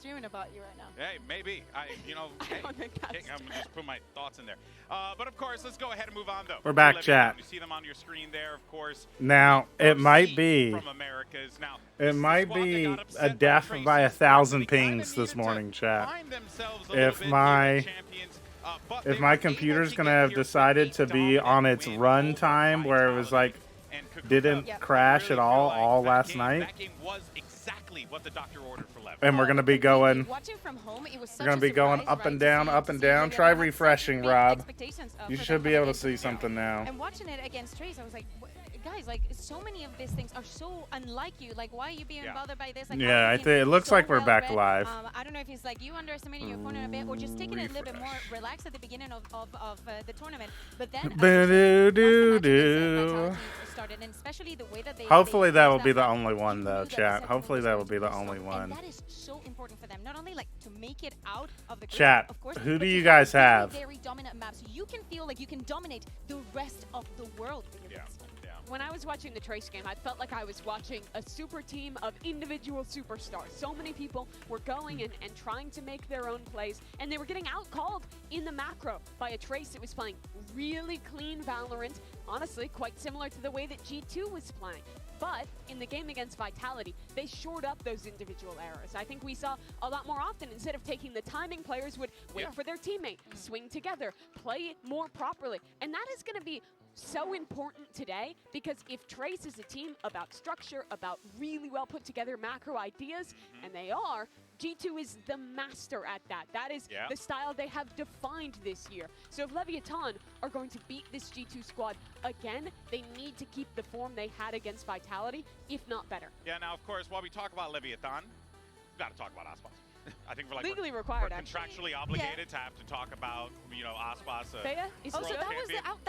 streaming about you right now. Hey, maybe. You know, I don't think that's I'm just put my thoughts in there. But of course, let's go ahead and move on, though. We're back, LEVIATAN, chat. You see them on your screen there, of course. Now, it might be. From Americas. Now, It might be a death by 1,000 pings this morning, chat. If my computer's gonna have decided to be on its run time, where it was like didn't crash at all last night, That game was exactly what the doctor ordered for Lev. and we're gonna be going. Watching from home, it was such We're gonna be going up and down, up and down. Try refreshing, Rob. You should be able to see something now. And watching it against Trace, I was like, guys, like so many of these things are so unlike you. Like, why are you being bothered by this? Like, yeah, I think it looks like we're back live. I don't know if it's like you underestimating your opponent a bit, or just taking it a little bit more relaxed at the beginning of the tournament. But then, started, and especially the way that they. Hopefully that will be the only one, though, chat. Hopefully that will be the only one. And that is so important for them, not only like to make it out of the group, Chat, of course, who do you guys have? Very dominant map, so you can feel like you can dominate the rest of the world with your best. When I was watching the Trace game, I felt like I was watching a super team of individual superstars. So many people were going and trying to make their own plays, and they were getting out-called in the macro by a Trace that was playing really clean Valorant, honestly quite similar to the way that G2 was playing. But in the game against Vitality, they shored up those individual errors. I think we saw a lot more often, instead of taking the timing, players would wait for their teammate, swing together, play more properly. And that is going to be so important today, because if Trace is a team about structure, about really well put together macro ideas, and they are, G2 is the master at that. That is the style they have defined this year. So if LEVIATAN are going to beat this G2 squad again, they need to keep the form they had against Vitality, if not better. Yeah, now, of course, while we talk about LEVIATAN, we've got to talk about Aspas. I think we're like legally required, we're contractually obligated to have to talk about, you know, Aspas. So that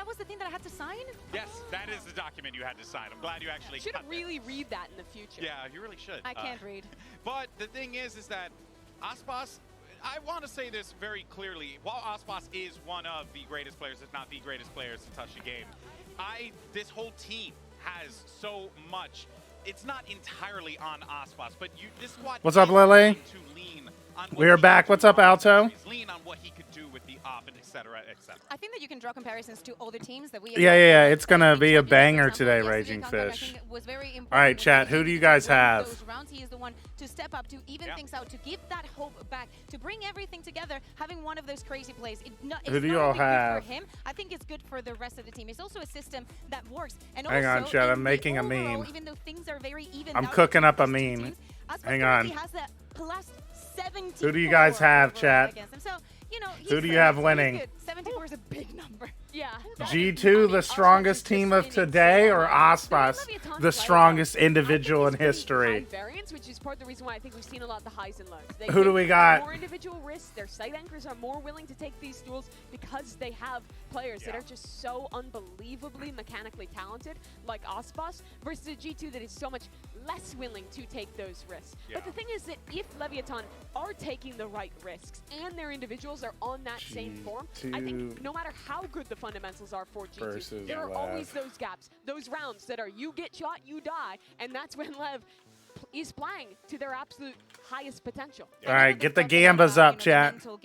was the thing that I had to sign? Yes, that is the document you had to sign. I'm glad you actually should really read that in the future. Yeah, you really should. I can't read. But the thing is that Aspas, I want to say this very clearly. While Aspas is one of the greatest players, if not the greatest players to touch the game, this whole team has so much. It's not entirely on Aspas, but this squad. What's up, Lily? We are back. What's up, Alto? Lean on what he could do with the op, and etc. I think that you can draw comparisons to other teams that we. Yeah. It's gonna be a banger today, Raging Fish. All right, chat. Who do you guys have? Those rounds, he is the one to step up, to even things out, to give that hope back, to bring everything together. Having one of those crazy plays. Who do you all have? For him, I think it's good for the rest of the team. It's also a system that works. And hang on, chat. I'm making a overall, meme. Even though things are very even. I'm cooking up a meme. Hang on. Who do you guys have, chat? So, you know, who do you have winning? 74 is a big number. Yeah. G2, the strongest team of today, or Aspas, the strongest individual in history? Variance, which is part of the reason why I think we've seen a lot of the highs and lows. Who do we got? More individual risks. Their site anchors are more willing to take these duels because they have players that are just so unbelievably mechanically talented, like Aspas, versus a G2 that is so much less willing to take those risks. But the thing is that if LEVIATAN are taking the right risks and their individuals are on that same form, I think no matter how good the fundamentals are for G2, there are always those gaps, those rounds that are you get shot, you die, and that's when Lev is playing to their absolute highest potential. All right, get the gambas up, chat. Do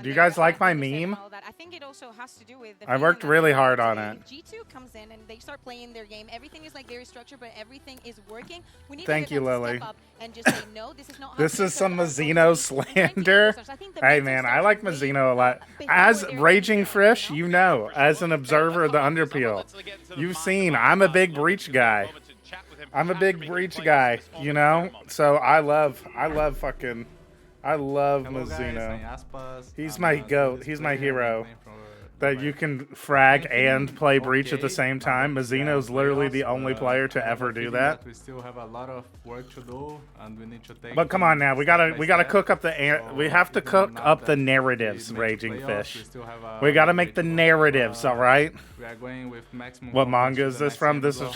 you guys like my meme? I think it also has to do with I worked really hard on it. G2 comes in and they start playing their game. Everything is like very structured, but everything is working. We need Thank you, Lily. step up and just say, no, this is not this is some Mazzino slander. Hey, man, I like Mazzino a lot. As Raging Fish, you know, as an observer of the Underpeel, you've seen I'm a big Breach guy. I'm a big Breach guy, you know? So I love Mazzino. He's my GOAT. He's my hero. That you can frag and play Breach at the same time. Mazzino's literally the only player to ever do that. We still have a lot of work to do, and we need to take. But come on now, we gotta cook up we have to cook up the narratives, Raging Fish. We gotta make the narratives, all right? We are going with maximum. What manga is this from? This is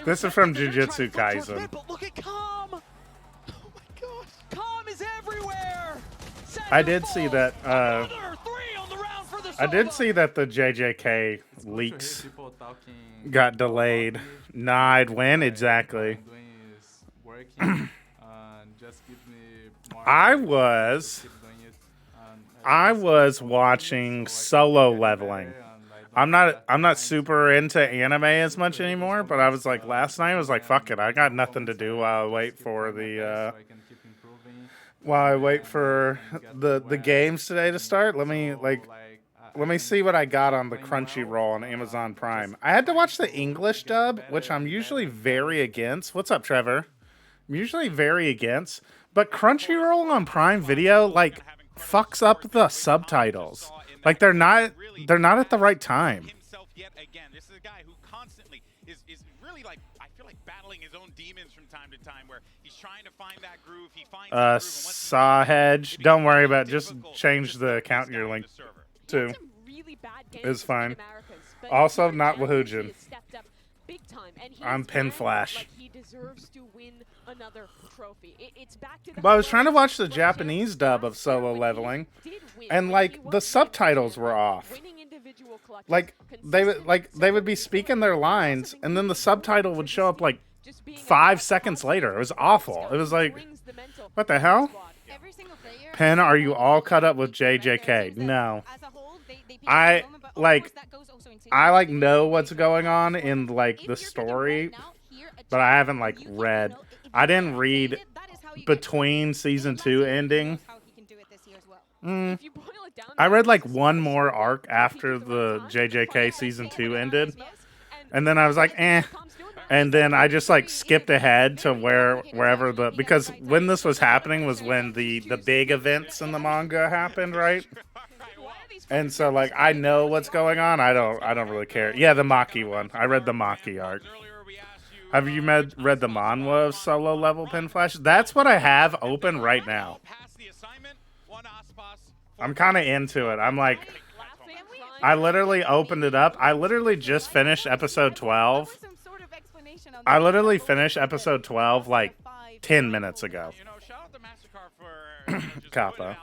this is from Jujutsu Kaisen. But look at Calm! Oh my gosh, Calm is everywhere. I did see that. I did see that the JJK leaks got delayed. Nah, I'd win exactly. Just give me I was watching Solo Leveling. I'm not super into anime as much anymore, but I was like last night I was like, fuck it, I got nothing to do while I wait for the games today to start. Let me see what I got on the Crunchyroll on Amazon Prime. I had to watch the English dub, which I'm usually very against. What's up, Trevor? I'm usually very against, but Crunchyroll on Prime Video like fucks up the subtitles. Like they're not at the right time. This is a guy who constantly is really like, I feel like battling his own demons from time to time, where he's trying to find that groove. He finds Saw Hedge. Don't worry about it. Just change the account you're linked to. It's fine. Also, not Wahujin. I'm PENFLASH. But I was trying to watch the Japanese dub of Solo Leveling, and like the subtitles were off. Like they would be speaking their lines, and then the subtitle would show up like 5 seconds later. It was awful. It was like, what the hell? Pen, are you all caught up with JJK? No. I know what's going on in like the story, but I haven't like read. I didn't read between season 2 ending. I read like one more arc after the JJK season 2 ended, and then I was like, eh. And then I just like skipped ahead to wherever because when this was happening was when the big events in the manga happened, right? And so like I know what's going on. I don't really care. Yeah, the Maki one. I read the Maki arc. Have you read the manhwa of Solo Level PENFLASH? That's what I have open right now. I'm kind of into it. I'm like, I literally opened it up. I literally just finished episode 12. I literally finished episode 12 like 10 minutes ago. Kappa.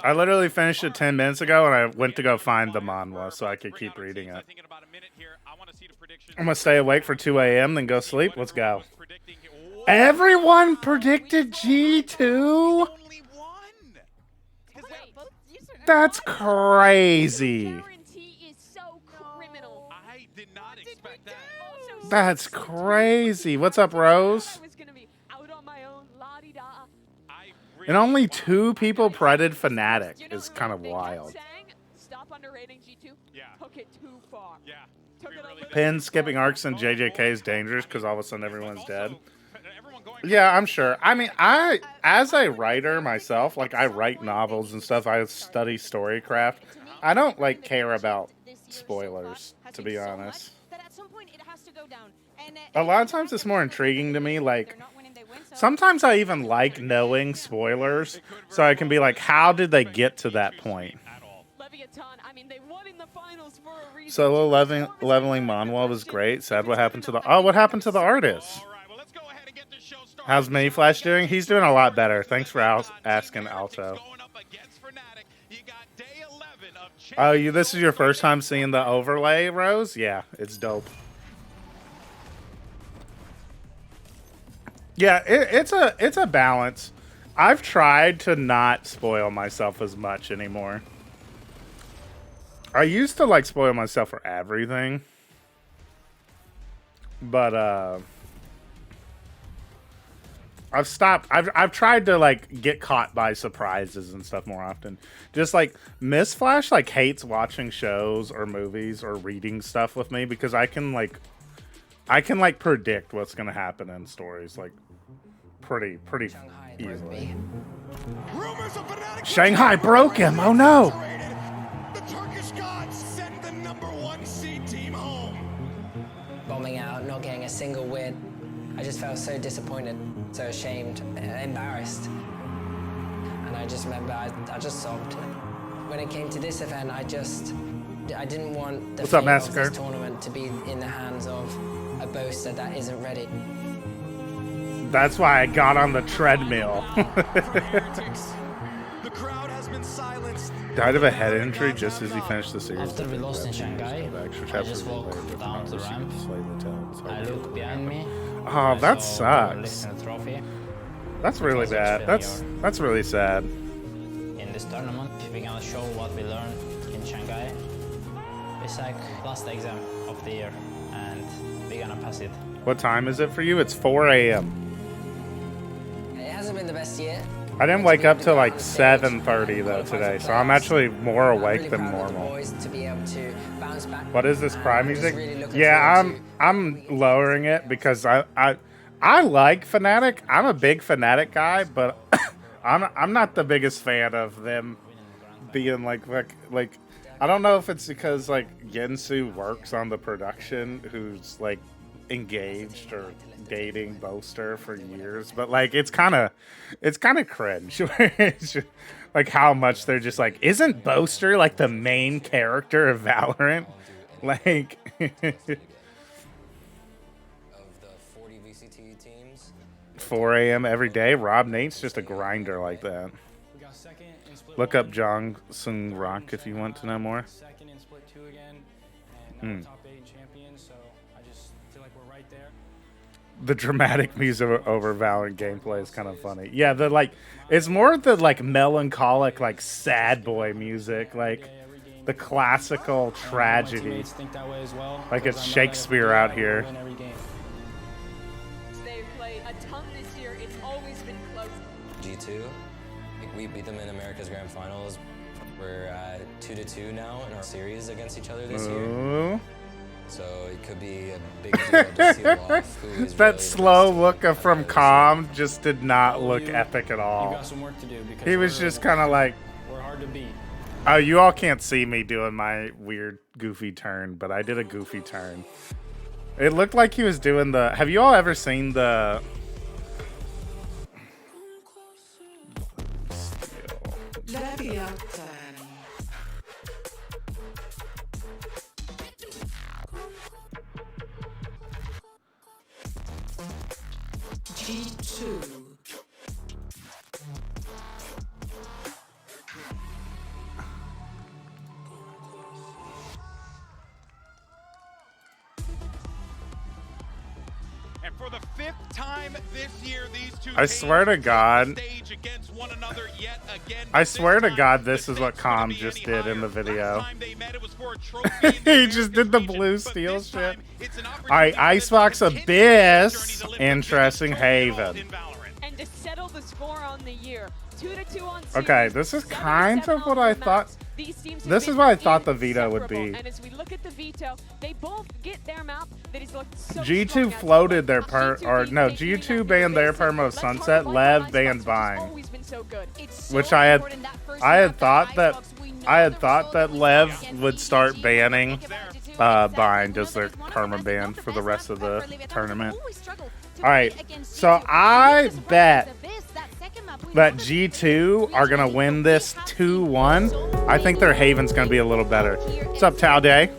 I literally finished it 10 minutes ago, and I went to go find the manhwa so I could keep reading it. I'm going to stay awake for 2 a.m., then go sleep. Let's go. Everyone predicted G2? That's crazy. That's crazy. What's up, Rose? And only 2 people predicted Fnatic is kind of wild. Pen skipping arcs and JJK is dangerous because all of a sudden everyone's dead. Yeah, I'm sure. I mean, as a writer myself, like I write novels and stuff. I study storycraft. I don't like care about spoilers, to be honest. A lot of times it's more intriguing to me. Like sometimes I even like knowing spoilers, so I can be like, how did they get to that point? Solo leveling manhwa was great. Sad what happened to the what happened to the artist? How's PENFLASH doing? He's doing a lot better. Thanks for asking, Alto. Oh, this is your first time seeing the overlay, Rose? Yeah, it's dope. Yeah, it's a balance. I've tried to not spoil myself as much anymore. I used to like spoil myself for everything, but I've stopped. I've tried to like get caught by surprises and stuff more often. Just like Miss Flash like hates watching shows or movies or reading stuff with me because I can predict what's gonna happen in stories like pretty easily. Shanghai broke him. Oh no. Bombing out, not getting a single win. I just felt so disappointed, so ashamed, embarrassed. And I just remember, I just sobbed. When it came to this event, I didn't want the fate of this tournament to be in the hands of a boaster that isn't ready. That's why I got on the treadmill. Died of a head injury just as he finished the series. After we lost in Shanghai, I just walked down the ramp. I look behind me. Oh, that sucks. That's really bad. That's really sad. In this tournament, we're gonna show what we learned in Shanghai. It's like last exam of the year, and we're gonna pass it. What time is it for you? It's 4 a.m. It hasn't been the best year. I didn't wake up till like 7:30 though today, so I'm actually more awake than normal. What is this cry music? Yeah, I'm lowering it because I like Fnatic. I'm a big Fnatic guy, but I'm not the biggest fan of them being like I don't know if it's because like Yensu works on the production, who's like engaged or dating Boaster for years, but like it's kind of cringe. Like how much they're just like, isn't Boaster like the main character of Valorant? Like Of the 40 VCT teams. 4 a.m. every day. Rob Nate's just a grinder like that. Look up Jong Sung Rock if you want to know more. Second in split 2 again, and top 8 champions, so I just feel like we're right there. The dramatic music over Valorant gameplay is kind of funny. Yeah, the like, it's more the like melancholic, like sad boy music, like the classical tragedy. Like it's Shakespeare out here. They've played a ton this year. It's always been close. G2, we beat them in America's Grand Finals. We're at 2-2 now in our series against each other this year. So it could be a big deal to seal off who is That really slow look from Calm just did not look epic at all. Got some work to do because He was just kind of like, we're hard to beat. oh, you all can't see me doing my weird goofy turn, but I did a goofy turn. It looked like he was doing the, have you all ever seen the LEVIATAN. G2. And for the 5th time this year, these two I swear to God, I swear to God, this is what Calm just did in the video. He just did the blue steel shit. Alright, Icebox Abyss. Interesting. Haven. And to settle the score on the year, 2-2 on series, Okay, this is kind of what I thought. These teams have This is been what I thought the veto would inseparable. be. And as we look at the veto, they both get their map that is looked so G2 strong as floated their well. or no, G2 banned their perma of Sunset, Lev banned Vine. Always been so good. Which I had thought that Lev would start banning Vine as their perma ban for the rest of the tournament. Alright, so I bet that G2 are going to win this 2-1. I think their Haven's going to be a little better. What's up, Tao Day?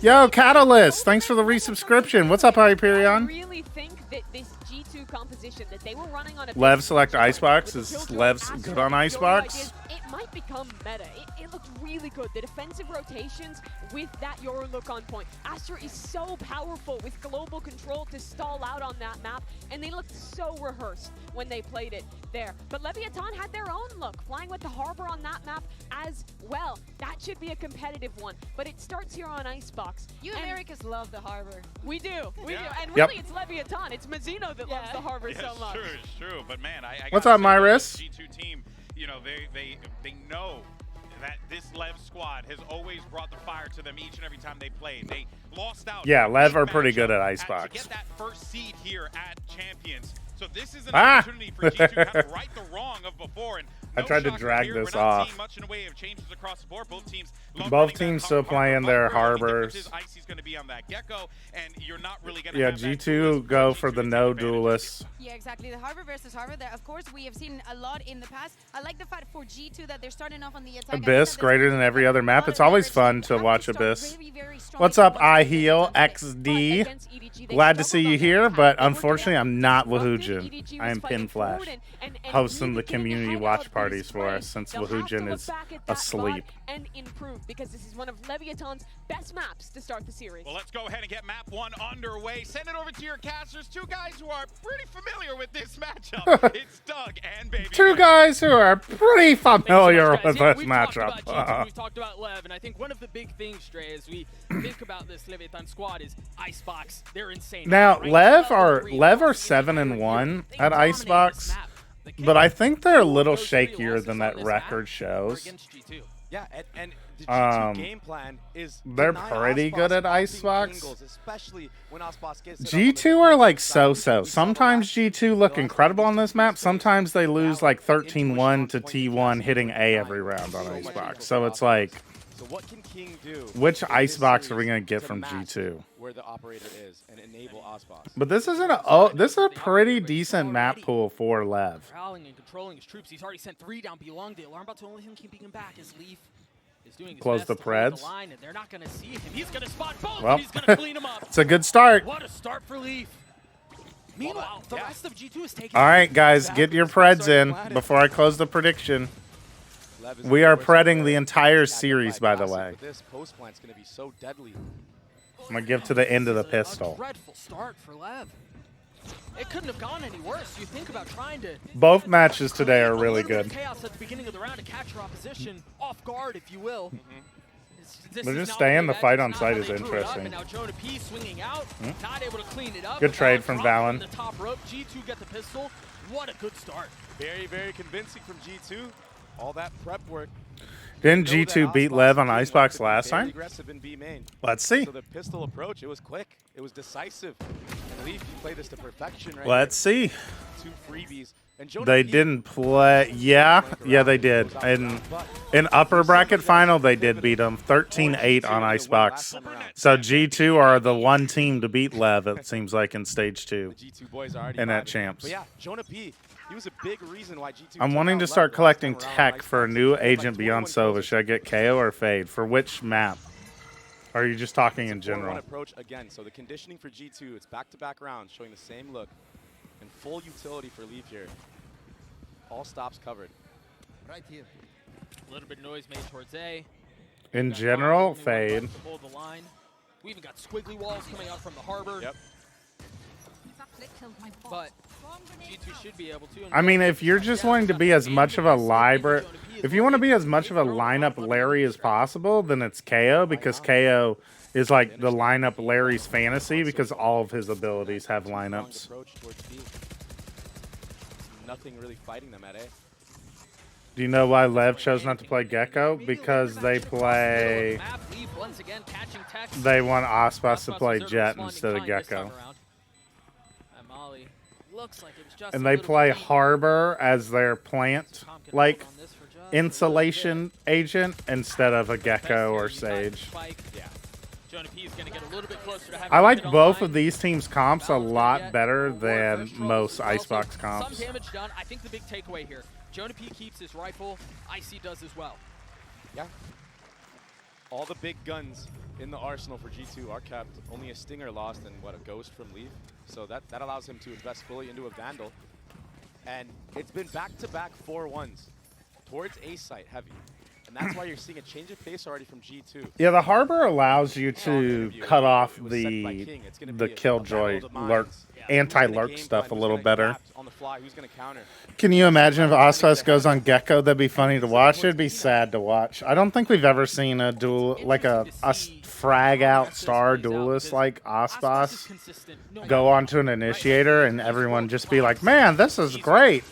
Yo, Catalyst, thanks for the resubscription. What's up, Hyperion? I really think that this G2 composition that they were running on a Lev select Icebox. Is Lev's good on Icebox? It might become meta. It looked really good. The defensive rotations with that Yoru look on point. Astra is so powerful with global control to stall out on that map, and they looked so rehearsed when they played it there. But Leviathan had their own look, flying with the Harbor on that map as well. That should be a competitive one, but it starts here on Icebox. You Americans love the Harbor. We do. We do. And Yep. really, it's Leviathan. It's Mazzino that loves the Harbor so much. It's true. But man, I What's gotta up, say, Myris? the G2 team, you know, they know that this Lev squad has always brought the fire to them each and every time they played. They lost out. Yeah, Lev big are pretty good at matchup Icebox. to get that first seed here at Champions. So this is an opportunity for G2 to kind of right the wrong of before. And I tried to shocker drag here, this we're not off. seeing much in the way of changes across the board. Both teams Still playing their Harbors. Icy's going to be on that Gecko, and you're not really going to Yeah, have that G2 duelist go where for G2 the is no taking advantage. duelists. Yeah, exactly. The Harbor versus Harbor. That, of course, we have seen a lot in the past. I like the fact for G2 that they're starting off on the attack. Abyss greater than every other map. It's always fun to watch Abyss. What's up, I Heal XD? Glad to see you here, but unfortunately, I'm not Wahujin. I am PENFLASH, hosting the community community watch parties for us since Wahujin is asleep. And improve, because this is one of Leviatan's best maps to start the series. Well, let's go ahead and get map 1 underway. Send it over to your casters. Two guys who are pretty familiar with this matchup. It's Doug and Baby. Two guys who are pretty familiar with this We've matchup. Talked about G2, we've talked about Lev, and I think one of the big things, Stray, as we think about this Leviathan squad is Icebox. They're insane. Now, Right? Lev are 7-1 at Icebox, but I think they're a little shakier than that record shows. Yeah, and the G2 game plan is They're pretty good at Icebox. especially when Icebox gets G2 are like so-so. Sometimes G2 look incredible on this map. Sometimes they lose like 13-1 to T1 hitting A every round on Icebox. So it's like, So what can King do? which Icebox are we going to get from G2? Where the operator is and enable Icebox. But this isn't a this is a pretty decent map pool for Lev. Prowling and controlling his troops. He's already sent 3 down below Longdale. I'm about to only keep him back as Leaf is doing his Close best the to hold Preds. the line, and they're not going to see him. He's going to spot both, Well, and he's going to clean him up. It's a good start. What a start for Leaf. Meanwhile, the rest of G2 is taking. All right, guys, get your Preds in before I close the prediction. We are predding the entire series, by the way. This post plant's going to be so deadly. I'm going to give to the end of the pistol. A dreadful start for Lev. It couldn't have gone any worse. You think about trying to. Both matches today are a really little bit good. of chaos at the beginning of the round to catch your opposition off guard, if you will. This They're is just not staying. what The they fight meant. on It's not site how is they drew it up, interesting. and now Jonah P swinging out, not able to clean it up. Good trade Valon from dropping Valon. on the top rope. G2 get the pistol. What a good start. Very, very convincing from G2. All that prep work. Didn't G2 beat Lev on Icebox last time? Aggressive in B main. Let's see. So the pistol approach, it was quick. It was decisive. And Leaf, you play this to perfection right Let's see. 2 freebies. And Jonah They P didn't play. Yeah, they did. In upper bracket final, they did beat them 13-8 on Icebox. So G2 are the one team to beat Lev, it seems like, in stage 2 The G2 boys are already in that vibing. champs. But yeah, Jonah P, he was a big reason why G2 I'm took wanting out to Lev start last collecting time around. tech for a new Like agent beyond 21 Sova. Should I get KO or Fade? For which map? Or are you just talking in It's a 4-1 general? approach again. So the conditioning for G2, it's back-to-back rounds showing the same look and full utility for Leaf here. All stops covered. Right here. A little bit of noise made towards A. In Got general, Carl, only one Fade. left to hold the line. We even got squiggly walls coming out from the harbor. Yep. But G2 should be able to. I mean, if you're just wanting to be as much of a library, if you want to be as much of a lineup Larry as possible, then it's KO, because KO is like the lineup Larry's fantasy, because all of his abilities have lineups. Approach towards B. Nothing really fighting them at A. Do you know why Lev chose not to play Gecko? Because they play. They want Aspas to play Jet instead of Gecko. And they play Harbor as their plant, like, insulation agent instead of a Gecko or Sage. I like both of these teams' comps a lot better than most Icebox comps. Some damage done. I think the big takeaway here, Jonah P keeps his rifle, IC does as well. Yeah. All the big guns in the arsenal for G2 are kept. Only a Stinger lost and, what, a Ghost from Leaf. So that allows him to invest fully into a Vandal. And it's been back-to-back 4-1s towards A site heavy. And that's why you're seeing a change of pace already from G2. Yeah, the Harbor allows you to cut off the Killjoy lurk, anti-lurk stuff a little better. Can you imagine if Aspas goes on Gecko? That'd be funny to watch. It'd be sad to watch. I don't think we've ever seen a duel, like a frag out star duelist like Aspas go onto an initiator and everyone just be like, man, this is great.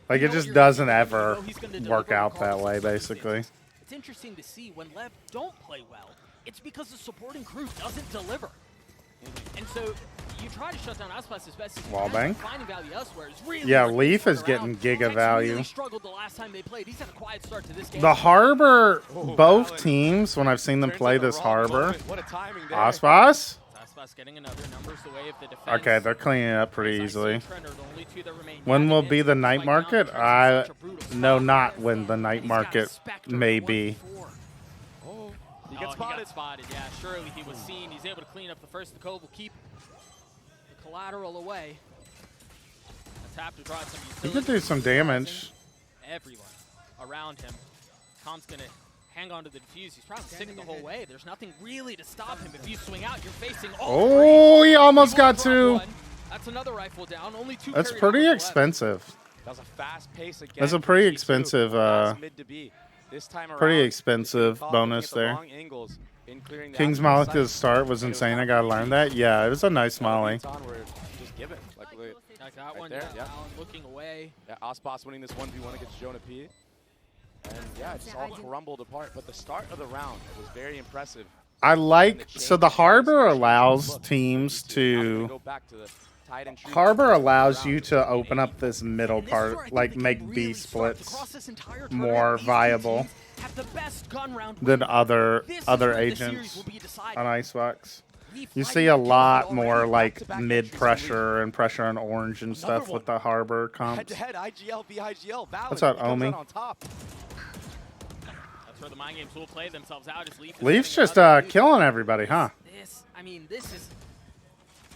Like, it just doesn't ever work out that way, basically. It's interesting to see when Lev don't play well, it's because the supporting crew doesn't deliver. And so you try to shut down Aspas as best as you can, finding value elsewhere is really Leaf is getting giga value. Really struggled the last time they played. He's had a quiet start to this game. The Harbor, both teams, when I've seen them play this Harbor, Aspas? Getting another numbers away of the defense. Okay, they're cleaning it up pretty easily. When will be the night market? No, not when the night market may be. Oh, he got spotted. Yeah, surely he was seen. He's able to clean up the first. The Cove will keep the collateral away. That's tap to draw some He could do some damage. Everyone around him. Com's going to hang on to the defuse. He's probably sticking the whole way. There's nothing really to stop him. If you swing out, you're facing all Oh, he almost got two. That's another rifle down. Only two. That's pretty expensive. That was a fast pace again. That's a pretty expensive, this time around, pretty expensive bonus there. King's Molly to the start was insane. I gotta learn that. Yeah, it was a nice molly. Just give it. Like that one, there, Alan looking away. Yeah, Ospas winning this 1v1 against Jonah P. And yeah, it just all crumbled apart. But the start of the round was very impressive. I like, so the Harbor allows teams to, Harbor allows you to open up this middle part, like make B splits more viable than other agents on Icebox. You see a lot more like mid pressure and pressure on orange and stuff with the Harbor comps. What's up, Omi? That's where the mind games will play themselves out. Leaf's just killing everybody, huh? I mean, this is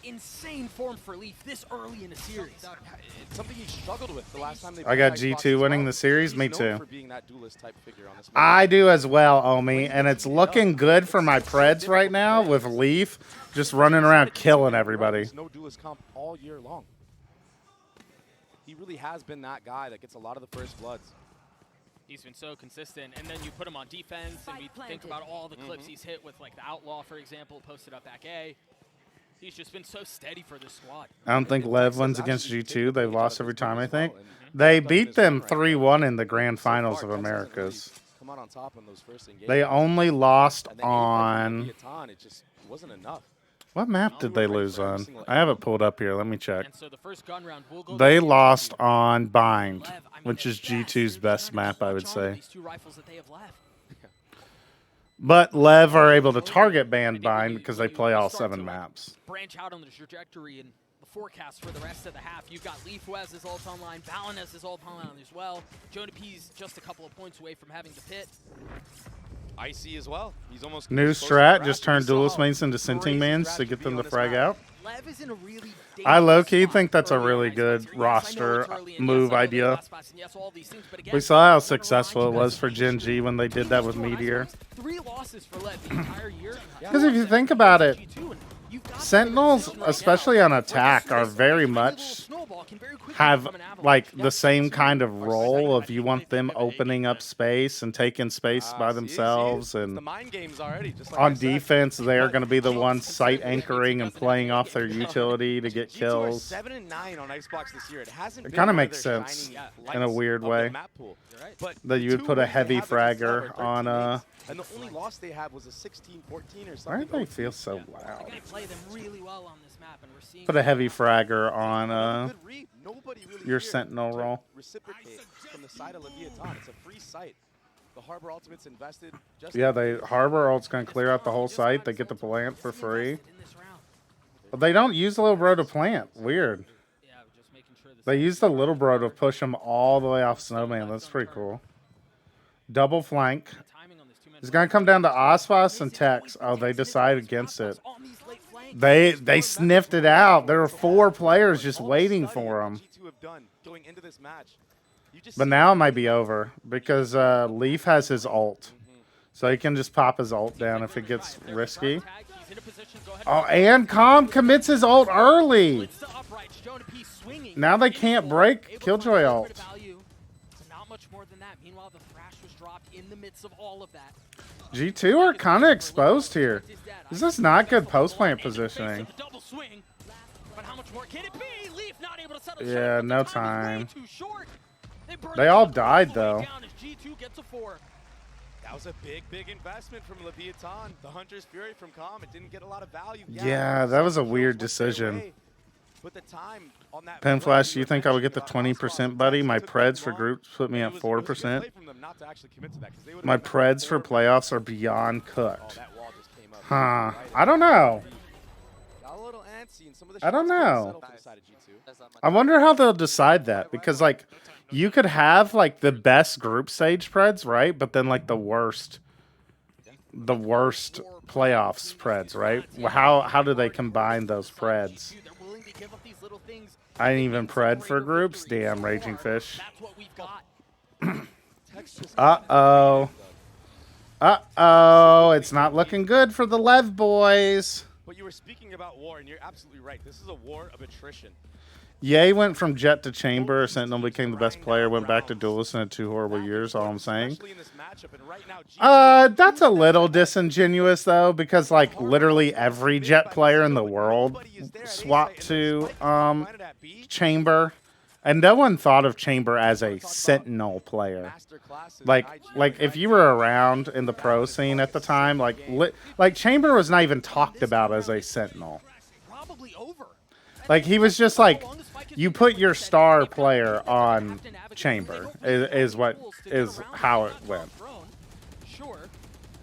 insane form for Leaf this early in a series. It's something he struggled with the last time they I got G2 winning the series. Me too. For being that duelist type figure on this I do as well, Omi, and it's looking good for my Preds right now with Leaf just running around killing everybody. No duelist comp all year long. He really has been that guy that gets a lot of the first bloods. He's been so consistent, and then you put him on defense, and we think about all the clips he's hit with, like the Outlaw, for example, posted up back A. He's just been so steady for this squad. I don't think Lev wins against G2. They've lost every time, I think. They beat them 3-1 in the Grand Finals of Americas. They only lost on... It just wasn't enough. What map did they lose on? I have it pulled up here. Let me check. They lost on Bind, which is G2's best map, I would say. But Lev are able to target ban Bind because they play all 7 maps. Branch out on the trajectory and the forecast for the rest of the half. You've got Leaf who has his ult online, Balin has his ult online as well. Jonah P's just a couple of points away from having the pit. Icy as well. He's almost new strat, just turn duelist mains into Sinting Mans to get them to frag out. I low-key think that's a really good roster move idea. We saw how successful it was for Gen G when they did that with Meteor. Because if you think about it, Sentinels, especially on attack, are very much have like the same kind of role of you want them opening up space and taking space by themselves, and on defense they are going to be the ones site anchoring and playing off their utility to get kills. It kind of makes sense in a weird way that you would put a heavy fragger on a... And the only loss they had was a 16-14 or something. Why do they feel so loud? Play them really well on this map, and we're seeing put a heavy fragger on your Sentinel roll. Reciprocate from the side of Leviathan. It's a free site. The Harbor Ultimate's invested. Yeah, Harbor Ult's going to clear out the whole site. They get the plant for free. But they don't use the little bro to plant. Weird. They use the little bro to push them all the way off Snowman. That's pretty cool. Double flank. It's going to come down to Osphos and Tex. Oh, they decide against it. They sniffed it out. There were 4 players just waiting for them. But now it might be over because Leaf has his ult. So he can just pop his ult down if it gets risky. Oh, and Calm commits his ult early. Now they can't break Killjoy ult. G2 are kind of exposed here. This is not good post-plant positioning. Yeah, no time. They all died, though. That was a big investment from Leviathan. The Hunter's Fury from Calm. It didn't get a lot of value. Yeah, that was a weird decision. PENFLASH, do you think I would get the 20%, buddy? My Preds for groups put me at 4%. My Preds for playoffs are beyond cooked. Huh. I don't know. I don't know. I wonder how they'll decide that. Because, like, you could have, like, the best group stage Preds, right? But then, like, the worst playoffs Preds, right? How do they combine those Preds? I didn't even pred for groups. Damn, Raging Fish. That's what we've got. Uh-oh. Uh-oh. It's not looking good for the Lev boys. But you were speaking about war, and you're absolutely right. This is a war of attrition. Ye went from Jet to Chamber. Sentinel became the best player. Went back to Duelist in 2 horrible years. All I'm saying. That's a little disingenuous though, because like literally every Jet player in the world swapped to Chamber, and no one thought of Chamber as a Sentinel player. Like if you were around in the pro scene at the time, like Chamber was not even talked about as a Sentinel. Like he was just like, you put your star player on Chamber is how it went. Sure,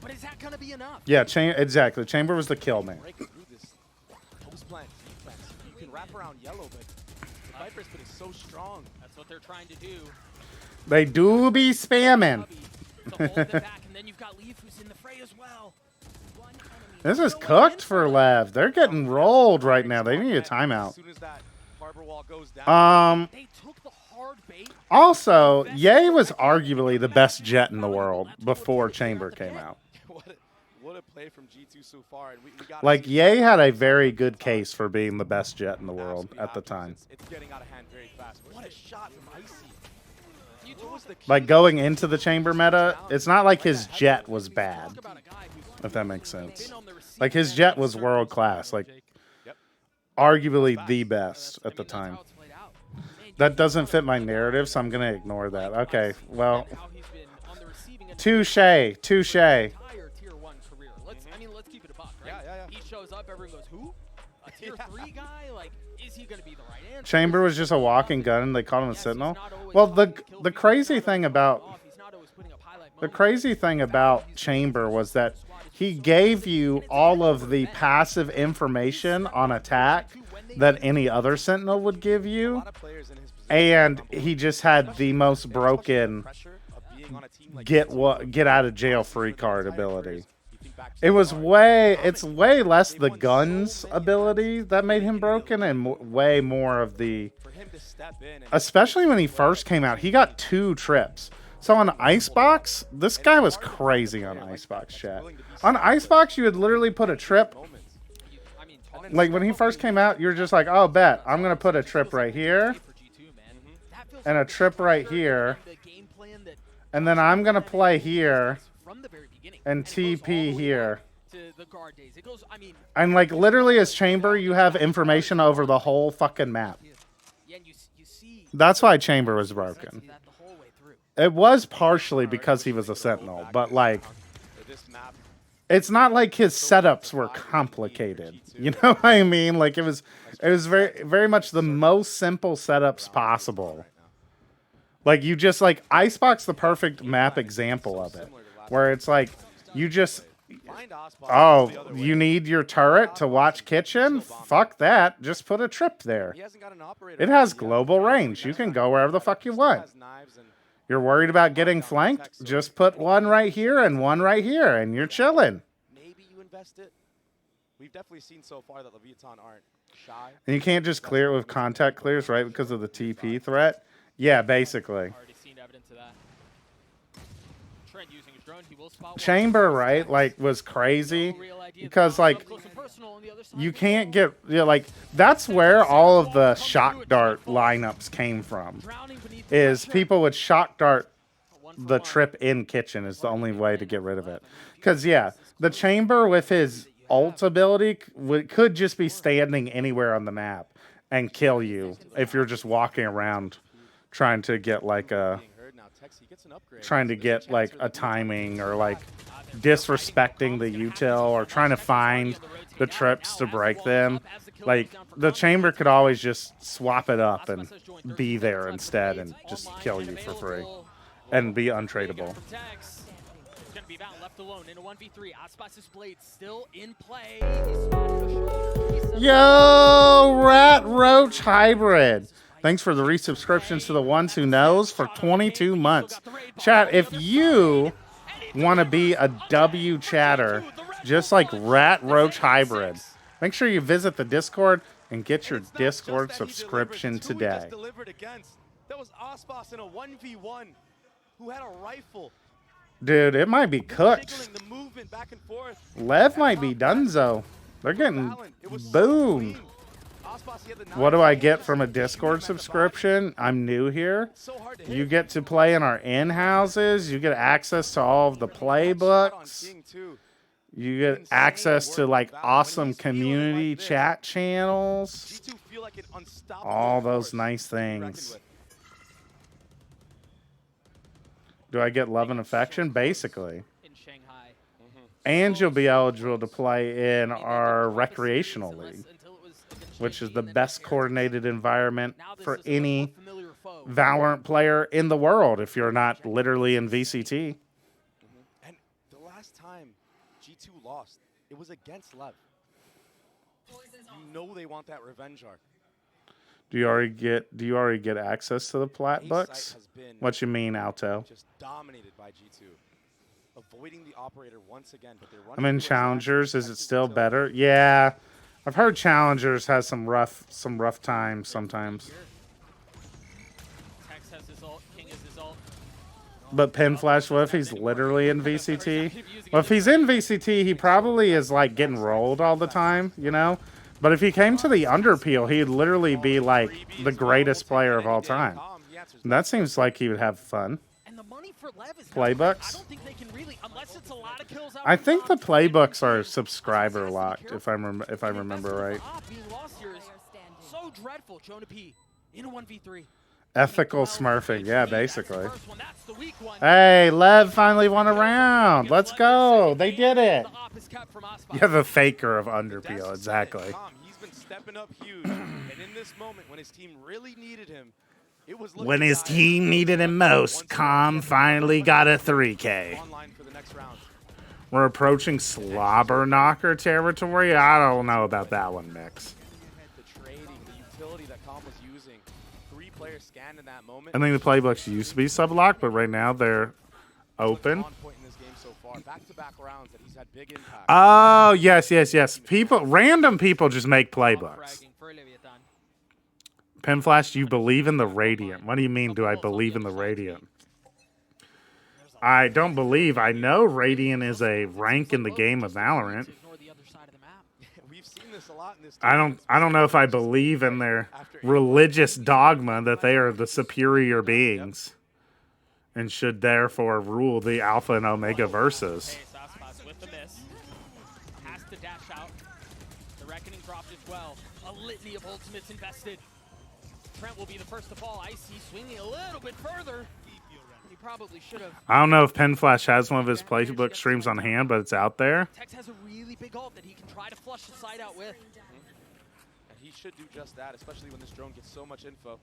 but is that gonna be enough? Yeah, exactly. Chamber was the kill man. You can wrap around yellow, but Viper's been so strong. That's what they're trying to do. They do be spamming. This is cooked for Lev. They're getting rolled right now. They need a timeout. Also, Ye was arguably the best Jet in the world before Chamber came out. What a play from G2 so far. And we got like, Ye had a very good case for being the best Jet in the world at the time. It's getting out of hand very fast. What a shot from Icy. Like, going into the Chamber meta, it's not like his Jet was bad, if that makes sense. Like, his Jet was world class. Like, arguably the best at the time. That doesn't fit my narrative, so I'm going to ignore that. Okay, well, touche. I mean, let's keep it a buck, right? Yeah. He shows up, everyone goes, who? A tier 3 guy? Like, is he going to be the right answer? Chamber was just a walking gun, and they called him a Sentinel. Well, the crazy thing about Chamber was that he gave you all of the passive information on attack that any other Sentinel would give you, and he just had the most broken get out of jail free card ability. It's way less the guns ability that made him broken, and way more of the, especially when he first came out, he got 2 trips. So on Icebox, this guy was crazy on Icebox, chat. On Icebox, you would literally put a trip. Like, when he first came out, you're just like, oh, bet. I'm going to put a trip right here. And a trip right here. And then I'm going to play here. And TP here. And, like, literally as Chamber, you have information over the whole fucking map. That's why Chamber was broken. It was partially because he was a Sentinel, but, like, it's not like his setups were complicated. You know what I mean? Like, it was very, very much the most simple setups possible. Like, you just, like, Icebox the perfect map example of it. Where it's like, you just, oh, you need your turret to watch kitchen? Fuck that. Just put a trip there. It has global range. You can go wherever the fuck you want. You're worried about getting flanked? Just put one right here and one right here, and you're chilling. Maybe you invest it. We've definitely seen so far that LEVIATAN aren't shy. And you can't just clear it with contact clears, right? Because of the TP threat? Yeah, basically. Chamber, right, like, was crazy because, like, you can't get, like, that's where all of the shock dart lineups came from, is people would shock dart the trip in kitchen is the only way to get rid of it. Because, yeah, the Chamber with his ult ability could just be standing anywhere on the map and kill you if you're just walking around trying to get, like, a timing, or like disrespecting the util, or trying to find the trips to break them. Like, the Chamber could always just swap it up and be there instead and just kill you for free and be untradeable. Yo, Rat Roach Hybrid. Thanks for the resubscriptions to the ones who knows for 22 months. Chat, if you want to be a W chatter, just like Rat Roach Hybrid, make sure you visit the Discord. And get your Discord subscription today. That was Aspas in a 1v1 who had a rifle. Dude, it might be cooked. The movement back and forth. Lev might be donezo. They're getting boomed. What do I get from a Discord subscription? I'm new here. You get to play in our in-houses. You get access to all of the playbooks. You get access to like awesome community chat channels. All those nice things. Do I get love and affection? Basically. And you'll be eligible to play in our recreational league, which is the best coordinated environment for any Valorant player in the world if you're not literally in VCT. And the last time G2 lost, it was against Lev. You know they want that revenge arc. Do you already get access to the plat books? What you mean, Alto? Just dominated by G2. Avoiding the operator once again, but they're I'm in Challengers. Is it still better? Yeah. I've heard Challengers has some rough times sometimes. But PENFLASH, what if he's literally in VCT? Well, if he's in VCT, he probably is like getting rolled all the time, you know? But if he came to the Underpeel, he'd literally be like the greatest player of all time. And that seems like he would have fun. Playbooks? I think the playbooks are subscriber locked, if I remember right. So dreadful, Jonah P. in a 1v3. Ethical smurfing, yeah, basically. Hey, Lev finally won a round. Let's go. They did it. Yeah, the faker of Underpeel, exactly. He's been stepping up huge, and in this moment, when his team really needed him, it was when his team needed him most, Calm finally got a 3K. We're approaching slobber knocker territory. I don't know about that one, Mix. I think the playbooks used to be sublocked, but right now they're open. Oh, yes. Random people just make playbooks. PENFLASH, do you believe in the Radiant? What do you mean, do I believe in the Radiant? I don't believe. I know Radiant is a rank in the game of Valorant. I don't know if I believe in their religious dogma that they are the superior beings and should therefore rule the Alpha and Omega verses. With the miss. Has to dash out. The Reckoning dropped as well. A litany of ultimates invested. Trent will be the first to fall. Icy swinging a little bit further. He probably should have. I don't know if PENFLASH has one of his playbook streams on hand, but it's out there. Tex has a really big ult that he can try to flush the side out with. And he should do just that, especially when this drone gets so much info.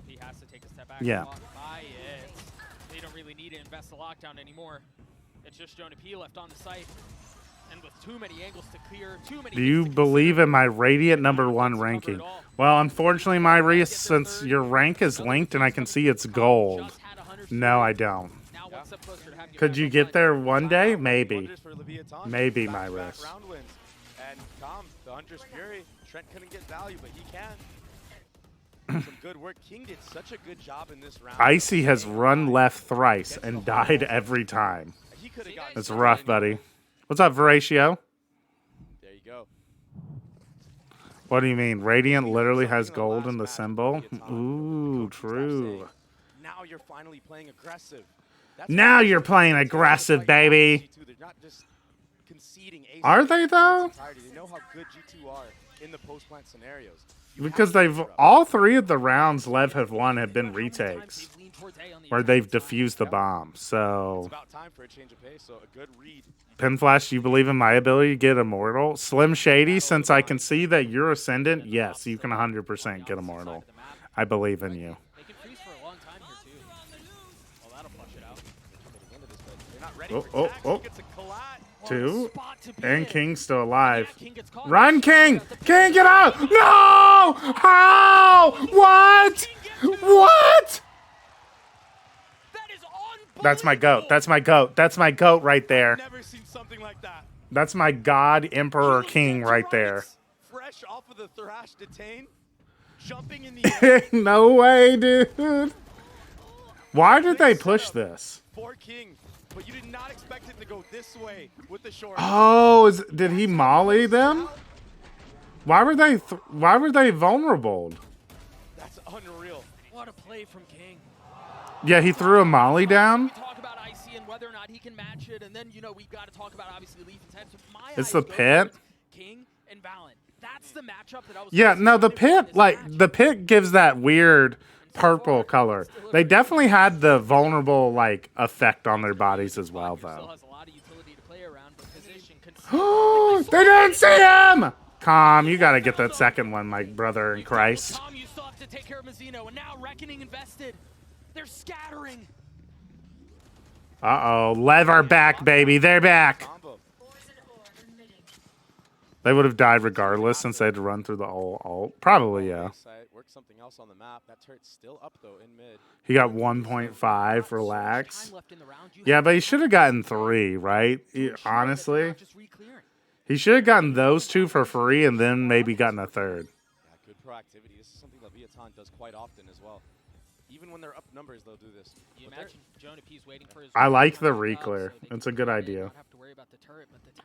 He has to take a step back. Yeah. Buy it. They don't really need to invest the lockdown anymore. It's just Jonah P left on the site. And with too many angles to clear, too many. Do you believe in my Radiant #1 ranking? Well, unfortunately, my since your rank is linked and I can see it's gold. No, I don't. Could you get there one day? Maybe. Maybe, my wrist. And Tom, the Hunter's Fury, Trent couldn't get value, but he can. Some good work. King did such a good job in this round. Icy has run left thrice and died every time. It's rough, buddy. What's up, Veratio? There you go. What do you mean? Radiant literally has gold in the symbol? Ooh, true. Now you're finally playing aggressive. Now you're playing aggressive, baby. Are they, though? They know how good G2 are in the post-plant scenarios. Because all three of the rounds Lev have won have been retakes, where they've defused the bomb. So, it's about time for a change of pace, so a good read. PENFLASH, do you believe in my ability to get Immortal? Slim Shady, since I can see that you're Ascendant, yes, you can 100% get Immortal. I believe in you. They can freeze for a long time here, too. Well, that'll flush it out. Oh. 2. And King's still alive. Run, King! King, get out! No! How? What? What? That's my goat. That's my goat. That's my goat right there. Never seen something like that. That's my God, Emperor, King right there. fresh off of the Thrash detain, jumping in the air. No way, dude. Why did they push this? For King, but you did not expect it to go this way with the short. Oh, did he molly them? Why were they vulnerable? That's unreal. What a play from King. Yeah, he threw a molly down. We talk about Icy and whether or not he can match it, and then we've got to talk about obviously Leaf and Ted. So my It's eyes the go pit. towards King and Valen. That's the matchup that I was. Yeah, no, the pit, like, the pit gives that weird purple color. They definitely had the vulnerable, like, effect on their bodies as well, though. They didn't see him! Calm, you gotta get that second one, my brother in Christ. Tom, you still have to take care of Mazzino, and now Reckoning invested. They're scattering. Uh-oh, Lev are back, baby. They're back. They would have died regardless since they had to run through the whole ult. Probably, yeah. Work something else on the map. That turret's still up though in mid. He got 1.5 relax. Yeah, but he should have gotten 3, right? Honestly. He should have gotten those 2 for free and then maybe gotten a 3rd. Yeah, good proactivity. This is something LEVIATAN does quite often as well. Even when they're up numbers, they'll do this. You imagine Jonah P's waiting for his. I like the reclear. It's a good idea.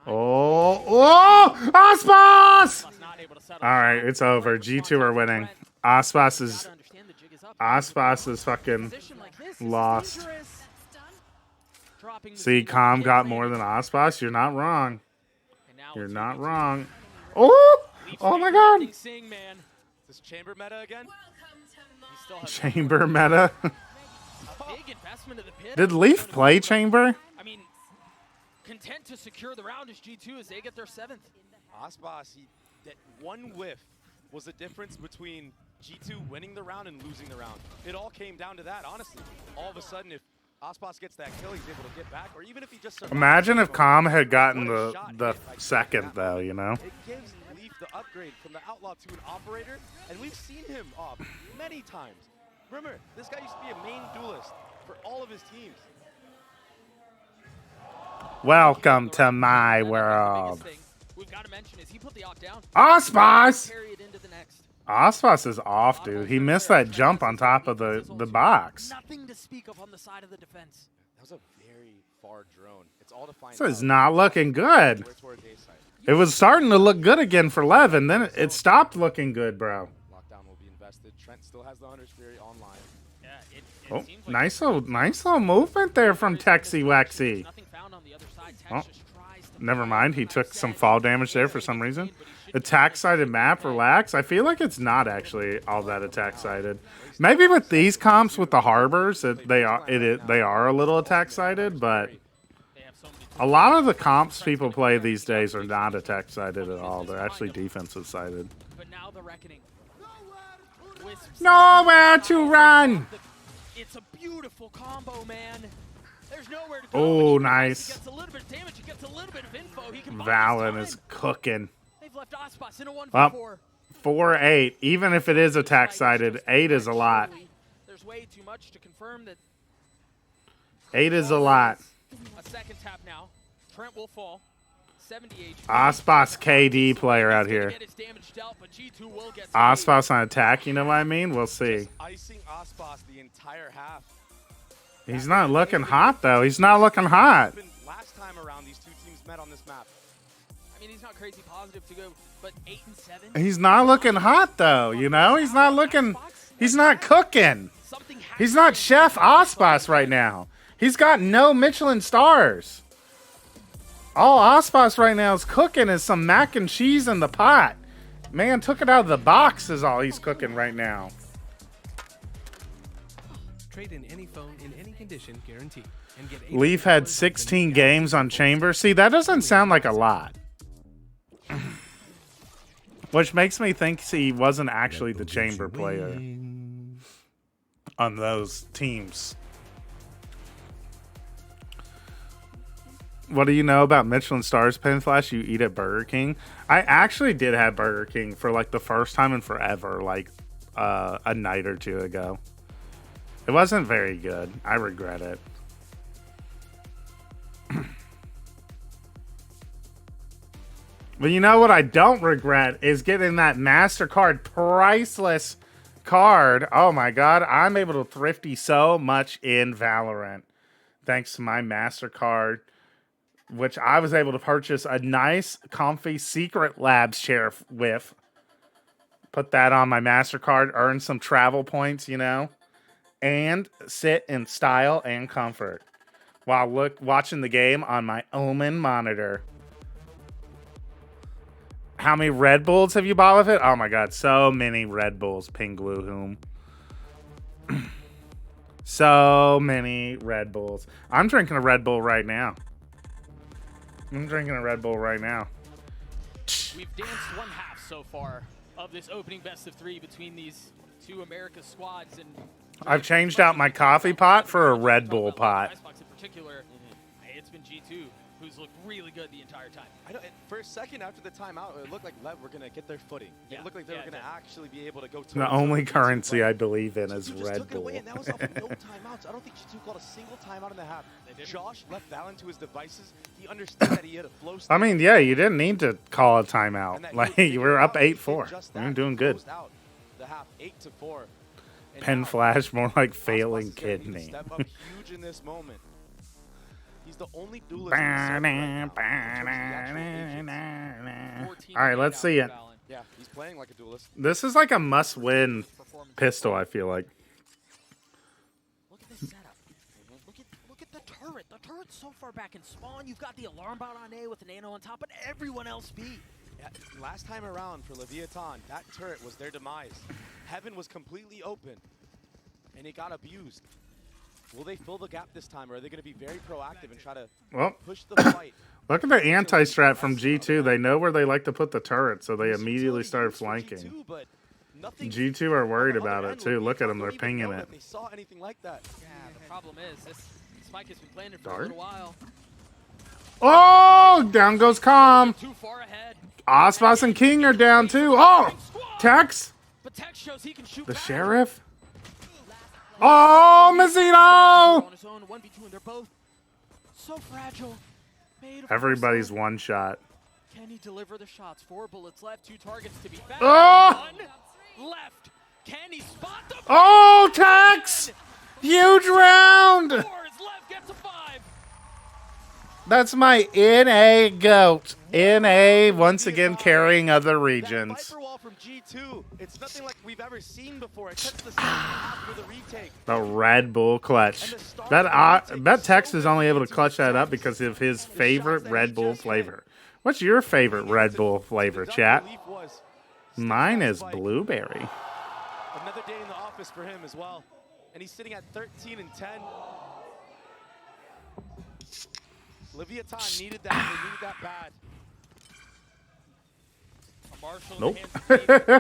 Oh, Aspas! All right, it's over. G2 are winning. Aspas is fucking lost. See, Calm got more than Aspas. You're not wrong. You're not wrong. Oh! Oh my god! This chamber meta again? Chamber meta? Did Leaf play Chamber? I mean, content to secure the round as G2 as they get their 7th. Aspas, that one whiff was the difference between G2 winning the round and losing the round. It all came down to that, honestly. All of a sudden, if Aspas gets that kill, he's able to get back, or even if he just survives. Imagine if Calm had gotten the second, though, you know? It gives Leaf the upgrade from the Outlaw to an Operator, and we've seen him off many times. Remember, this guy used to be a main duelist for all of his teams. Welcome to my world. We've got to mention is he put the opt down. Aspas! Aspas is off, dude. He missed that jump on top of the box. Nothing to speak of on the side of the defense. That was a very far drone. It's all to find This is not looking good. It was starting to look good again for Lev, and then it stopped looking good, bro. Lockdown will be invested. Trent still has the Hunter's Fury online. Yeah, it Oh, seems nice little movement there from Texie Wexy. Oh, never mind. He took some fall damage there for some reason. Attack-sided map, relax. I feel like it's not actually all that attack-sided. Maybe with these comps with the harbors, they are a little attack-sided, but a lot of the comps people play these days are not attack-sided at all. They're actually defensive-sided. But now the Reckoning. Nowhere to run! It's a beautiful combo, man. There's nowhere to go. Oh, nice. He gets a little bit of damage. He gets a little bit of info. He can Valen is cooking. They've left Aspas in a 1v4. Well, 4-8. Even if it is attack-sided, 8 is a lot. There's way too much to confirm that. 8 is a lot. A second tap now. Trent will fall. 70 HP. Aspas KD player out here. Aspas on attack, you know what I mean? We'll see. Icing Aspas the entire half. He's not looking hot, though. He's not looking hot. Last time around, these two teams met on this map. I mean, he's not crazy positive to go, but 8 and 7. He's not looking hot, though, you know? He's not looking... He's not cooking. He's not Chef Aspas right now. He's got no Michelin stars. All Aspas right now is cooking is some mac and cheese in the pot. Man took it out of the box is all he's cooking right now. Trade in any phone in any condition, guaranteed. And get Leaf had 16 games on Chamber. See, that doesn't sound like a lot. Which makes me think he wasn't actually the Chamber player on those teams. What do you know about Michelin stars, PENFLASH? You eat at Burger King? I actually did have Burger King for like the first time in forever, like a night or two ago. It wasn't very good. I regret it. But you know what I don't regret is getting that MasterCard priceless card. Oh my god, I'm able to thrifty so much in Valorant. Thanks to my MasterCard, which I was able to purchase a nice, comfy Secret Labs chair with. Put that on my MasterCard, earn some travel points, you know, and sit in style and comfort while watching the game on my Omen monitor. How many Red Bulls have you bought with it? Oh my god, so many Red Bulls, Pingluhum. So many Red Bulls. I'm drinking a Red Bull right now. We've danced one half so far of this opening best of 3 between these two America squads, and I've changed out my coffee pot for a Red Bull pot. Icebox in particular, it's been G2 who's looked really good the entire time. I know. For a second after the timeout, it looked like Lev were gonna get their footing. Yeah. It looked like they were gonna actually be able to go. The only currency I believe in is Red took it Bull. away, and that was off of no timeouts. I don't think G2 called a single timeout in the half. Josh left Valen to his devices. He understood that he had a flow state. I mean, yeah, you didn't need to call a timeout. Like, you were up 8-4. You're doing good. The half 8-4. PENFLASH, more like failing kidney. Step up huge in this moment. He's the only duelist in the All right, let's see it. Yeah, he's playing like a duelist. This is like a must-win pistol, I feel like. Look at this setup. Look at the turret. The turret's so far back in spawn. You've got the alarm bot on A with the nano on top, but everyone else B. Yeah, last time around for Leviathan, that turret was their demise. Heaven was completely open, and it got abused. Will they fill the gap this time, or are they going to be very proactive and try to push the fight? Look at the anti-strat from G2. They know where they like to put the turret, so they immediately started flanking. G2 are worried about it, too. Look at them. They're pinging it. They saw anything like that. Yeah, the problem is this spike has been planted for a little while. Oh! Down goes Calm. Too far ahead. Ospas and King are down, too. Oh! Tex? But Tex shows he can shoot The back. Sheriff? Oh, Mazzino! On his own, 1v2, and they're both so fragile. Everybody's one shot. Can he deliver the shots? 4 bullets left, 2 targets to be found. Oh! 1 left. Can he spot the Oh, Tex! Huge round! Lev gets a 5. That's my NA GOAT. NA once again carrying other regions. Viper wall from G2. It's nothing like we've ever seen before. It cuts the second half with a retake. The Red Bull clutch. Bet Tex is only able to clutch that up because of his favorite Red Bull flavor. What's your favorite Red Bull flavor, chat? Mine is blueberry. Another day in the office for him as well. And he's sitting at 13 and 10. Leviathan needed that. They needed that bad. Nope.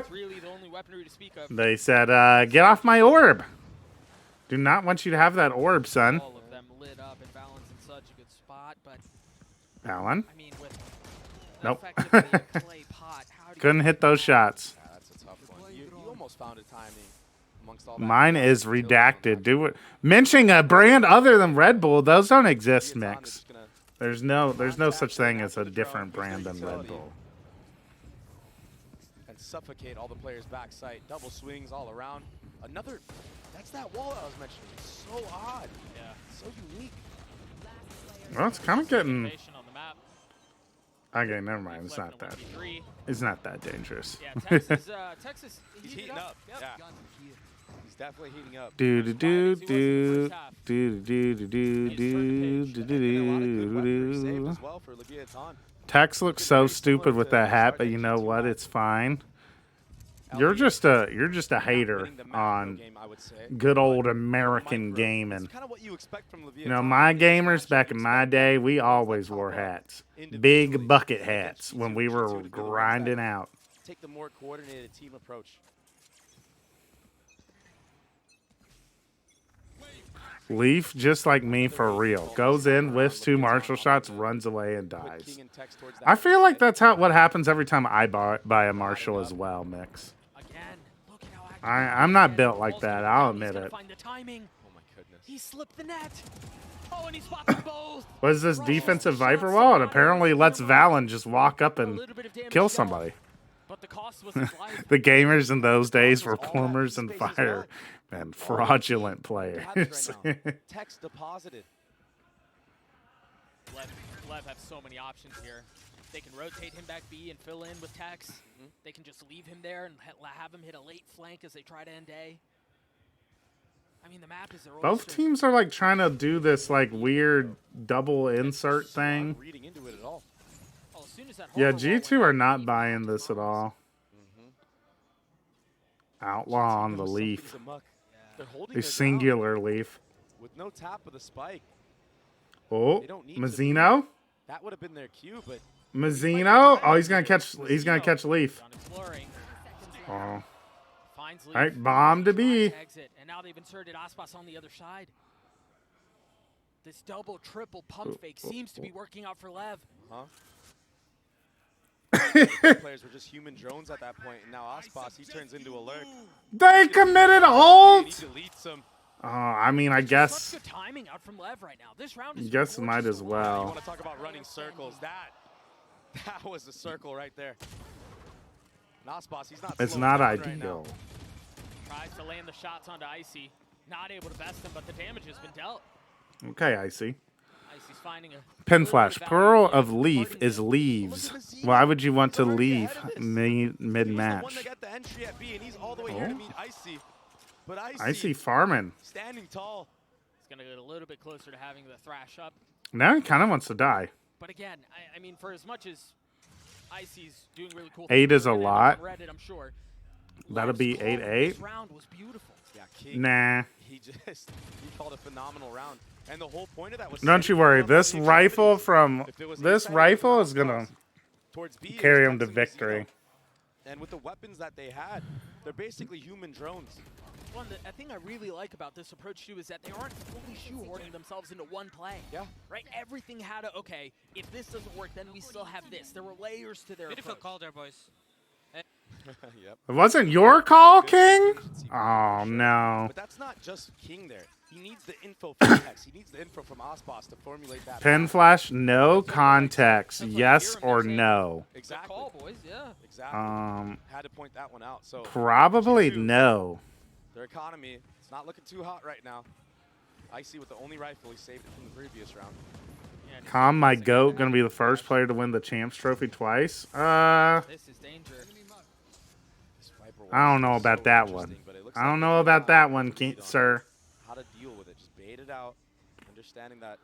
Really the only weaponry to speak of. They said, get off my orb. Do not want you to have that orb, son. All of them lit up and balanced in such a good spot, but Alan? I mean, with Nope. clay pot, how do Couldn't hit those shots. Yeah, that's a tough one. You almost found a timing amongst all that. Mine is redacted. Do it. Mentioning a brand other than Red Bull, those don't exist, Mix. There's no such thing as a different brand than Red Bull. And suffocate all the players' backside. Double swings all around. Another. That's that wall I was mentioning. It's so odd. Yeah. So unique. Well, it's kind of getting. on the map. Okay, never mind. It's not that. It's not that dangerous. Yeah, Texas He's heating up. Yep. Yeah. He's definitely heating up. Do do do do do do do do do do. As well for Leviathan. Tex looks so stupid with that hat, but you know what? It's fine. You're just a hater on good old American gaming. You know, my gamers back in my day, we always wore hats, big bucket hats when we were grinding out. Take the more coordinated team approach. Leaf, just like me for real, goes in, whiffs 2 Marshall shots, runs away, and dies. I feel like that's what happens every time I buy a Marshall as well, Mix. I'm not built like that, I'll admit it. Find the timing. Oh my goodness. He slipped the net. Oh, and he spots them both. What is this defensive Viper wall? It apparently lets Valen just walk up and kill somebody. But the cost was his life. The gamers in those days were plumbers and fire. Man, fraudulent players. Text deposited. Lev have so many options here. They can rotate him back B and fill in with Tex. They can just leave him there and have him hit a late flank as they try to end A. I mean, the map is their Both teams are like trying to do this like weird double insert thing. Reading into it at all. Yeah, G2 are not buying this at all. Outlaw on the leaf. A singular leaf. With no tap of the spike. Oh, Mazzino. That would have been their cue, but Mazzino. Oh, he's gonna catch leaf. Oh. All right, bomb to B. And now they've inserted Aspas on the other side. This double, triple pump fake seems to be working out for Lev. Players were just human drones at that point, and now Aspas, he turns into a lurk. They committed ult. He deletes him. I mean, I guess. Such good timing out from Lev right now. This round is guess might as You well. want to talk about running circles? That was a circle right there. Aspas, he's not. It's not right ideal. Tries to land the shots onto Icy. Not able to best him, but the damage has been dealt. Okay, Icy. Icy's finding a PENFLASH. Plural of leaf is leaves. Why would you want to leave mid-match? But Icy farming. Standing tall. He's going to get a little bit closer to having the thrash up. Now he kind of wants to die. But again, I mean, for as much as Icy's doing really cool 8 is a lot. Reddit, I'm sure. That'll be 8-8. This round was beautiful. Yeah, King, nah. He called a phenomenal round. And the whole point of that was Don't you worry. This rifle is gonna carry him to victory. And with the weapons that they had, they're basically human drones. One that I think I really like about this approach too is that they aren't fully shoehorning themselves into one play. Yeah. Right? Everything had a, okay, if this doesn't work, then we still have this. There were layers to their Beautiful approach. call there, boys. Yep. It wasn't your call, King? Oh, no. But that's not just King there. He needs the info from Tex. He needs the info from Aspas to formulate that. PENFLASH, no context. Yes or no? Exactly. Call, boys. Yeah. Exactly. Had to point that one out. So Probably no. Their economy, it's not looking too hot right now. Icy with the only rifle, he saved it from the previous round. Calm, my goat, gonna be the first player to win the champs trophy twice. This is danger. I don't know about that one. I don't know about that one, sir. How to deal with it? Just bait it out, understanding that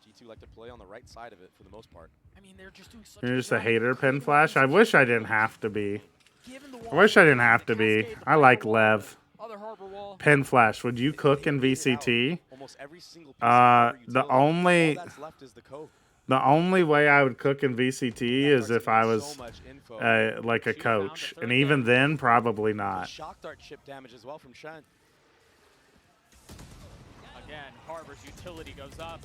G2 like to play on the right side of it for the most part. I mean, they're just doing such You're just a hater, PENFLASH. I wish I didn't have to be. I wish I didn't have to be. I like Lev. PENFLASH, would you cook in VCT? The only way I would cook in VCT is if I was like a coach, and even then, probably not. Shock dart chip damage as well from Shen. Again, Harbor's utility goes up,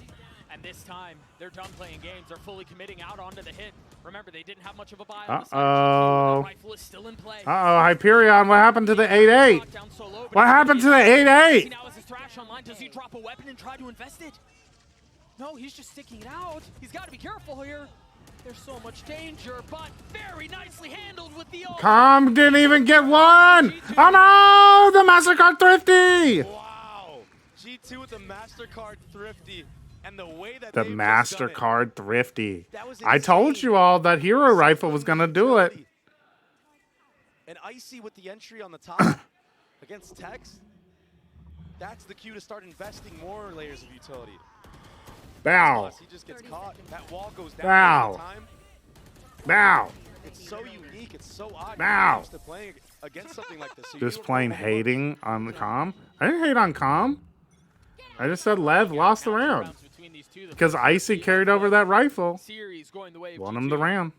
and this time they're done playing games. They're fully committing out onto the hit. Remember, they didn't have much of a buy on the side. The rifle is still in play. Hyperion, what happened to the 8-8? What happened to the 8-8? Now as his thrash online, does he drop a weapon and try to invest it? No, he's just sticking it out. He's got to be careful here. There's so much danger, but very nicely handled with the ult. Calm didn't even get one. Oh no, the MasterCard Thrifty. Wow, G2 with the MasterCard Thrifty. And the way that the MasterCard Thrifty. I told you all that hero rifle was going to do it. And Icy with the entry on the top against Tex. That's the cue to start investing more layers of utility. Bow. He just gets caught. That wall goes down Bow. time. Bow. It's so unique. It's so odd. Bow. Used to playing against something like this. So Just plain hating on the comm. I didn't hate on comm. I just said Lev lost the round. Because Icy carried over that rifle. Won him the round.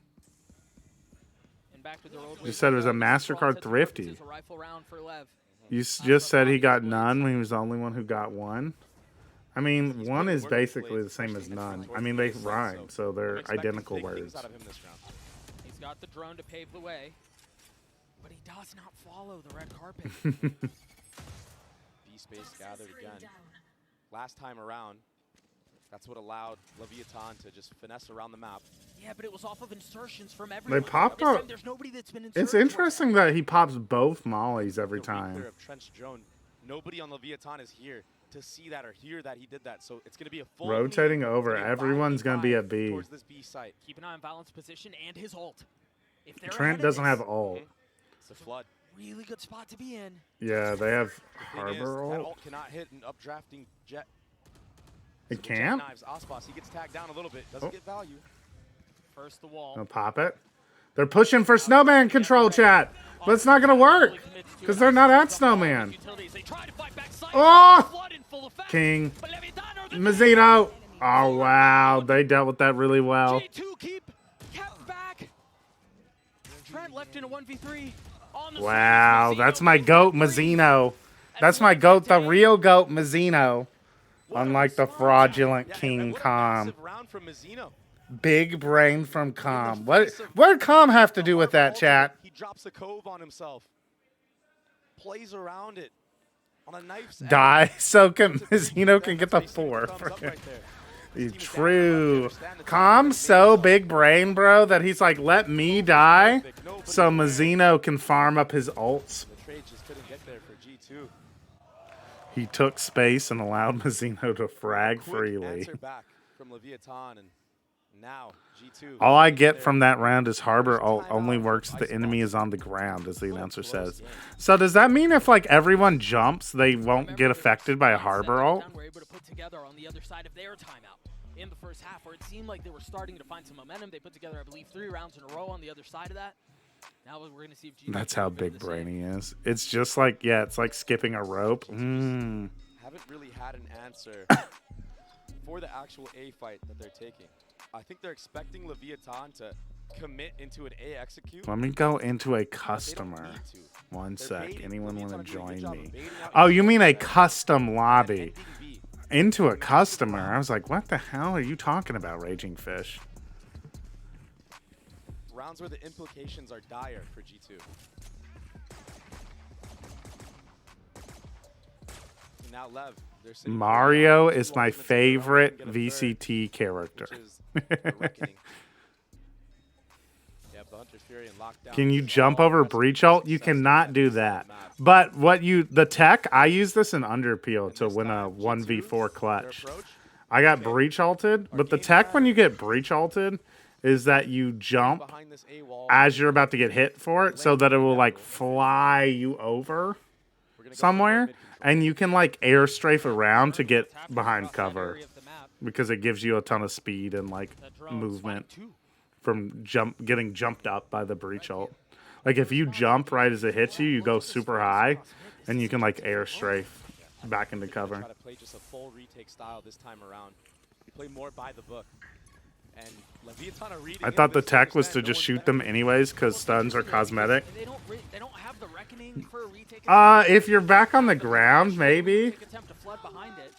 You said it was a MasterCard Thrifty. You just said he got none when he was the only one who got one. I mean, one is basically the same as none. I mean, they rhyme, so they're identical words. He's got the drone to pave the way, but he does not follow the red carpet. B-Space gathered again. Last time around, That's what allowed Leviathan to just finesse around the map. Yeah, but it was off of insertions from everyone. They popped This up. time, there's nobody that's been It's inserted interesting that he pops both mollies every time. Of Trench drone. Nobody on Leviathan is here to see that or hear that he did that. So it's going to be a full rotating move. over. Everyone's going to be at B. Towards this B site. Keep an eye on Valent's position and his ult. If they're Trent doesn't have ult. It's a flood. Really good spot to be in. Yeah, they have The thing is, Harbor that ult. ult cannot hit an updrafting jet. It can't? Knives, Aspas, he gets tagged down a little bit. Doesn't get value. First the wall. They'll pop it. They're pushing for Snowman control, chat. But it's not going to work. Because they're not at Snowman. Oh! King. Mazzino. Oh, wow. They dealt with that really well. G2 kept back. Trent left in a 1v3. On the Wow, surface, that's my goat, Mazzino. That's my goat, the real goat, Mazzino. Unlike the fraudulent King Calm. Big brain from Calm. What did Calm have to do with that, chat? He drops a cove on himself. Plays around it. On a knife's edge. Die so Mazzino can get the 4. True. Calm's so big brain, bro, that he's like, let me die so Mazzino can farm up his ults. The trade just couldn't get there for G2. He took space and allowed Mazzino to frag freely. Answer back from Leviathan, and now G2. All I get from that round is Harbor ult only works if the enemy is on the ground, as the announcer says. So does that mean if like everyone jumps, they won't get affected by a Harbor ult? We're able to put together on the other side of their timeout in the first half, where it seemed like they were starting to find some momentum. They put together, I believe, 3 rounds in a row on the other side of that. Now we're going to see if G2 That's how big brain he is. It's just like, yeah, it's like skipping a rope. Haven't really had an answer for the actual A fight that they're taking. I think they're expecting Leviathan to commit into an A execute. Let me go into a customer. One sec. Anyone want to join me? Oh, you mean a custom lobby? Into a customer? I was like, what the hell are you talking about, Raging Fish? Rounds where the implications are dire for G2. Now Lev, they're sitting Mario is my favorite VCT character. Can you jump over breach ult? You cannot do that. But the tech, I use this in Underpeel to win a 1v4 clutch. I got breach ulted, but the tech when you get breach ulted is that you jump as you're about to get hit for it so that it will like fly you over somewhere, and you can like air strafe around to get behind cover because it gives you a ton of speed and like movement from getting jumped up by the breach ult. Like if you jump right as it hits you, you go super high and you can like air strafe back into cover. Try to play just a full retake style this time around. You play more by the book. And Leviathan are reading. I thought the tech was to just shoot them anyways because stuns are cosmetic. They don't have the reckoning for a retake. If you're back on the ground, maybe. Attempt to flood behind it.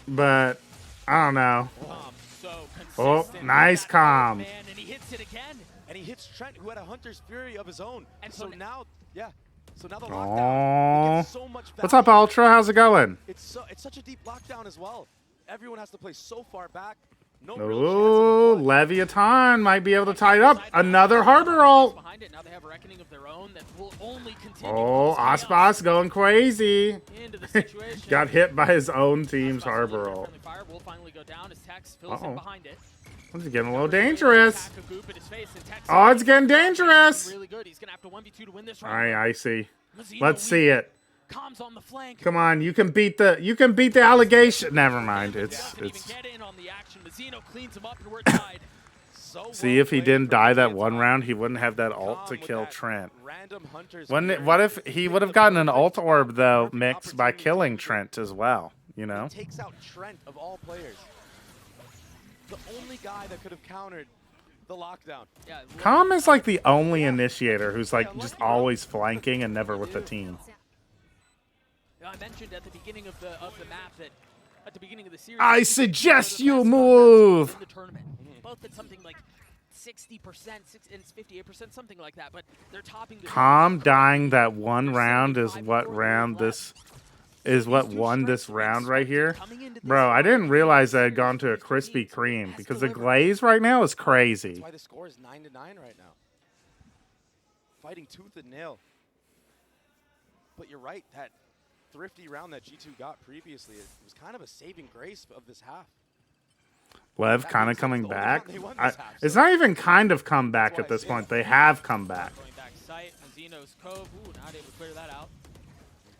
But I don't know. So oh, nice Calm. Man, and he hits it again. And he hits Trent, who had a Hunter's Fury of his own. And so now, yeah. So now the lockdown. gets so much value. What's up, Ultra? How's it going? It's such a deep lockdown as well. Everyone has to play so far back. No Oh, Leviathan might be able to tie it up. Another Harbor ult. Now they have a reckoning of their own that will only continue. Oh, Aspas going crazy. Got hit by his own team's Harbor ult. Will finally go down as Tex fills in behind it. This is getting a little dangerous. Oh, it's getting dangerous. Really good. He's gonna have to 1v2 to win this All round. right, I see. Let's see it. Comms on the flank. Come on, you can beat the allegation. Never mind. It's get in on the action. Mazzino cleans him up and we're tied. See, if he didn't die that one round, he wouldn't have that ult to kill Trent. What if he would have gotten an ult orb though mixed by killing Trent as well? You know. Takes out Trent of all players. The only guy that could have countered the lockdown. Yeah, Calm is like the only initiator who's like just always flanking and never with the team. I mentioned at the beginning of the map that at the beginning of the series, I suggest you move. in the tournament. Both at something like 60% and 58%, something like that. But they're topping the Calm dying that one round is what round this is what won this round right here. Bro, I didn't realize I had gone to a Krispy Kreme because the glaze right now is crazy. That's why the score is 9-9 right now. Fighting tooth and nail. But you're right, that thrifty round that G2 got previously, it was kind of a saving grace of this half. Lev kind of coming back. It's not even kind of come back at this point. They have come back. Going back sight, Zeno's Cove. Ooh, not able to clear that out.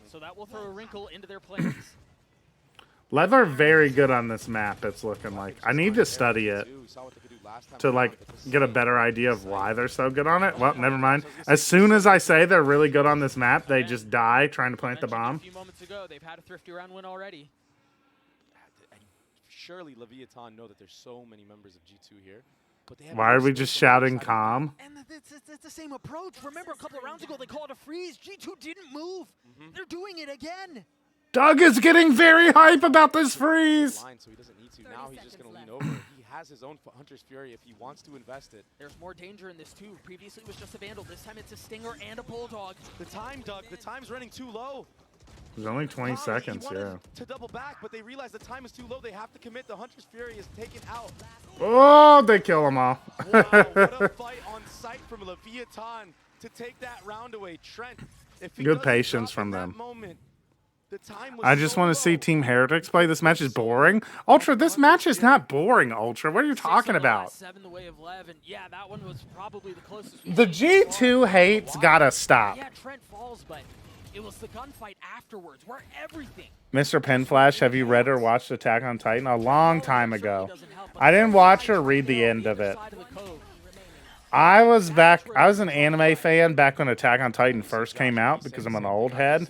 So that will throw a wrinkle into their plans. Lev are very good on this map, it's looking like. I need to study it to, like, get a better idea of why they're so good on it. Well, never mind. As soon as I say they're really good on this map, they just die trying to plant the bomb. A few moments ago, they've had a thrifty round win already. And surely Leviathan know that there's so many members of G2 here. But they have Why are we just shouting calm? And it's the same approach. Remember a couple of rounds ago, they called a freeze. G2 didn't move. They're doing it again. Doug is getting very hype about this freeze. So he doesn't need to. Now he's just going to lean over. He has his own Hunter's Fury if he wants to invest it. There's more danger in this too. Previously it was just a Vandal. This time it's a Stinger and a Bulldog. The time, Doug. The time's running too low. There's only 20 seconds, yeah. To double back, but they realize the time is too low. They have to commit. The Hunter's Fury is taken out. Oh, they kill them all. Wow, what a fight on sight from Leviathan to take that round away. Trent, if he good patience from them. Moment, the time was I just want to see Team Heretics play. This match is boring. Ultra, this match is not boring, Ultra. What are you talking about? 7 the way of Lev, and yeah, that one was probably the closest. The G2 hate's gotta stop. Yeah, Trent falls, but it was the gunfight afterwards where everything. Mr. PENFLASH, have you read or watched Attack on Titan? A long time ago. I didn't watch or read the end of it. I was an anime fan back when Attack on Titan first came out because I'm an old head.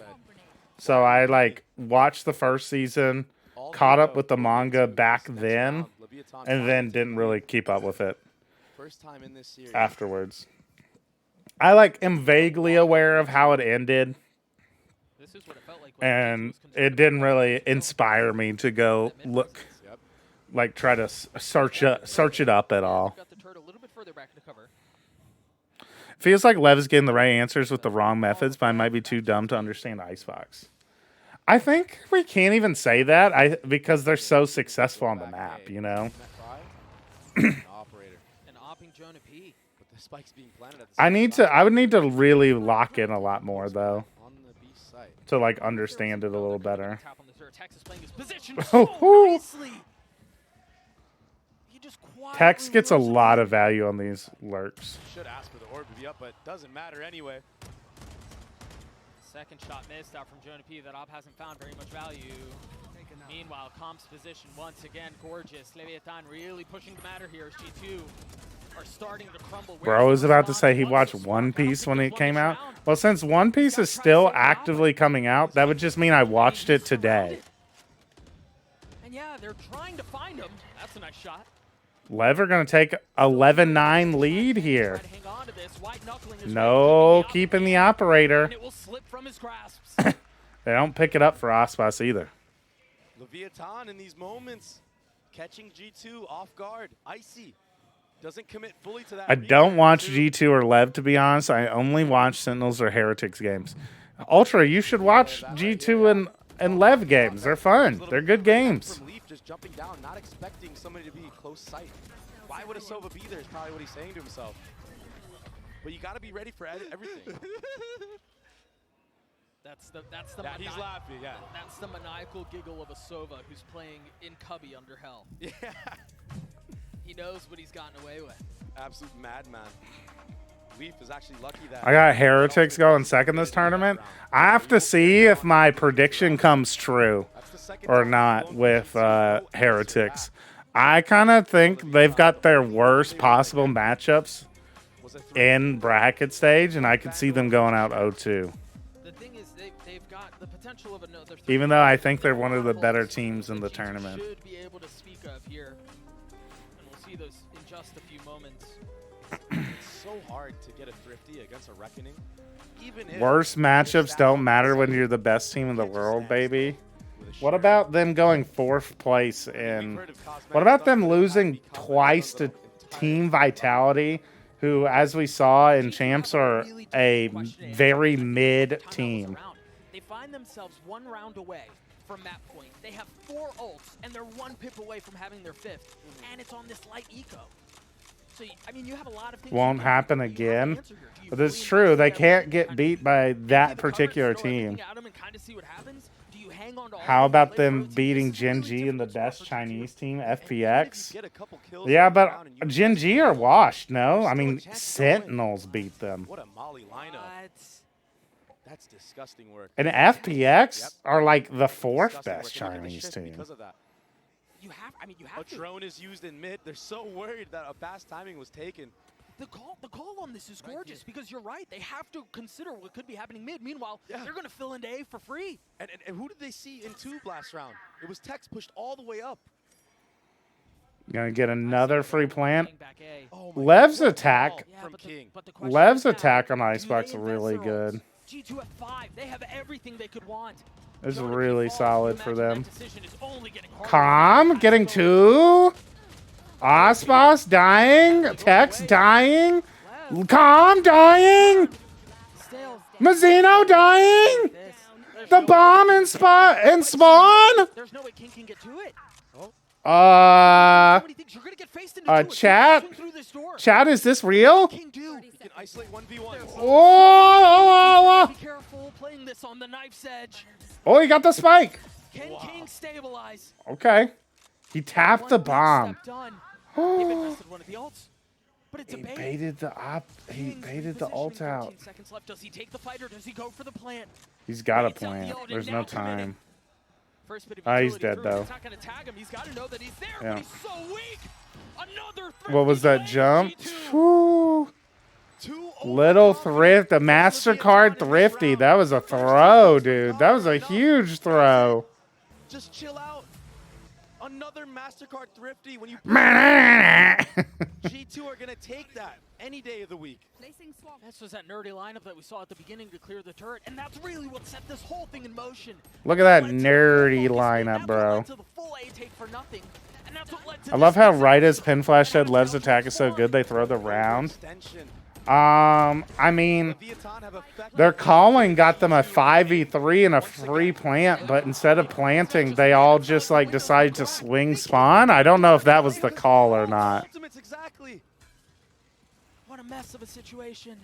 So I like watched the first season, caught up with the manga back then, and then didn't really keep up with it afterwards. I like am vaguely aware of how it ended, and it didn't really inspire me to go look, like try to search it up at all. Feels like Lev's getting the right answers with the wrong methods, but I might be too dumb to understand Icebox. I think we can't even say that because they're so successful on the map, you know? I would need to really lock in a lot more, though, to, like, understand it a little better. Tex gets a lot of value on these lurks. Should ask for the orb to be up, but doesn't matter anyway. Second shot missed out from Jonah P. That Op hasn't found very much value. Meanwhile, Comp's position once again gorgeous. Leviathan really pushing the matter here as G2 are starting to crumble. Bro was about to say he watched One Piece when it came out. Well, since One Piece is still actively coming out, that would just mean I watched it today. And yeah, they're trying to find him. That's a nice shot. Lev are going to take 11-9 lead here. No, keeping the operator. They don't pick it up for Aspas either. Leviathan in these moments, catching G2 off guard. Icy doesn't commit fully to that. I don't watch G2 or Lev, to be honest. I only watch Sentinels or Heretics games. Ultra, you should watch G2 and Lev games. They're fun. They're good games. Just jumping down, not expecting somebody to be close sight. Why would a Sova be there is probably what he's saying to himself. But you got to be ready for everything. He's laughing, yeah. That's the maniacal giggle of a Sova who's playing in Cubby under hell. Yeah. He knows what he's gotten away with. Absolute madman. Leaf is actually lucky that I got Heretics going second this tournament. I have to see if my prediction comes true or not with Heretics. I kind of think they've got their worst possible matchups in bracket stage, and I could see them going out 0-2. The thing is, they've got the potential of another. Even though I think they're one of the better teams in the tournament. Should be able to speak of here, and we'll see those in just a few moments. It's so hard to get a thrifty against a Reckoning. Worst matchups don't matter when you're the best team in the world, baby. What about them going 4th place in... What about them losing twice to Team Vitality, who, as we saw in Champs, are a very mid team? they find themselves 1 round away from map point. They have 4 ults, and they're 1 pip away from having their 5th, and it's on this light eco. So, I mean, you have a lot of things. Won't happen again. But it's true. They can't get beat by that particular team. How about them beating Gen G and the best Chinese team, FPX? Yeah, but Gen G are washed, no? I mean, Sentinels beat them. What a Molly lineup. That's disgusting work. And FPX are like the 4th best Chinese team. Because of that. You have a drone is used in mid. They're so worried that a fast timing was taken. The call on this is gorgeous because you're right. They have to consider what could be happening mid. Meanwhile, they're going to fill into A for free. And who did they see in 2 last round? It was Tex pushed all the way up. Gonna get another free plant. Lev's attack. Lev's attack on Icebox really good. G2 at 5. They have everything they could want. It's really solid for them. Calm getting 2. Ospas dying. Tex dying. Calm dying. Mazzino dying. The bomb and spawn. There's no way King can get to it. Chat, is this real? You can isolate 1v1. Oh, be careful playing this on the knife's edge. Oh, he got the spike. Can King stabilize? Okay. He tapped the bomb. He baited the ult out. Seconds left. Does he take the fight or does he go for the plant? He's got a plant. There's no time. He's dead though. He's not gonna tag him. He's got to know that he's there, but he's so weak. Another what was that jump? Whew. Little thrift, a MasterCard thrifty. That was a throw, dude. That was a huge throw. Just chill out. Another MasterCard thrifty. When you G2 are gonna take that any day of the week. This was that nerdy lineup that we saw at the beginning to clear the turret, and that's really what set this whole thing in motion. Look at that nerdy lineup, bro. I love how right as PENFLASH said Lev's attack is so good they throw the round. I mean, their calling got them a 5v3 and a free plant, but instead of planting, they all just like decided to swing spawn. I don't know if that was the call or not. What a mess of a situation.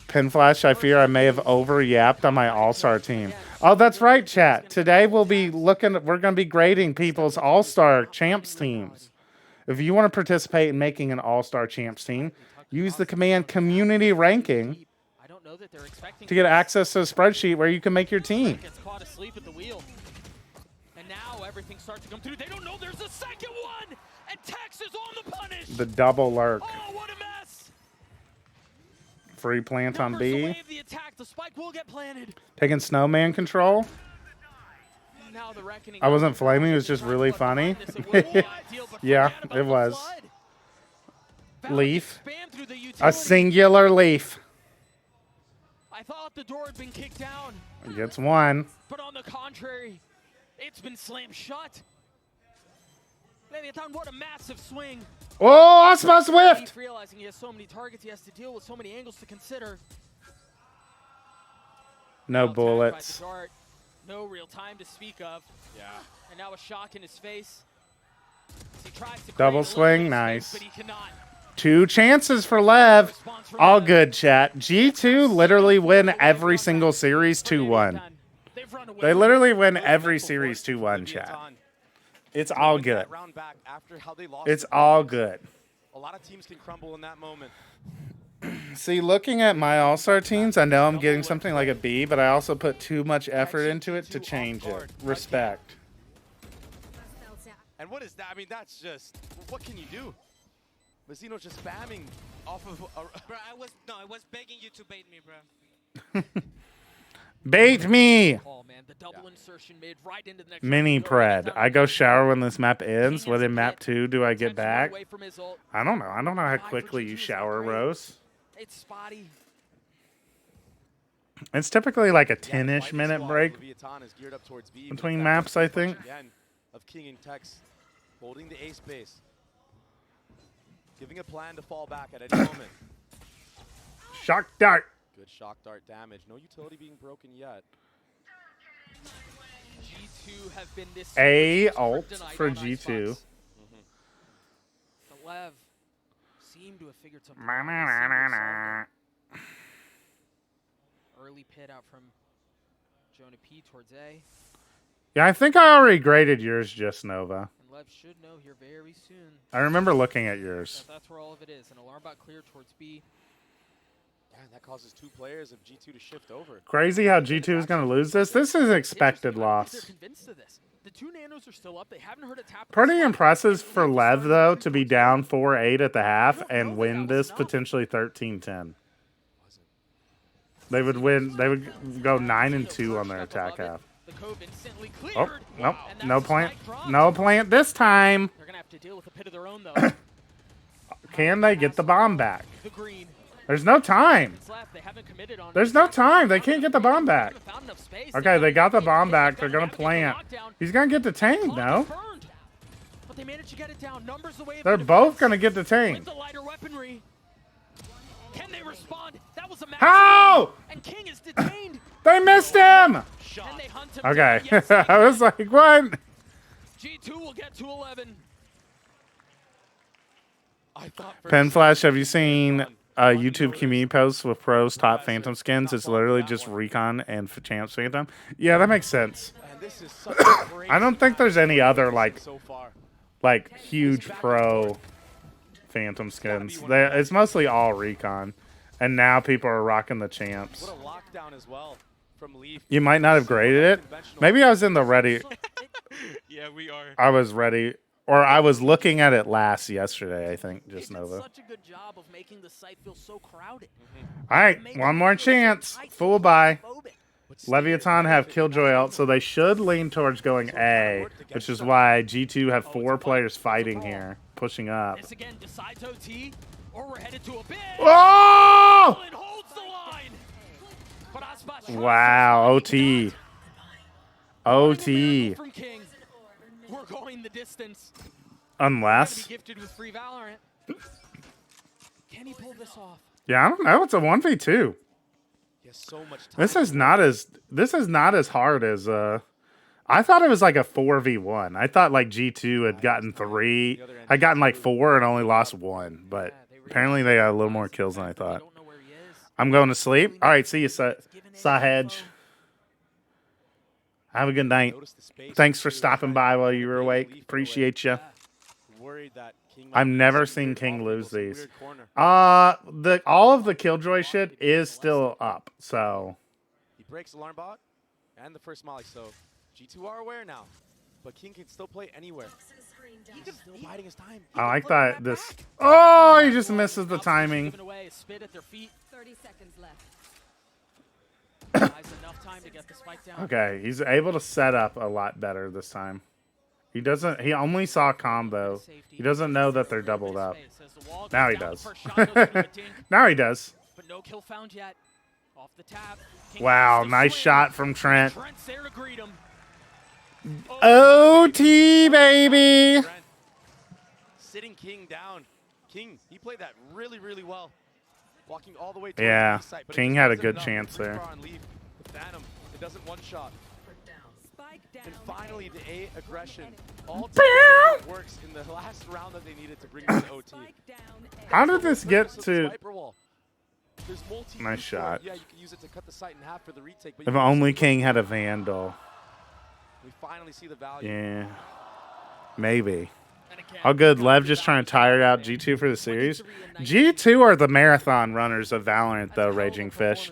PENFLASH, I fear I may have over-yapped on my all-star team. Oh, that's right, chat. Today we're going to be grading people's all-star champs teams. If you want to participate in making an all-star champs team, use the command community ranking to get access to a spreadsheet where you can make your team. And now everything starts to come through. They don't know there's a second one, and Tex is on the punish. The double lurk. Oh, what a mess. Free plant on B. The attack. The spike will get planted. Taking snowman control. Now the reckoning. I wasn't flaming, it was just really funny. Yeah, it was. Leaf. A singular leaf. I thought the door had been kicked down. Gets 1. But on the contrary, it's been slammed shut. LEVIATAN, what a massive swing. Oh, Ospas whiffed. He's realizing he has so many targets he has to deal with, so many angles to consider. No bullets. No real time to speak of. Yeah. And now a shock in his face. He tries to double swing, nice. But he cannot. 2 chances for Lev. All good, chat. G2 literally win every single series 2-1. They literally win every series 2-1, chat. It's all good. It's all good. A lot of teams can crumble in that moment. See, looking at my all-star teams, I know I'm getting something like a B, but I also put too much effort into it to change it. Respect. And what is that? I mean, that's just, what can you do? Mazzino's just spamming off of... Bro, I was begging you to bait me, bro. Bait me! Oh, man, the double insertion made right into the next Mini pred. I go shower when this map ends. Within map 2, do I get back? I don't know. I don't know how quickly you shower, Rose. It's spotty. It's typically like a 10-ish minute break between maps, I think. Of King and Tex holding the ace base. Giving a plan to fall back at any moment. Shock dart. Good shock dart damage. No utility being broken yet. G2 have been this A ult for G2. The Lev seem to have figured something out. Early pit out from Jonah P towards A. Yeah, I think I already graded yours, just Nova. And Lev should know here very soon. I remember looking at yours. That's where all of it is. An alarm bot clear towards B. Yeah, and that causes 2 players of G2 to shift over. Crazy how G2 is going to lose this. This is an expected loss. They're convinced of this. The 2 nanos are still up. They haven't heard a tap. Pretty impressive for Lev, though, to be down 4-8 at the half and win this potentially 13-10. They would win. They would go 9-2 on their attack half. Oh, nope. No plant. No plant this time. They're going to have to deal with a pit of their own, though. Can they get the bomb back? There's no time. There's no time. They can't get the bomb back. Okay, they got the bomb back. They're going to plant. He's going to get detained, no? They're both going to get detained. Can they respond? That was a How? And King is detained. They missed him. Okay. I was like, what? G2 will get to 11. PENFLASH, have you seen YouTube community posts with pros top Phantom skins? It's literally just Recon and Champs Phantom. Yeah, that makes sense. I don't think there's any other like huge pro Phantom skins. It's mostly all Recon, and now people are rocking the Champs. What a lockdown as well from Leaf. You might not have graded it. Maybe I was in the ready. Yeah, we are. I was ready. Or I was looking at it yesterday, I think, just Nova. Such a good job of making the site feel so crowded. All right, one more chance. Full buy. Leviathan have Killjoy ult, so they should lean towards going A, which is why G2 have 4 players fighting here, pushing up. This again decides OT, or we're headed to a big. Oh! Holds the line. Wow, OT. OT. From King. We're going the distance. Unless. Gifted with free Valorant. Can he pull this off? Yeah, I don't know. It's a 1v2. So much time. This is not as hard as I thought it was like a 4v1. I thought like G2 had gotten 3, had gotten like 4 and only lost 1, but apparently they got a little more kills than I thought. I'm going to sleep. All right, see you, Sahedge. Have a good night. Thanks for stopping by while you were awake. Appreciate you. I've never seen King lose these. All of the Killjoy shit is still up, so. He breaks alarm bot and the first molly, so G2 are aware now. But King can still play anywhere. He's still biding his time. I like that. This. Oh, he just misses the timing. 30 seconds left. Okay, he's able to set up a lot better this time. He only saw combo. He doesn't know that they're doubled up. Now he does. Now he does. But no kill found yet. Off the tap. Wow, nice shot from Trent. OT, baby. Sitting King down. King, he played that really, really well. Walking all the way to yeah, the site, King had a good chance there. The Phantom, it doesn't one-shot. And finally, the A aggression. All works in the last round that they needed to bring this OT. How did this get to... Nice shot. Yeah, you can use it to cut the site in half for the retake. But if only King had a Vandal. We finally see the value. Yeah. Maybe. All good. Lev just trying to tire out G2 for the series. G2 are the marathon runners of Valorant, though, Raging Fish.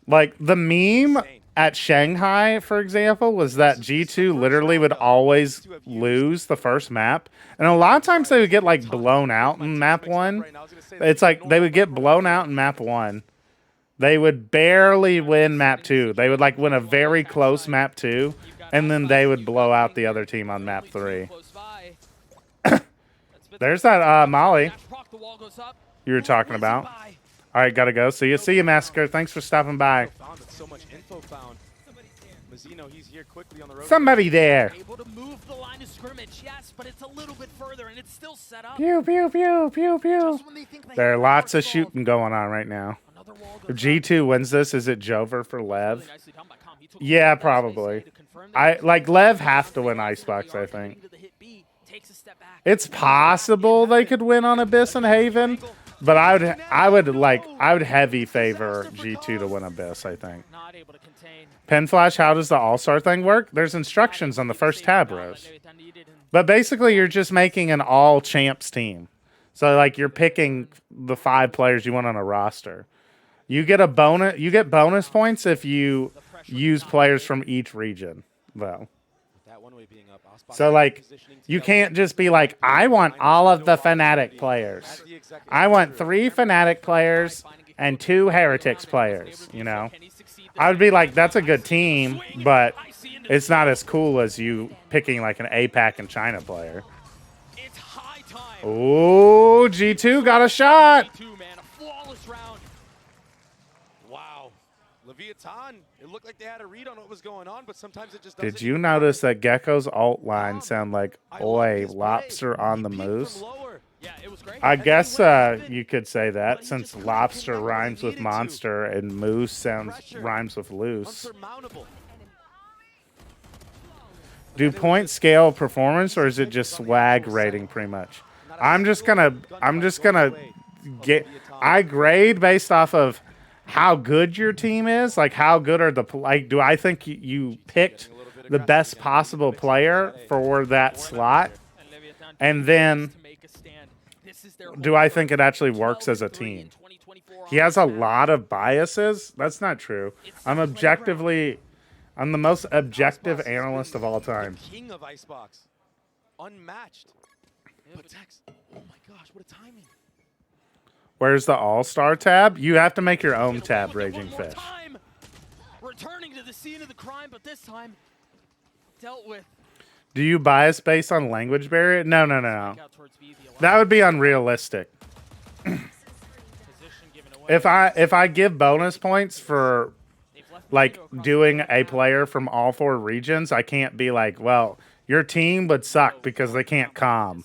Like, the meme at Shanghai, for example, was that G2 literally would always lose the first map. And a lot of times they would get, like, blown out in map 1. It's like they would get blown out in map 1. They would barely win map 2. They would, like, win a very close map 2. And then they would blow out the other team on map 3. There's that Molly you were talking about. All right, gotta go. See you, Massacre. Thanks for stopping by. So much info found. Mazzino, he's here quickly on the road. Somebody there. Able to move the line of scrimmage, yes, but it's a little bit further, and it's still set up. Pew, pew, pew, pew, pew. There are lots of shooting going on right now. If G2 wins this, is it Jover for Lev? Yeah, probably. Like Lev have to win Icebox, I think. It's possible they could win on Abyss and Haven, but I would heavy favor G2 to win Abyss, I think. PENFLASH, how does the All-Star thing work? There's instructions on the first tab, Rose. But basically, you're just making an all-champs team. So, like, you're picking the 5 players you want on a roster. You get bonus points if you use players from each region, though. So, like, you can't just be like, I want all of the Fnatic players. I want 3 Fnatic players and 2 Heretics players, you know? I would be like, that's a good team, but it's not as cool as you picking, like, an APAC and China player. Oh, G2 got a shot. Wow. Leviathan, it looked like they had a read on what was going on, but sometimes it just doesn't. Did you notice that Gecko's alt line sound like, oi, lobster on the moose? I guess you could say that, since lobster rhymes with monster and moose rhymes with loose. Do points scale performance, or is it just swag rating pretty much? I'm just gonna get. I grade based off of how good your team is. Like, how good are the do I think you picked the best possible player for that slot, and then do I think it actually works as a team? He has a lot of biases. That's not true. I'm the most objective analyst of all time. King of Icebox. Unmatched. But Tex, oh my gosh, what a timing. Where's the All-Star tab? You have to make your own tab, Raging Fish. Returning to the scene of the crime, but this time dealt with. Do you bias based on language barrier? No. That would be unrealistic. If I give bonus points for like doing a player from all 4 regions, I can't be like, well, your team would suck because they can't comm.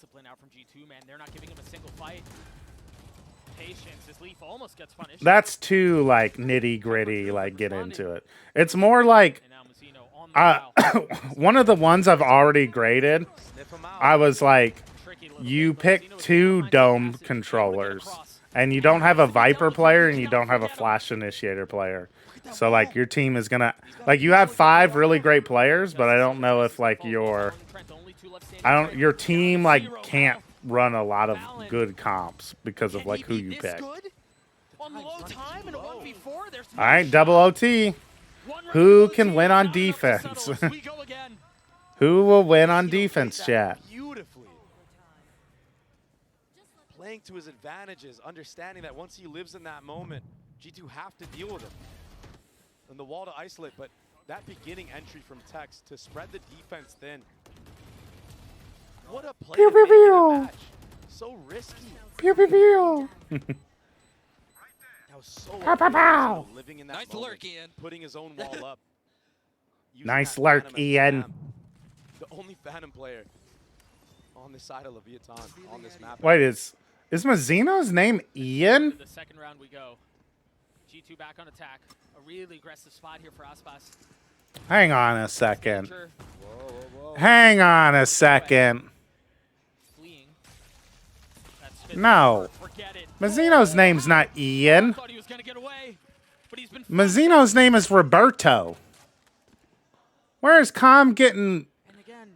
That's too like nitty gritty, like get into it. It's more like one of the ones I've already graded. I was like, you pick 2 dome controllers, and you don't have a Viper player, and you don't have a Flash Initiator player. So like your team is gonna you have 5 really great players, but I don't know if like your team like can't run a lot of good comps because of like who you pick. All right, double OT. Who can win on defense? Who will win on defense, chat? Beautifully. Playing to his advantages, understanding that once he lives in that moment, G2 have to deal with him. And the wall to isolate, but that beginning entry from Tex to spread the defense thin. What a play to make in a match. So risky. Pew pew pew. That was so living in that nice moment, lurk, Ian. putting his own wall up. Nice lurk, Ian. The only Phantom player on the side of Leviathan on this map. Wait, is Mazzino's name Ian? The second round we go. G2 back on attack. A really aggressive spot here for Aspas. Hang on a second. Hang on a second. No. Mazzino's name's not Ian. Mazzino's name is Roberto. Where's Com getting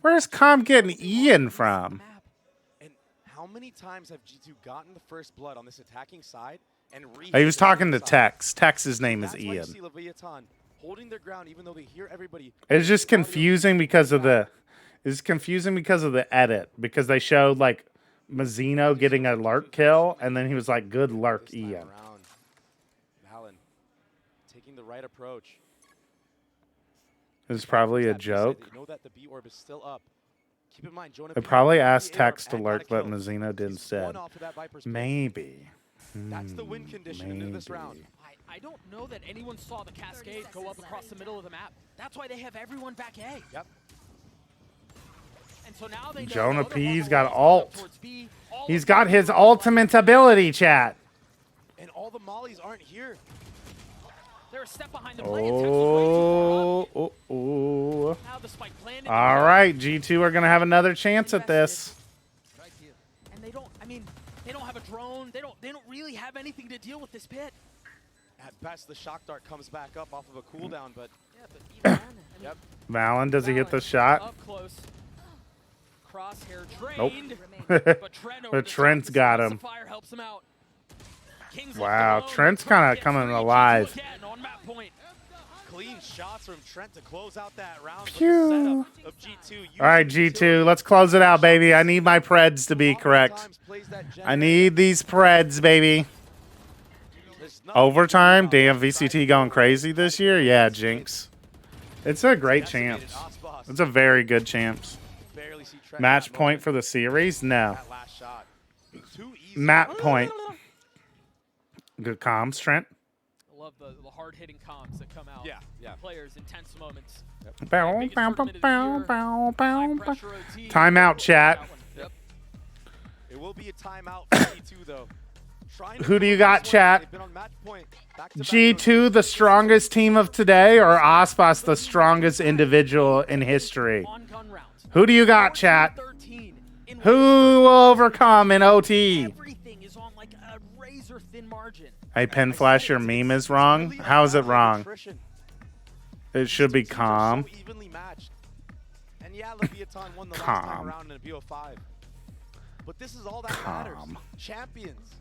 Ian from? And how many times have G2 gotten the first blood on this attacking side and He was talking to Tex. Tex's name is Ian. See Leviathan holding their ground even though they hear everybody. It's just confusing because of the edit, because they showed like Mazzino getting a lurk kill and then he was like, good lurk, Ian. Valen taking the right approach. It's probably a joke. They know that the B orb is still up. Keep in mind, Jonah They probably asked Tex to lurk, but Mazzino did instead. Maybe. That's the win condition into this round. I don't know that anyone saw the cascade go up across the middle of the map. That's why they have everyone back A. Yep. And so now they Jonah P's got ult. He's got his ultimate ability, chat. And all the mollies aren't here. They're a step behind the play. Oh. Now the spike landed. All right, G2 are going to have another chance at this. And they don't, I mean, they don't have a drone. They don't really have anything to deal with this pit. At best, the shock dart comes back up off of a cooldown, but yeah, but even then, yep. Valen, does he hit the shot? Up close. Crosshair trained. Nope. But Trent's got him. Fire helps him out. Wow, Trent's kind of coming alive. Clean shots from Trent to close out that round. Phew. Of G2. All right, G2, let's close it out, baby. I need my Preds to be correct. I need these Preds, baby. Overtime? Damn, VCT going crazy this year? Yeah, Jinx. It's a great champs. It's a very good champs. Match point for the series? No. Map point. Good comms, Trent. I love the hard-hitting comms that come out. Yeah. Players, intense moments. Yep. Timeout, chat. Yep. It will be a timeout for G2, though. Who do you got, chat? G2, the strongest team of today, or Aspas, the strongest individual in history? Who do you got, chat? Who will overcome in OT? Everything is on like a razor-thin margin. Hey, PENFLASH, your meme is wrong. How is it wrong? It should be calm. And yeah, LEVIATAN won the last time around in a BO5. But this is all that matters. Champions.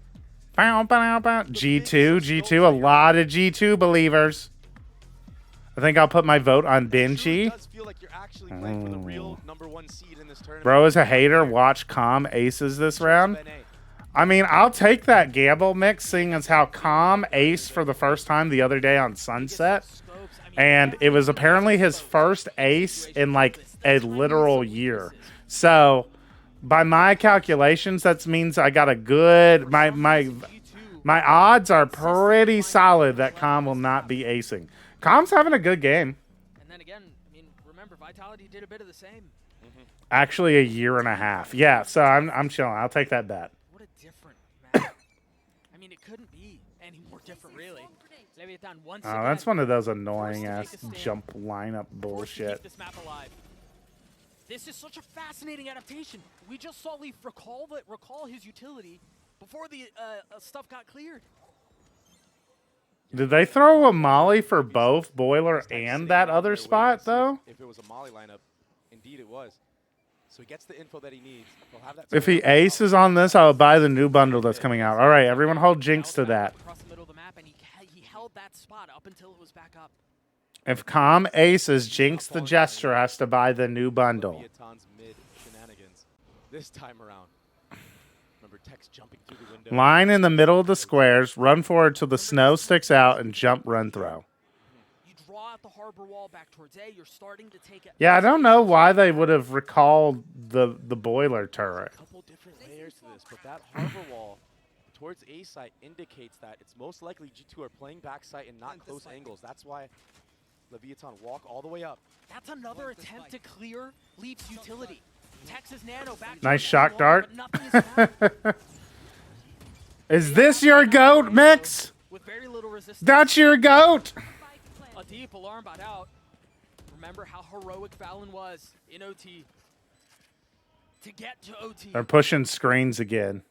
G2, a lot of G2 believers. I think I'll put my vote on Benji. Bro is a hater. Watch Calm aces this round. I mean, I'll take that gamble mix, seeing as how Calm aced for the first time the other day on Sunset. And it was apparently his first ace in like a literal year. So by my calculations, that means I got a good... My odds are pretty solid that Calm will not be acing. Calm's having a good game. And then again, I mean, remember, Vitality did a bit of the same. Actually, a year and a half. Yeah, so I'm chilling. I'll take that bet. What a different match. I mean, it couldn't be any more different, really. LEVIATAN once again, that's one of those annoying-ass jump lineup bullshit. This map alive. This is such a fascinating adaptation. We just saw Leaf recall his utility before the stuff got cleared. Did they throw a molly for both Boiler and that other spot, though? If it was a molly lineup, indeed it was. So he gets the info that he needs. If he aces on this, I'll buy the new bundle that's coming out. All right, everyone hold Jinx to that. Across the middle of the map, and he held that spot up until it was back up. If Calm aces, Jinx the Jester has to buy the new bundle. LEVIATAN's mid shenanigans this time around. Remember Tex jumping through the window. Line in the middle of the squares, run forward till the snow sticks out, and jump, run, throw. You draw out the harbor wall back towards A. You're starting to take it. Yeah, I don't know why they would have recalled the boiler turret. A couple different layers to this, but that harbor wall towards A site indicates that it's most likely G2 are playing back site and not close angles. That's why LEVIATAN walk all the way up. That's another attempt to clear Leaf's utility. Texas Nano back. Nice shock dart. Is this your goat, Mix? With very little resistance. That's your goat. A deep alarm bot out. Remember how heroic Valen was in OT. To get to OT. They're pushing screens again.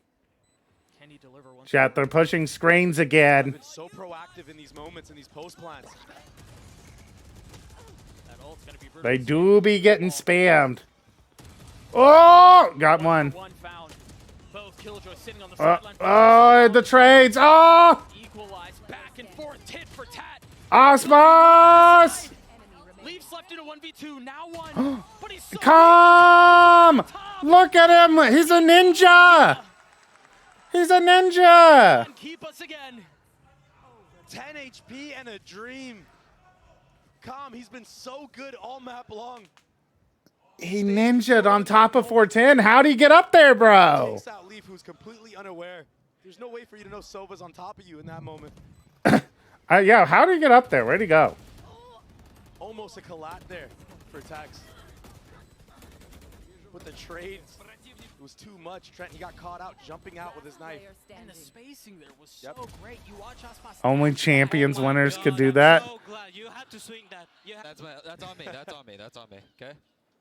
Can he deliver one? Chat, they're pushing screens again. They've been so proactive in these moments, in these post plants. They do be getting spammed. Oh, got one. Oh, the trades. Oh, Aspas. Leafs left in a 1v2. Now one. But he's so Come. Look at him. He's a ninja. He's a ninja. Keep us again. 10 HP and a dream. Calm, he's been so good all map long. He ninja'd on top of 410. How'd he get up there, bro? Takes out Leaf, who's completely unaware. There's no way for you to know Sova's on top of you in that moment. Yeah, how'd he get up there? Where'd he go? Almost a collat there for Tex. With the trades. It was too much. Trent, he got caught out, jumping out with his knife. And the spacing there was so great. You watch Aspas. Only champions winners could do that. So glad you had to swing that. That's on me. That's on me. That's on me. Okay.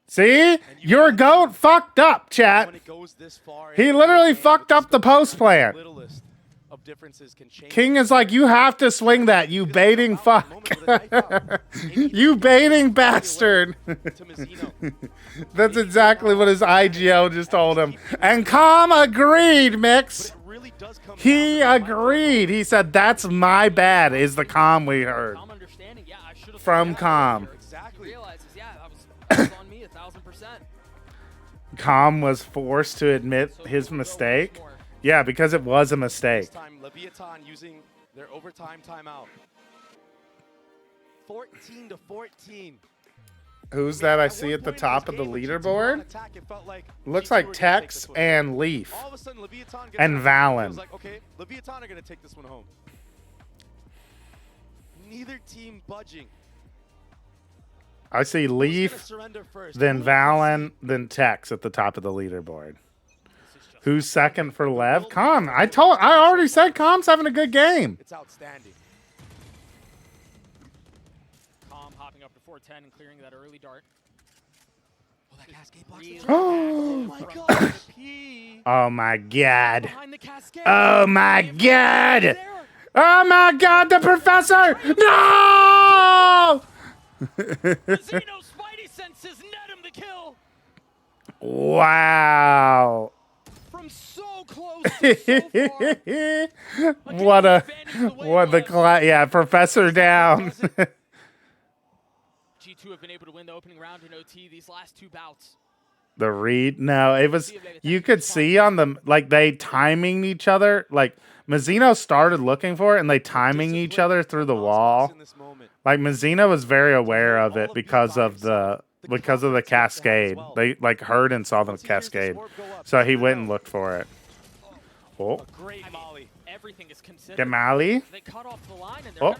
See? Your goat fucked up, chat. When it goes this far, He literally fucked up the post plan. Littlest of differences can change. King is like, you have to swing that, you baiting fuck. You baiting bastard. That's exactly what his IGL just told him. And Calm agreed, Mix. He agreed. He said, that's my bad, is the Calm we heard. From Calm. Calm was forced to admit his mistake. Yeah, because it was a mistake. This time, LEVIATAN using their overtime timeout. 14-14. Who's that I see at the top of the leaderboard? Looks like Tex and Leaf. All of a sudden, LEVIATAN and Valen. like, okay, LEVIATAN are going to take this one home. Neither team budging. I see Leaf, then Valen, then Tex at the top of the leaderboard. Who's second for Lev? Calm. I already said Calm's having a good game. It's outstanding. Calm hopping up to 410 and clearing that early dart. Oh, that cascade blocks. Oh my god. Oh my god. Oh my god. Oh my god, the professor! No! Zeno's Spidey senses net him the kill. Wow. From so close to so far. what the yeah, professor down. G2 have been able to win the opening round in OT these last two bouts. The read? No, it was, you could see on the, like, they timing each other. Like, Mazzino started looking for it, and they timing each other through the wall. Like, Mazzino was very aware of it because of the cascade. They, like, heard and saw the cascade. So he went and looked for it. Oh. Great Molly. Everything is considered. Get Molly. They cut off the line and they're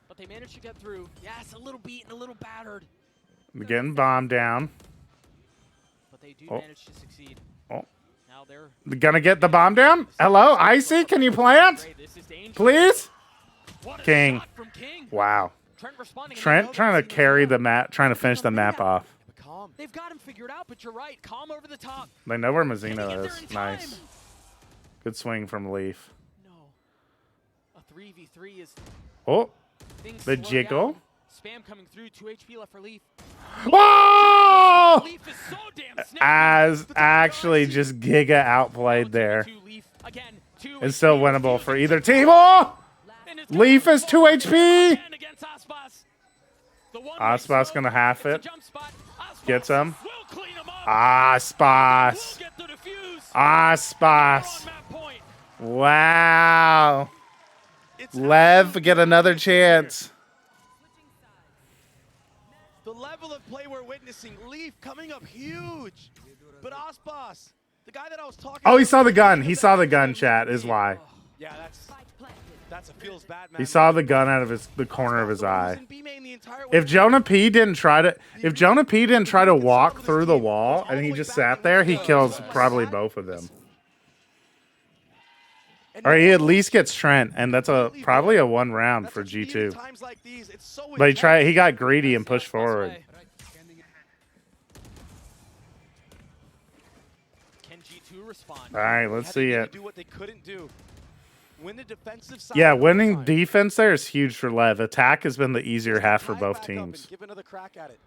but they managed to get through. Yes, a little beaten, a little battered. Getting bombed down. But they do manage to succeed. Oh. Now they're gonna get the bomb down. Hello, Icy, can you plant? Please? King. Wow. Trent trying to carry the map, trying to finish the map off. They've got him figured out, but you're right. Calm over the top. They know where Mazzino is. Nice. Good swing from Leaf. No. A 3v3 is the jiggle. Spam coming through, 2 HP left for Leaf. Whoa! Leaf is so damn snippy. As actually just Giga outplayed there. It's still winnable for either team. Oh! Leaf is 2 HP. Aspas gonna half it. Gets him. Aspas. Aspas. Wow. Lev get another chance. The level of play we're witnessing, Leaf coming up huge. But Aspas, the guy that I was talking Oh, he saw the gun. He saw the gun, chat, is why. Yeah, that's a feels bad, man. He saw the gun out of the corner of his eye. If Jonah P didn't try to walk through the wall and he just sat there, he kills probably both of them. Or he at least gets Trent, and that's probably a 1 round for G2. But he got greedy and pushed forward. Can G2 respond? All right, let's see it. Do what they couldn't do. Win the defensive side. Yeah, winning defense there is huge for Lev. Attack has been the easier half for both teams. Give another crack at it.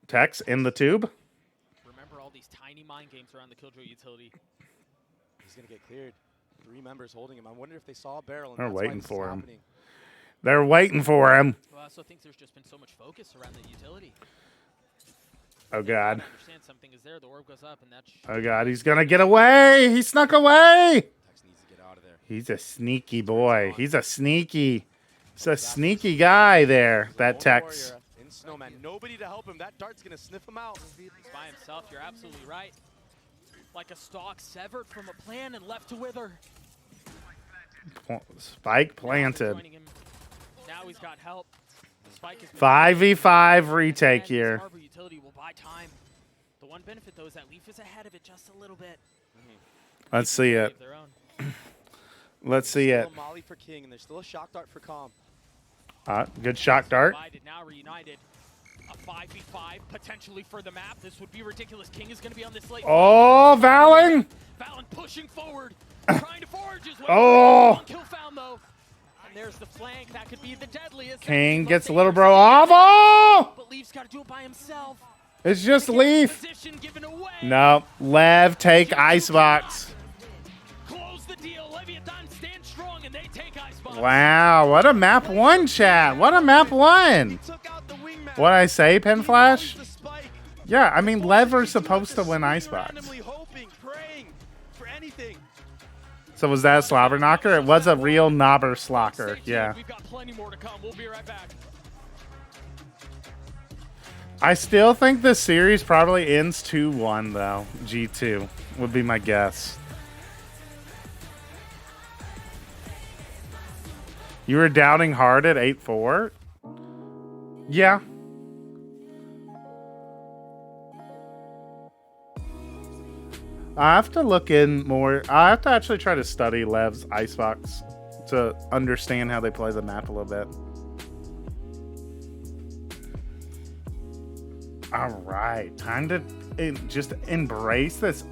Tex in the tube. Remember all these tiny mind games around the Killjoy utility. He's gonna get cleared. 3 members holding him. I wonder if they saw a barrel. They're waiting for him. They're waiting for him. Well, I also think there's just been so much focus around the utility. Oh God. I understand something is there. The orb goes up, and that's. Oh God, he's gonna get away. He snuck away. Tex needs to get out of there. He's a sneaky boy. He's a sneaky guy there. That Tex. In Snowman, nobody to help him. That dart's gonna sniff him out. He's by himself. You're absolutely right. Like a stalk severed from a plant and left to wither. Spike planted. Now he's got help. Spike is 5v5 retake here. Utility will buy time. The one benefit, though, is that Leaf is ahead of it just a little bit. Let's see it. Let's see it. Still a Molly for King, and there's still a shock dart for Calm. Good shock dart. Now reunited. A 5v5 potentially for the map. This would be ridiculous. King is going to be on this late. Oh, Valen! Valen pushing forward, trying to forge his way. Oh! One kill found though. And there's the flank. That could be the deadliest. King gets little bro off. Oh! But Leaf's got to do it by himself. It's just Leaf. No, Lev take Icebox. Close the deal. Leviathan stands strong and they take Icebox. Wow, what a map one, chat. What a map one. What'd I say, PENFLASH? Yeah, I mean, Lev are supposed to win Icebox. So was that a slobber knocker? It was a real knobber slocker, yeah. We've got plenty more to come. We'll be right back. I still think this series probably ends 2-1, though. G2 would be my guess. You were doubting hard at 8-4? Yeah. I have to look in more. I have to actually try to study Lev's Icebox to understand how they play the map a little bit. All right, time to just embrace this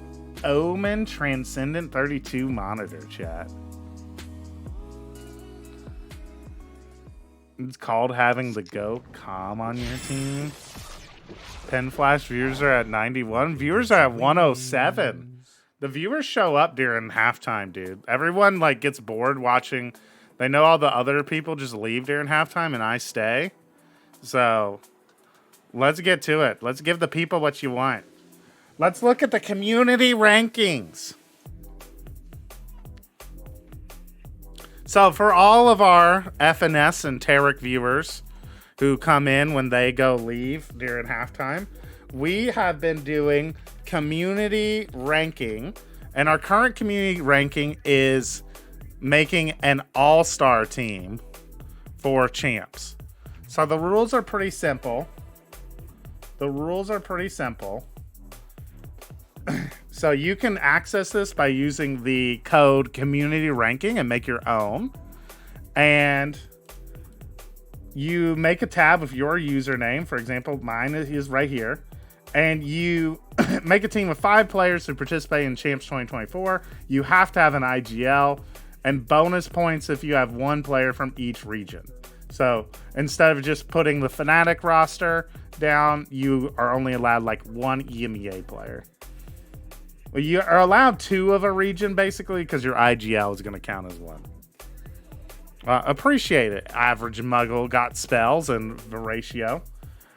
Omen Transcendent 32 monitor, chat. It's called having the GOAT Calm on your team. PENFLASH viewers are at 91. Viewers are at 107. The viewers show up during halftime, dude. Everyone like gets bored watching. They know all the other people just leave during halftime and I stay. So let's get to it. Let's give the people what you want. Let's look at the community rankings. So for all of our FNS and Tarek viewers who come in when they go leave during halftime, we have been doing community ranking, and our current community ranking is making an all-star team for champs. So the rules are pretty simple. So you can access this by using the code community ranking and make your own. And you make a tab with your username. For example, mine is right here. And you make a team of 5 players to participate in Champs 2024. You have to have an IGL and bonus points if you have 1 player from each region. So instead of just putting the Fnatic roster down, you are only allowed like 1 EMEA player. Well, you are allowed 2 of a region basically because your IGL is going to count as 1. Appreciate it. Average Muggle got spells and the ratio.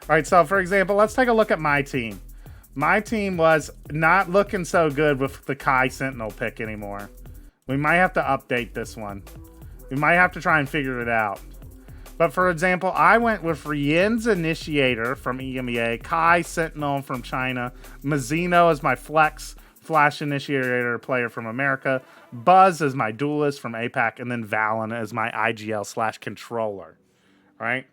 All right, so for example, let's take a look at my team. My team was not looking so good with the Kai Sentinel pick anymore. We might have to update this one. We might have to try and figure it out. But for example, I went with Rien's Initiator from EMEA, Kai Sentinel from China, Mazzino as my Flash Initiator player from America, Buzz as my Duelist from APAC, and then Valen as my IGL/controller. All right?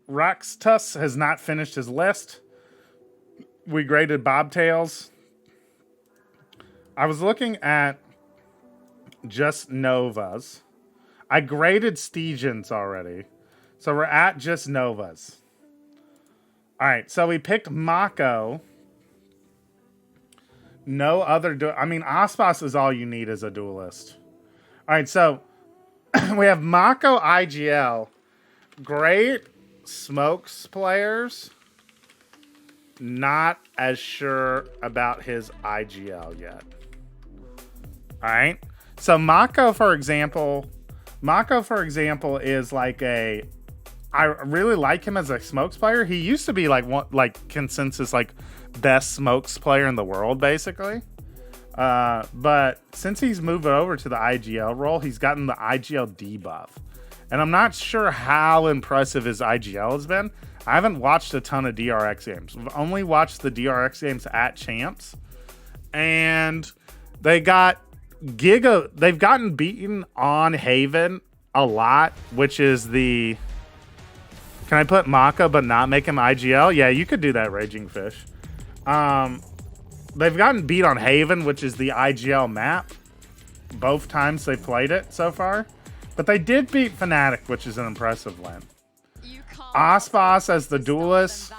Roxtus has not finished his list. We graded Bobtails. I was looking at just Novas. I graded Stygians already. So we're at just Novas. All right, so we picked Mako. No other... I mean, Aspas is all you need as a duelist. All right, so we have Mako IGL. Great smokes players. Not as sure about his IGL yet. All right. So Mako, for example, is like a... I really like him as a smokes player. He used to be like consensus like best smokes player in the world, basically. But since he's moved over to the IGL role, he's gotten the IGL debuff. And I'm not sure how impressive his IGL has been. I haven't watched a ton of DRX games. I've only watched the DRX games at Champs. And they've gotten beaten on Haven a lot, which is the Can I put Maka but not make him IGL? Yeah, you could do that, Raging Fish. They've gotten beat on Haven, which is the IGL map. Both times they played it so far. But they did beat Fnatic, which is an impressive win. Aspas as the duelist.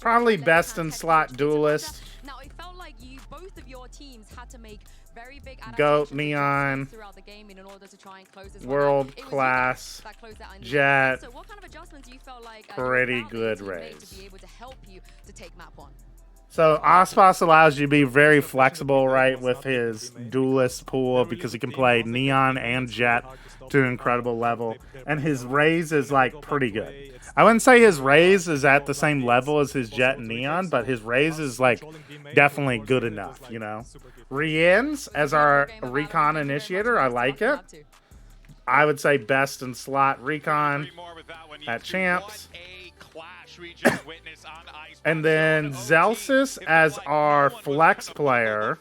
Probably best in slot duelist. Now, it felt like both of your teams had to make very big Goat, Neon, throughout the game in order to try and close this world class, Jet, so what kind of adjustments you felt like pretty good raise. to be able to help you to take map 1? So Aspas allows you to be very flexible, right, with his duelist pool because he can play Neon and Jet to an incredible level. And his raise is, like, pretty good. I wouldn't say his raise is at the same level as his Jet and Neon, but his raise is, like, definitely good enough, you know? Rien's as our Recon Initiator, I like it. I would say best in slot Recon at Champs. And then Zelsis as our flex player.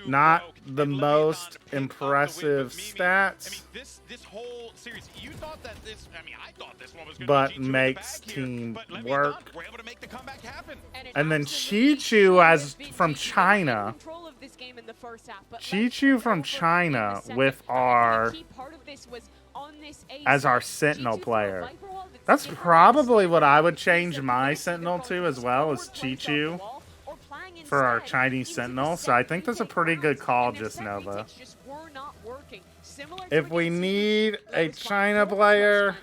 Not the most impressive stats, but makes team work. And then Chi-Chu as from China. Chi-Chu from China with our as our Sentinel player. That's probably what I would change my Sentinel to as well, as Chi-Chu for our Chinese Sentinel. So I think that's a pretty good call, Just Nova. If we need a China player,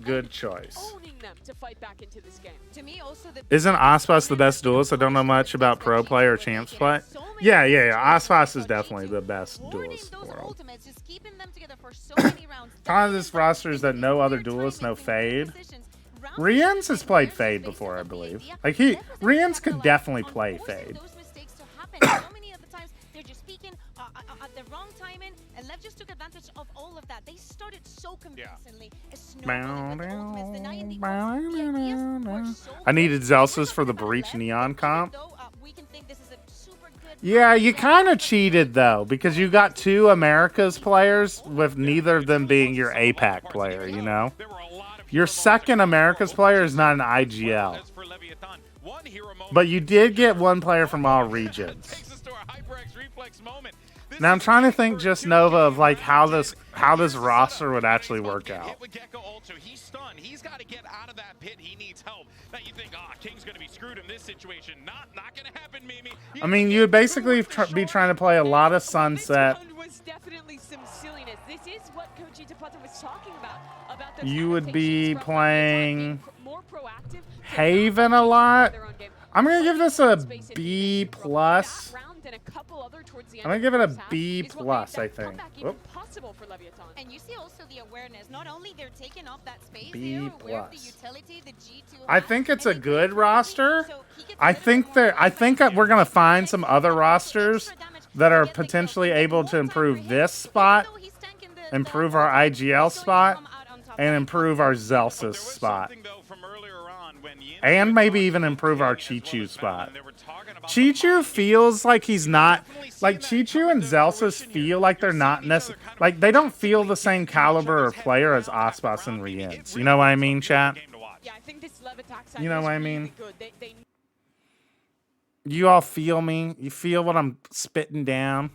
good choice. Isn't Aspas the best duelist? I don't know much about pro play or champs play. Yeah. Aspas is definitely the best duelist in the world. Kind of this roster is that no other duelist, no Fade. Rien's has played Fade before, I believe. Like Rien's could definitely play Fade. And Lev just took advantage of all of that. They started so convincingly. I needed Zelsis for the Breach Neon comp. Yeah, you kind of cheated, though, because you got two Americas players with neither of them being your APAC player, you know? Your second Americas player is not an IGL. But you did get one player from all regions. Now I'm trying to think, Just Nova, of like how this roster would actually work out. He's stunned. He's got to get out of that pit. He needs help. Now you think, King's going to be screwed in this situation. Not going to happen, Mimi. I mean, you would basically be trying to play a lot of Sunset. You would be playing Haven a lot. I'm going to give this a B+. I'm going to give it a B+, I think. And you see also the awareness. Not only they're taking up that space, B+. the utility, the G2 I think it's a good roster. I think we're going to find some other rosters that are potentially able to improve this spot, improve our IGL spot, and improve our Zelsis spot. And maybe even improve our Chi-Chu spot. Chi-Chu feels like he's not... Like, Chi-Chu and Zelsis feel like they're not necessarily... Like, they don't feel the same caliber of player as Aspas and Rien's. You know what I mean, chat? You know what I mean? You all feel me? You feel what I'm spitting down?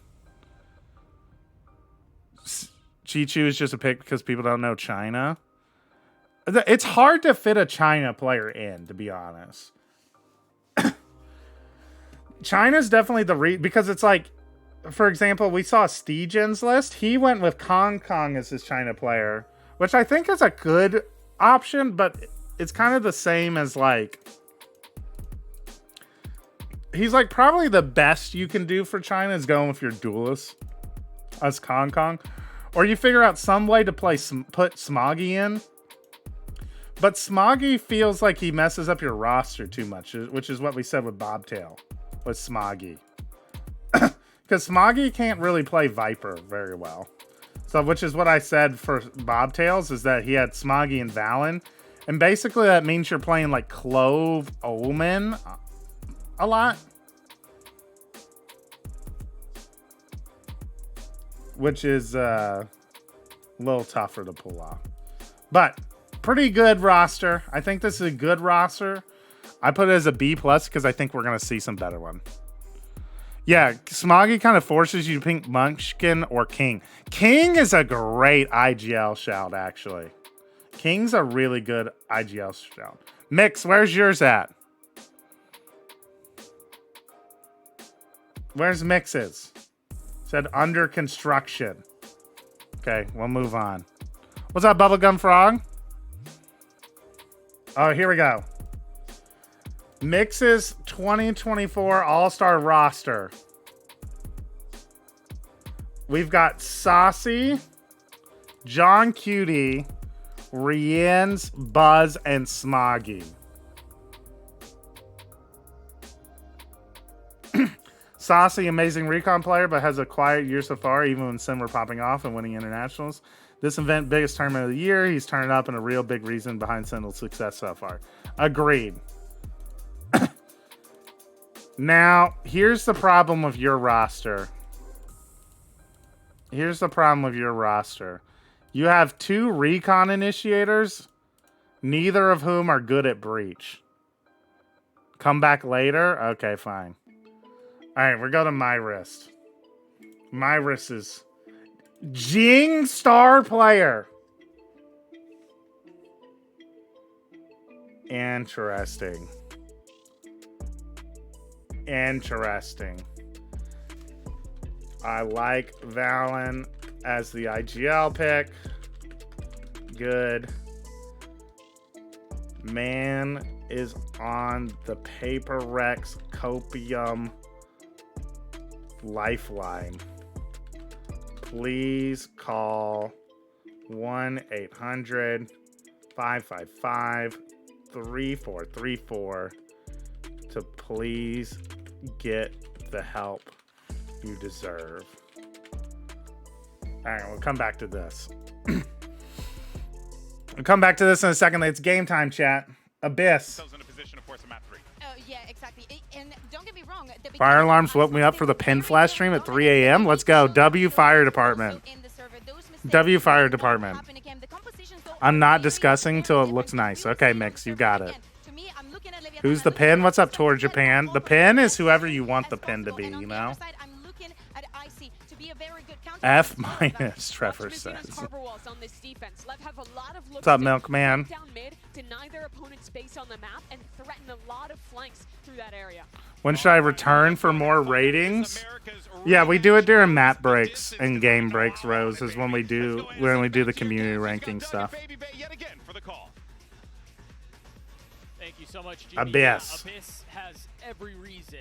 Chi-Chu is just a pick because people don't know China. It's hard to fit a China player in, to be honest. China's definitely because it's like, for example, we saw Stegen's list. He went with Kong Kong as his China player, which I think is a good option, but it's kind of the same as like, he's like probably the best you can do for China is going with your duelist as Kong Kong, or you figure out some way to put Smoggy in. But Smoggy feels like he messes up your roster too much, which is what we said with Bobtail, with Smoggy. Because Smoggy can't really play Viper very well. So, which is what I said for Bobtails, is that he had Smoggy and Valen. And basically that means you're playing like Clove Omen a lot. Which is, A little tougher to pull off. But pretty good roster. I think this is a good roster. I put it as a B+ because I think we're going to see some better one. Yeah, Smoggy kind of forces you to pick Munchkin or King. King is a great IGL shout, actually. King's a really good IGL shout. Mix, where's yours at? Where's Mix's? Said under construction. Okay, we'll move on. What's up, Bubblegum Frog? Oh, here we go. Mix's 2024 All-Star roster. We've got Saucy, John Cutie, Rienz, Buzz, and Smoggy. Saucy, amazing recon player, but has a quiet year so far, even when Sim were popping off and winning internationals. This event, biggest tournament of the year. He's turned up and a real big reason behind Sentinel's success so far. Agreed. Now, here's the problem with your roster. Here's the problem with your roster. You have 2 recon initiators, neither of whom are good at breach. Come back later? Okay, fine. All right, we're going to My Wrist. My Wrist is Jing star player. Interesting. Interesting. I like Valen as the IGL pick. Good. Man is on the Paper Rex Copium Lifeline. Please call 1-800-555-3434 to please get the help you deserve. All right, we'll come back to this. We'll come back to this in a second. It's game time, chat. Abyss. Yeah, exactly. And don't get me wrong. Fire alarms woke me up for the PENFLASH stream at 3 a.m. Let's go. W Fire Department. W Fire Department. I'm not discussing till it looks nice. Okay, Mix, you got it. Who's the pin? What's up, Tour Japan? The pin is whoever you want the pin to be, you know? F minus, Trevor says. What's up, Milkman? When should I return for more ratings? Yeah, we do it during map breaks and game breaks, Rose, is when we do the community ranking stuff. Thank you so much, Jimmy. Abyss. Abyss has every reason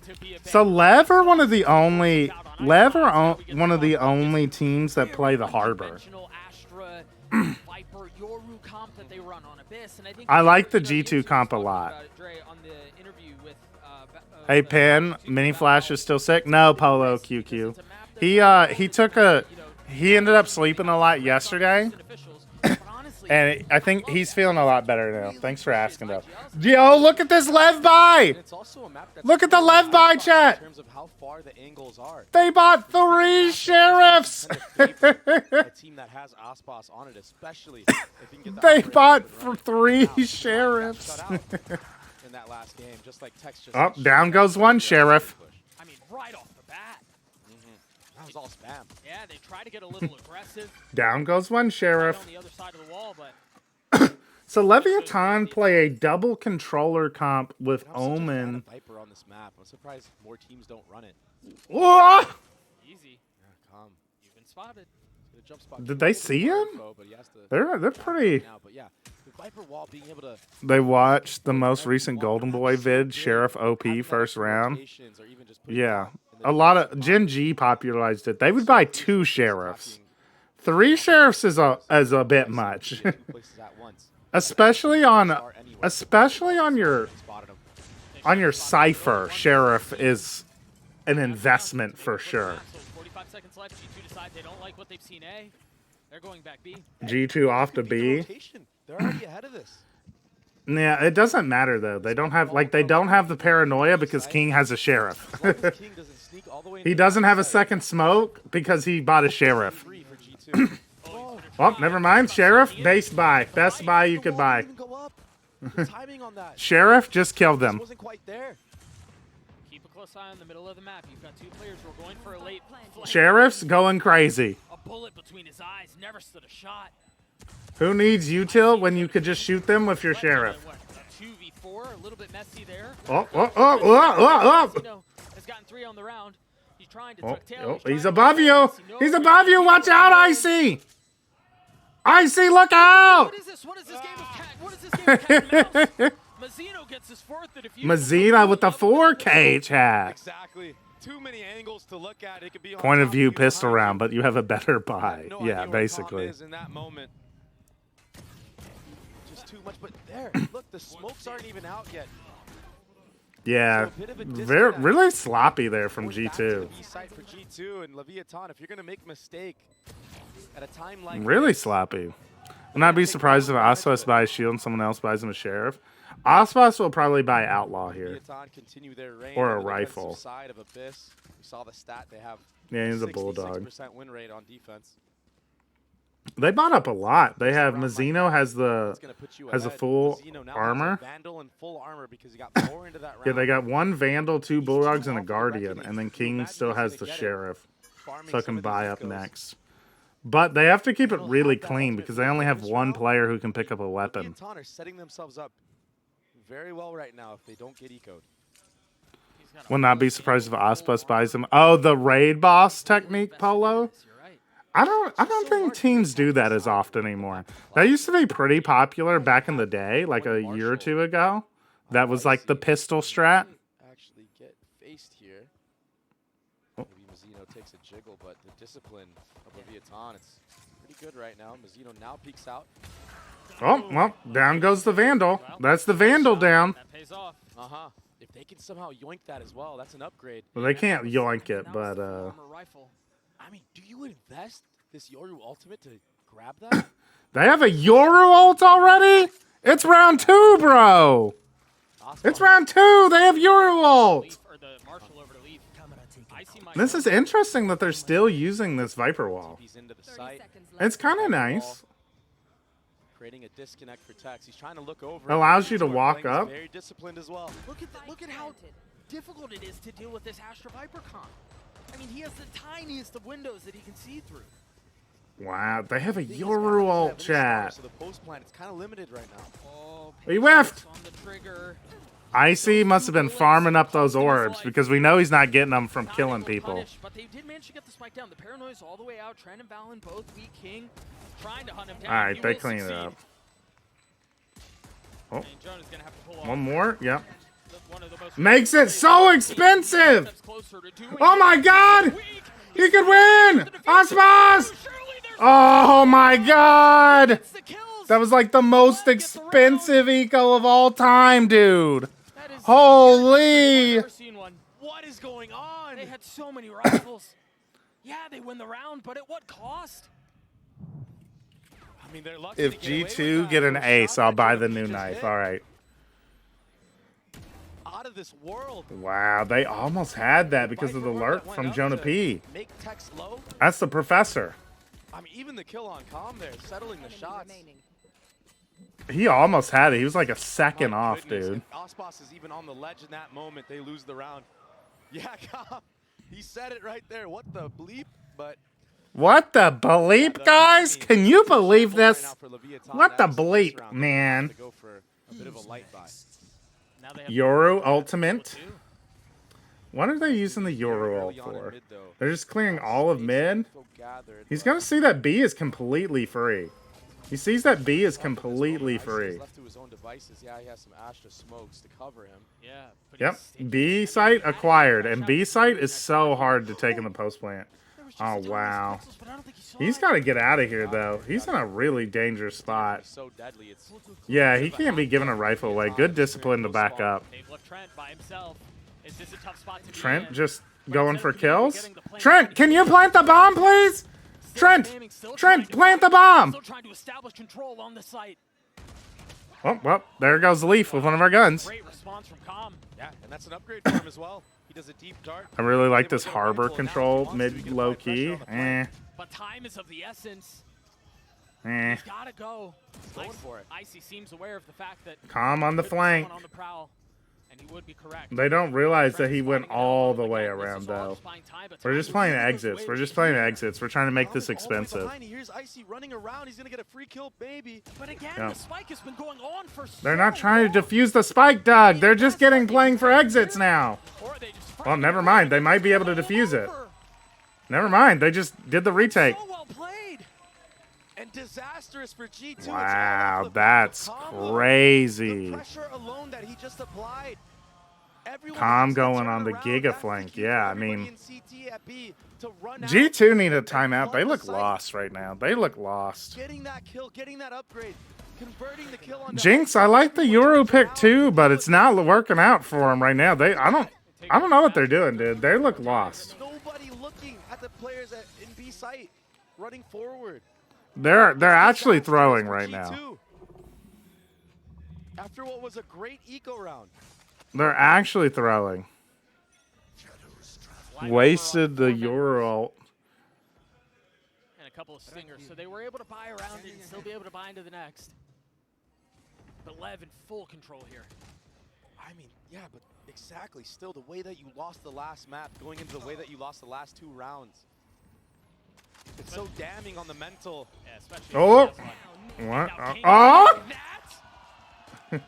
to be a So Lev are one of the only one of the only teams that play the Harbor. I like the G2 comp a lot. Hey, Pen, Mini Flash is still sick? No, Polo QQ. He ended up sleeping a lot yesterday. And I think he's feeling a lot better now. Thanks for asking, though. Yo, look at this Lev buy! Look at the Lev buy, chat! They bought 3 sheriffs! They bought for 3 sheriffs. Oh, down goes 1 sheriff. I mean, right off the bat. That was all spam. Yeah, they try to get a little aggressive. Down goes 1 sheriff. On the other side of the wall, but so Leviathan play a double controller comp with Omen. Viper on this map. I'm surprised more teams don't run it. Whoa! Easy. Yeah, calm. You've been spotted. Did they see him? They're pretty. But yeah, the Viper wall being able to. They watched the most recent Golden Boy vid, Sheriff OP first round. Yeah, a lot of Gen G popularized it. They would buy 2 sheriffs. 3 sheriffs is a bit much, especially on your Cypher. Sheriff is an investment for sure. 45 seconds left. G2 decide they don't like what they've seen A. They're going back B. G2 off to B. They're already ahead of this. Yeah, it doesn't matter though. They don't have the paranoia because King has a sheriff. He doesn't have a second smoke because he bought a sheriff. Oh, never mind. Sheriff, base buy. Best buy you could buy. Timing on that. Sheriff just killed them. Wasn't quite there. Keep a close eye on the middle of the map. You've got two players who are going for a late flank. Sheriff's going crazy. A bullet between his eyes, never stood a shot. Who needs util when you could just shoot them with your sheriff? A 2v4, a little bit messy there. Has gotten 3 on the round. He's trying to tuck tail. He's above you. He's above you. Watch out, Icy. Icy, look out. What is this? What is this game of cat? What is this game of cat and mouse? Mazzino gets his fourth. Mazzino with the 4K chat. Exactly. Too many angles to look at. It could be Point of view pistol round, but you have a better buy. Yeah, basically. In that moment. Just too much, but there. Look, the smokes aren't even out yet. Yeah, really sloppy there from G2. Site for G2 and Leviathan. If you're gonna make a mistake at a time like really sloppy. I'd not be surprised if Aspas buys shield and someone else buys him a sheriff. Aspas will probably buy outlaw here, or a rifle. Side of Abyss. We saw the stat they have. Yeah, he's a bulldog. 66% win rate on defense. They bought up a lot. They have Mazzino has a full armor. Vandal and full armor because he got 4 into that round. Yeah, they got 1 Vandal, 2 Bulldogs, and a Guardian, and then King still has the Sheriff, so I can buy up next. But they have to keep it really clean because they only have 1 player who can pick up a weapon. Leviathan are setting themselves up very well right now if they don't get ecoed. Will not be surprised if Aspas buys him. Oh, the raid boss technique, Polo. I don't think teams do that as often anymore. That used to be pretty popular back in the day, like a year or 2 ago. That was like the pistol strat. Actually get faced here. Maybe Mazzino takes a jiggle, but the discipline of Leviathan, it's pretty good right now. Mazzino now peeks out. Oh, well, down goes the Vandal. That's the Vandal down. That pays off. Uh-huh. If they can somehow yoink that as well, that's an upgrade. Well, they can't yoink it, but I mean, do you invest this Yoru ultimate to grab that? They have a Yoru ult already? It's round 2, bro. It's round 2. They have Yoru ult. This is interesting that they're still using this Viper wall. It's kind of nice. Creating a disconnect for Tex. He's trying to look over. Allows you to walk up. Very disciplined as well. Look at how difficult it is to deal with this Astra Viper comp. I mean, he has the tiniest of windows that he can see through. Wow, they have a Yoru ult, chat. So the post plan, it's kind of limited right now. Oh, he whiffed. on the trigger. Icy must have been farming up those orbs because we know he's not getting them from killing people. But they did manage to get the spike down. The paranoia's all the way out. Trent and Valen both weak. King trying to hunt him down. All right, they clean it up. Oh, one more. Yep. Makes it so expensive. Oh my God! He could win! Aspas! Oh my God! That was like the most expensive eco of all time, dude. Holy! What is going on? They had so many rifles. Yeah, they win the round, but at what cost? I mean, they're lucky if G2 get an ace, I'll buy the new knife. All right. Out of this world. Wow, they almost had that because of the lurk from Jonah P. That's the professor. I mean, even the kill on Calm there, settling the shots. He almost had it. He was like a second off, dude. If Aspas is even on the ledge in that moment, they lose the round. Yeah, Calm. He said it right there. What the bleep? But what the bleep, guys? Can you believe this? What the bleep, man? Yoru ultimate. What are they using the Yoru ult for? They're just clearing all of mid. He's gonna see that B is completely free. He sees that B is completely free. Yep, B site acquired, and B site is so hard to take in the post plant. Oh wow, he's got to get out of here though. He's in a really dangerous spot. Yeah, he can't be giving a rifle away. Good discipline to back up. Trent just going for kills. Trent, can you plant the bomb, please? Trent, plant the bomb. Oh, well, there goes Leaf with one of our guns. Great response from Calm. Yeah, and that's an upgrade for him as well. He does a deep dart. I really like this harbor control mid low key. But time is of the essence. He's gotta go. Going for it. Icy seems aware of the fact that Calm on the flank. on the prowl, and he would be correct. They don't realize that he went all the way around, though. We're just playing exits. We're just playing exits. We're trying to make this expensive. Here's Icy running around. He's gonna get a free kill, maybe. But again, Yeah. the spike has been going on for so They're not trying to defuse the spike, Doug. They're just playing for exits now. Well, never mind. They might be able to defuse it. Never mind. They just did the retake. So well played. And disastrous for G2. Wow, that's crazy. The pressure alone that he just applied. Calm going on the Giga flank. Yeah, I mean, G2 need a timeout. They look lost right now. They look lost. Getting that kill, getting that upgrade, converting the kill on Jinx, I like the Euro pick too, but it's not working out for them right now. I don't know what they're doing, dude. They look lost. Nobody looking at the players in B site, running forward. They're actually throwing right now. After what was a great eco round. They're actually throwing. Wasted the Euro ult. And a couple of stingers, so they were able to buy around it and still be able to buy into the next. But Lev in full control here. I mean, yeah, but exactly. Still, the way that you lost the last map, going into the way that you lost the last 2 rounds. It's so damning on the mental. Yeah, especially Oh! What? Oh!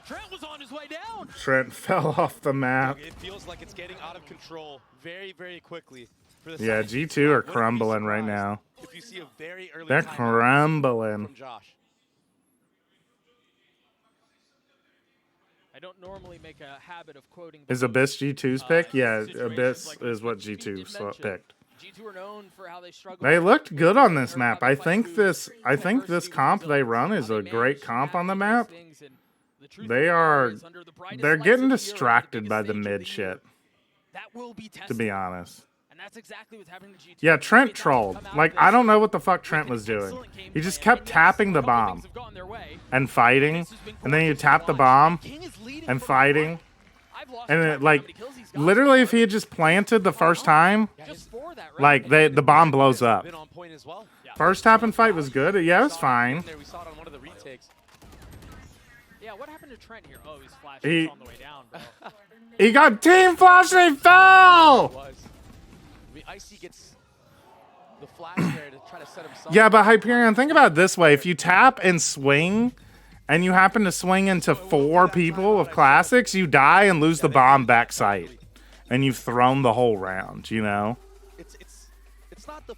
Trent was on his way down. Trent fell off the map. It feels like it's getting out of control very, very quickly. For the Yeah, G2 are crumbling right now. If you see a very early They're crumbling. from Josh. I don't normally make a habit of quoting. Is Abyss G2's pick? Yeah, Abyss is what G2 picked. G2 are known for how they struggle. They looked good on this map. I think this comp they run is a great comp on the map. They're getting distracted by the mid shit. To be honest. And that's exactly what's happening to G2. Yeah, Trent trolled. Like, I don't know what the fuck Trent was doing. He just kept tapping the bomb and fighting, and then you tap the bomb and fighting. And it, like, literally if he had just planted the first time, like, the bomb blows up. First tap and fight was good. Yeah, it was fine. Yeah, what happened to Trent here? Oh, he's flashing on the way down, bro. He got team flash and he fell! I mean, Icy gets the flash there to try to set himself. Yeah, but Hyperion, think about it this way. If you tap and swing, and you happen to swing into 4 people of classics, you die and lose the bomb backside. And you've thrown the whole round, you know?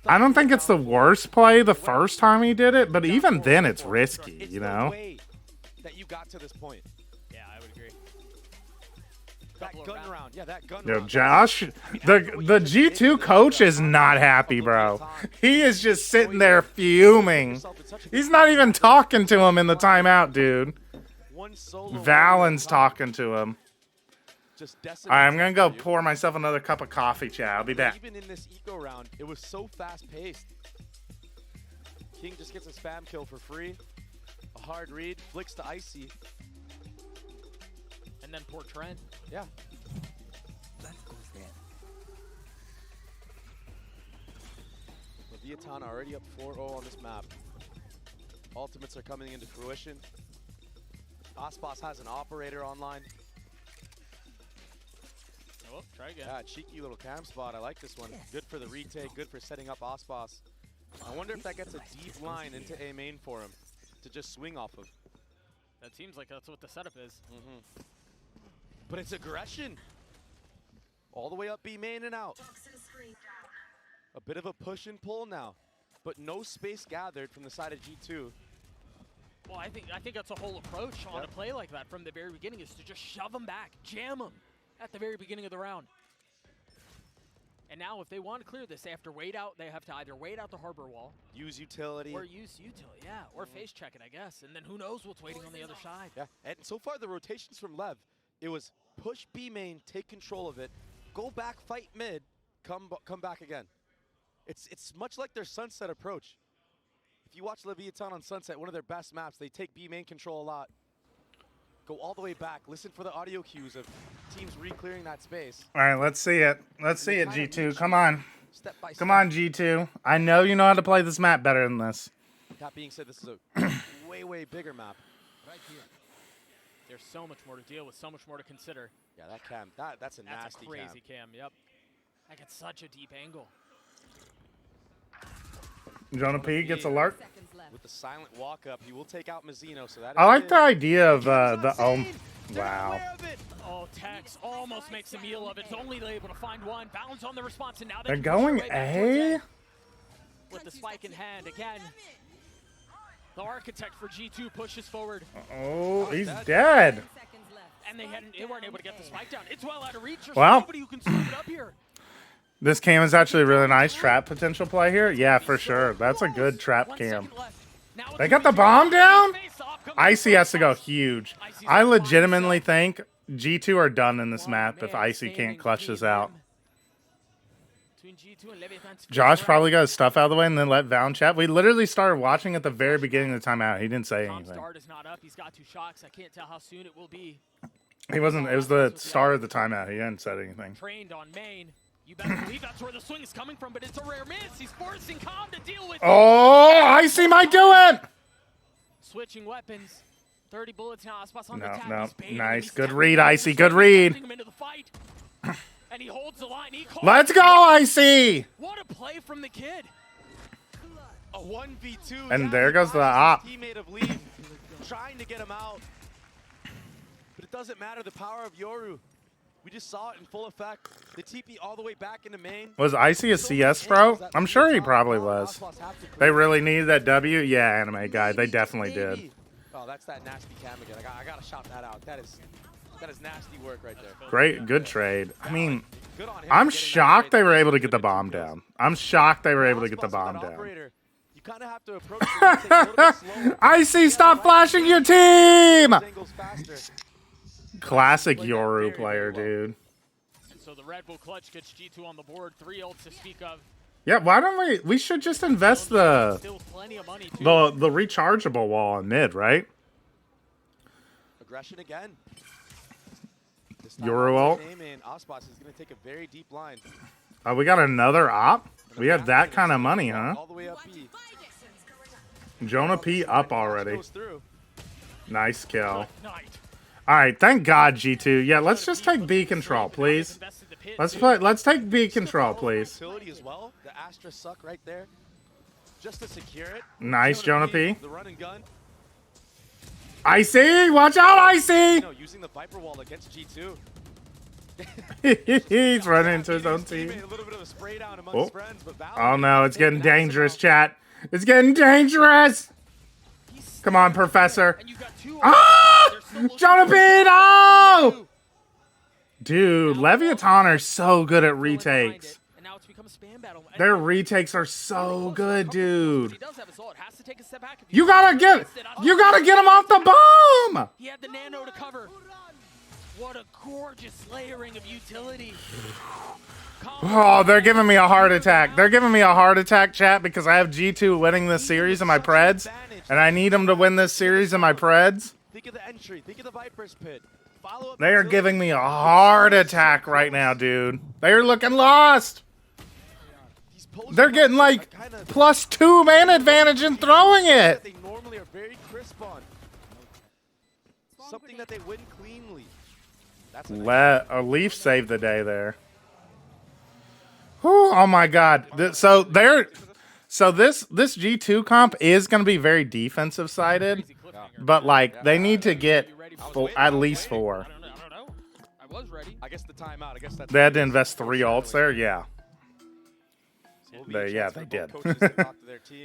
I don't think it's the worst play the first time he did it, but even then it's risky, you know? That you got to this point. Yeah, I would agree. That gun round. Yeah, that gun Yo, round. Josh, the G2 coach is not happy, bro. He is just sitting there fuming. He's not even talking to him in the timeout, dude. Valen's talking to him. All right, I'm going to go pour myself another cup of coffee, chat. I'll be back. Even in this eco round, it was so fast-paced. King just gets a spam kill for free. A hard read, flicks to Icy. And then poor Trent. Yeah. LEVIATAN already up 4-0 on this map. Ultimates are coming into fruition. Aspas has an operator online. Oh, try again. Yeah, cheeky little cam spot. I like this one. Good for the retake, good for setting up Aspas. I wonder if that gets a deep line into A main for him to just swing off of. That seems like that's what the setup is. But it's aggression. All the way up B main and out. A bit of a push and pull now, but no space gathered from the side of G2. Well, I think that's a whole approach on a play like that from the very beginning, is to just shove them back, jam them at the very beginning of the round. And now if they want to clear this, they have to wait out. They have to either wait out the harbor wall. Use utility. Or use utility, yeah. Or face check it, I guess. And then who knows what's waiting on the other side. Yeah, and so far the rotations from Lev, it was push B main, take control of it, go back, fight mid, come back again. It's much like their Sunset approach. If you watch LEVIATAN on Sunset, one of their best maps, they take B main control a lot. Go all the way back. Listen for the audio cues of teams re-clearing that space. All right, let's see it. Let's see it, G2. Come on. Come on, G2. I know you know how to play this map better than this. That being said, this is a way, way bigger map. Right here. There's so much more to deal with, so much more to consider. Yeah, that cam, that's a nasty crazy cam. Yep. That gets such a deep angle. Jonah P gets alert. With the silent walk up, he will take out Mazzino. So that I like the idea of the wow. Oh, Tex almost makes a meal of it. It's only able to find one. Bounds on the response, and now they're going A. With the spike in hand again. The architect for G2 pushes forward. Oh, he's dead. And they weren't able to get the spike down. It's well out of reach. There's well, nobody who can serve it up here. This cam is actually a really nice trap potential play here. Yeah, for sure. That's a good trap cam. They got the bomb down? Icy has to go huge. I legitimately think G2 are done in this map if Icy can't clutch this out. Josh probably got his stuff out of the way and then let Val chat. We literally started watching at the very beginning of the timeout. He didn't say anything. Start is not up. He's got 2 shocks. I can't tell how soon it will be. He wasn't. It was the start of the timeout. He hadn't said anything. Trained on main. You better believe that's where the swing is coming from, but it's a rare miss. He's forcing Calm to deal with. Oh, Icy might do it. Switching weapons. 30 bullets now. No. Nice. Good read, Icy. Good read. And he holds the line. Let's go, Icy. What a play from the kid. A 1v2. And there goes the op. Teammate of Leaf trying to get him out. But it doesn't matter. The power of Yoru. We just saw it in full effect. The TP all the way back into main. Was Icy a CS pro? I'm sure he probably was. They really needed that W? Yeah, anime guy. They definitely did. Oh, that's that nasty cam again. I gotta shout that out. That is nasty work right there. Great, good trade. I mean, I'm shocked they were able to get the bomb down. I'm shocked they were able to get the bomb down. You kind of have to approach it. Icy, stop flashing your team! Classic Yoru player, dude. And so the Red Bull clutch gets G2 on the board. 3 ults to speak of. Yeah, why don't we should just invest the rechargeable wall in mid, right? Aggression again. Yoru ult. Aspas is going to take a very deep line. We got another op? We have that kind of money, huh? All the way up B. Jonah P up already. Nice kill. All right, thank God, G2. Yeah, let's just take B control, please. Let's take B control, please. As well. The Astra suck right there. Just to secure it. Nice, Jonah P. The run and gun. Icy, watch out, Icy! No, using the Viper wall against G2. He's running into his own team. A little bit of a spray down amongst friends, but oh no, it's getting dangerous, chat. It's getting dangerous. Come on, Professor. Ah! Jonah P, no! Dude, Leviathan are so good at retakes. Their retakes are so good, dude. You gotta get him off the bomb. He had the nano to cover. What a gorgeous layering of utility. Oh, they're giving me a heart attack. They're giving me a heart attack, chat, because I have G2 winning this series in my Preds, and I need them to win this series in my Preds. Think of the entry. Think of the Viper's Pit. They are giving me a heart attack right now, dude. They're looking lost. They're getting like +2 man advantage in throwing it. They normally are very crisp on. Something that they win cleanly. A Leaf saved the day there. Whew, oh my God! So this G2 comp is going to be very defensive sided, but like they need to get at least 4. I don't know. I was ready. I guess the timeout. I guess that's. They had to invest 3 ults there. Yeah. They did.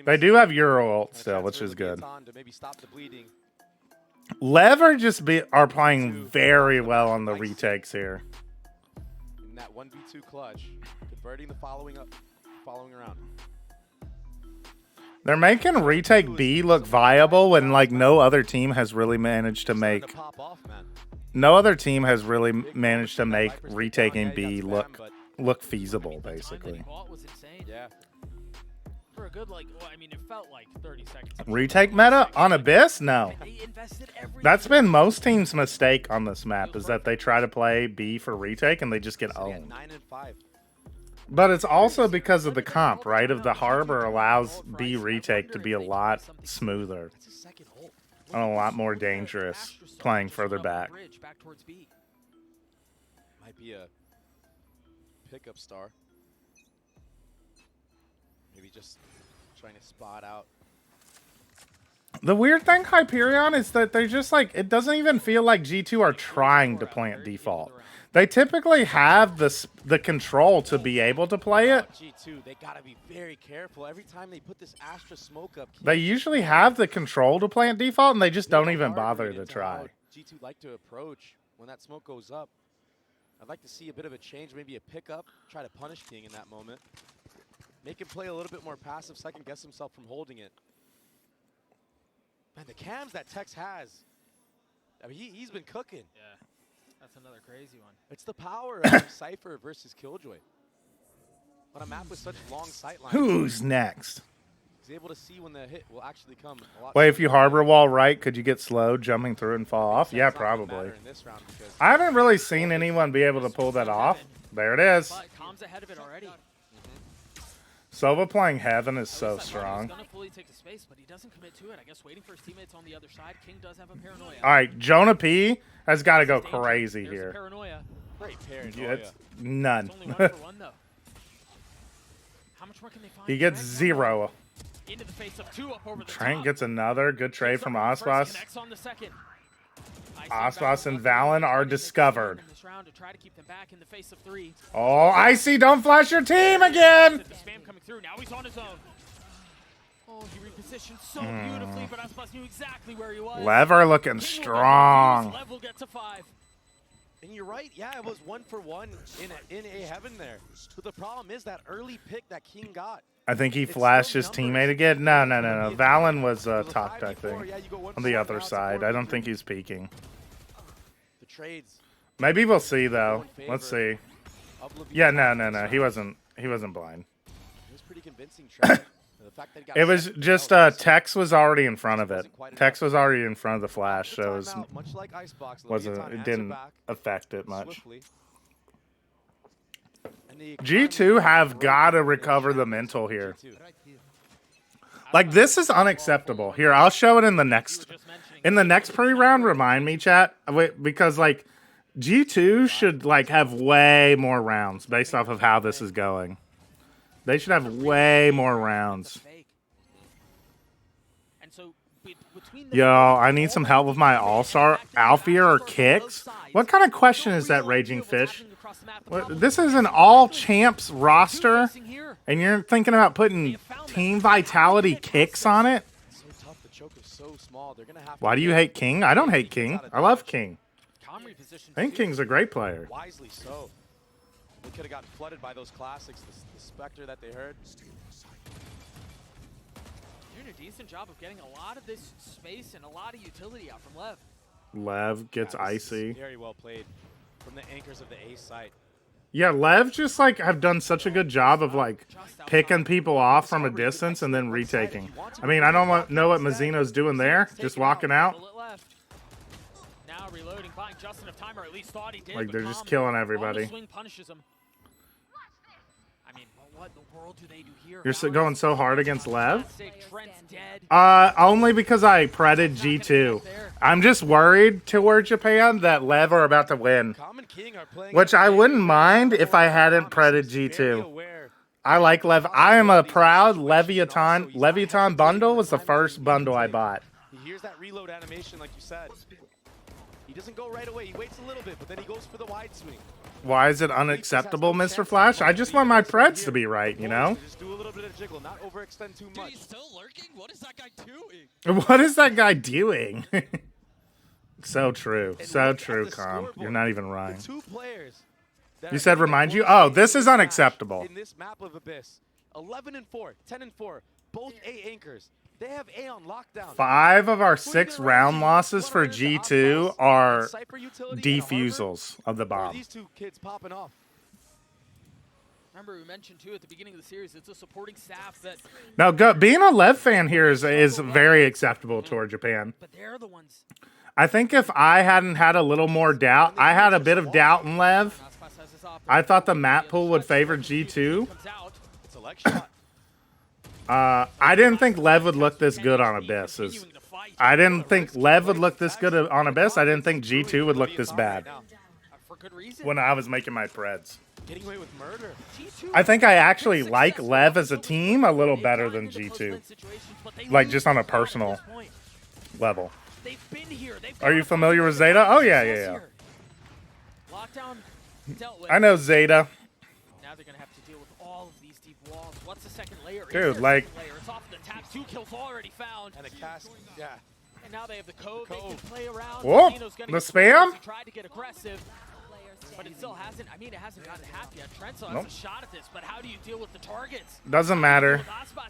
They do have Euro ult still, which is good. Lev are playing very well on the retakes here. In that 1v2 clutch, converting the following round. They're making retake B look viable when like no other team has really managed to make. No other team has really managed to make retaking B look feasible, basically. Yeah. For a good, it felt like 30 seconds. Retake meta on Abyss? No. That's been most teams' mistake on this map, is that they try to play B for retake and they just get owned. 9 and 5. But it's also because of the comp, right? Of the Harbor allows B retake to be a lot smoother. And a lot more dangerous playing further back. Might be a pickup star. Maybe just trying to spot out. The weird thing, Hyperion, is that they just like, it doesn't even feel like G2 are trying to plant default. They typically have the control to be able to play it. G2, they gotta be very careful. Every time they put this Astra smoke up, They usually have the control to plant default, and they just don't even bother to try. G2 like to approach when that smoke goes up. I'd like to see a bit of a change, maybe a pickup, try to punish King in that moment. Make him play a little bit more passive, second guess himself from holding it. Man, the cams that Tex has, I mean, he's been cooking. Yeah, that's another crazy one. It's the power of Cypher versus Killjoy. On a map with such long sight lines. Who's next? He's able to see when the hit will actually come a lot. Wait, if you harbor wall right, could you get slowed jumping through and fall off? Yeah, probably. I haven't really seen anyone be able to pull that off. There it is. But Com's ahead of it already. Sova playing Heaven is so strong. He's gonna fully take the space, but he doesn't commit to it. I guess waiting for his teammates on the other side. King does have a paranoia. All right, Jonah P has got to go crazy here. Paranoia. Great paranoia. It's none. It's only 1 for 1 though. How much more can they find? He gets 0. Into the face of 2 up over the Trent top. gets another good trade from Aspas. Connects on the second. Aspas and Valen are discovered. This round to try to keep them back in the face of 3. Oh, Icy, don't flash your team again! The spam coming through. Now he's on his own. Oh, he repositioned so beautifully, but Aspas knew exactly where he was. Lever looking strong. Lev will get to 5. And you're right, yeah, it was 1 for 1 in a Heaven there. But the problem is that early pick that King got. I think he flashed his teammate again. No. Valen was top deck thing on the other side. I don't think he's peeking. The trades. Maybe we'll see though. Let's see. Yeah, no. He wasn't blind. It was pretty convincing trade. The fact that he got It was just Tex was already in front of it. Tex was already in front of the flash, so it was, much like Icebox, it didn't affect it much. G2 have got to recover the mental here. Like, this is unacceptable. Here, I'll show it in the next pre-round. Remind me, chat, because like G2 should like have way more rounds based off of how this is going. They should have way more rounds. Yo, I need some help with my all-star Alfear or Kicks. What kind of question is that, Raging Fish? This is an all-champs roster, and you're thinking about putting Team Vitality Kicks on it? Why do you hate King? I don't hate King. I love King. I think King's a great player. Wisely so. They could have gotten flooded by those classics, the Spectre that they heard. Doing a decent job of getting a lot of this space and a lot of utility out from Lev. Lev gets Icy. Very well played from the anchors of the A site. Yeah, Lev just like have done such a good job of like picking people off from a distance and then retaking. I mean, I don't know what Mazzino's doing there, just walking out. Now reloading, buying just enough time, or at least thought he did. Like they're just killing everybody. Swing punishes him. I mean, what in the world do they do here? You're going so hard against Lev? Only because I predded G2. I'm just worried toward Japan that Lev are about to win. Which I wouldn't mind if I hadn't predded G2. I like Lev. I am a proud Leviathan. Leviathan bundle was the first bundle I bought. He hears that reload animation like you said. He doesn't go right away. He waits a little bit, but then he goes for the wide swing. Why is it unacceptable, Mr. Flash? I just want my preds to be right, you know? Just do a little bit of jiggle, not overextend too much. He's still lurking? What is that guy doing? What is that guy doing? So true. So true, Com. You're not even right. You said remind you? Oh, this is unacceptable. In this map of Abyss, 11-4, 10-4, both A anchors. They have A on lockdown. 5 of our 6 round losses for G2 are defusals of the bomb. These two kids popping off. Remember, we mentioned too at the beginning of the series, it's a supporting staff that. No, being a Lev fan here is very acceptable toward Japan. But they're the ones. I think if I hadn't had a little more doubt, I had a bit of doubt in Lev. I thought the map pool would favor G2. I didn't think Lev would look this good on Abyss. I didn't think Lev would look this good on Abyss. I didn't think G2 would look this bad when I was making my Preds. Getting away with murder. I think I actually like Lev as a team a little better than G2. Like, just on a personal level. Are you familiar with Zeta? Oh, yeah. I know Zeta. Now they're gonna have to deal with all of these deep walls. What's the second layer? Dude, like... It's off the tap. 2 kills already found. And a cast, yeah. And now they have the cove. They can play around. Whoa, the spam? He tried to get aggressive. But it still hasn't, I mean, it hasn't gotten half yet. Trent still has a shot at this, but how do you deal with the targets? Doesn't matter.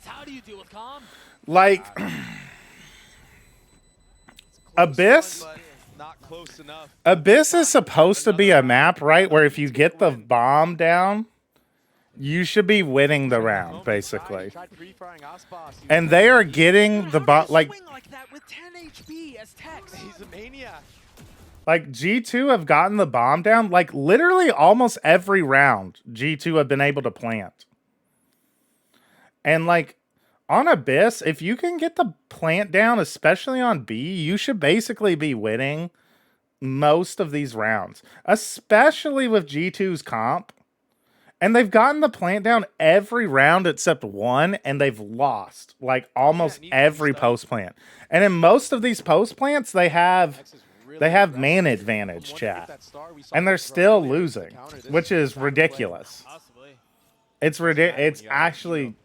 How do you deal with Calm? Like, Abyss? Not close enough. Abyss is supposed to be a map, right, where if you get the bomb down, you should be winning the round, basically. And they are getting the bomb, like... like that with 10 HP as Tex. He's a maniac. Like, G2 have gotten the bomb down. Like, literally almost every round, G2 have been able to plant. And, like, on Abyss, if you can get the plant down, especially on B, you should basically be winning most of these rounds. Especially with G2's comp. And they've gotten the plant down every round except one, and they've lost, like, almost every post-plant. And in most of these post-plants, they have man advantage, chat. And they're still losing, which is ridiculous. It's actually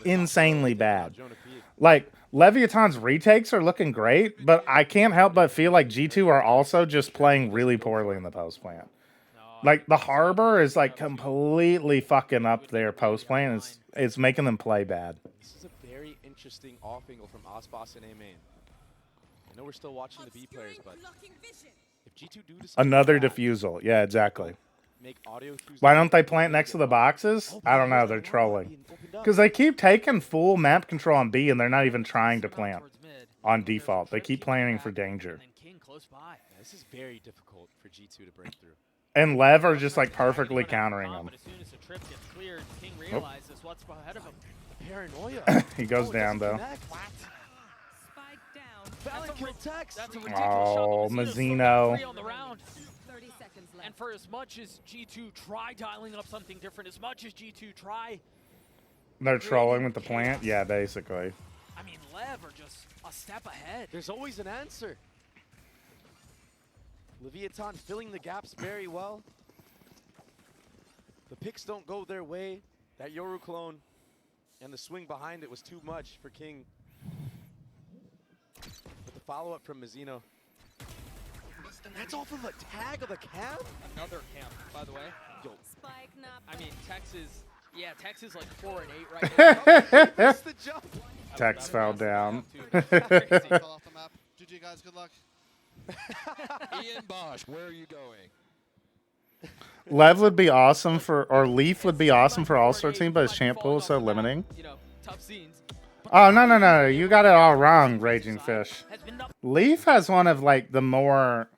insanely bad. Like, Leviatan's retakes are looking great, but I can't help but feel like G2 are also just playing really poorly in the post-plant. Like, the Harbor is, like, completely fucking up their post-plant. It's making them play bad. This is a very interesting off-angle from Aspas and A-Main. I know we're still watching the B players, but if G2 do decide Another defusal. Yeah, exactly. make audio cues. Why don't they plant next to the boxes? I don't know. They're trolling. Because they keep taking full map control on B, and they're not even trying to plant on default. They keep planning for danger. This is very difficult for G2 to break through. And Lev are just like perfectly countering them. Paranoia. He goes down though. Oh, Mazzino. And for as much as G2 try dialing up something different, as much as G2 try... They're trolling with the plant? Yeah, basically. I mean, Lev are just a step ahead. There's always an answer. Leviatan filling the gaps very well. The picks don't go their way. That Yoru clone and the swing behind it was too much for King. But the follow-up from Mazzino. That's off of a tag of a camp? Another camp, by the way. Yo. I mean, Tex is like 4 and 8 right now. That's the jump. Tex fell down. Fell off the map. GG guys, good luck. Ian Bosch, where are you going? Lev would be awesome for, or Leaf would be awesome for All-Star team, but his champ pool is so limiting. Oh, no. You got it all wrong, Raging Fish. Leaf has one of, like, the more...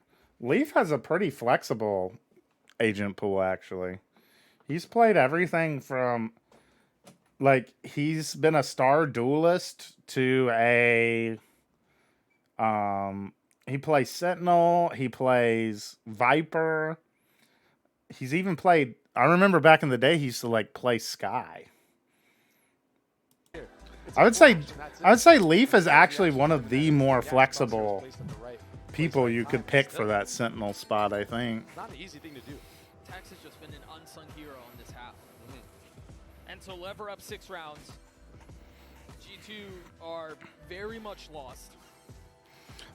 Leaf has a pretty flexible agent pool, actually. He's played everything from... Like, he's been a star duelist to a... He plays Sentinel. He plays Viper. He's even played... I remember back in the day, he used to, like, play Sky. I would say Leaf is actually one of the more flexible people you could pick for that Sentinel spot, I think. It's not an easy thing to do. Tex has just been an unsung hero in this half. And so Lev are up 6 rounds. G2 are very much lost.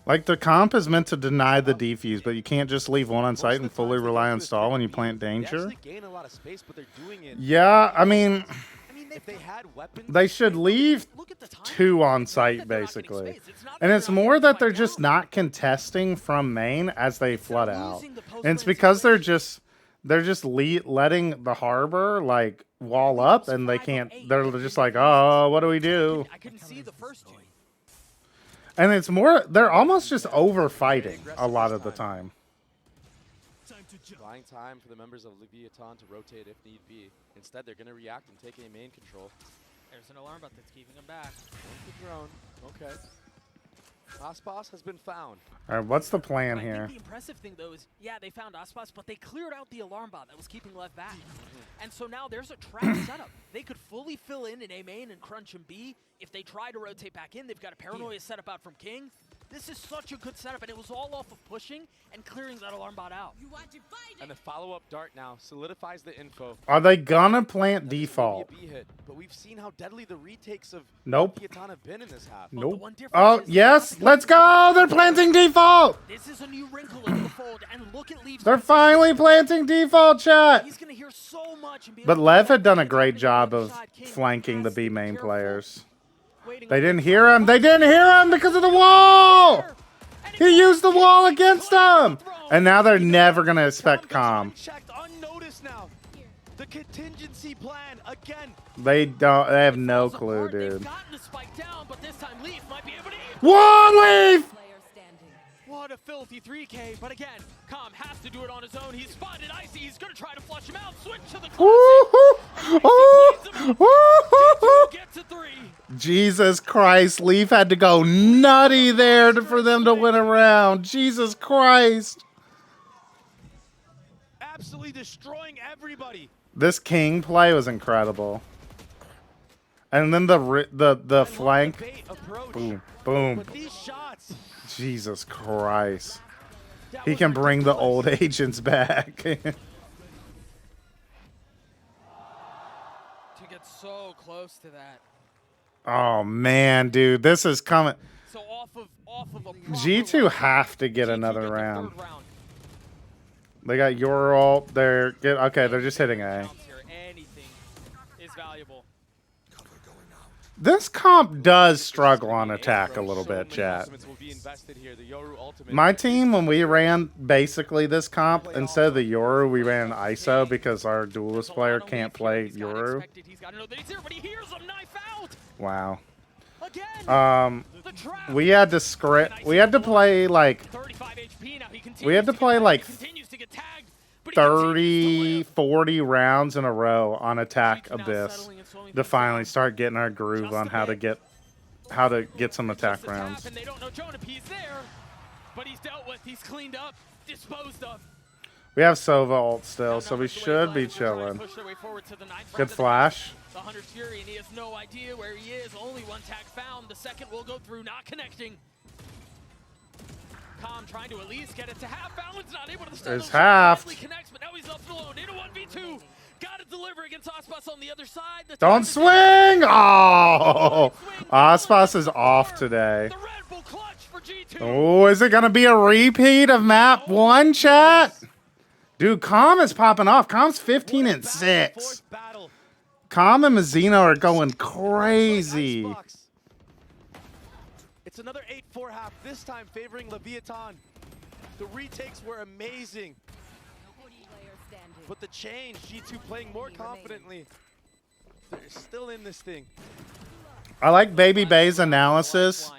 Like, the comp is meant to deny the defuse, but you can't just leave one on site and fully rely on stall when you plant danger. Yeah, I mean, they should leave 2 on site, basically. And it's more that they're just not contesting from main as they flood out. And it's because they're just letting the Harbor, like, wall up, and they can't, they're just like, oh, what do we do? I couldn't see the first 2. And it's more, they're almost just over fighting a lot of the time. Buying time for the members of Leviathan to rotate if need be. Instead, they're going to react and take a main control. There's an alarm bot that's keeping him back. Drone. Okay. Aspas has been found. All right, what's the plan I here? think the impressive thing, though, is, yeah, they found Aspas, but they cleared out the alarm bot that was keeping Lev back. And so now there's a trap setup. They could fully fill in A main and crunch him B. If they try to rotate back in, they've got a paranoia setup out from King. This is such a good setup, and it was all off of pushing and clearing that alarm bot out. And the follow-up dart now solidifies the info. Are they gonna plant default? Hit, but we've seen how deadly the retakes of Nope. Leviathan have been in this half. Nope. Oh, yes. Let's go. They're planting default. This is a new wrinkle in the fold, and look at Leaf's. They're finally planting default, chat. He's gonna hear so much and be But Lev had done a great job of flanking the B main players. They didn't hear him. They didn't hear him because of the wall. He used the wall against them. And now they're never going to expect calm. Unnoticed now. The contingency plan again. They don't. They have no clue, dude. Whoa, Leaf! What a filthy 3K, but again, Calm has to do it on his own. He's spotted Icy. He's going to try to flush him out. Switch to the gets a 3. Jesus Christ. Leaf had to go nutty there for them to win a round. Jesus Christ. Absolutely destroying everybody. This King play was incredible. And then the flank. Boom. Boom. Jesus Christ. He can bring the old agents back. To get so close to that. Oh man, dude, this is coming. So off of a G2 have to get another round. They got your ult. They're okay. They're just hitting A. Anything is valuable. This comp does struggle on attack a little bit, chat. My team, when we ran basically this comp, instead of the Yoru, we ran ISO because our duelist player can't play Yoru. Wow. We had to play like 30, 40 rounds in a row on Attack Abyss to finally start getting our groove on how to get some attack rounds. They don't know Jonap's there, but he's dealt with. He's cleaned up, disposed of. We have Sova ult still, so we should be chilling. Good flash. The Hunter's Fury, and he has no idea where he is. Only one tag found. The second will go through, not connecting. Calm trying to at least get it to half balance, not able to start. There's half. Connects, but now he's left alone in a 1v2. Got to deliver against Aspas on the other side. Don't swing! Oh! Aspas is off today. Oh, is it going to be a repeat of map 1, chat? Dude, Calm is popping off. Calm's 15 and 6. Calm and Mazzino are going crazy. It's another 8-4 half, this time favoring Leviathan. The retakes were amazing. But the change, G2 playing more confidently. They're still in this thing. I like Baby Bay's analysis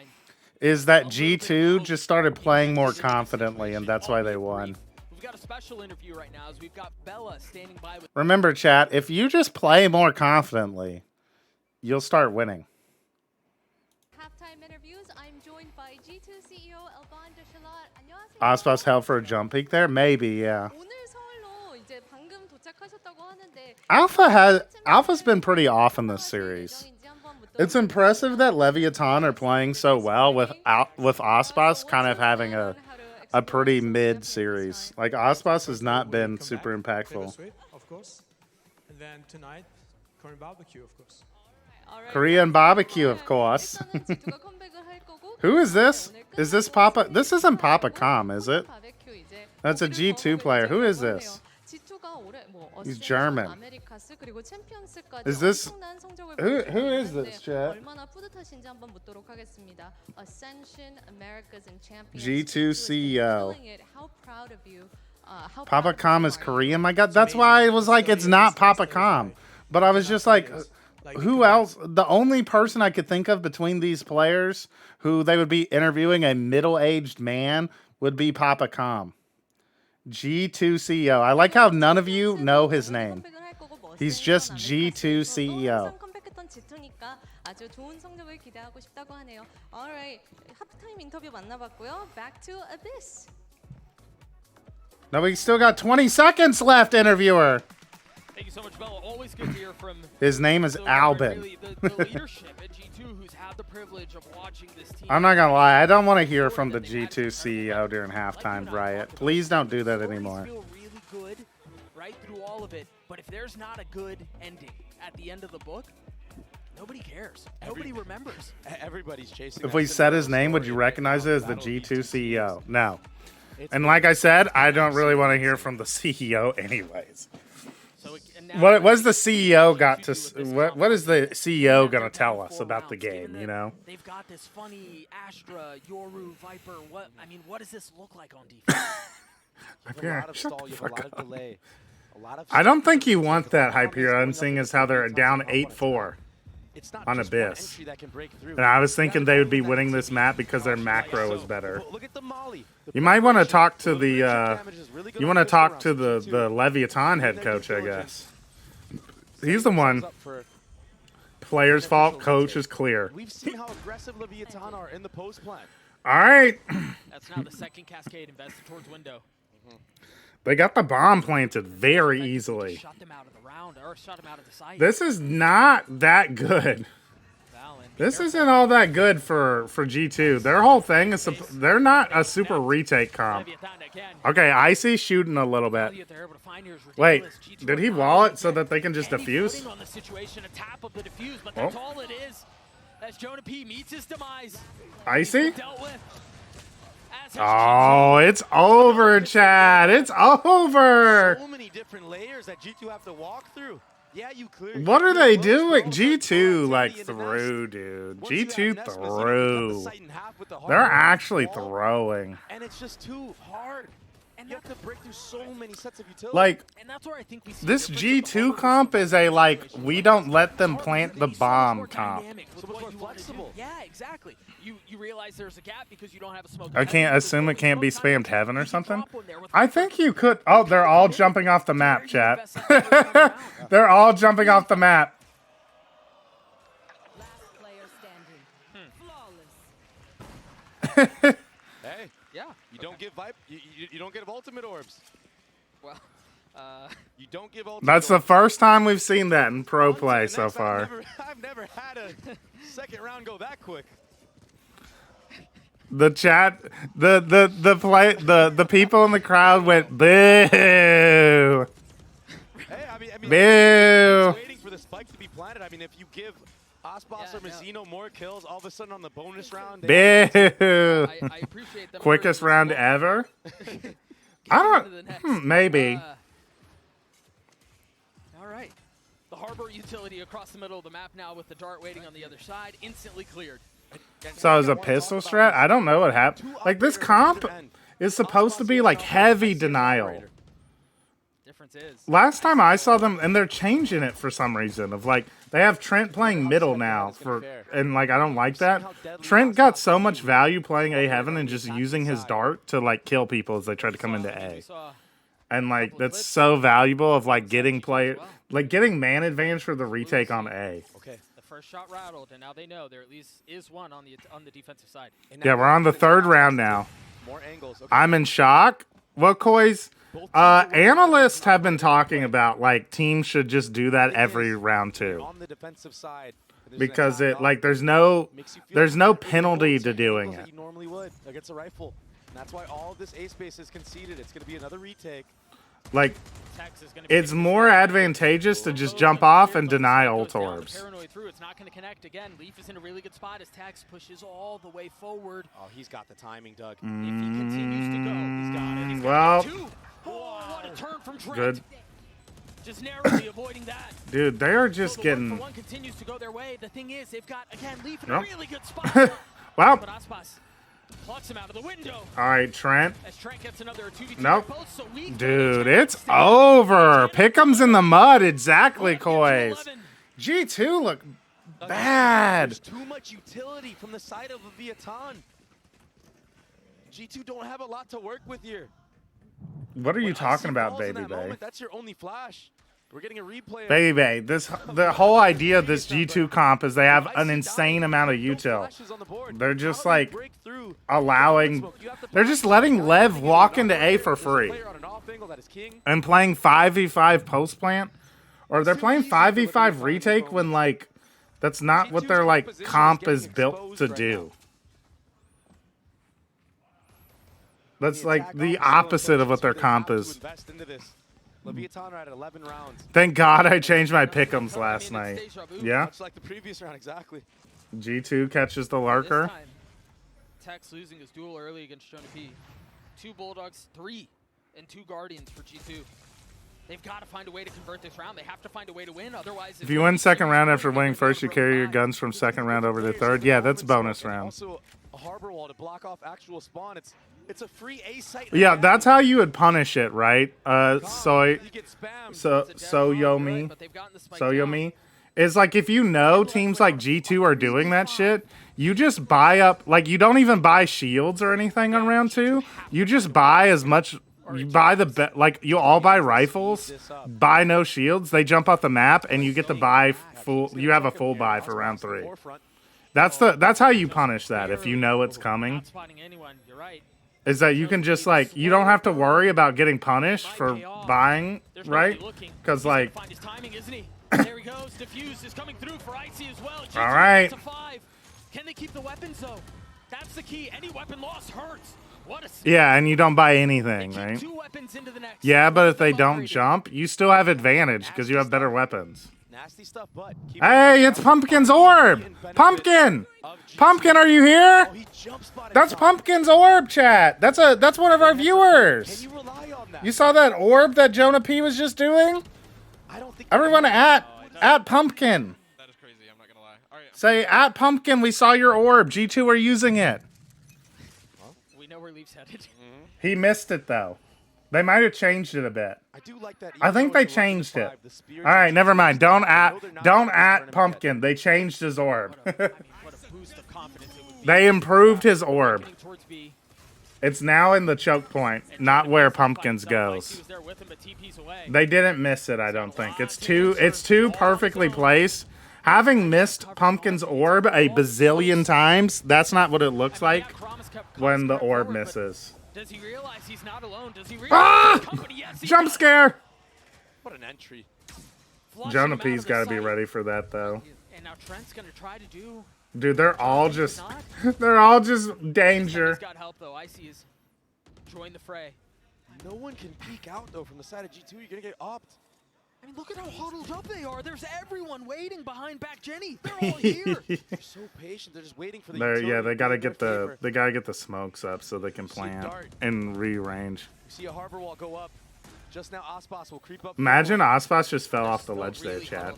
is that G2 just started playing more confidently, and that's why they won. We've got a special interview right now as we've got Bella standing by with. Remember, chat, if you just play more confidently, you'll start winning. Halftime interviews. I'm joined by G2 CEO Alban Deshalat. 안녕하세요. Aspas held for a jump peak there? Maybe, yeah. 오늘 서울로 이제 방금 도착하셨다고 하는데 Alpha's been pretty off in this series. It's impressive that Leviathan are playing so well with Aspas kind of having a pretty mid series. Like Aspas has not been super impactful. Of course. And then tonight, Korean barbecue, of course. Korean barbecue, of course. Who is this? Is this Papa? This isn't Papa Com, is it? That's a G2 player. Who is this? He's German. Is this? Who is this, chat? G2 CEO. Papa Com is Korean. My God, that's why I was like, it's not Papa Com. But I was just like, who else? The only person I could think of between these players who they would be interviewing a middle-aged man would be Papa Com. G2 CEO. I like how none of you know his name. He's just G2 CEO. 컴백했던 G2니까 아주 좋은 성적을 기대하고 싶다고 하네요. Alright, 하프타임 인터뷰 만나봤고요. Back to Abyss. No, we still got 20 seconds left, interviewer. Thank you so much, Bella. Always good to hear from His name is Albin. Really, the leadership at G2 who's had the privilege of watching this team. I'm not gonna lie, I don't want to hear from the G2 CEO during halftime, Riot. Please don't do that anymore. Feel really good right through all of it, but if there's not a good ending at the end of the book, nobody cares. Nobody remembers. Everybody's chasing. If we said his name, would you recognize it as the G2 CEO? No. And like I said, I don't really want to hear from the CEO anyways. What is the CEO got to? What is the CEO gonna tell us about the game? You know. They've got this funny Astra, Yoru, Viper. What I mean, what does this look like on defense? I don't think you want that Hyperion, seeing as how they're down 8-4 on Abyss. And I was thinking they would be winning this map because their macro is better. You might want to talk to the the Leviathan head coach, I guess. He's the one. Player's fault, coach is clear. We've seen how aggressive Leviathan are in the post plan. All right. That's now the second cascade invested towards window. They got the bomb planted very easily. Shot them out of the round, or shot them out of the site. This is not that good. This isn't all that good for G2. Their whole thing is they're not a super retake comp. Okay, Icy shooting a little bit. Wait, did he wall it so that they can just defuse? Icy? Oh, it's over, Chad. It's over. So many different layers that G2 have to walk through. Yeah, you clear. What are they doing? G2 like threw, dude. G2 threw. They're actually throwing. And it's just too hard. You have to break through so many sets of utility. Like, and that's where I think we see this G2 comp is a, like, we don't let them plant the bomb comp. So much more flexible. Yeah, exactly. You realize there's a gap because you don't have a smoke. I can't assume it can't be spammed heaven or something. I think you could. Oh, they're all jumping off the map, chat. They're all jumping off the map. Hey, yeah. You don't give you don't get ultimate orbs. Well, you don't give ultimate. That's the first time we've seen that in pro play so far. I've never had a second round go that quick. The chat, the people in the crowd went boo. Hey, I mean, boo. Waiting for the spike to be planted. I mean, if you give Aspas or Mazzino more kills, all of a sudden on the bonus round, boo. I appreciate them. Quickest round ever. I don't. Maybe. All right. The harbor utility across the middle of the map now with the dart waiting on the other side, instantly cleared. So as a pistol strat, I don't know what happened. Like, this comp is supposed to be like heavy denial. Difference is, last time I saw them, and they're changing it for some reason. Of like, they have Trent playing middle now and like, I don't like that. Trent got so much value playing A Heaven and just using his dart to like kill people as they try to come into A. And like, that's so valuable of like getting getting man advantage for the retake on A. Okay. First shot rattled, and now they know there at least is one on the defensive side. Yeah, we're on the third round now. More angles. Okay. I'm in shock. Well, Koi's analysts have been talking about like teams should just do that every round too. On the defensive side, because it like there's no penalty to doing it. You normally would against a rifle. And that's why all of this A space is conceded. It's going to be another retake. Like, it's more advantageous to just jump off and deny ult orbs. Paranoid through, it's not going to connect again. Leaf is in a really good spot as Tax pushes all the way forward. Oh, he's got the timing, Doug. If he continues to go, he's got it. He's well, got two. Oh, what a turn from Trent. Good. Just narrowly avoiding that. Dude, they are just getting. The one continues to go their way. The thing is, they've got again Leaf in a really good spot. Well. But Aspas plucks him out of the window. All right, Trent. As Trent gets another 2v2 nope. post, so dude, it's over. Pick'em's in the mud. Exactly, Koi's. G2 look bad. There's too much utility from the side of Leviathan. G2 don't have a lot to work with here. What are you talking about, Baby Bay? That's your only flash. We're getting a replay. Baby Bay, the whole idea of this G2 comp is they have an insane amount of util. They're just like allowing, they're just letting Lev walk into A for free. And playing 5v5 post plant, or they're playing 5v5 retake when like that's not what their like comp is built to do. That's like the opposite of what their comp is. LEVIATAN are at 11 rounds. Thank God I changed my pick'ems last night. Yeah? Much like the previous round, exactly. G2 catches the lurker. Tech's losing his duel early against Jonah P. 2 Bulldogs, 3, and 2 Guardians for G2. They've got to find a way to convert this round. They have to find a way to win, otherwise... If you win second round after winning first, you carry your guns from second round over to third. Yeah, that's bonus round. Also, a harbor wall to block off actual spawn. It's a free A site. Yeah, that's how you would punish it, right? Soyomi is like if you know teams like G2 are doing that shit, you just buy up, like you don't even buy shields or anything on round 2. You just buy as much, you buy like you all buy rifles, buy no shields, they jump off the map and you get to buy full, you have a full buy for round 3. That's how you punish that if you know it's coming. Is that you can just like, you don't have to worry about getting punished for buying, right? Because like, there he goes. Diffuse is coming through for Icy as well. All right. Can they keep the weapons though? That's the key. Any weapon lost hurts. What a yeah, and you don't buy anything, right? 2 weapons into the next. Yeah, but if they don't jump, you still have advantage because you have better weapons. Nasty stuff, but hey, it's Pumpkin's orb. Pumpkin, Pumpkin, are you here? That's Pumpkin's orb, chat. That's one of our viewers. You saw that orb that Jonah P was just doing? Everyone at Pumpkin. That is crazy. I'm not gonna lie. All right. Say at Pumpkin, we saw your orb. G2 are using it. We know where Leaf's headed. He missed it though. They might have changed it a bit. I do like that. I think they changed it. All right, never mind. Don't at Pumpkin. They changed his orb. What a boost of confidence it would be. They improved his orb. It's now in the choke point, not where Pumpkins goes. They didn't miss it, I don't think. It's too perfectly placed. Having missed Pumpkin's orb a bazillion times, that's not what it looks like when the orb misses. Does he realize he's not alone? Does he realize yes, jump scare! What an entry. Jonah P's got to be ready for that though. And now Trent's going to try to do. Dude, they're all just danger. He's got help though. Icy is join the fray. No one can peek out though from the side of G2. You're going to get opt. I mean, look at how huddled up they are. There's everyone waiting behind back Jenny. They're all here. They're so patient. They're just waiting for the yeah, they gotta get the smokes up so they can plant and re-range. You see a harbor wall go up. Just now Aspas will creep up. Imagine Aspas just fell off the ledge there, chat.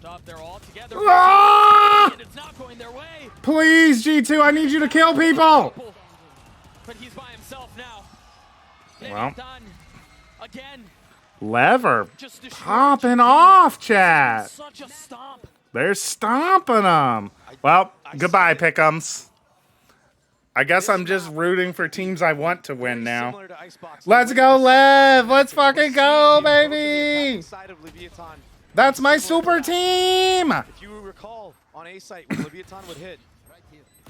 Ah! It's not going their way. Please, G2, I need you to kill people. But he's by himself now. Well, again. Lever popping off, chat. They're stomping them. Well, goodbye, Pick'ems. I guess I'm just rooting for teams I want to win now. Let's go, Lev. Let's fucking go, baby. That's my super team. If you recall, on A site, when LEVIATAN would hit,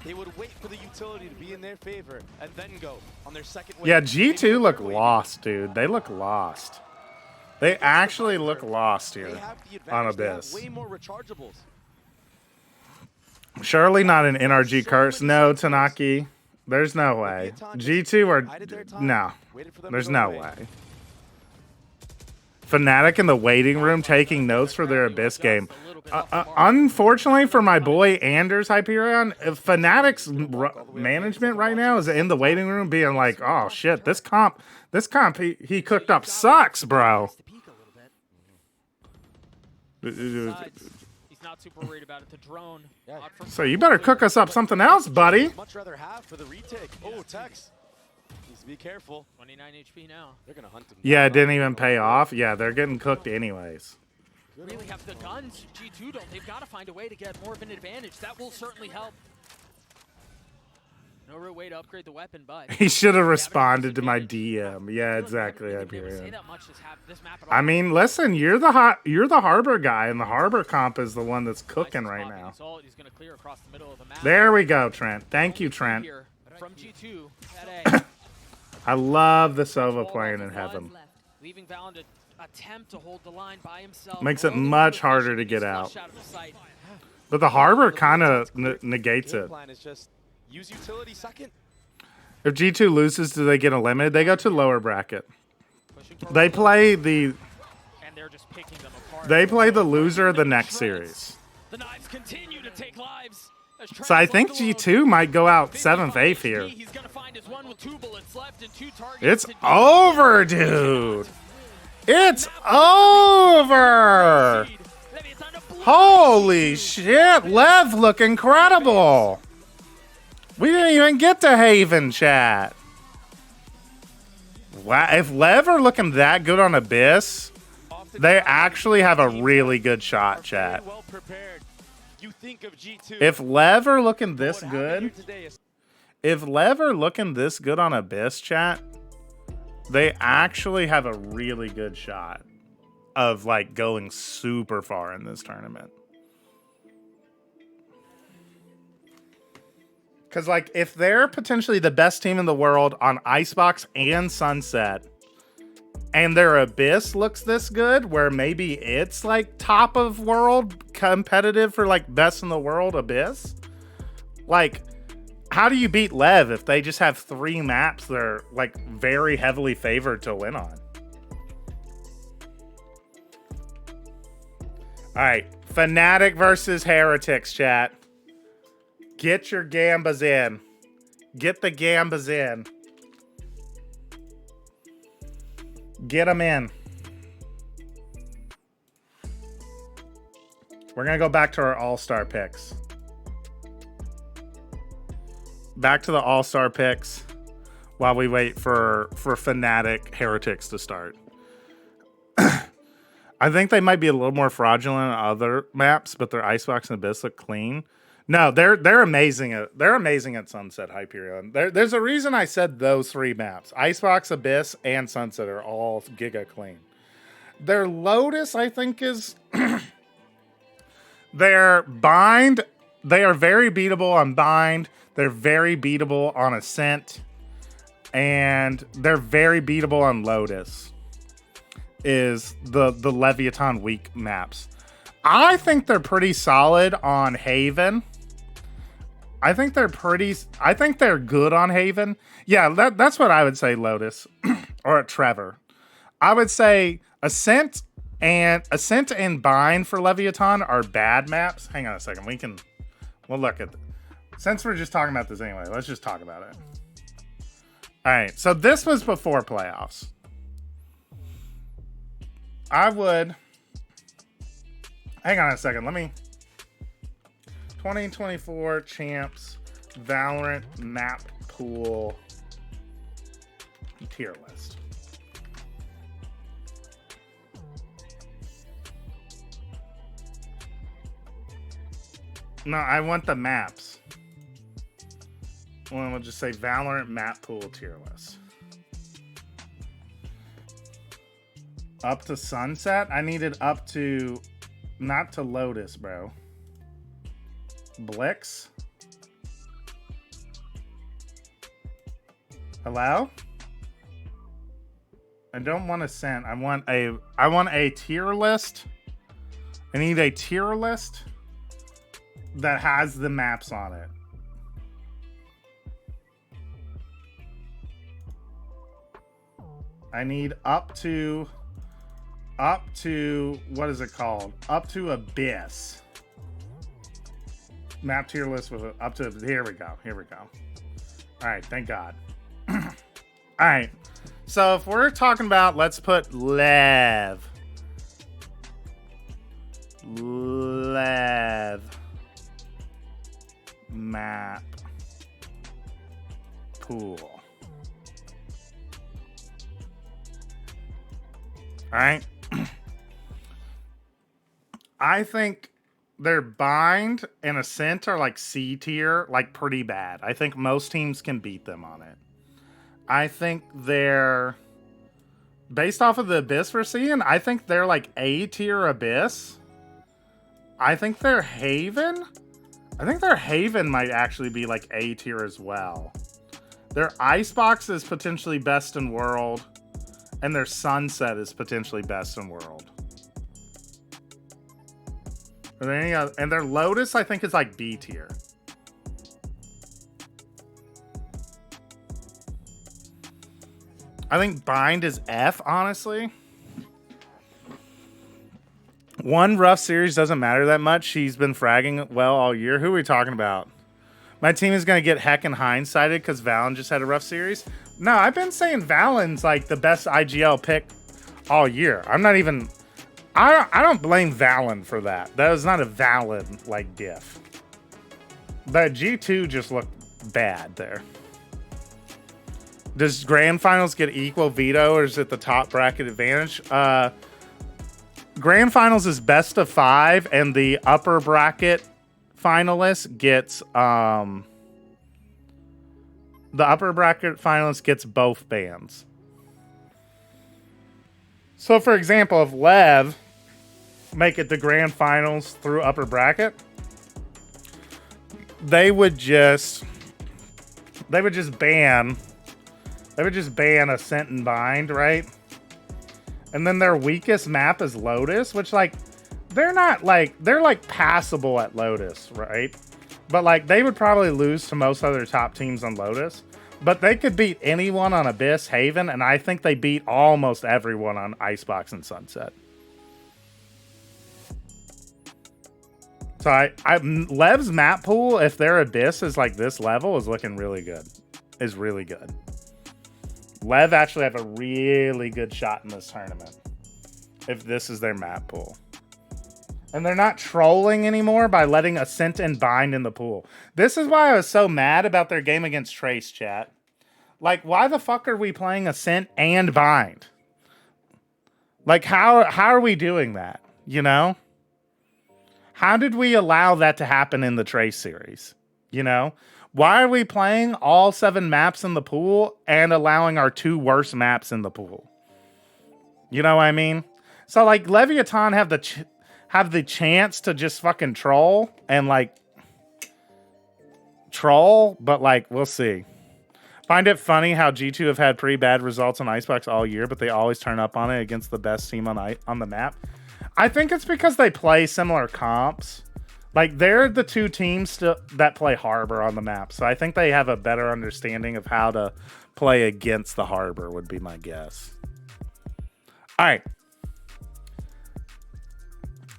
they would wait for the utility to be in their favor and then go on their second wave. Yeah, G2 look lost, dude. They look lost. They actually look lost here on Abyss. Way more rechargeables. Surely not an NRG curse. No, Tanaki. There's no way. G2 are... No. There's no way. Fnatic in the waiting room taking notes for their Abyss game. Unfortunately for my boy Anders Hyperion, Fnatic's management right now is in the waiting room being like, oh shit, this comp he cooked up sucks, bro. He's not super worried about it. The drone. So you better cook us up something else, buddy. Much rather have for the retake. Oh, Tex. Needs to be careful. 29 HP now. They're gonna hunt him. Yeah, it didn't even pay off. Yeah, they're getting cooked anyways. Really have the guns. G2 don't. They've got to find a way to get more of an advantage. That will certainly help. No real way to upgrade the weapon, but He should have responded to my DM. Yeah, exactly. I mean, listen, you're the Harbor guy, and the Harbor comp is the one that's cooking right now. There we go, Trent. Thank you, Trent. From G2 at I love the Sova playing in heaven. leaving Valen to attempt to hold the line by himself. Makes it much harder to get out. But the Harbor kind of negates it. Plan is just use utility second. If G2 loses, do they get eliminated? They go to lower bracket. They play the loser of the next series. The knives continue to take lives. So I think G2 might go out 7th, 8th here. He's gonna find his one with 2 bullets left and 2 targets. It's over, dude. It's over. Holy shit, Lev look incredible. We didn't even get to Haven, chat. Wow, if Lev are looking that good on Abyss, they actually have a really good shot, chat. If Lev are looking this good, on Abyss, chat, they actually have a really good shot of like going super far in this tournament. Because like if they're potentially the best team in the world on Icebox and Sunset, and their Abyss looks this good, where maybe it's like top of world competitive for like best in the world Abyss, like how do you beat Lev if they just have 3 maps they're like very heavily favored to win on? All right, Fnatic versus Heretics, chat. Get your Gambas in. Get the Gambas in. Get them in. We're going to go back to our all-star picks. Back to the all-star picks while we wait for Fnatic Heretics to start. I think they might be a little more fraudulent on other maps, but their Icebox and Abyss look clean. No, they're amazing at Sunset, Hyperion. There's a reason I said those 3 maps. Icebox, Abyss, and Sunset are all giga clean. Their Lotus, I think, is their Bind. They are very beatable on Bind. They're very beatable on Ascent. And they're very beatable on Lotus. Is the Leviathan weak maps. I think they're pretty solid on Haven. I think they're good on Haven. Yeah, that's what I would say, Lotus. Or Trevor. I would say Ascent and Bind for Leviathan are bad maps. Hang on a second. We'll look at since we're just talking about this anyway, let's just talk about it. Alright, so this was before playoffs. I would hang on a second. Let me 2024 champs Valorant map pool tier list. No, I want the maps. Well, we'll just say Valorant map pool tier list. Up to Sunset? I needed up to... Not to Lotus, bro. Blix? Hello? I don't want Ascent. I want a tier list. I need a tier list that has the maps on it. I need up to what is it called? Up to Abyss. Map tier list with up to here we go. All right, thank God. All right. So if we're talking about, let's put Lev map pool. All right. I think their bind and Ascent are like C tier, like pretty bad. I think most teams can beat them on it. I think they're, based off of the Abyss we're seeing, I think they're like A tier Abyss. I think their Haven, might actually be like A tier as well. Their Icebox is potentially best in world, and their Sunset is potentially best in world. Are there any other, and their Lotus, I think, is like B tier. I think Bind is F, honestly. One rough series doesn't matter that much. She's been fragging well all year. Who are we talking about? My team is going to get heckin' hindsighted because Valen just had a rough series. No, I've been saying Valen's like the best IGL pick all year. I'm not even... I don't blame Valen for that. That was not a Valen like diff. But G2 just looked bad there. Does Grand Finals get equal veto, or is it the top bracket advantage? Grand Finals is best of 5, and the upper bracket finalist gets both bands. So, for example, if Lev make it to Grand Finals through upper bracket, they would just ban Ascent and Bind, right? And then their weakest map is Lotus, which like they're passable at Lotus, right? But like they would probably lose to most other top teams on Lotus. But they could beat anyone on Abyss, Haven, and I think they beat almost everyone on Icebox and Sunset. So Lev's map pool, if their Abyss is like this level, is looking really good. Is really good. Lev actually have a really good shot in this tournament if this is their map pool. And they're not trolling anymore by letting Ascent and Bind in the pool. This is why I was so mad about their game against Trace, chat. Like, why the fuck are we playing Ascent and Bind? Like, how are we doing that? You know? How did we allow that to happen in the Trace series? You know? Why are we playing all 7 maps in the pool and allowing our 2 worst maps in the pool? You know what I mean? So, like, Leviathan have the chance to just fucking troll and, like, but, like, we'll see. Find it funny how G2 have had pretty bad results on Icebox all year, but they always turn up on it against the best team on the map. I think it's because they play similar comps. Like, they're the 2 teams that play Harbor on the map. So I think they have a better understanding of how to play against the Harbor, would be my guess. All right.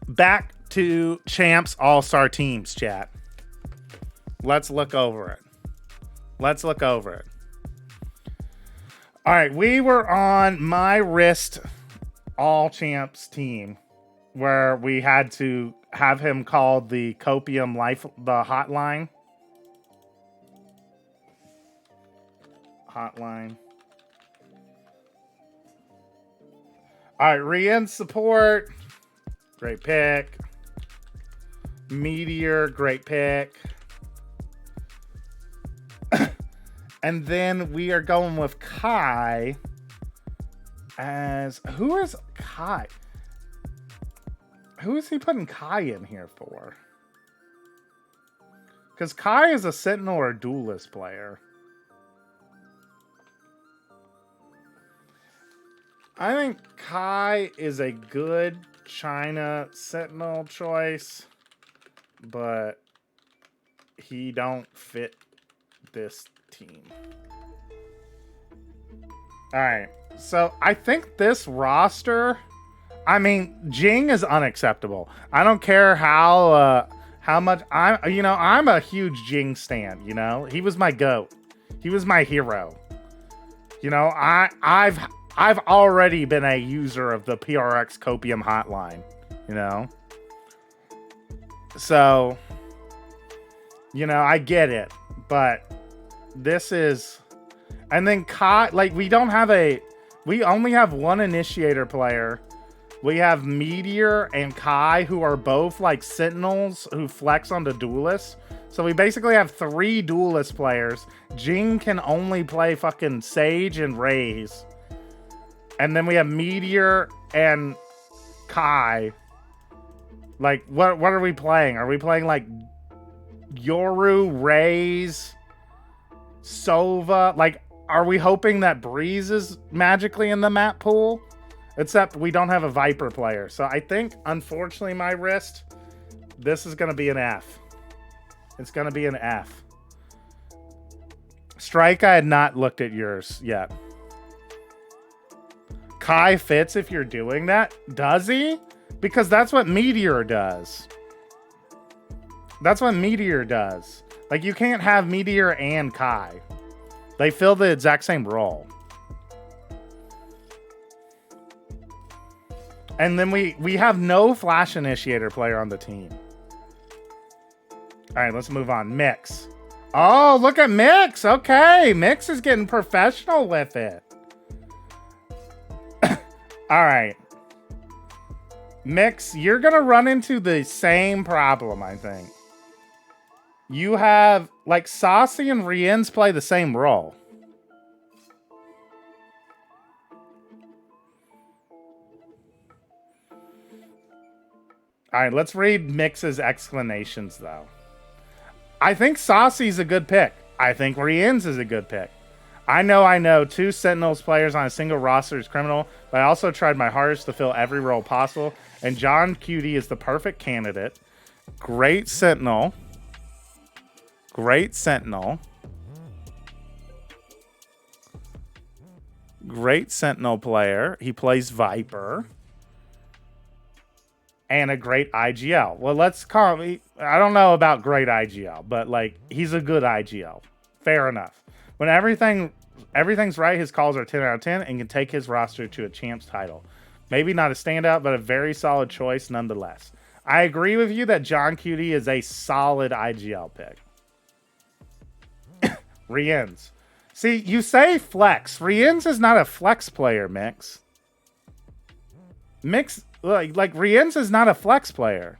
Back to Champs All-Star Teams, chat. Let's look over it. All right. We were on my wrist All Champs team where we had to have him called the Copium the hotline. All right, Rien support. Great pick. Meteor, great pick. And then we are going with Kai as... Who is Kai? Who is he putting Kai in here for? Because Kai is a Sentinel or a Duelist player. I think Kai is a good China Sentinel choice, but he don't fit this team. All right, so I think this roster, I mean, Jing is unacceptable. I don't care how much I'm a huge Jing stan, you know? He was my GOAT. He was my hero. You know, I've already been a user of the PRX Copium hotline, you know? So, you know, I get it, but this is... And then Kai, like, we only have one initiator player We have Meteor and Kai, who are both like Sentinels who flex onto Duelists. So we basically have 3 Duelist players. Jing can only play fucking Sage and Raze. And then we have Meteor and Kai. Like, what are we playing? Are we playing like Yoru, Raze, Sova? Like, are we hoping that Breeze is magically in the map pool? Except we don't have a Viper player. So I think, unfortunately, my wrist, this is going to be an F. It's going to be an F. Strike, I had not looked at yours yet. Kai fits if you're doing that. Does he? Because that's what Meteor does. That's what Meteor does. Like, you can't have Meteor and Kai. They fill the exact same role. And then we have no Flash Initiator player on the team. All right, let's move on. Mix. Oh, look at Mix. Okay, Mix is getting professional with it. All right. Mix, you're going to run into the same problem, I think. You have, like, Saucy and Rien's play the same role. All right, let's read Mix's explanations, though. I think Saucy's a good pick. I think Rien's is a good pick. I know 2 Sentinels players on a single roster is criminal, but I also tried my hardest to fill every role possible, and John Cutie is the perfect candidate. Great Sentinel. Great Sentinel. Great Sentinel player. He plays Viper. And a great IGL. Well, let's call him... I don't know about great IGL, but, like, he's a good IGL. Fair enough. When everything's right, his calls are 10 out of 10 and can take his roster to a champs title. Maybe not a standout, but a very solid choice nonetheless. I agree with you that John Cutie is a solid IGL pick. Rien's. See, you say flex. Rien's is not a flex player, Mix. Mix... Like Rien's is not a flex player.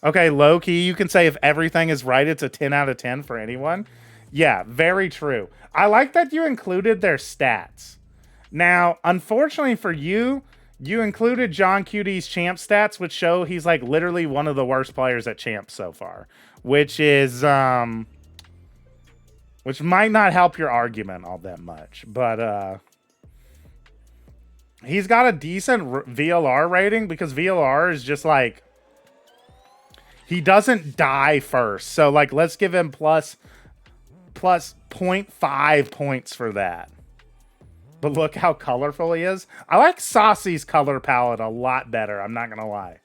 Okay, low-key, you can say if everything is right, it's a 10 out of 10 for anyone. Yeah, very true. I like that you included their stats. Now, unfortunately for you, you included John Cutie's champ stats, which show he's like literally one of the worst players at champs so far. Which is, which might not help your argument all that much. But, he's got a decent VLR rating because VLR is just like, he doesn't die first. So like, let's give him plus 0.5 points for that. But look how colorful he is. I like Saucy's color palette a lot better. I'm not going to lie.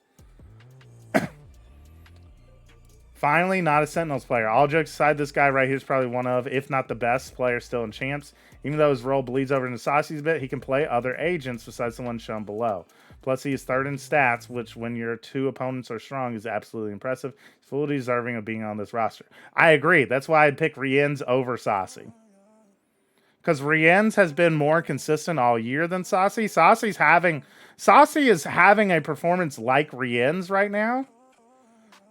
Finally, not a Sentinels player. All jokes aside, this guy right here is probably one of, if not the best player still in champs. Even though his role bleeds over into Saucy's a bit, he can play other agents besides the one shown below. Plus, he is 3rd in stats, which when your 2 opponents are strong is absolutely impressive. He's fully deserving of being on this roster. I agree. That's why I'd pick Rien's over Saucy. Because Rien's has been more consistent all year than Saucy. Saucy is having a performance like Rien's right now.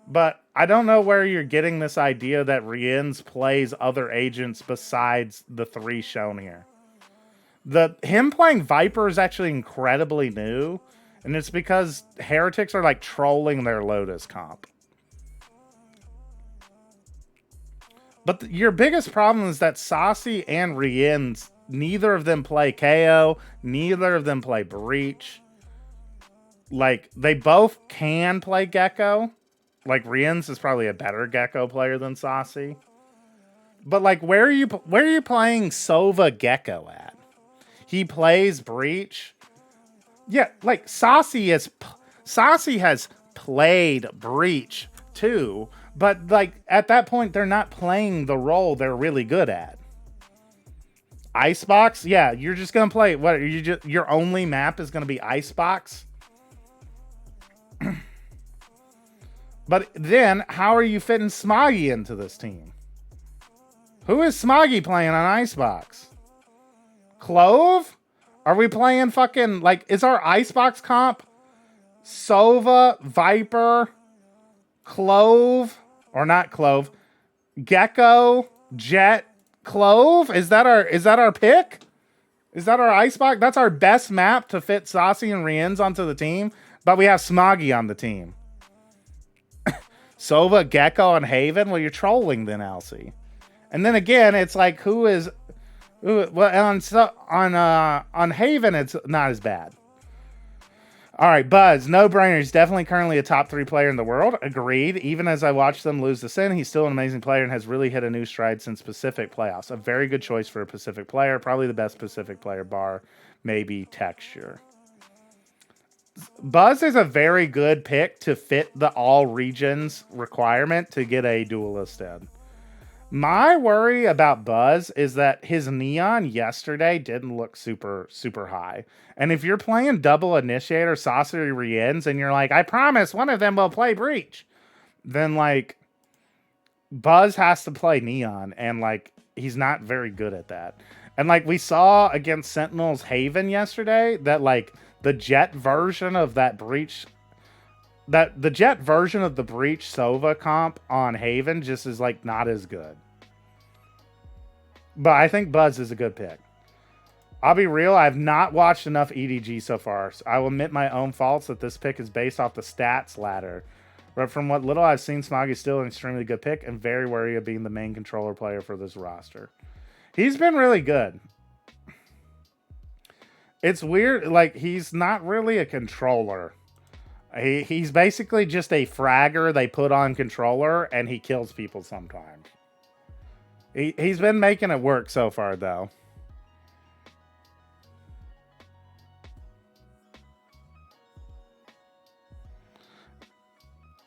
But I don't know where you're getting this idea that Rien's plays other agents besides the 3 shown here. Him playing Viper is actually incredibly new, and it's because Heretics are like trolling their Lotus comp. But your biggest problem is that Saucy and Rien's, neither of them play KO, neither of them play Breach. Like, they both can play Gecko. Like, Rien's is probably a better Gecko player than Saucy. But, like, where are you playing Sova Gecko at? He plays Breach. Yeah, like, Saucy has played Breach, too. But, like, at that point, they're not playing the role they're really good at. Icebox? Yeah, you're just going to play... What, your only map is going to be Icebox? But then, how are you fitting Smoggy into this team? Who is Smoggy playing on Icebox? Clove? Are we playing fucking, like, is our Icebox comp Sova, Viper, Clove, or not Clove, Gecko, Jet, Clove? Is that our pick? Is that our Icebox? That's our best map to fit Saucy and Rienz onto the team, but we have Smoggy on the team. Sova, Gecko, and Haven? Well, you're trolling then, Elsie. And then again, it's like, on Haven, it's not as bad. All right, Buzz, no-brainer. He's definitely currently a top 3 player in the world. Agreed. Even as I watched them lose the Sin, he's still an amazing player and has really hit a new stride since Pacific playoffs. A very good choice for a Pacific player. Probably the best Pacific player, bar maybe Texture. Buzz is a very good pick to fit the all regions requirement to get a duelist in. My worry about Buzz is that his Neon yesterday didn't look super, super high. And if you're playing double Initiator, Saucery, Rienz, and you're like, I promise one of them will play Breach, then, like, Buzz has to play Neon, and, like, he's not very good at that. And, like, we saw against Sentinel's Haven yesterday that, like, the Jet version of that Breach... the Jet version of the Breach Sova comp on Haven just is, like, not as good. But I think Buzz is a good pick. I'll be real, I've not watched enough EDG so far. So I will admit my own faults that this pick is based off the stats ladder. But from what little I've seen, Smoggy is still an extremely good pick and very wary of being the main controller player for this roster. He's been really good. It's weird, like, he's not really a controller. He's basically just a fragger they put on controller, and he kills people sometimes. He's been making it work so far, though.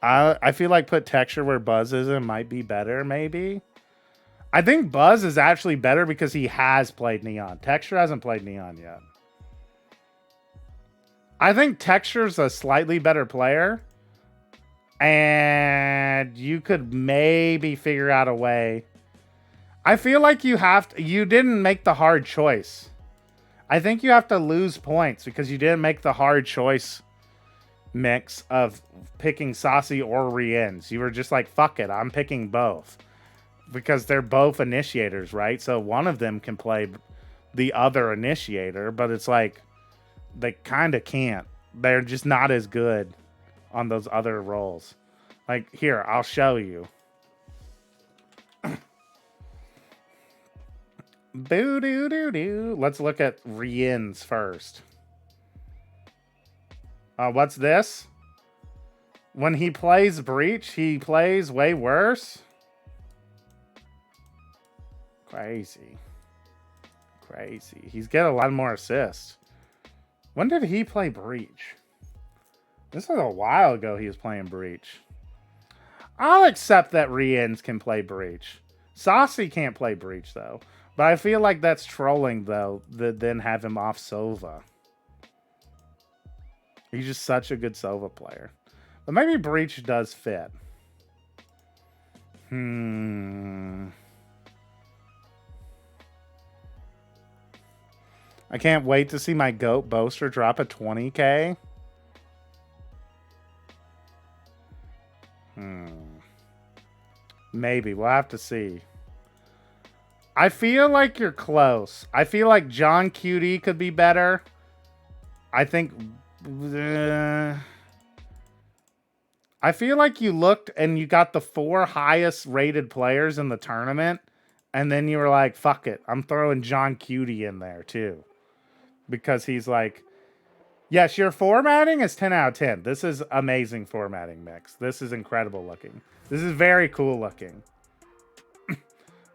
I feel like put Texture where Buzz is and might be better, maybe. I think Buzz is actually better because he has played Neon. Texture hasn't played Neon yet. I think Texture's a slightly better player. And you could maybe figure out a way. I feel like you didn't make the hard choice. I think you have to lose points because you didn't make the hard choice mix of picking Saucy or Rienz. You were just like, fuck it, I'm picking both. Because they're both initiators, right? So one of them can play the other initiator, but it's like, they kind of can't. They're just not as good on those other roles. Like, here, I'll show you. Boo-doo-doo-doo. Let's look at Rienz first. What's this? When he plays Breach, he plays way worse? Crazy. Crazy. He's getting a lot more assists. When did he play Breach? This was a while ago he was playing Breach. I'll accept that Rienz can play Breach. Saucy can't play Breach, though. But I feel like that's trolling, though, that then have him off Sova. He's just such a good Sova player. But maybe Breach does fit. I can't wait to see my GOAT Boaster drop a 20k. Maybe. We'll have to see. I feel like you're close. I feel like John QD could be better. I think... I feel like you looked and you got the 4 highest rated players in the tournament. And then you were like, fuck it. I'm throwing John QD in there too. Because he's like... Yes, your formatting is 10 out of 10. This is amazing formatting mix. This is incredible looking. This is very cool looking.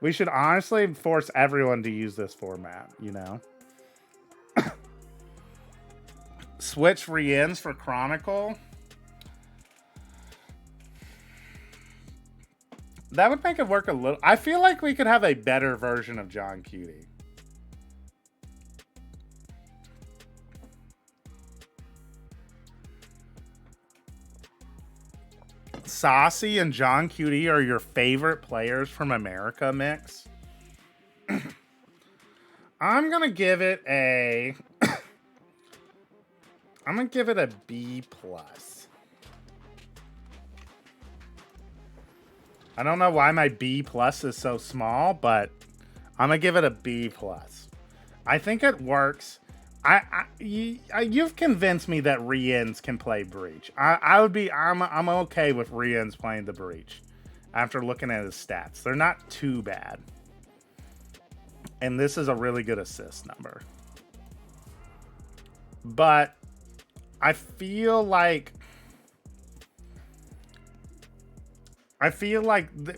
We should honestly force everyone to use this format, you know? Switch Rienz for Chronicle. That would make it work a little... I feel like we could have a better version of John Cutie. Saucy and John Cutie are your favorite players from America mix? I'm going to give it a... I'm gonna give it a B+. I don't know why my B+ is so small, but I'm gonna give it a B+. I think it works. You've convinced me that Riens can play Breach. I'm okay with Riens playing the Breach after looking at his stats. They're not too bad. And this is a really good assist number. But I feel like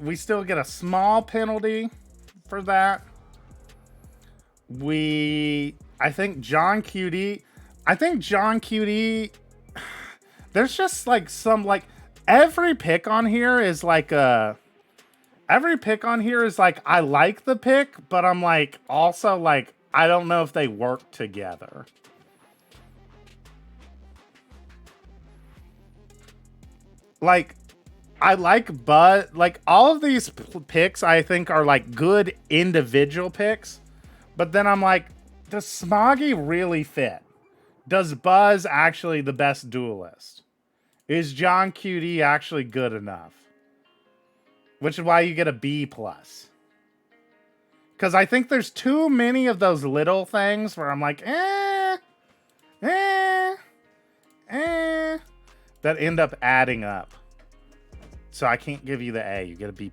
we still get a small penalty for that. I think John QD, there's just like some, like, every pick on here is like I like the pick, but I'm like, also like, I don't know if they work together. Like, I like Buzz, like, all of these picks I think are like good individual picks, but then I'm like, does Smoggy really fit? Does Buzz actually the best duelist? Is John QD actually good enough? Which is why you get a B+. Because I think there's too many of those little things where I'm like, that end up adding up. So I can't give you the A. You get a B+.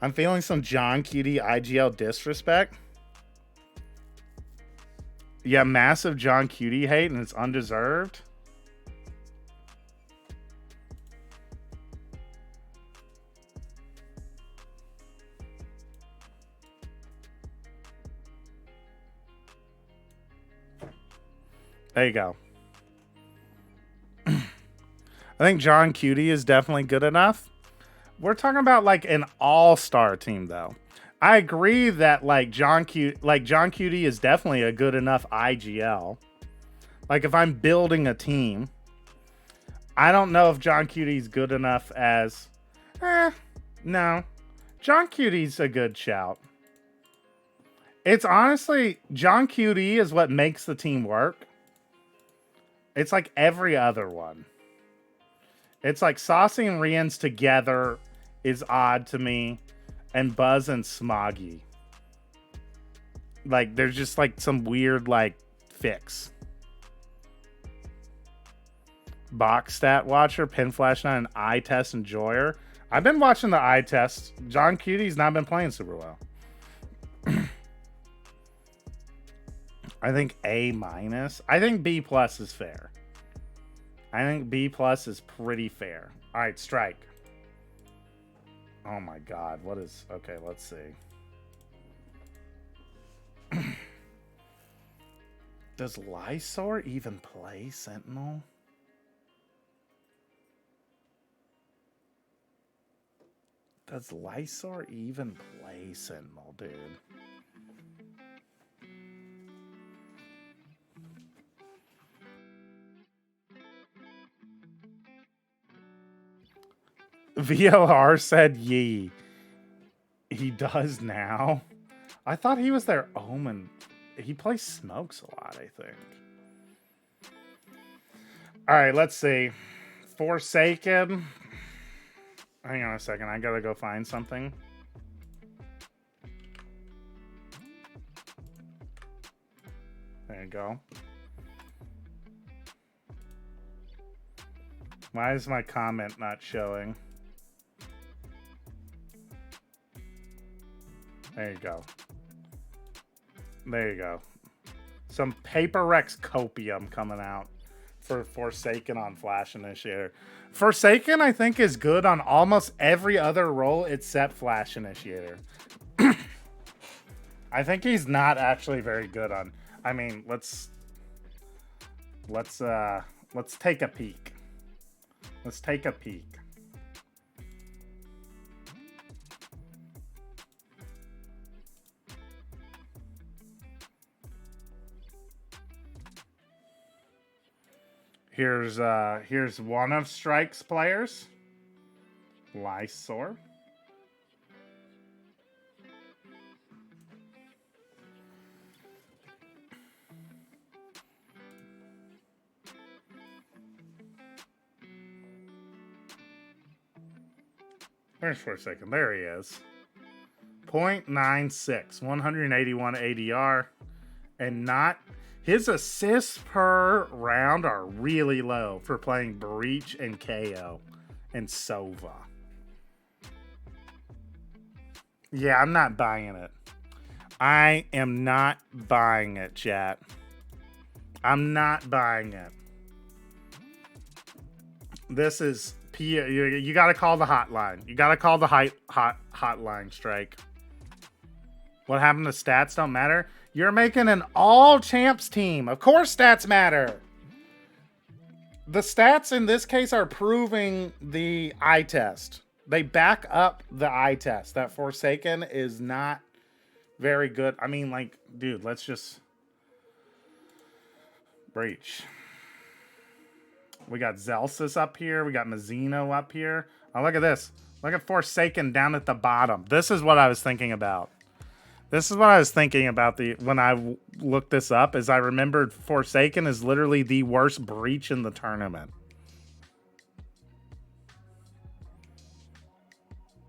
I'm feeling some John QD IGL disrespect. Yeah, massive John QD hate, and it's undeserved. There you go. I think John QD is definitely good enough. We're talking about like an all-star team, though. I agree that like John QD is definitely a good enough IGL. Like, if I'm building a team, I don't know if John QD is good enough as. No, John QD's a good shout. It's honestly, John QD is what makes the team work. It's like every other one. It's like Saucy and Riens together is odd to me, and Buzz and Smoggy. Like, there's just like some weird like fix. Box Stat Watcher, PENFLASH 9, and Eye Test Enjoyer. I've been watching the eye test. John QD's not been playing super well. I think A-. I think B+ is fair. I think B+ is pretty fair. All right, Strike. Oh my God, what is... Okay, let's see. Does Lysor even play Sentinel? Does Lysor even play Sentinel, dude? VLR said yee. He does now? I thought he was their Omen. He plays Smokes a lot, I think. Alright, let's see. Forsaken. Hang on a second. I gotta go find something. There you go. Why is my comment not showing? There you go. There you go. Some Paper Rex Copium coming out for Forsaken on Flash Initiator. Forsaken, I think, is good on almost every other role except Flash Initiator. I think he's not actually very good on... I mean, let's take a peek. Let's take a peek. Here's one of Strike's players. Lysor. Where's Forsaken? There he is. 0.96, 181 ADR, and not his assists per round are really low for playing Breach and KO and Sova. Yeah, I'm not buying it. I am not buying it, chat. I'm not buying it. This is you got to call the hotline. You got to call the hotline strike. What happened to stats don't matter? You're making an all champs team. Of course stats matter. The stats in this case are proving the eye test. They back up the eye test. That Forsaken is not very good. I mean, like, dude, let's just Breach. We got Zelsis up here. We got Mazzino up here. Oh, look at this. Look at Forsaken down at the bottom. This is what I was thinking about. This is what I was thinking about when I looked this up, is I remembered Forsaken is literally the worst Breach in the tournament.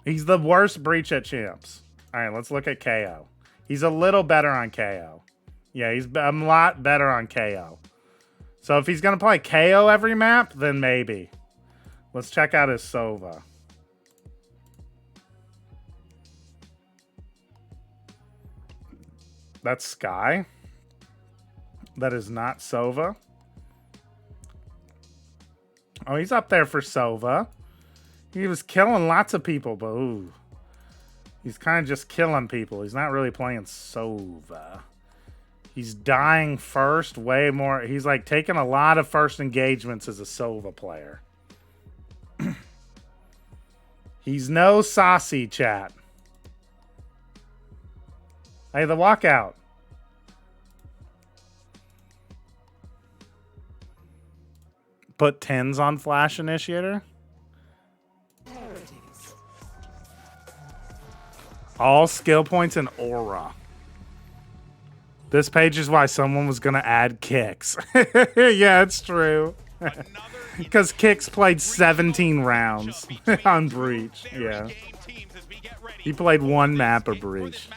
He's the worst Breach at champs. All right, let's look at KO. He's a little better on KO. Yeah, he's a lot better on KO. So if he's going to play KO every map, then maybe. Let's check out his Sova. That's Sky. That is not Sova. Oh, he's up there for Sova. He was killing lots of people, but ooh. He's kind of just killing people. He's not really playing Sova. He's dying first way more. He's like taking a lot of first engagements as a Sova player. He's no saucy, chat. Hey, the walkout. Put 10s on Flash Initiator. All skill points and aura. This page is why someone was going to add Kicks. Yeah, it's true. Because Kicks played 17 rounds on Breach. Yeah. He played one map of Breach.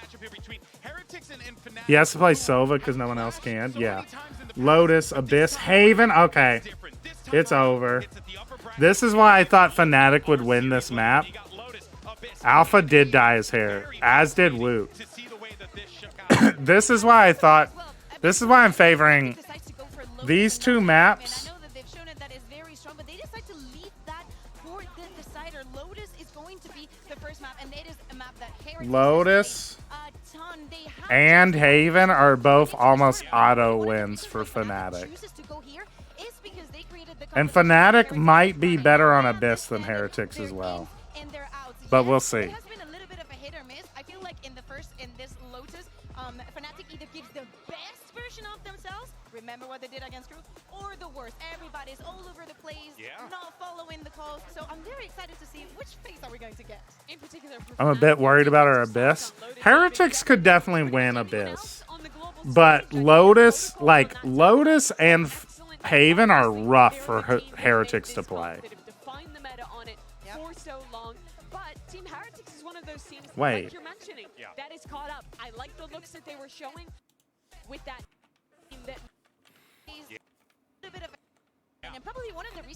He has to play Sova because no one else can. Yeah. Lotus, Abyss, Haven. Okay. It's over. This is why I thought Fnatic would win this map. Alpha did dye his hair, as did Woot. This is why I thought... This is why I'm favoring these two maps. Lotus and Haven are both almost auto wins for Fnatic. And Fnatic might be better on Abyss than Heretics as well. But we'll see. Remember what they did against Crew, or the worst. Everybody's all over the place, not following the calls. So I'm very excited to see which phase are we going to get. In particular, I'm a bit worried about our Abyss. Heretics could definitely win Abyss. But Lotus, like, Lotus and Haven are rough for Heretics to play. Wait. Like you're mentioning, that is caught up. I like the looks that they were showing with that.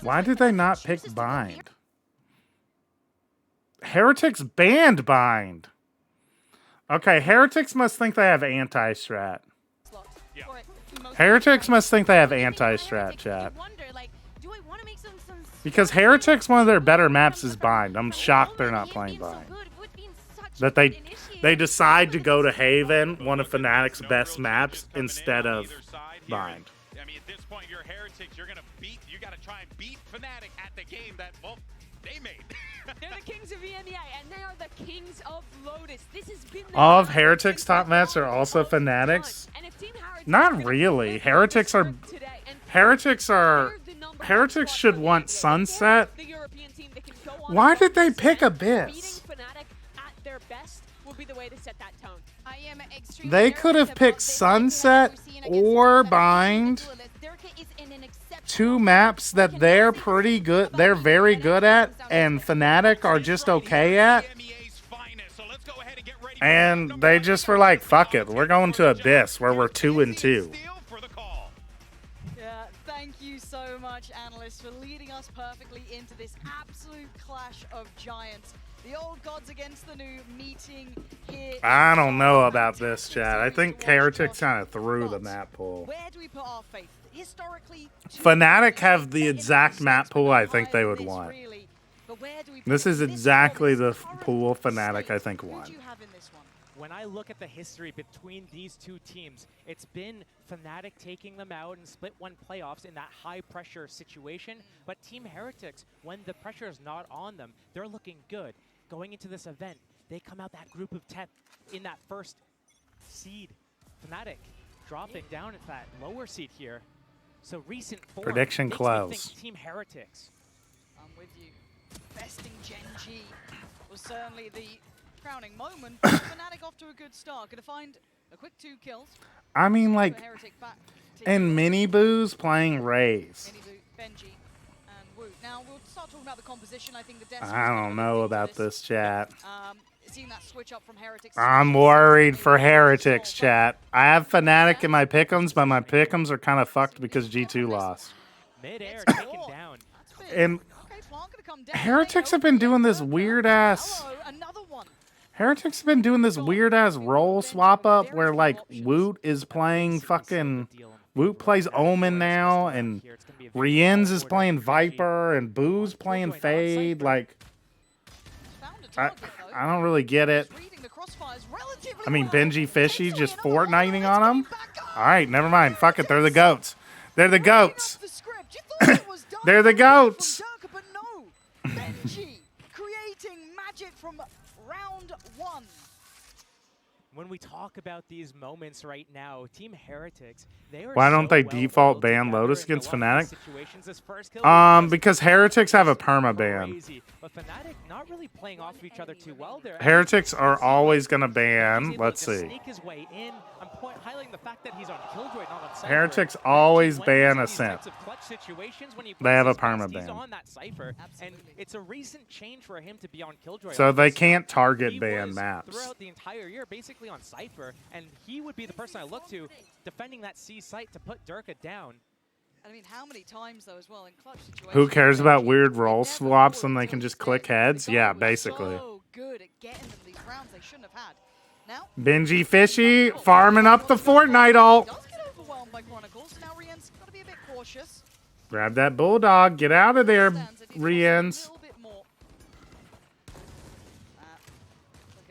Why did they not pick Bind? Heretics banned Bind. Okay, Heretics must think they have anti-strat. Heretics must think they have anti-strat, chat. Because Heretics, one of their better maps is Bind. I'm shocked they're not playing Bind. That they decide to go to Haven, one of Fnatic's best maps, instead of Bind. I mean, at this point, you're Heretics. You're gonna beat. You gotta try and beat Fnatic at the game that they made. They're the kings of EMEA, and they are the kings of Lotus. This has been all of Heretics' top maps are also Fnatic's. Not really. Heretics should want Sunset. Why did they pick Abyss? They could have picked Sunset or Bind. two maps that they're pretty good. They're very good at, and Fnatic are just okay at. And they just were like, "Fuck it, we're going to Abyss, where we're 2-2." Yeah, thank you so much, analysts, for leading us perfectly into this absolute clash of giants. The old gods against the new meeting here. I don't know about this, Chad. I think Heretics kind of threw the map pool. Where do we put our faith? Historically, Fnatic have the exact map pool I think they would want. This is exactly the pool Fnatic I think won. When I look at the history between these two teams, it's been Fnatic taking them out in split one playoffs in that high pressure situation. But Team Heretics, when the pressure is not on them, they're looking good. Going into this event, they come out that group of 10 in that first seed. Fnatic dropping down at that lower seed here. So recent form prediction makes close. me think Team Heretics. I'm with you. Besting Gen G was certainly the crowning moment. Fnatic off to a good start. Gonna find a quick 2 kills. I mean, like, and Mini Boo's playing Raze. Benji and Wu. Now we'll start talking about the composition. I think the I don't know about this, chat. Seeing that switch up from Heretics. I'm worried for Heretics, chat. I have Fnatic in my pick'ems, but my pick'ems are kind of fucked because G2 lost. Mid-air taken down. And Heretics have been doing this weird-ass... Heretics have been doing this weird-ass role swap-up where, like, Woot is playing fucking... Woot plays Omen now, and Rienz is playing Viper, and Boo's playing Fade. Like, I don't really get it. I mean, Benji Fishy just Fortniting on him? Alright, never mind. Fuck it, they're the GOATs. They're the GOATs. They're the GOATs. Benji creating magic from round 1. When we talk about these moments right now, Team Heretics, they are Why don't they default ban Lotus against Fnatic? Because Heretics have a perma ban. But Fnatic not really playing off of each other too well there. Heretics are always gonna ban. Let's see. Highlighting the fact that he's on Killjoy, not on Cypher. Heretics always ban a simp. They have a perma ban. On that Cypher, and it's a recent change for him to be on Killjoy. So they can't target ban maps. Throughout the entire year, basically on Cypher, and he would be the person I look to defending that C site to put Durka down. I mean, how many times though as well in clutch situations? Who cares about weird role swaps when they can just click heads? Yeah, basically. So good at getting them these rounds they shouldn't have had. Now, Benji Fishy farming up the Fortnite ult. Does get overwhelmed by Chronicles, so now Rien's got to be a bit cautious. Grab that Bulldog. Get out of there, Rienz. Looking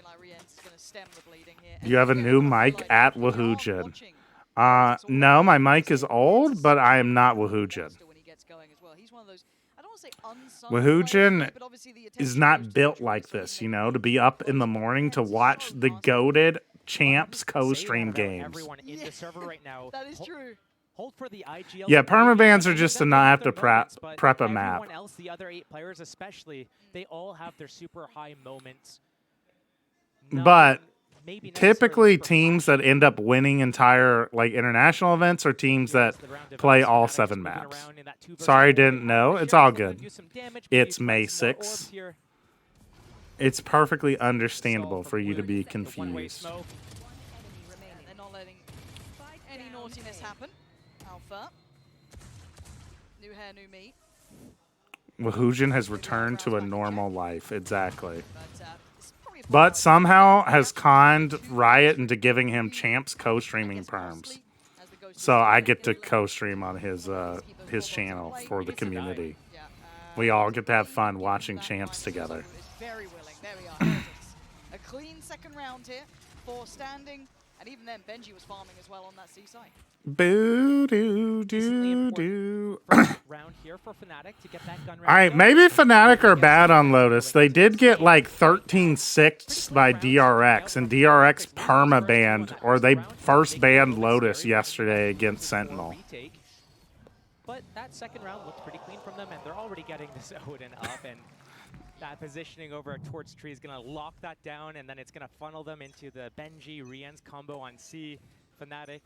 like Rien's going to stem the bleeding here. You have a new mic at Wahoojan. No, my mic is old, but I am not Wahoojan. Wahoojan is not built like this, you know, to be up in the morning to watch the goated champs co-stream games. That is true. Yeah, permabans are just to not have to prep a map. Everyone else, the other 8 players especially, they all have their super high moments. But typically teams that end up winning entire like international events are teams that play all 7 maps. Sorry, didn't know. It's all good. It's May 6th. It's perfectly understandable for you to be confused. They're not letting any naughtiness happen. Alpha. New hair, new me. Wahoojan has returned to a normal life. Exactly. But somehow has conned Riot into giving him champs co-streaming perms. So I get to co-stream on his channel for the community. We all get to have fun watching champs together. Very willing. There we are. A clean second round here for standing. And even then, Benji was farming as well on that C site. Boo doo doo doo. Round here for Fnatic to get that gun. All right, maybe Fnatic are bad on Lotus. They did get like 13-6 by DRX, and DRX perma banned, or they first banned Lotus yesterday against Sentinel. But that second round looked pretty clean from them, and they're already getting this Odin up, and that positioning over towards tree is going to lock that down, and then it's going to funnel them into the Benji Rienz combo on C. Fnatic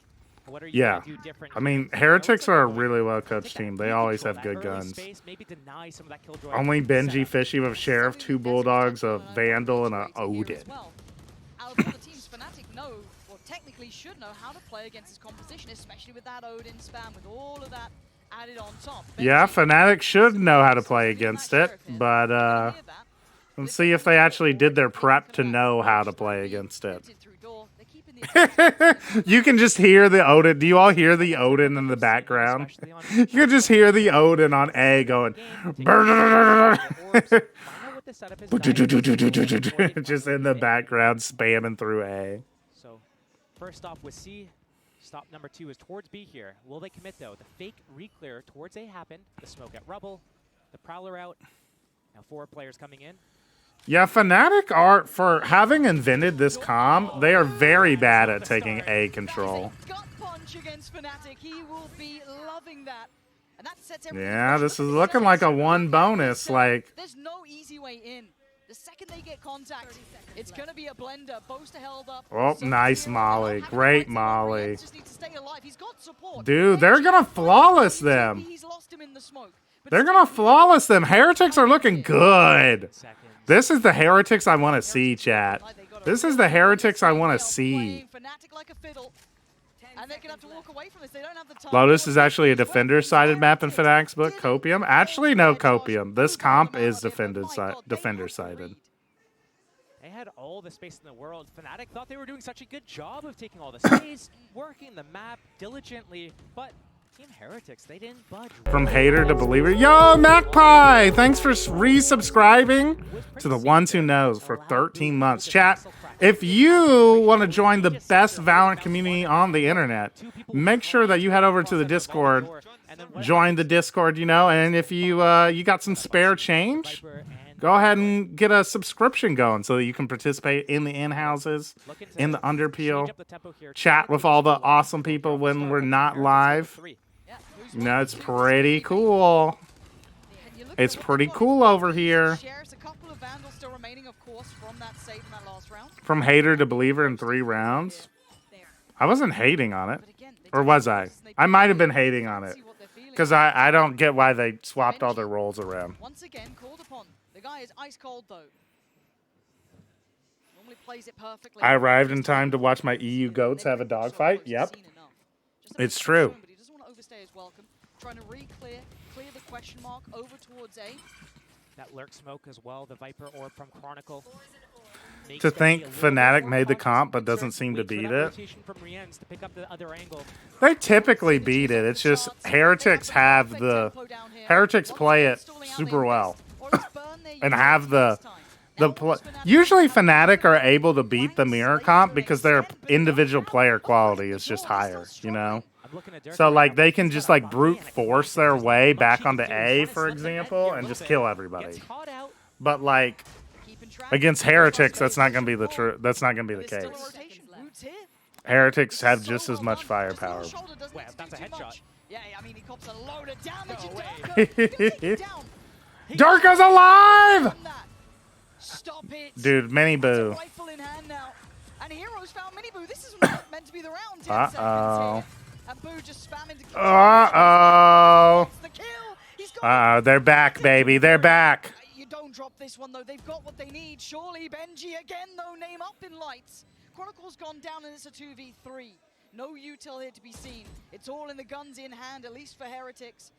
What are you Yeah. gonna do different I here? mean, You know, Heretics it's are a like, really well take coached that team. They free always control, have that good early guns. space, maybe deny some of that Killjoy Only Benji setup. Fishy with Sheriff, 2 Bulldogs, a Vandal, and a Odin. Well, out of all the teams, Fnatic know, or technically should know, how to play against his composition, especially with that Odin spam, with all of that added on top. Yeah, Fnatic should know how to play against it, but let's see if they actually did their prep to know how to play against it. You can just hear the Odin. Do you all hear the Odin in the background? You can just hear the Odin on A going. Just in the background, spamming through A. So, first off with C, stop number 2 is towards B here. Will they commit though? The fake re-clear towards A happened. The smoke at Rubble, the Prowler out. Now 4 players coming in. Yeah, Fnatic are, for having invented this comp, they are very bad at taking A control. Gut punch against Fnatic. He will be loving that. And that sets Yeah, this is looking like a 1 bonus. Like, there's no easy way in. The second they get contact, it's going to be a blender. Boaster held up. oh, nice Molly. Great Molly. Just need to stay alive. He's got support. Dude, they're going to flawless them. He's lost him in the smoke. They're going to flawless them. Heretics are looking good. This is the Heretics I want to see, chat. This is the Heretics I want to see. And they're gonna have to walk away from this. They don't have the time. Lotus is actually a defender-sided map in Fnatic's book. Copium? Actually, no Copium. This comp is defender-sided. They had all the space in the world. Fnatic thought they were doing such a good job of taking all the space, working the map diligently, but Team Heretics, they didn't budge. From hater to believer. Yo, Magpie! Thanks for resubscribing to the ones who knows for 13 months. Chat, if you want to join the best Valorant community on the internet, make sure that you head over to the Discord, join the Discord, you know, and if you you got some spare change, go ahead and get a subscription going so that you can participate in the in-houses, in the underpeel, chat with all the awesome people when we're not live. You know, it's pretty cool. It's pretty cool over here. From hater to believer in 3 rounds. I wasn't hating on it. Or was I? I might have been hating on it. Because I don't get why they swapped all their roles around. Once again, called upon. The guy is ice cold though. Normally plays it perfectly. I arrived in time to watch my EU goats have a dogfight. Yep. It's true. But he doesn't want to overstay his welcome. Trying to clear the question mark over towards A. That lurk smoke as well, the Viper orb from Chronicle. To think Fnatic made the comp but doesn't seem to beat it. They typically beat it. It's just Heretics have the Heretics play it super well. And have usually Fnatic are able to beat the mirror comp because their individual player quality is just higher, you know? So like they can just like brute force their way back onto A, for example, and just kill everybody. But like against Heretics, that's not gonna be the case. Heretics have just as much firepower. That's a headshot. Yeah, I mean he cops a load of damage. Durka's alive! Stop it. Dude, Mini Boo. Rifle in hand now. And Heroes found Mini Boo. This is not meant to be the round. 10 seconds here. And Boo just spamming to kill. They're back, baby. They're back. You don't drop this one though. They've got what they need. Surely Benji again though, name up in lights. Chronicle's gone down and it's a 2v3. No util here to be seen. It's all in the guns in hand, at least for Heretics.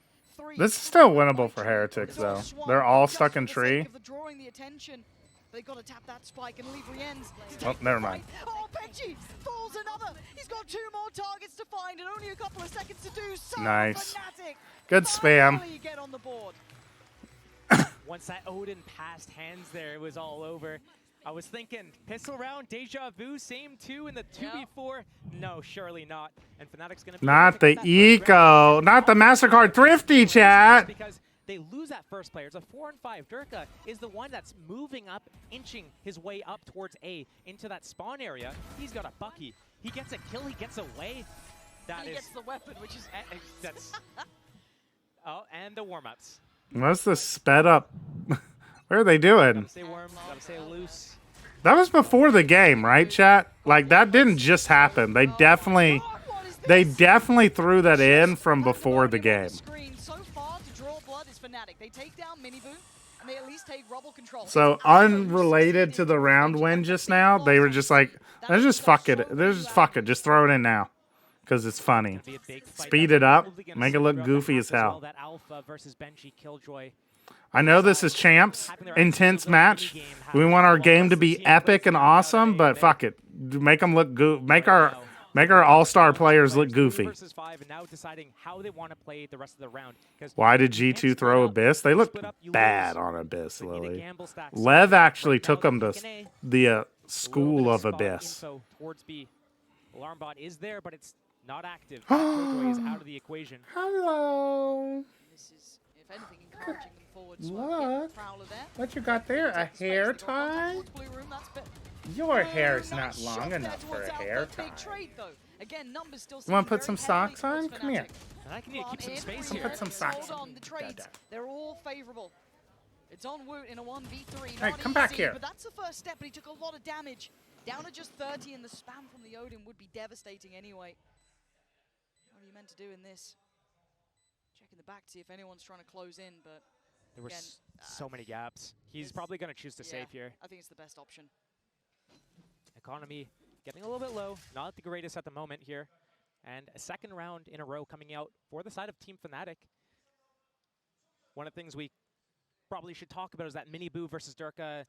This is still winnable for Heretics, though. They're all stuck in tree. Drawing the attention. They got to tap that spike and leave Rien's. Oh, never mind. Oh, Benji falls another. He's got 2 more targets to find and only a couple of seconds to do. So nice. Fnatic Good spam. get on the board. Once that Odin passed hands there, it was all over. I was thinking, pistol round, deja vu, same 2 in the 2v4. No, surely not. And Fnatic's gonna be not the eco, not the MasterCard Thrifty, chat. Because they lose that first player. It's a 4-5. Durka is the one that's moving up, inching his way up towards A into that spawn area. He's got a Bucky. He gets a kill. He gets away. He gets the weapon, which is that's. Oh, and the warm-ups. What's the sped up? What are they doing? Gotta stay warm, gotta stay loose. That was before the game, right, chat? Like, that didn't just happen. They definitely They definitely threw that in from before the game. Screen so far to draw blood is Fnatic. They take down Miniboo, and they at least take Rubble control. So unrelated to the round win just now, they were just like, let's just fuck it. Let's just fuck it. Just throw it in now. Because it's funny. Speed it up. Make it look goofy as hell. That Alpha versus Benji Killjoy. I know this is champs. Intense match. We want our game to be epic and awesome, but fuck it. Make them look Make our all-star players look goofy. Versus 5, and now deciding how they want to play the rest of the round. Why did G2 throw Abyss? They looked bad on Abyss, Lily. Lev actually took them to the school of Abyss. Towards B. Alarm bot is there, but it's not active. Killjoy is out of the equation. Hello. This is, if anything, encouraging them forward. Look. What you got there? A hair tie? Your hair is not long enough for a hair tie. You want to put some socks on? Come here. I can keep some space here. Put some socks on. The trades, they're all favorable. It's on Woot in a 1v3. All right, come back here. But that's the first step, but he took a lot of damage. Down to just 30, and the spam from the Odin would be devastating anyway. What are you meant to do in this? Checking the back to see if anyone's trying to close in, but there were so many gaps. He's probably going to choose to save here. I think it's the best option. Economy getting a little bit low. Not the greatest at the moment here. And a second round in a row coming out for the side of Team Fnatic. One of the things we probably should talk about is that Miniboo versus Durka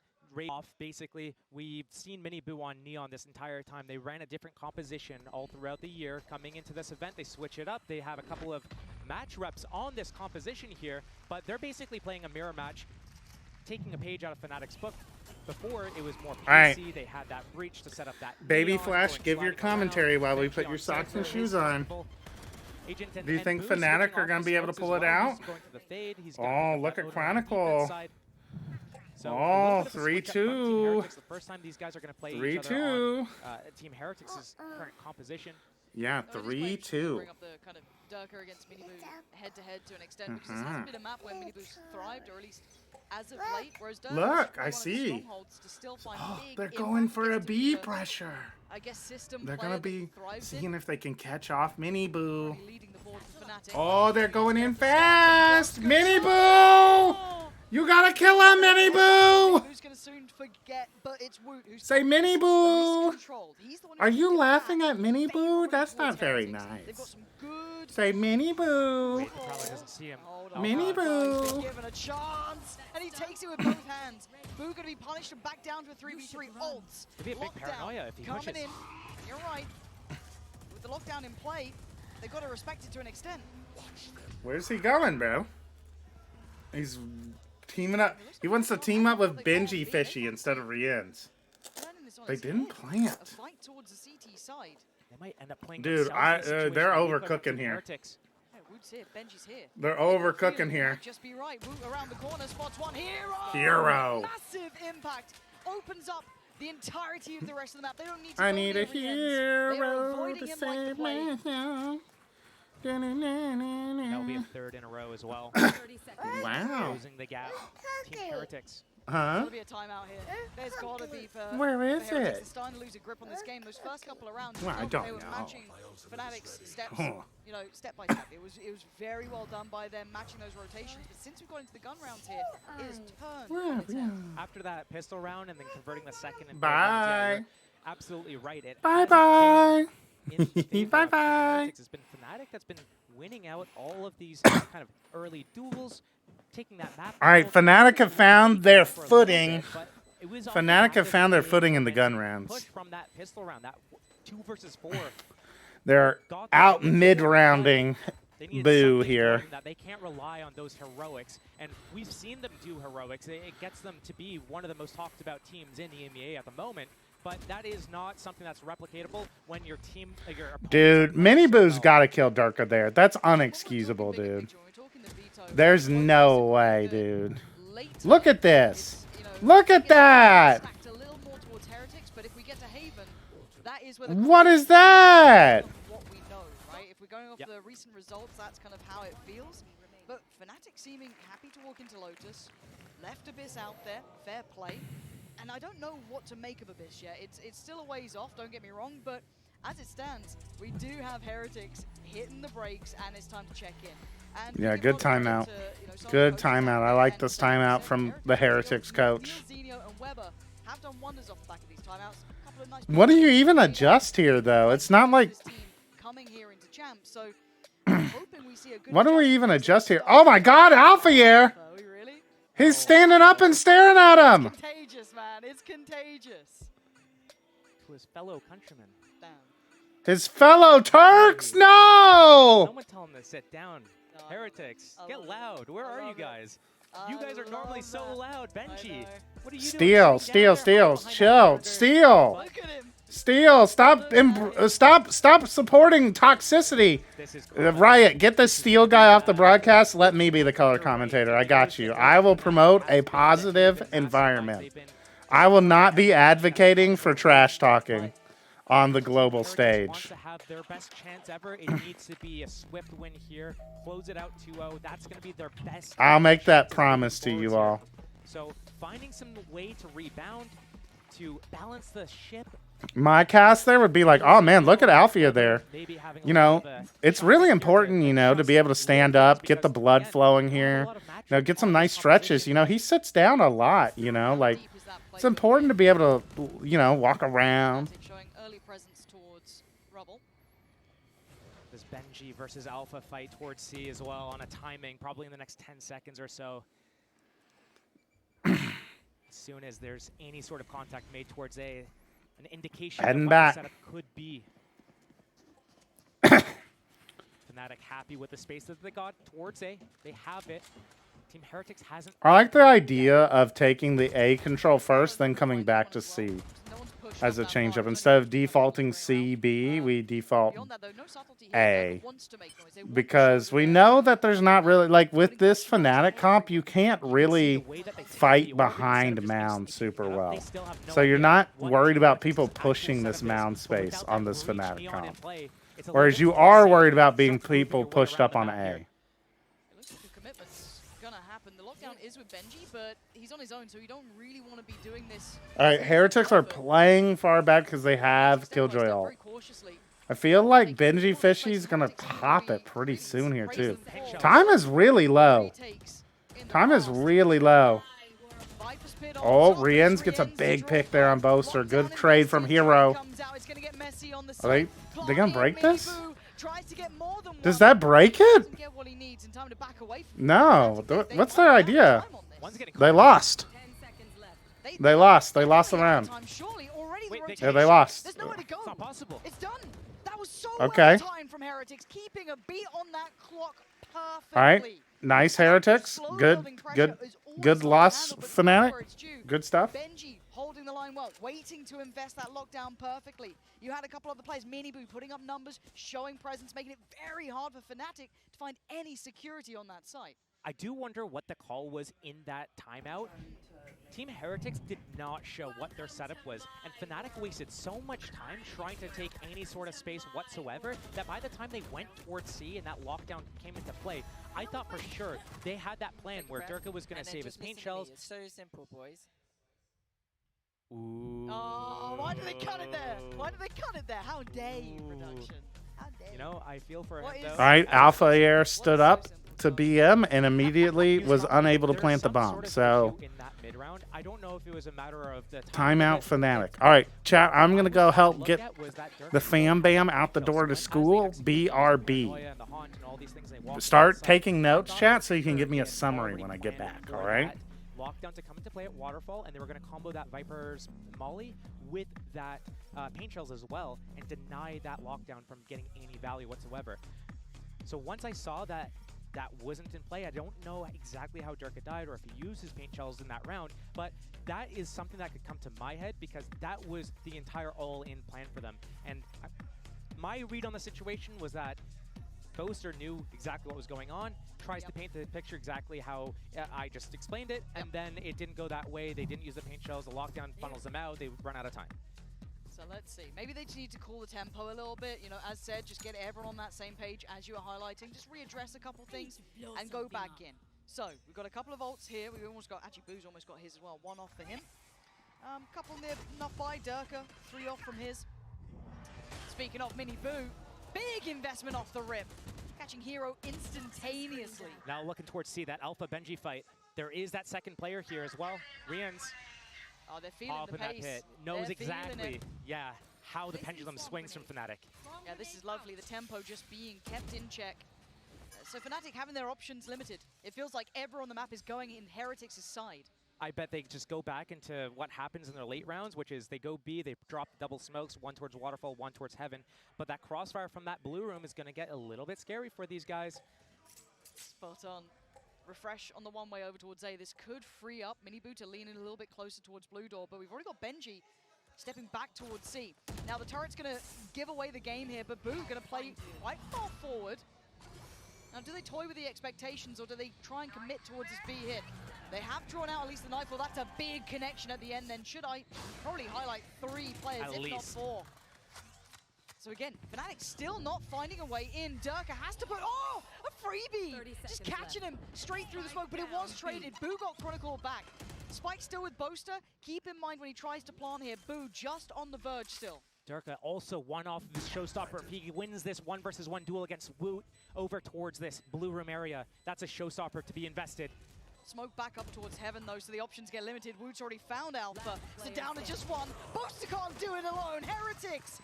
off. Basically, we've seen Miniboo on Neon this entire time. They ran a different composition all throughout the year. Coming into this event, they switch it up. They have a couple of match reps on this composition here, but they're basically playing a mirror match, taking a page out of Fnatic's book. Before, it was more PC. They had that breach to set up that Baby Neon, Flash, give your commentary while we put your socks and shoes on. Do you think Fnatic are going to be able to pull it out? Oh, look at Chronicle. Oh, 3-2. The first time these guys are going to play each other on Team Heretics' current composition. Yeah, 3-2. Bring up the kind of Durka against Miniboo head-to-head to an extent, because this hasn't been a map where Miniboo's thrived, or at least as of late, whereas Durka's look, I see. They're going for a B pressure. I guess system they're going to be seeing if they can catch off Miniboo. The oh, they're going in fast. Miniboo! You gotta kill him, Miniboo! Who's gonna soon forget, but it's Woot who's say Miniboo! Are you laughing at Miniboo? That's not very nice. Say Miniboo! Miniboo! Given a chance, and he takes it with both hands. Boo gonna be punished and back down to a 3v3. Ults. It'd be a big paranoia if he coming pushes. in. You're right. With the lockdown in play, they've got to respect it to an extent. Where's he going, bro? He's teaming up. He wants to team up with Benji Fishy instead of Rien's. They didn't plant. They might end up playing. Dude, they're overcooking here. They're overcooking here. Just be right. Woot around the corner, spots one. Hero. Massive impact. Opens up the entirety of the rest of the map. They don't need to. I need a hero to save me. That'll be a third in a row as well. Wow. Closing the gap. Team Heretics. Huh? There's gotta be a timeout here. There's gotta be for where is for Heretics. it? They're starting to lose a grip on this game. Those first couple of rounds, well, I don't they were know. matching Fnatic's steps, you know, step by step. It was very well done by them matching those rotations. But since we've got into the gun rounds here, it has turned. After that pistol round and then converting the second and bye. Absolutely right. It bye bye. Bye bye. It's been Fnatic that's been winning out all of these kind of early duels, taking that map. All right, Fnatic have found their footing. Fnatic have found their footing in the gun rounds. Push from that pistol round, that 2 versus 4. They're out mid-rounding Boo here. That they can't rely on those heroics, and we've seen them do heroics. It gets them to be one of the most talked about teams in the EMEA at the moment. But that is not something that's replicatable when your team, your opponent. Dude, Miniboo's got to kill Durka there. That's unexcusable, dude. There's no way, dude. Look at this. Look at that. What is that? What we know, right? If we're going off the recent results, that's kind of how it feels. But Fnatic seeming happy to walk into Lotus, left Abyss out there, fair play. And I don't know what to make of Abyss yet. It's still a ways off, don't get me wrong, but as it stands, we do have Heretics hitting the brakes, and it's time to check in. And Yeah, good timeout. Good timeout. I like this timeout from the Heretics coach. What do you even adjust here, though? It's not like... What do we even adjust here? Oh my god, Alphair! He's standing up and staring at him! It's contagious, man. It's contagious. To his fellow countrymen. His fellow Turks? No! Someone tell him to sit down. Heretics, get loud. Where are you guys? You guys are normally so loud. Benji, what are you doing? Steal. Chill. Steal. Steal. Stop supporting toxicity. Riot, get the Steel guy off the broadcast. Let me be the color commentator. I got you. I will promote a positive environment. I will not be advocating for trash talking on the global stage. Wants to have their best chance ever. It needs to be a swift win here. Close it out 2-0. That's going to be their best. I'll make that promise to you all. So finding some way to rebound, to balance the ship. My cast there would be like, oh man, look at Alfia there. You know, it's really important, you know, to be able to stand up, get the blood flowing here. You know, get some nice stretches. You know, he sits down a lot, you know, like it's important to be able to, you know, walk around. This Benji versus Alpha fight towards C as well on a timing, probably in the next 10 seconds or so. As soon as there's any sort of contact made towards A, an indication of what the setup could be. Fnatic happy with the space that they got towards A. They have it. Team Heretics hasn't. I like the idea of taking the A control first, then coming back to C as a change-up. Instead of defaulting C, B, we default A. Because we know that there's not really, like with this Fnatic comp, you can't really fight behind mound super well. So you're not worried about people pushing this mound space on this Fnatic comp. Whereas you are worried about being people pushed up on A. Is with Benji, but he's on his own, so you don't really want to be doing this. All right, Heretics are playing far back because they have Killjoy ult. I feel like Benji Fishy's gonna pop it pretty soon here too. Time is really low. Time is really low. Oh, Rienz gets a big pick there on Boaster. Good trade from Hero. Are they gonna break this? Does that break it? No. What's their idea? They lost. They lost. They lost the round. Yeah, they lost. There's nowhere to go. It's not possible. It's done. That was so okay. well timed from Heretics, keeping a beat on that clock perfectly. All right. Nice Heretics. Good loss, Fnatic. Good stuff. Benji holding the line well, waiting to invest that lockdown perfectly. You had a couple other players, Miniboo putting up numbers, showing presence, making it very hard for Fnatic to find any security on that site. I do wonder what the call was in that timeout. Team Heretics did not show what their setup was, and Fnatic wasted so much time trying to take any sort of space whatsoever that by the time they went towards C and that lockdown came into play, I thought for sure they had that plan where Durka was going to save his paint shells. It's so simple, boys. Ooh. Oh, why did they cut it there? Why did they cut it there? How dare you, production? How dare you? You know, I feel for him, though. All right, Alpha Air stood up to BM and immediately was unable to plant the bomb. So I don't know if it was a matter of the timeout Fnatic. All right, chat, I'm going to go help get the fam bam out the door to school. BRB. Start taking notes, chat, so you can give me a summary when I get back, all right? Lockdown to come into play at Waterfall, and they were going to combo that Viper's Molly with that paint shells as well and deny that lockdown from getting any value whatsoever. So once I saw that that wasn't in play, I don't know exactly how Durka died or if he used his paint shells in that round, but that is something that could come to my head because that was the entire all-in plan for them. And my read on the situation was that Boaster knew exactly what was going on, tries to paint the picture exactly how I just explained it, and then it didn't go that way. They didn't use the paint shells, the lockdown funnels them out, they run out of time. So let's see. Maybe they just need to cool the tempo a little bit. You know, as said, just get everyone on that same page as you were highlighting. Just readdress a couple things and go back in. So we've got a couple of ults here. We almost got, actually Boo's almost got his as well. One off for him. Couple near enough by Durka. 3 off from his. speaking of Mini Boo, big investment off the rip. Catching Hero instantaneously. Now looking towards C, that Alpha Benji fight. There is that second player here as well. Rien's Oh, they're feeling off the in that pace. pit. Knows They're feeling exactly, it. yeah, how the pendulum swings from Fnatic. Yeah, this is lovely. The tempo just being kept in check. So Fnatic having their options limited. It feels like everyone on the map is going in Heretics' side. I bet they just go back into what happens in their late rounds, which is they go B, they drop double smokes, one towards Waterfall, one towards Heaven. But that crossfire from that blue room is going to get a little bit scary for these guys. Spot on. Refresh on the one way over towards A. This could free up Miniboo to lean in a little bit closer towards blue door, but we've already got Benji stepping back towards C. Now the turret's going to give away the game here, but Boo going to play quite far forward. Now, do they toy with the expectations, or do they try and commit towards this B hit? They have drawn out at least the Nightfall. That's a big connection at the end. Then should I probably highlight 3 players, at if least. not 4. So again, Fnatic still not finding a way in. Durka has to put, oh, a freebie! Just catching him straight through the smoke, but it was traded. Boo got Chronicle back. Spike still with Boaster. Keep in mind when he tries to plant here, Boo just on the verge still. Durka also one off of his showstopper. If he wins this 1-versus-1 duel against Woot over towards this blue room area, that's a showstopper to be invested. Smoke back up towards Heaven, though, so the options get limited. Woot's already found Alpha. So down to just one. Boaster can't do it alone. Heretics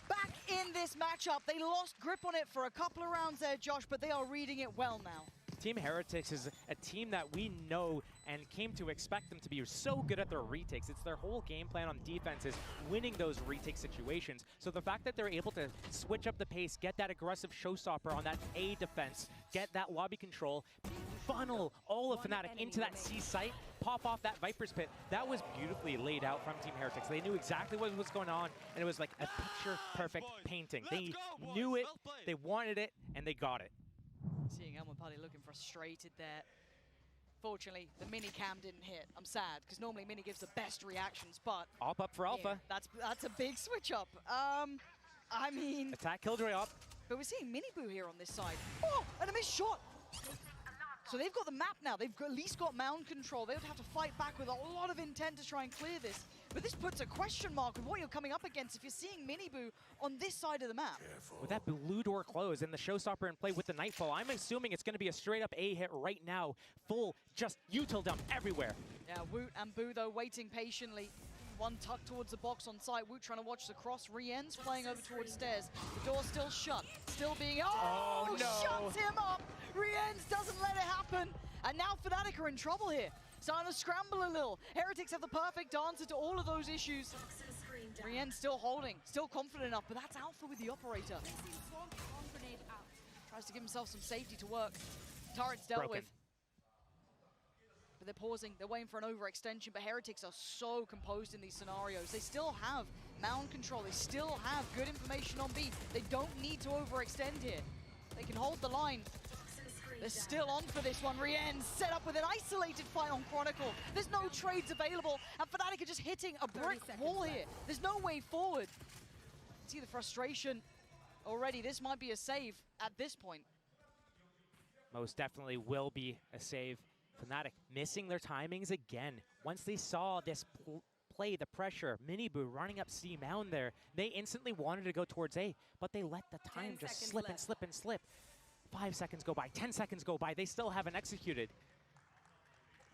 back in this matchup. They lost grip on it for a couple of rounds there, Josh, but they are reading it well now. Team Heretics is a team that we know and came to expect them to be so good at their retakes. It's their whole game plan on defense is winning those retake situations. So the fact that they're able to switch up the pace, get that aggressive showstopper on that A defense, get that lobby control, funnel all of Fnatic into that C site, pop off that Viper's Pit, that was beautifully laid out from Team Heretics. They knew exactly what was going on, and it was like a picture-perfect painting. They knew it, they wanted it, and they got it. Seeing Elmer Putty looking frustrated there. Fortunately, the mini cam didn't hit. I'm sad, because normally mini gives the best reactions, but... Op up for Alpha. That's a big switch up. I mean... Attack Killjoy up. But we're seeing Miniboo here on this side. Oh, and a missed shot! So they've got the map now. They've at least got mound control. They would have to fight back with a lot of intent to try and clear this. But this puts a question mark on what you're coming up against if you're seeing Miniboo on this side of the map. With that blue door closed and the showstopper in play with the Nightfall, I'm assuming it's going to be a straight-up A hit right now. Full, just util dump everywhere. Yeah, Woot and Boo, though, waiting patiently. One tucked towards the box on site. Woot trying to watch the cross. Rien's playing over towards stairs. The door's still shut. Still being... Oh, no. Shuts him up! Rien's doesn't let it happen. And now Fnatic are in trouble here. Starting to scramble a little. Heretics have the perfect answer to all of those issues. Rien's still holding, still confident enough, but that's Alpha with the operator. Tries to give himself some safety to work. Turret's dealt with. But they're pausing, they're waiting for an overextension, but Heretics are so composed in these scenarios. They still have mound control, they still have good information on B. They don't need to overextend here. They can hold the line. They're still on for this one. Rien set up with an isolated fight on Chronicle. There's no trades available, and Fnatic are just hitting a brick wall here. There's no way forward. See the frustration already. This might be a save at this point. Most definitely will be a save. Fnatic missing their timings again. Once they saw this play, the pressure, Miniboo running up C mound there, they instantly wanted to go towards A, but they let the time just slip and slip and slip. 5 seconds go by, 10 seconds go by, they still haven't executed.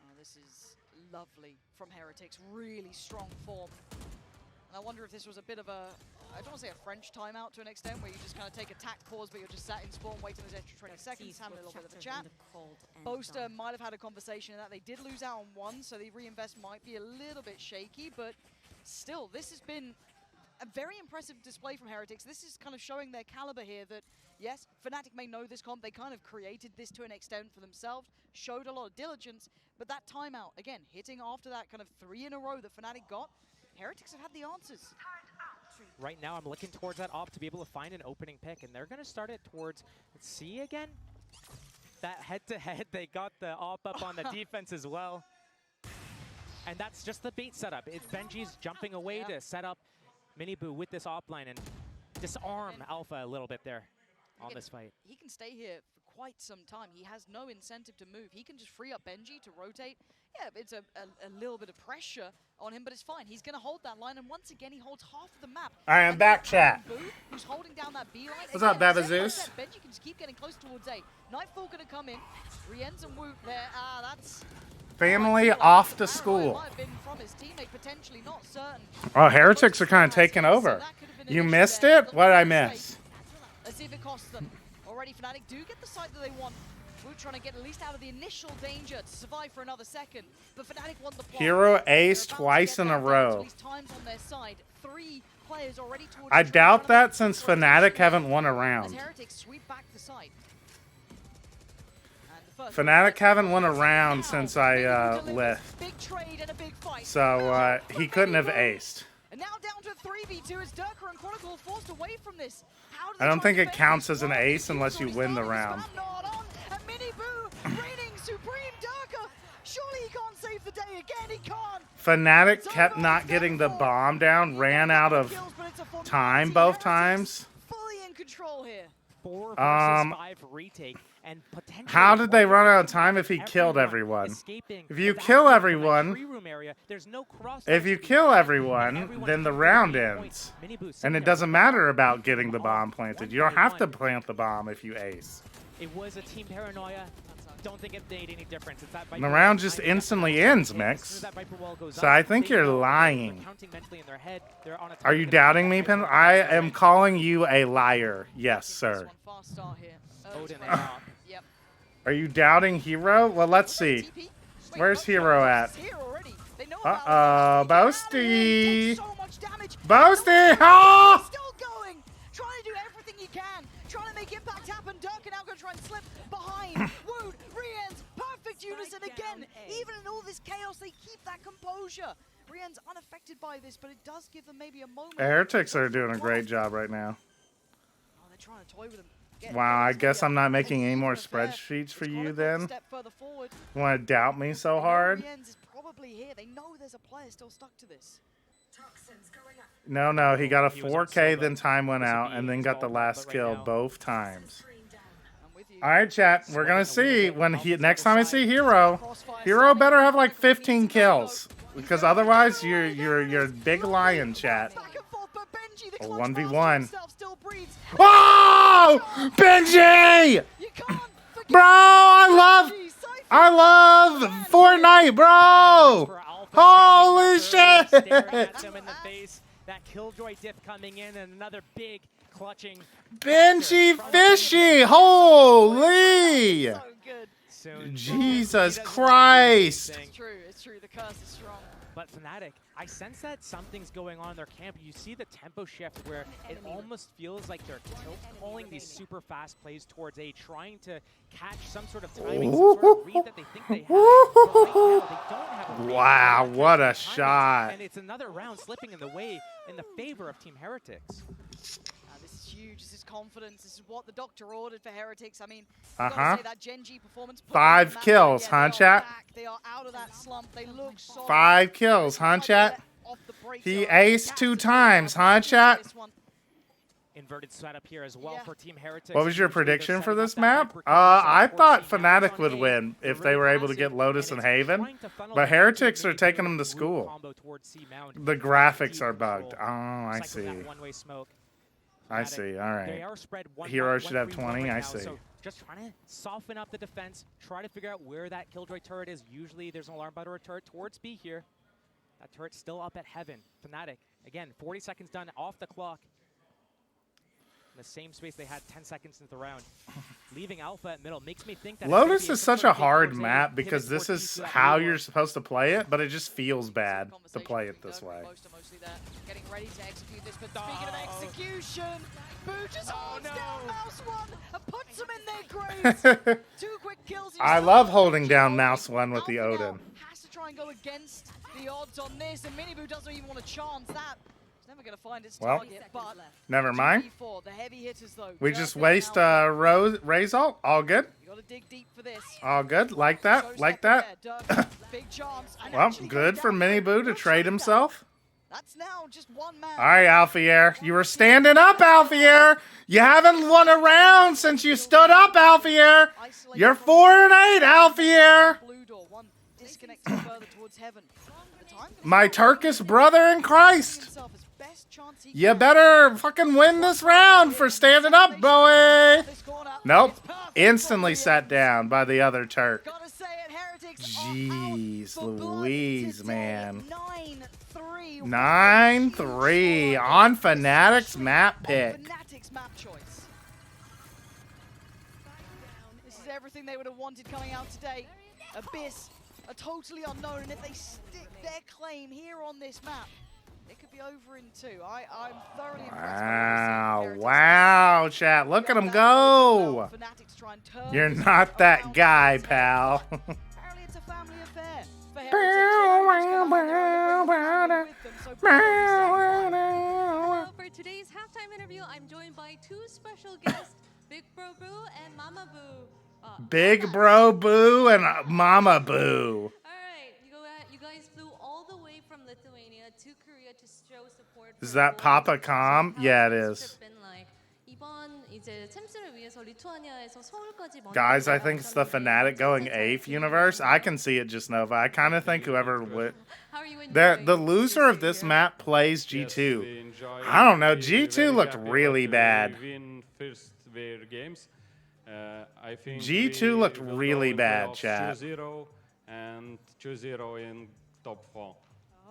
Oh, this is lovely from Heretics, really strong form. And I wonder if this was a bit of a, I don't want to say a French timeout to an extent, where you just kind of take a tact pause, but you're just sat in spawn waiting those extra 20 seconds, having a little bit of a chat. Boaster might have had a conversation in that. They did lose out on one, so the reinvest might be a little bit shaky, but still, this has been a very impressive display from Heretics. This is kind of showing their caliber here that, yes, Fnatic may know this comp. They kind of created this to an extent for themselves, showed a lot of diligence, but that timeout, again, hitting after that kind of 3 in a row that Fnatic got, Heretics have had the answers. Right now, I'm looking towards that op to be able to find an opening pick, and they're going to start it towards C again. That head-to-head, they got the op up on the defense as well. And that's just the bait setup. It's Benji's jumping away to set up Miniboo with this offline and disarm Alpha a little bit there. on this fight. He can stay here for quite some time. He has no incentive to move. He can just free up Benji to rotate. Yeah, it's a little bit of pressure on him, but it's fine. He's going to hold that line, and once again, he holds half of the map. I am back, chat. Who's holding down that B line? What's up, Babazoos? Benji can just keep getting close towards A. Nightfall going to come in. Rienz and Woot there. That's... Family off to school. Oh, Heretics are kind of taking over. You missed it? What did I miss? Let's see if it costs them. Already, Fnatic do get the side that they want. Woot trying to get at least out of the initial danger to survive for another second. But Fnatic want the plot. Hero ace twice in a row. Times on their side. 3 players already towards I doubt that since Fnatic haven't won a round. Heretics sweep back the side. Fnatic haven't won a round since I left. So he couldn't have aced. And now down to 3v2 as Durka and Chronicle forced away from this. I don't think it counts as an ace unless you win the round. And Miniboo reigning supreme Durka. Surely he can't save the day again. He can't. Fnatic kept not getting the bomb down, ran out of time both times. Fully in control here. 4 versus 5 retake. And how did they run out of time if he killed everyone? If you kill everyone, then the round ends. And it doesn't matter about getting the bomb planted. You don't have to plant the bomb if you ace. It was a team paranoia. Don't think it made any difference. It's that the round just instantly ends, Mix. So I think you're lying. Are you doubting me, Pen? I am calling you a liar. Yes, sir. Are you doubting Hero? Well, let's see. Where's Hero at? Uh-oh, Boasty! Boasty! Oh! Still going! Trying to do everything he can. Trying to make impact happen. Durka now going to try and slip behind. Wood, Rienz, perfect unison again. Even in all this chaos, they keep that composure. Rienz unaffected by this, but it does give them maybe a moment. Heretics are doing a great job right now. Oh, they're trying to toy with him. Wow, I guess I'm not making any more spreadsheets for you then. You want to doubt me so hard? No, he got a 4K, then time went out, and then got the last kill both times. All right, chat, we're gonna see when next time I see Hero better have like 15 kills, because otherwise you're a big lion, chat. 1v1. Oh! Benji! Bro, I love Fortnite, bro! Holy shit! That Killjoy diff coming in and another big clutching. Benji Fishy! Holy! Jesus Christ! It's true, the curse is strong. But Fnatic, I sense that something's going on in their camp. You see the tempo shift where it almost feels like they're calling these super fast plays towards A, trying to catch some sort of timing, some sort of read that they think they have. Right now, they don't have a read. Wow, what a shot. And it's another round slipping in the favor of Team Heretics. This is huge. This is confidence. This is what the doctor ordered for Heretics. I mean, gotta say that Gen G performance. 5 kills, huh, chat? They are out of that slump. They look solid. 5 kills, huh, chat? He aced 2 times, huh, chat? Inverted setup here as well for Team Heretics. What was your prediction for this map? I thought Fnatic would win if they were able to get Lotus and Haven, but Heretics are taking them to school. The graphics are bugged. Oh, I see. I see. All right. Hero should have 20. I see. Just trying to soften up the defense, try to figure out where that Killjoy turret is. Usually there's an alarm bot or a turret towards B here. That turret's still up at Heaven. Fnatic, again, 40 seconds done off the clock. In the same space they had 10 seconds into the round. Leaving Alpha at middle makes me think that Lotus is such a hard map because this is how you're supposed to play it, but it just feels bad to play it this way. Getting ready to execute this, but speaking of execution, Boo just holds down Mouse One and puts him in their graves. 2 quick kills. I love holding down Mouse One with the Odin. Has to try and go against the odds on this, and Miniboo doesn't even want to chance that. Never gonna find its target, but never mind. The heavy hitters, though. We just waste Ray's ult. All good. You gotta dig deep for this. All good. Like that. Like that. Big chance. Well, good for Miniboo to trade himself. That's now just one man. All right, Alfier. You were standing up, Alfier. You haven't won a round since you stood up, Alfier. You're 4-8, Alfier. Blue door, one disconnected further towards heaven. My Turkish brother in Christ. You better fucking win this round for standing up, boy. Nope. Instantly sat down by the other Turk. Jeez Louise, man. 9-3 on Fnatic's map pick. Fnatic's map choice. This is everything they would have wanted coming out today. Abyss, a totally unknown, and if they stick their claim here on this map, it could be over in 2. I'm thoroughly impressed. Wow, chat. Look at him go. You're not that guy, pal. Apparently it's a family affair. For today's halftime interview, I'm joined by 2 special guests, Big Bro Boo and Mama Boo. Big Bro Boo and Mama Boo. You guys flew all the way from Lithuania to Korea to show support. Is that Papa Com? Yeah, it is. Guys, I think it's the Fnatic going 8th universe. I can see it just Nova. I kind of think whoever would. The loser of this map plays G2. I don't know. G2 looked really bad. G2 looked really bad, chat. 2-0 and 2-0 in top 4.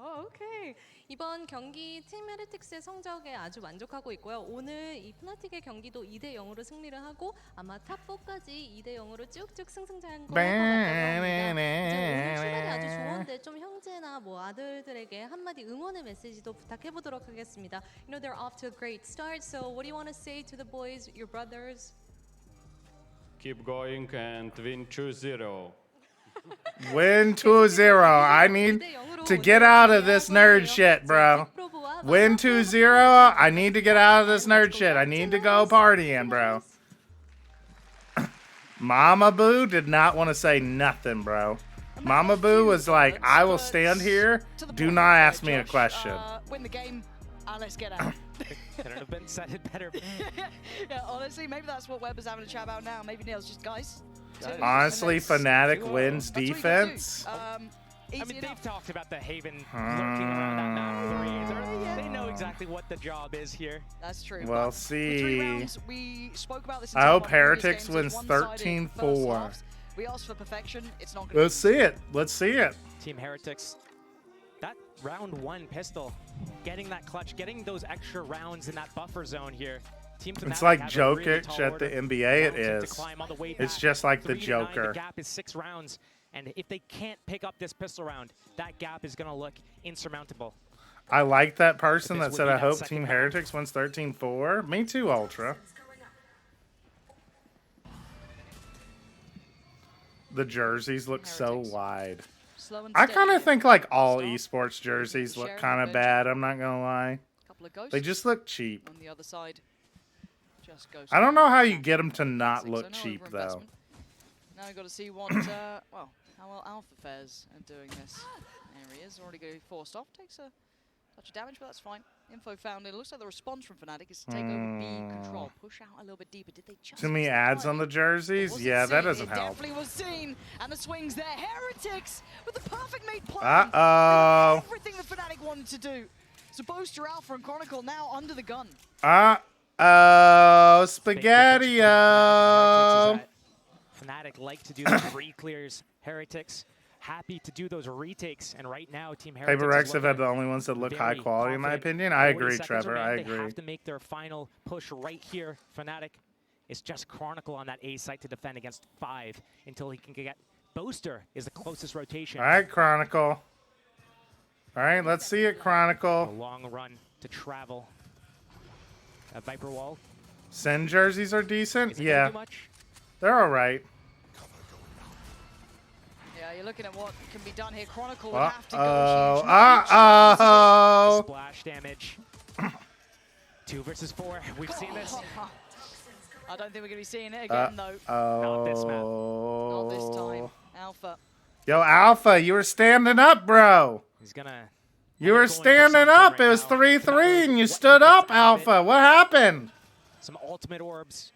오케이. 이번 경기 팀 헤리틱스의 성적에 아주 만족하고 있고요. 오늘 이 프나틱의 경기도 2대0으로 승리를 하고 아마 탑4까지 2대0으로 쭉쭉 승승장구할 것 같다고 합니다. 이제 오늘 출발이 아주 좋은데 좀 형제나 뭐 아들들에게 한마디 응원의 메시지도 부탁해보도록 하겠습니다. You know they're off to a great start, so what do you want to say to the boys, your brothers? Keep going and win 2-0. Win 2-0. I need to get out of this nerd shit, bro. Win 2-0. I need to get out of this nerd shit. I need to go partying, bro. Mama Boo did not want to say nothing, bro. Mama Boo was like, I will stand here. Do not ask me a question. Win the game. Let's get out. Couldn't have been said it better. Yeah, honestly, maybe that's what Webber's having a chat about now. Maybe Neil's just, guys. Honestly, Fnatic wins defense. I mean, they've talked about the Haven lurking around that map. They know exactly what the job is here. That's true. We'll see. Rounds, we spoke about this I hope Heretics wins 13-4. We asked for perfection. It's not good. Let's see it. Let's see it. Team Heretics. That round 1 pistol, getting that clutch, getting those extra rounds in that buffer zone here. It's like Jokic at the NBA, it is. It's just like the Joker. The gap is 6 rounds, and if they can't pick up this pistol round, that gap is going to look insurmountable. I like that person that said, I hope Team Heretics wins 13-4. Me too, Ultra. The jerseys look so wide. I kind of think like all esports jerseys look kind of bad, I'm not going to lie. They just look cheap. On the other side. I don't know how you get them to not look cheap, though. Now we've got to see what, well, how well Alpha fares at doing this. There he is, already getting forced off. Takes a touch of damage, but that's fine. Info found. It looks like the response from Fnatic is to take over B control. Push out a little bit deeper. Did they just too many ads on the jerseys? Yeah, that doesn't help. It definitely was seen. And the swings there. Heretics with the perfect mate plan. Uh-oh. Everything that Fnatic wanted to do. So Boaster, Alpha, and Chronicle now under the gun. Uh-oh, Spaghetti-O. Fnatic like to do those re-clears. Heretics happy to do those retakes, and right now Team Heretics Paper Rex have had the only ones that look high quality in my opinion. I agree, Trevor. I agree. They have to make their final push right here. Fnatic is just Chronicle on that A site to defend against 5 until he can get Boaster is the closest rotation. All right, Chronicle. All right, let's see it, Chronicle. A long run to travel. Viper wall. Send jerseys are decent? Yeah. They're all right. Yeah, you're looking at what can be done here. Chronicle would have to go. Uh-oh. Splash damage. 2 versus 4. We've seen this. I don't think we're going to be seeing it again, though. Not this map. Not this time. Alpha. Yo, Alpha, you were standing up, bro. He's going to... You were standing up. It was 3-3, and you stood up, Alpha. What happened? Some ultimate orbs,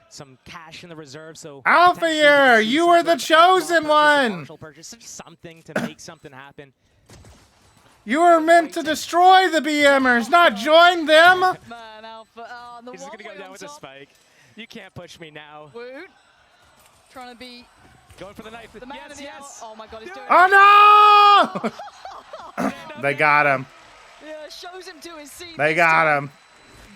some cash in the reserve. So Alpha here, you were the chosen one. Purchase, something to make something happen. You were meant to destroy the BMers, not join them. Man, Alpha, He's just gonna go down with a spike. You can't push me now. Woot. Trying to be going for the knife. The man yes. Oh my God, he's doing Oh no! They got him. Yeah, shows him to his seat. They got him.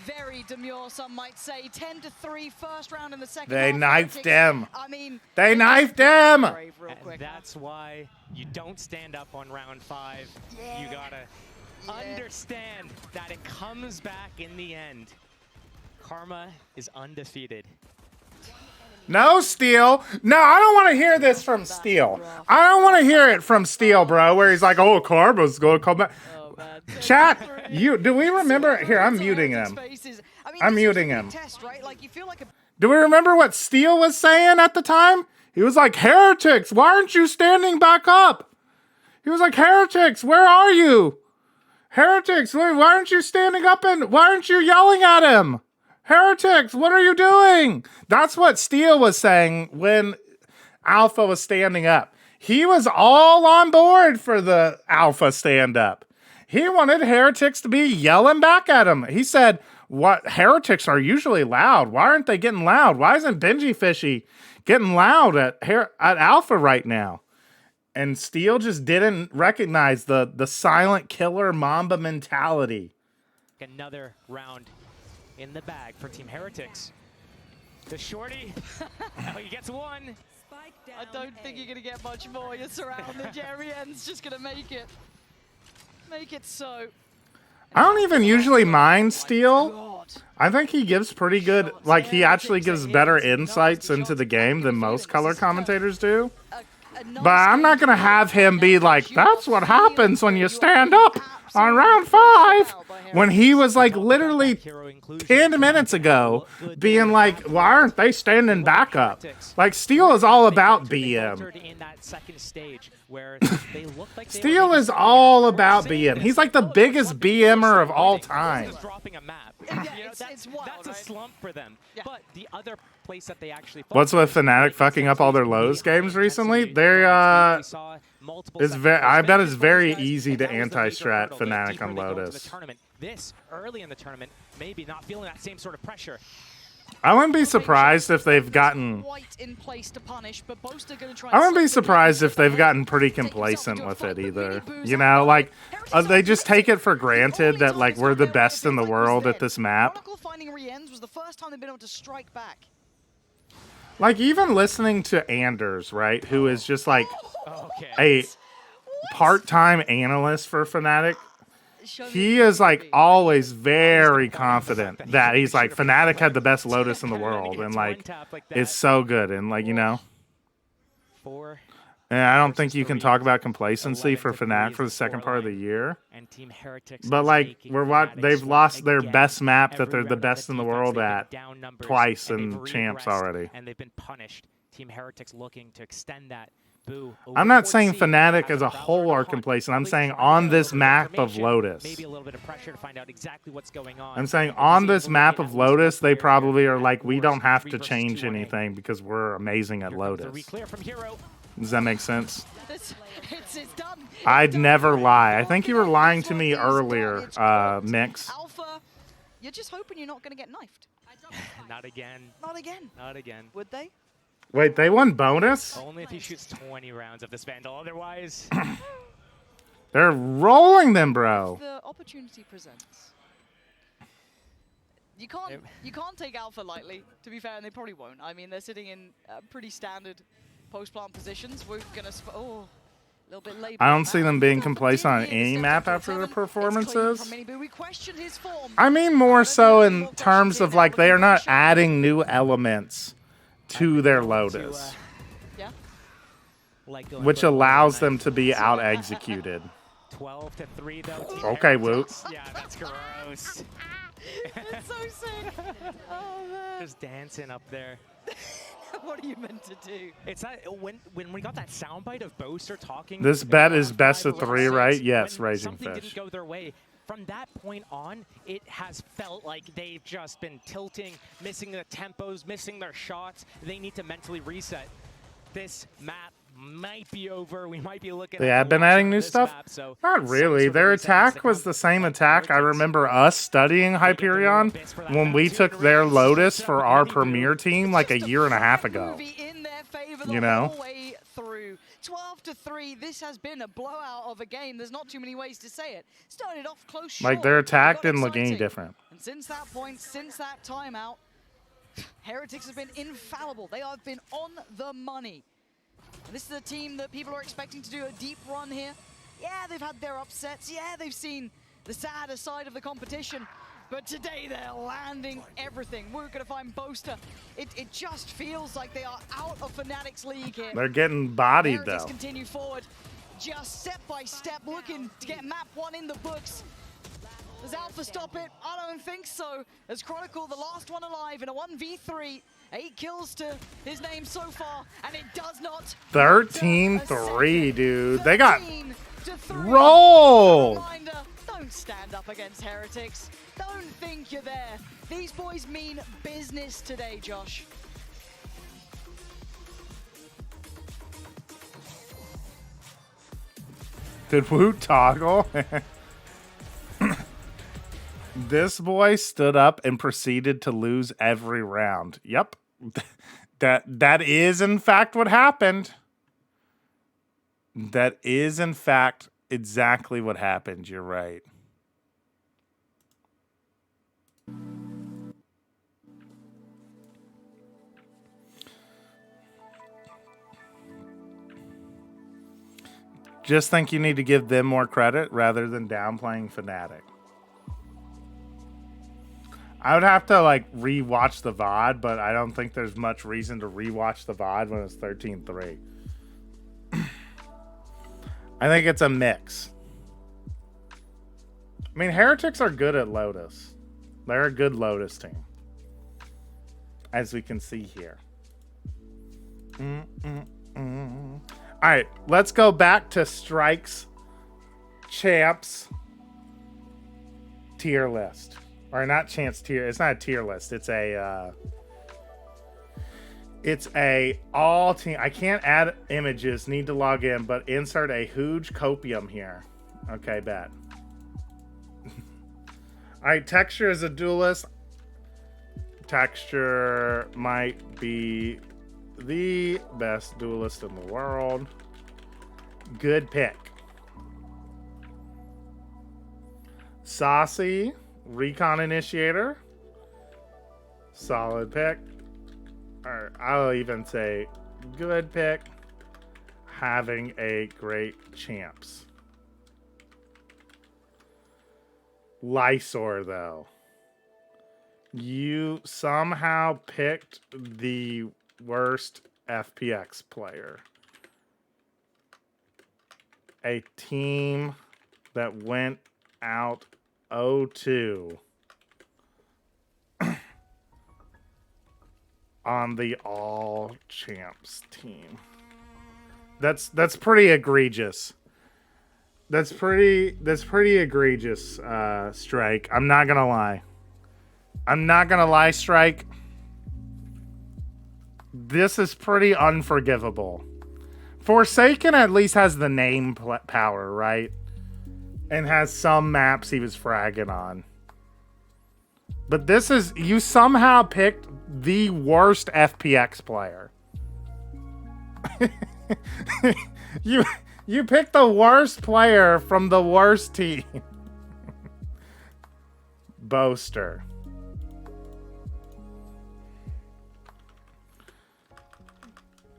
Very demure, some might say. 10-3, first round in the second. They half. knifed him. I mean, they knifed him. And that's why you don't stand up on round 5. Yeah. You gotta understand that it comes back in the end. Karma is undefeated. No, Steel. No, I don't want to hear this from Steel. I don't want to hear it from Steel, bro, where he's like, oh, Karma's going to come back. Chat, do we remember? Here, I'm muting him. I'm muting him. Do we remember what Steel was saying at the time? He was like, heretics, why aren't you standing back up? He was like, heretics, where are you? Heretics, why aren't you standing up and why aren't you yelling at him? Heretics, what are you doing? That's what Steel was saying when Alpha was standing up. He was all on board for the Alpha stand-up. He wanted Heretics to be yelling back at him. He said, "What? Heretics are usually loud. Why aren't they getting loud? Why isn't Benji Fishy getting loud at Alpha right now?" And Steel just didn't recognize the silent killer Mamba mentality. Another round in the bag for Team Heretics. The shorty, oh, he gets one. I don't think you're going to get much more. You're surrounded. Jerry N's just going to make it. Make it so. I don't even usually mind Steel. I think he gives pretty good, like he actually gives better insights into the game than most color commentators do. But I'm not going to have him be like, that's what happens when you stand up on round 5. When he was like literally 10 minutes ago being like, why aren't they standing back up? Like Steel is all about BM. Steel is all about BM. He's like the biggest BMer of all time. That's a slump for them. But the other place that they actually what's with Fnatic fucking up all their Lowe's games recently? They're I bet it's very easy to anti-strat Fnatic on Lotus. This early in the tournament, maybe not feeling that same sort of pressure. I wouldn't be surprised if they've gotten. I wouldn't be surprised if they've gotten pretty complacent with it either. You know, like they just take it for granted that like we're the best in the world at this map. Like even listening to Anders, right, who is just like a part-time analyst for Fnatic. He is like always very confident that he's like Fnatic had the best Lotus in the world and like it's so good and like you know. And I don't think you can talk about complacency for Fnatic for the second part of the year. But like they've lost their best map that they're the best in the world at twice in champs already. And they've been punished. Team Heretics looking to extend that. I'm not saying Fnatic as a whole are complacent. I'm saying on this map of Lotus. Maybe a little bit of pressure to find out exactly what's going on. I'm saying on this map of Lotus, they probably are like, we don't have to change anything because we're amazing at Lotus. Does that make sense? It's done. I'd never lie. I think you were lying to me earlier, Mix. Alpha, you're just hoping you're not going to get knifed. Not again. Not again. Not again. Would they? Wait, they won bonus? Only if he shoots 20 rounds of this Vandal. Otherwise, they're rolling them, bro. The opportunity presents. You can't take Alpha lightly. To be fair, and they probably won't. I mean, they're sitting in pretty standard post-plant positions. We're gonna a little bit late. I don't see them being complacent on any map after their performances. I mean more so in terms of like they are not adding new elements to their Lotus, which allows them to be out-executed. 12-3 though. Okay, Woot. Yeah, that's gross. It's so sick. Oh, man. Just dancing up there. What are you meant to do? It's that when we got that soundbite of Boaster talking. This bet is best of 3, right? Yes, Raging Something Fish. didn't go their way. From that point on, it has felt like they've just been tilting, missing the tempos, missing their shots. They need to mentally reset. This map might be over. We might be looking They at have been adding new stuff? Not really. Their attack was the same attack. I remember us studying Hyperion when we took their Lotus for our premier team like a year and a half ago. You know? 12-3, this has been a blowout of a game. There's not too many ways to say it. Started off close, Like, their attack didn't look any different. And since that point, since that timeout, Heretics has been infallible. They have been on the money. This is a team that people are expecting to do a deep run here. Yeah, they've had their upsets. Yeah, they've seen the sadder side of the competition. But today they're landing everything. We're going to find Boaster. It just feels like they are out of Fnatic's league here. They're getting bodied, Heretics though. continue forward, just step by step, looking to get map 1 in the books. Does Alpha stop it? I don't think so. As Chronicle, the last one alive in a 1v3. 8 kills to his name so far, and it does not. 13-3, dude. They got rolled. Don't stand up against Heretics. Don't think you're there. These boys mean business today, Josh. Did Woot toggle? This boy stood up and proceeded to lose every round. Yep. That is, in fact, what happened. That is, in fact, exactly what happened. You're right. Just think you need to give them more credit rather than downplaying Fnatic. I would have to, like, re-watch the VOD, but I don't think there's much reason to re-watch the VOD when it's 13-3. I think it's a mix. I mean, Heretics are good at Lotus. They're a good Lotus team, as we can see here. All right, let's go back to Strike's Champs tier list. Or not chance tier. It's not a tier list. It's a all team. I can't add images. Need to log in, but insert a huge copium here. Okay, bet. All right, Texture is a duelist. Texture might be the best duelist in the world. Good pick. Saucy. Recon Initiator. Solid pick. Or I'll even say good pick. Having a great champs. Lysor, though. You somehow picked the worst FPX player. A team that went out 0-2 on the all champs team. That's pretty egregious. That's pretty egregious, Strike. I'm not gonna lie. Strike. This is pretty unforgivable. Forsaken at least has the name power, right? And has some maps he was fragging on. But this is... You somehow picked the worst FPX player. You picked the worst player from the worst team. Boaster.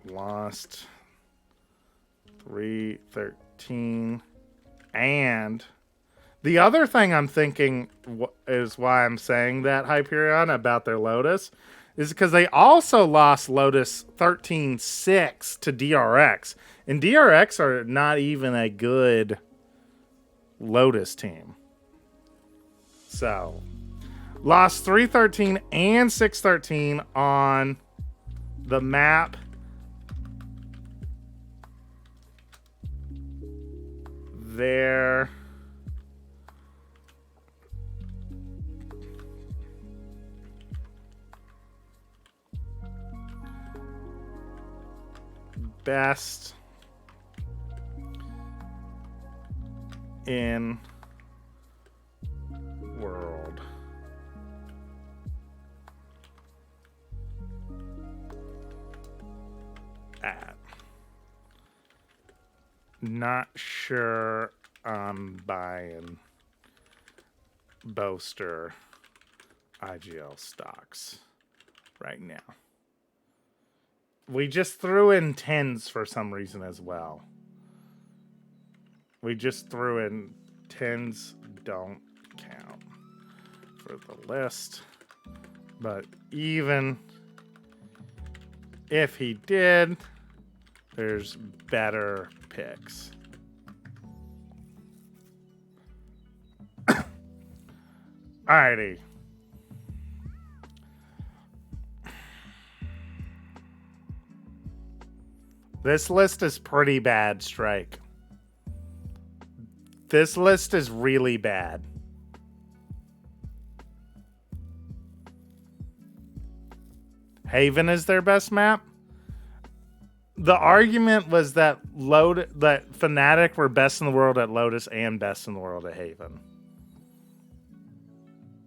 Lost 3-13. And the other thing I'm thinking is why I'm saying that, Hyperion, about their Lotus, is because they also lost Lotus 13-6 to DRX. And DRX are not even a good Lotus team. So, lost 3-13 and 6-13 on the map their best in world. At. Not sure I'm buying Boaster IGL stocks right now. We just threw in 10s for some reason as well. We just threw in 10s, don't count for the list. But even if he did, there's better picks. Alrighty. This list is pretty bad, Strike. This list is really bad. Haven is their best map? The argument was that Fnatic were best in the world at Lotus and best in the world at Haven.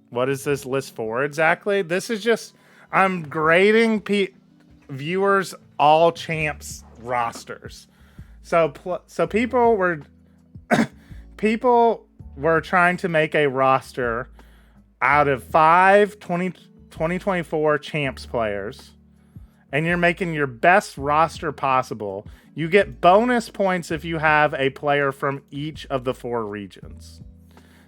What is this list for exactly? This is just, I'm grading viewers all champs rosters. So people were trying to make a roster out of 5 2024 champs players, and you're making your best roster possible. You get bonus points if you have a player from each of the 4 regions.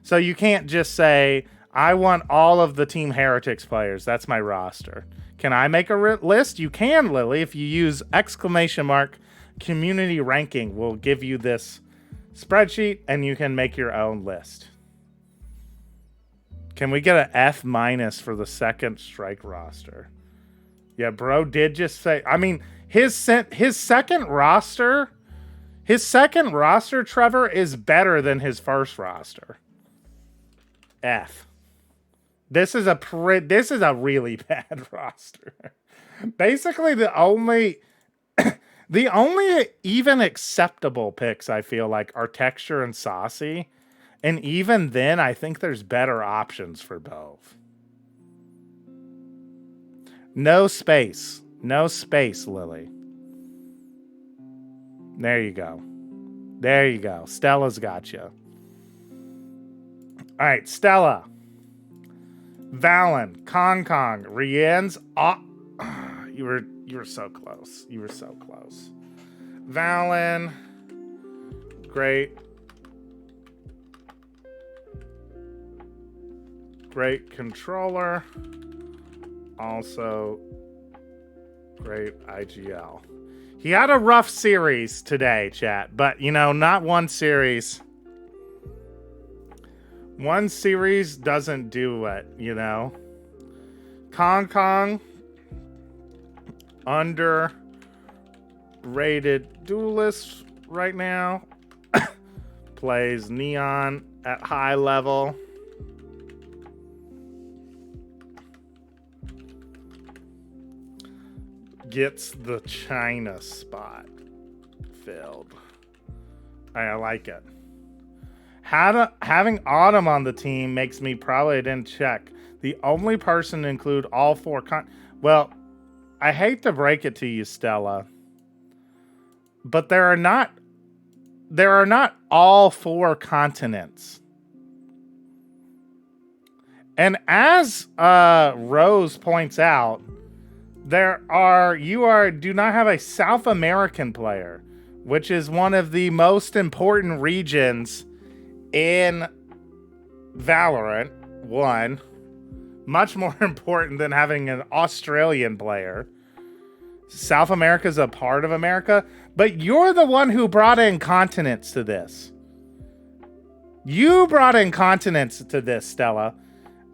So you can't just say, I want all of the Team Heretics players. That's my roster. Can I make a list? You can, Lily. If you use !community ranking, will give you this spreadsheet, and you can make your own list. Can we get an F- for the second Strike roster? Yeah, bro did just say, I mean, his second roster, Trevor, is better than his first roster. F. This is a really bad roster. Basically, the only even acceptable picks, I feel like, are Texture and Saucy. And even then, I think there's better options for both. No space. No space, Lily. There you go. There you go. Stella's got you. All right, Stella. Valen, Kong, Rien's. You were so close. You were so close. Valen, great controller. Also, great IGL. He had a rough series today, chat, but not one series. One series doesn't do it, Kong, underrated duelist right now. Plays Neon at high level. Gets the China spot filled. I like it. Having Autumn on the team makes me probably didn't check. The only person to include all 4 well, I hate to break it to you, Stella, but there are not all 4 continents. And as Rose points out, do not have a South American player, which is one of the most important regions in Valorant. One, much more important than having an Australian player. South America is a part of America, but you're the one who brought in continents to this. You brought in continents to this, Stella.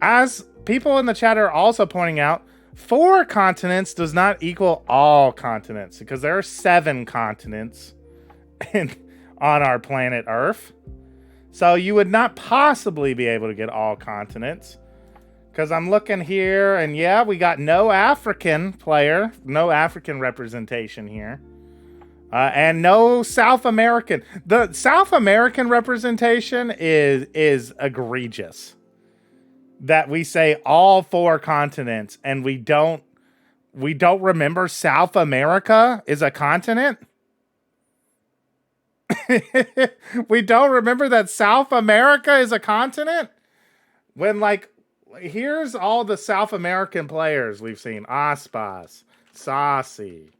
As people in the chat are also pointing out, 4 continents does not equal all continents because there are 7 continents on our planet Earth. So you would not possibly be able to get all continents. Because I'm looking here, and yeah, we got no African player, no African representation here. And no South American. The South American representation is egregious. That we say all 4 continents, and we don't remember South America is a continent. We don't remember that South America is a continent? When, like, here's all the South American players we've seen. Aspas, Saucy,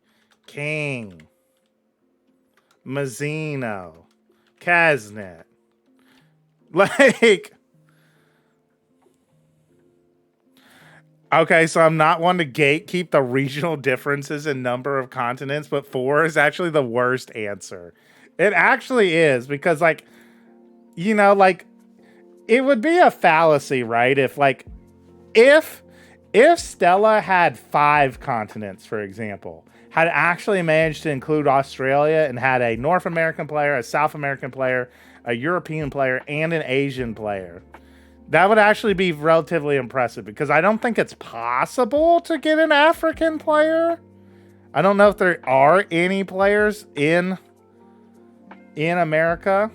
King, Mazzino, Kaznet. Like... Okay, so I'm not one to gatekeep the regional differences in number of continents, but 4 is actually the worst answer. It actually is, because, like, you know, like, it would be a fallacy, right? If Stella had 5 continents, for example, had actually managed to include Australia and had a North American player, a South American player, a European player, and an Asian player, that would actually be relatively impressive, because I don't think it's possible to get an African player. I don't know if there are any players in America.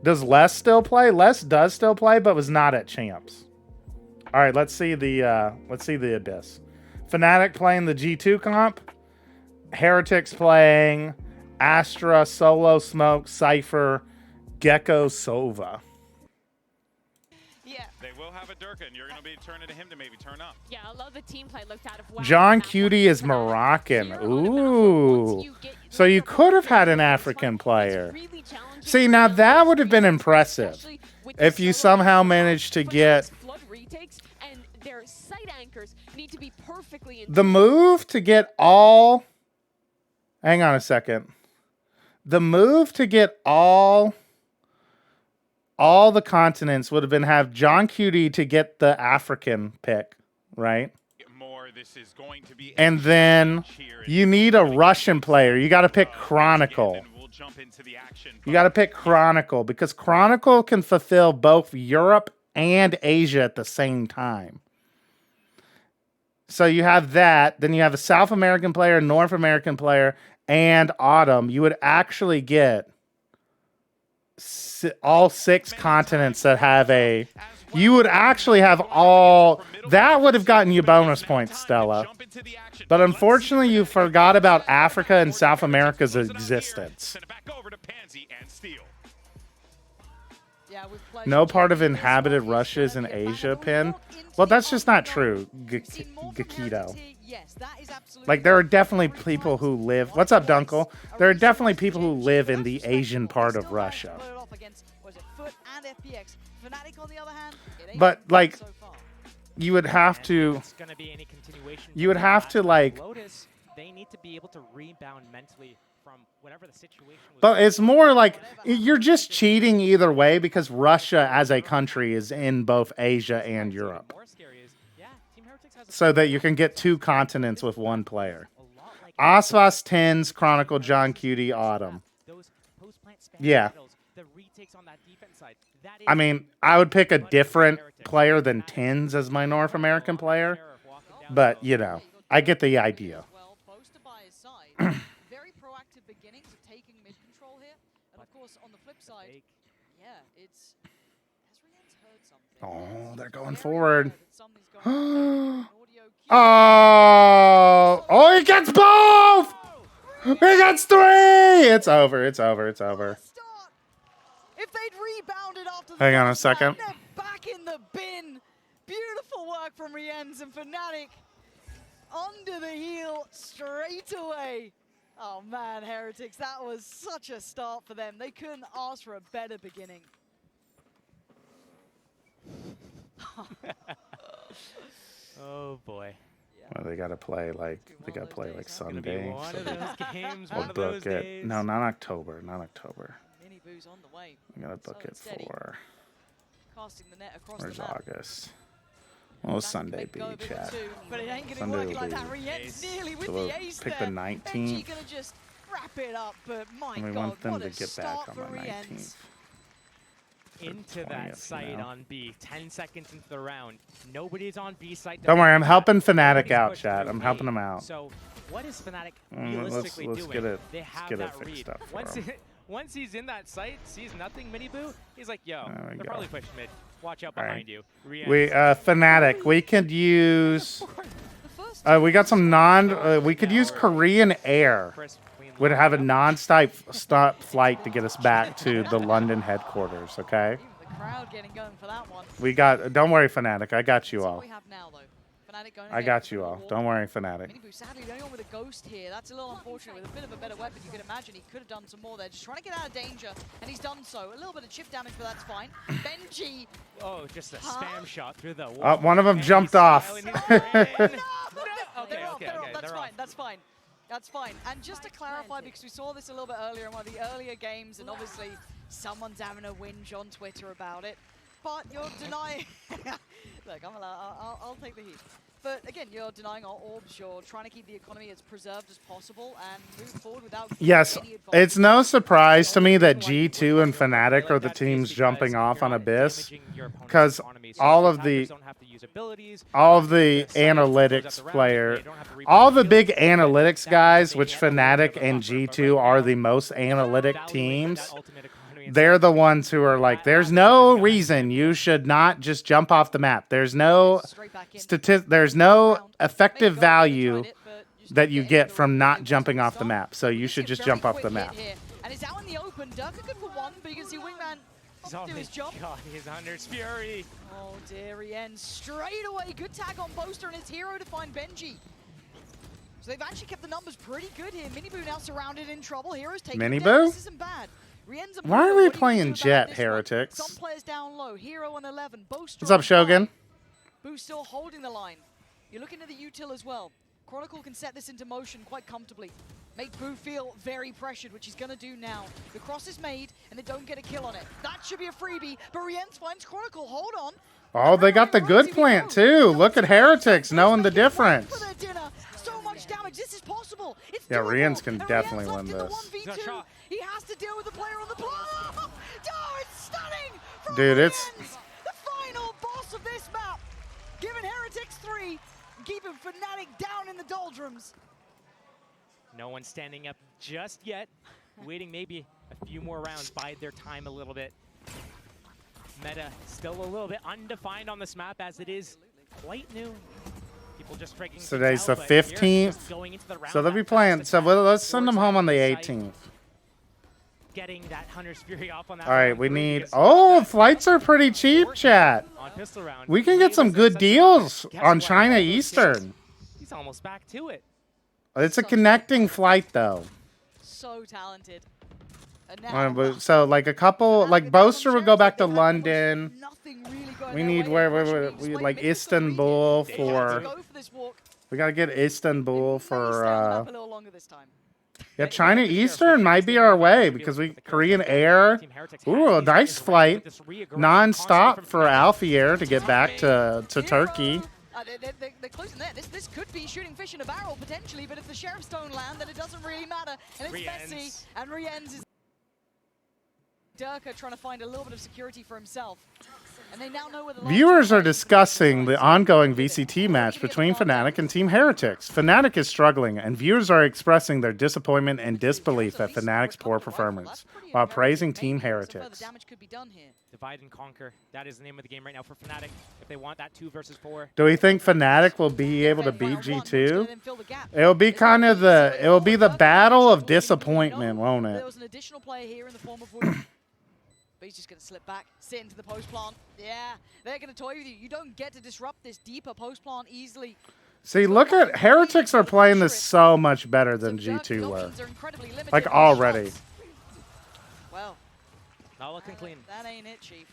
Does Les still play? Les does still play, but was not at Champs. All right, let's see the Abyss. Fnatic playing the G2 comp. Heretics playing Astra, Solo Smoke, Cypher, Gecko, Sova. Yeah. They will have a Durka, and you're going to be turning to him to maybe turn up. Yeah, I love the team play looked out of John Cutie is Moroccan. Ooh. So you could have had an African player. See, now that would have been impressive if you somehow managed to get the move to get all. Hang on a second. The move to get all the continents would have been have John Cutie to get the African pick, right? And then you need a Russian player. You got to pick Chronicle. You got to pick Chronicle, because Chronicle can fulfill both Europe and Asia at the same time. So you have that. Then you have a South American player, North American player, and Autumn. You would actually get all 6 continents that have a... You would actually have all... That would have gotten you bonus points, Stella. But unfortunately, you forgot about Africa and South America's existence. No part of inhabited Russia is in Asia, Pin. Well, that's just not true, Gakito. Like, there are definitely people who live... What's up, Dunkel? There are definitely people who live in the Asian part of Russia. But, like, you would have to... You would have to, like... They need to be able to rebound mentally from whatever the situation was. But it's more like you're just cheating either way, because Russia as a country is in both Asia and Europe. So that you can get 2 continents with 1 player. Asvas, Tens, Chronicle, John Cutie, Autumn. Yeah. I mean, I would pick a different player than Tens as my North American player. But, you know, I get the idea. Very proactive beginning to taking mid control here, and of course on the flip side, yeah, it's Ezreal's heard something. Oh, they're going forward. Oh, he gets both. He gets 3. It's over. It's over. It's over. If they'd rebounded after the hang on a second. They're back in the bin. Beautiful work from Rienz and Fnatic. Under the heel straight away. Oh man, Heretics, that was such a start for them. They couldn't ask for a better beginning. Oh boy. Well, they gotta play like Sunday. One of those games, We'll one of book those it. days. No, not October. Not October. Mini Boo's on the way. I'm gonna book it for. Casting the net across Where's the map. August? Oh, Sunday be, chat. But it ain't gonna Sunday work will like be. that. Rien's nearly with So we'll the ace pick there. the 19th. Benji gonna just wrap it up, but my And we God, want them what to a get start back for on the Rien's. 19th. Into 20th, that site now. on B. 10 seconds into the round. Nobody's on B site. Don't worry, I'm helping Fnatic Nobody's out, pushed chat. through I'm A. helping them out. So what is Fnatic Let's realistically get doing? it. They Let's have get it that fixed read. up for him. Once he's in that site, sees nothing, Mini Boo, he's like, yo, they're go. probably pushing mid. Watch out All behind right. you. We Fnatic. We could use. We got some we could use Korean Air. Would have a non-stop flight to get us back to the London headquarters. Okay. The crowd getting going for that one. We got. Don't worry, Fnatic. I got you That's all. what we have now, though. Fnatic going I again got for you the all. wall. Don't worry, Fnatic. Mini Boo, sadly, the only one with a ghost here. That's a little unfortunate. With a bit of a better weapon, you could imagine he could have done some more there. Just trying to get out of danger, and he's done so. A little bit of chip damage, but that's fine. Benji. Oh, just a spam shot through the wall. One of them jumped off. That's fine. That's fine. That's fine. And just to clarify, because we saw this a little bit earlier in one of the earlier games, and obviously someone's having a whinge on Twitter about it, but you're denying. Look, I'll take the heat. But again, you're denying our orbs. You're trying to keep the economy as preserved as possible and move forward without. Yes, it's no surprise to me that G2 and Fnatic are the teams jumping off on Abyss, because all of the analytics player, all the big analytics guys, which Fnatic and G2 are the most analytic teams. They're the ones who are like, there's no reason you should not just jump off the map. There's no there's no effective value that you get from not jumping off the map. So you should just jump off the map. And it's out in the open. Durka good for one, but you can see Wingman do his job. He's under fury. Oh dear, Rien straight away. Good tag on Boaster and his hero to find Benji. So they've actually kept the numbers pretty good here. Mini Boo now surrounded in trouble. Heroes taking Mini him down. Boo? This isn't bad. Why are we playing Jet, heretics? Some players down low. Hero on 11. Boaster. What's up, Shogun? Boo still holding the line. You're looking at the util as well. Chronicle can set this into motion quite comfortably. Make Boo feel very pressured, which he's going to do now. The cross is made, and they don't get a kill on it. That should be a freebie, but Rienz finds Chronicle. Hold on. Oh, they got the good plant, too. Look at heretics knowing the difference. For their dinner. So much damage. This is possible. It's Yeah, doable. Rienz can And definitely Rienz win left this. in the 1v2. He has to deal with the player on the block. Oh, it's stunning. From Dude, it's... Rienz, the final boss of this map. Giving Heretics 3 and keeping Fnatic down in the doldrums. No one standing up just yet. Waiting maybe a few more rounds, bide their time a little bit. Meta still a little bit undefined on this map as it is quite new. People just freaking. So today's the 15th. So they'll be playing. So let's send them home on the 18th. Getting that Hunter's Fury off on that. All right, we need... Oh, flights are pretty cheap, chat. On pistol round, We can get some good deals on China Eastern. He's almost back to it. It's a connecting flight, though. So talented. And now, So, like, a couple... Like, Boaster would go back to London. We need we like Istanbul for... We gotta get Istanbul for... a little longer this time. Yeah, China Eastern might be our way because we Korean Air. Ooh, a nice flight, non-stop for Alfier to get back to Turkey. They're closing there. This could be shooting fish in a barrel potentially, but if the Sheriffs don't land, then it doesn't really matter. And it's messy, and Rienz is Durka trying to find a little bit of security for himself. And they now know where the Viewers are discussing the ongoing VCT match between Fnatic and Team Heretics. Fnatic is struggling, and viewers are expressing their disappointment and disbelief at Fnatic's poor performance, while praising Team Heretics. Divide and conquer. That is the name of the game right now for Fnatic. If they want that 2 versus 4. Do we think Fnatic will be able to beat G2? It'll be kind of the battle of disappointment, won't it? There was an additional player here in the form of Wood. But he's just going to slip back, sit into the post plant. Yeah, they're going to toy with you. You don't get to disrupt this deeper post plant easily. See, look at Heretics are playing this so much better than G2 were. Like already. Well, not looking clean. That ain't it, Chief.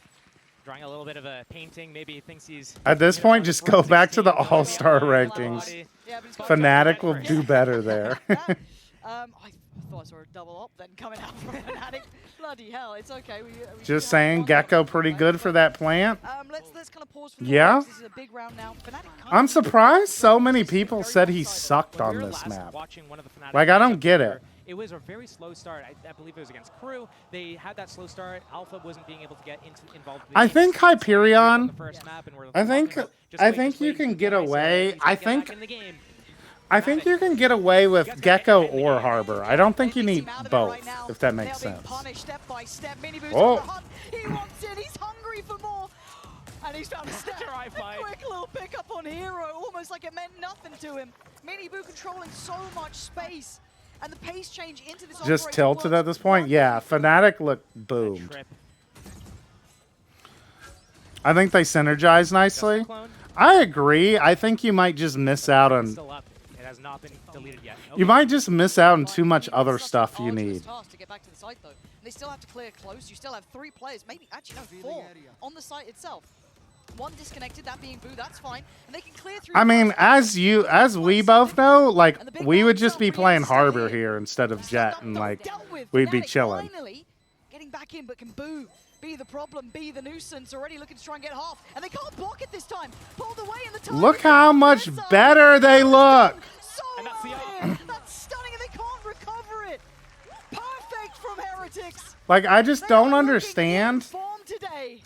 Drawing a little bit of a painting. Maybe he thinks he's... At this point, just go back to the All-Star rankings. Fnatic will do better there. I thought I saw a double up then coming out from Fnatic. Bloody hell, it's okay. We Just saying, Gecko pretty good for that plant. Let's kind of pause for Yeah. this is a big round now. Fnatic I'm surprised so many people said he sucked on this map. Like, I don't get it. It was a very slow start. I believe it was against Crew. They had that slow start. Alpha wasn't being able to get involved. I think Hyperion. I think you can get away. I think you can get away with Gecko or Harbor. I don't think you need both, if that makes sense. Oh. He wants it. He's hungry for more. And he's found a step. A quick little pickup on Hero, almost like it meant nothing to him. Miniboo controlling so much space. And the pace change into this Just tilted at this point? Yeah, Fnatic looked boomed. I think they synergize nicely. I agree. I think you might just miss out on... It has not been deleted yet. You might just miss out on too much other stuff you need. To get back to the site, though. They still have to clear close. You still have 3 players, maybe actually no, 4 on the site itself. 1 disconnected, that being Boo, that's fine. And they can clear through. I mean, as we both know, like, we would just be playing Harbor here instead of Jet, and like, we'd be chilling. Finally getting back in, but can Boo be the problem, be the nuisance? Already looking to try and get half, and they can't block it this time. Pulled away in the time. Look how much better they look. That's stunning, and they can't recover it. Perfect from Heretics. Like, I just don't understand. Form today.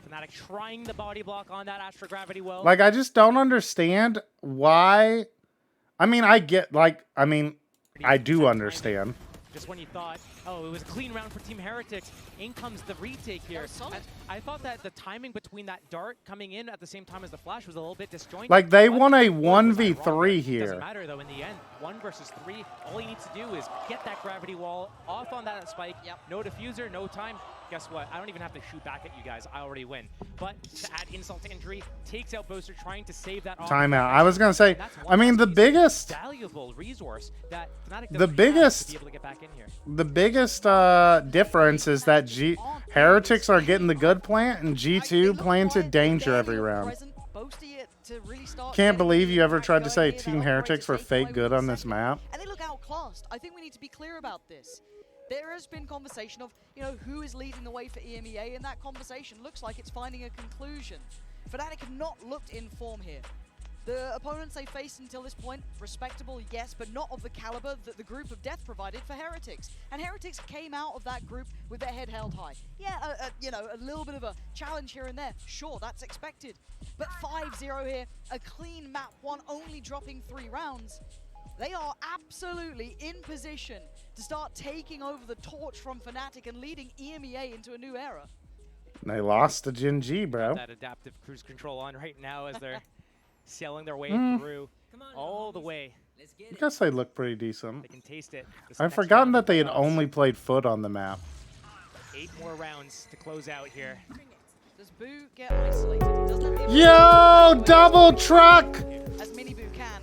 Fnatic trying the body block on that Astra Gravity well. Like, I just don't understand why. I mean, I do understand. Just when you thought, oh, it was a clean round for Team Heretics, in comes the retake here. I thought that the timing between that dart coming in at the same time as the flash was a little bit disjointed. Like, they won a 1v3 here. Doesn't matter, though, in the end. 1 versus 3, all he needs to do is get that gravity wall off on that spike. No diffuser, no time. Guess what? I don't even have to shoot back at you guys. I already win. But to add insult to injury, takes out Boaster, trying to save that. Timeout. I was gonna say. I mean, the biggest valuable resource that Fnatic the biggest to be able to get back in here. The biggest difference is that Heretics are getting the good plant, and G2 playing to danger every round. Can't believe you ever tried to say Team Heretics were fake good on this map. And they look outclassed. I think we need to be clear about this. There has been conversation of, who is leading the way for EMEA, and that conversation looks like it's finding a conclusion. Fnatic have not looked in form here. The opponents they faced until this point, respectable, yes, but not of the caliber that the group of death provided for Heretics. And Heretics came out of that group with their head held high. Yeah, a little bit of a challenge here and there. Sure, that's expected. But 5-0 here, a clean map 1, only dropping 3 rounds. They are absolutely in position to start taking over the torch from Fnatic and leading EMEA into a new era. They lost to Gen G, bro. That adaptive cruise control on right now as they're sailing their way through all the way. I guess they look pretty decent. They can taste it. I've forgotten that they had only played foot on the map. 8 more rounds to close out here. Does Boo get isolated? He doesn't have Yo, double truck! As Miniboo can.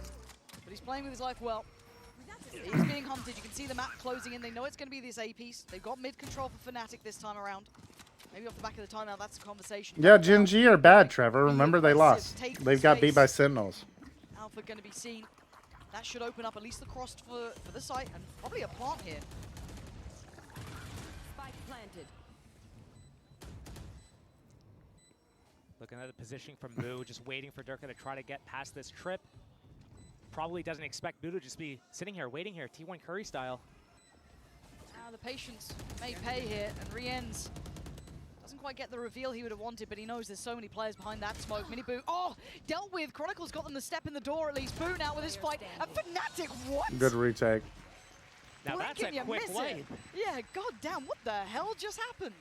But he's playing with his life well. He's being hunted. You can see the map closing in. They know it's going to be this A piece. They've got mid control for Fnatic this time around. Maybe off the back of the timeout, that's a conversation. Yeah, Gen G are bad, Trevor. Remember, they lost. They've got beat by Sentinels. Alpha going to be seen. That should open up at least the cross for the site, and probably a plant here. Spike planted. Looking at the positioning from Boo, just waiting for Durka to try to get past this trip. Probably doesn't expect Boo to just be sitting here, waiting here, T1 Curry style. The patience may pay here, and Rien's doesn't quite get the reveal he would have wanted, but he knows there's so many players behind that smoke. Miniboo, dealt with. Chronicles got them the step in the door at least. Boo now with his fight. And Fnatic, what? Good retake. Now that's a quick play. Yeah, goddamn, what the hell just happened?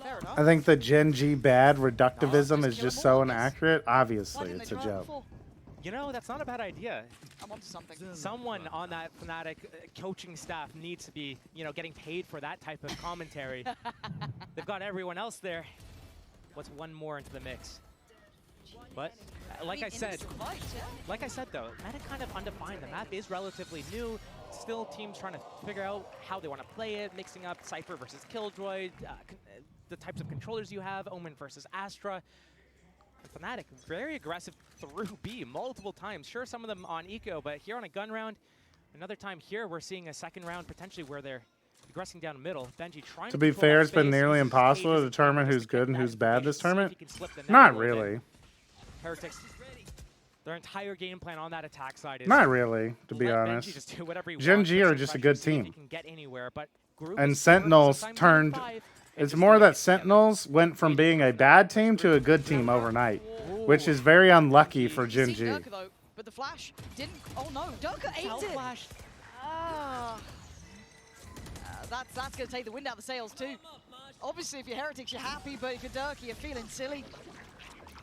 Fair enough. I think the Gen G bad reductivism is just so inaccurate. Obviously, it's a joke. You know, that's not a bad idea. I'm onto something. Someone on that Fnatic coaching staff needs to be, getting paid for that type of commentary. They've got everyone else there. What's one more into the mix? But like I said though, Fnatic kind of undefined. The map is relatively new. Still teams trying to figure out how they want to play it, mixing up Cypher versus Killjoy, the types of controllers you have, Omen versus Astra. Fnatic very aggressive through B multiple times. Sure, some of them on eco, but here on a gun round, another time here we're seeing a second round potentially where they're aggressing down the middle. Benji trying To be control fair, that it's been space, nearly uses impossible to Cage as a determine counter who's just to get good and that who's bad information, this see if tournament. he can slip the net Not a little bit. really. Heretics, their entire game plan on that attack side is Not really, to be let Benji honest. just do whatever he Gen wants, G put are some just a pressure, good see if he team. can get anywhere, but Group And is third, Sentinels sometimes turned. even 5, and It's just more leave that it Sentinels went from being a bad team to a good team overnight, which is very unlucky for Gen G. Durka, though, but the flash didn't. Oh no, Durka ate it. Flash. That's going to take the wind out of the sails too. Obviously, if you're Heretics, you're happy, but if you're Durka, you're feeling silly.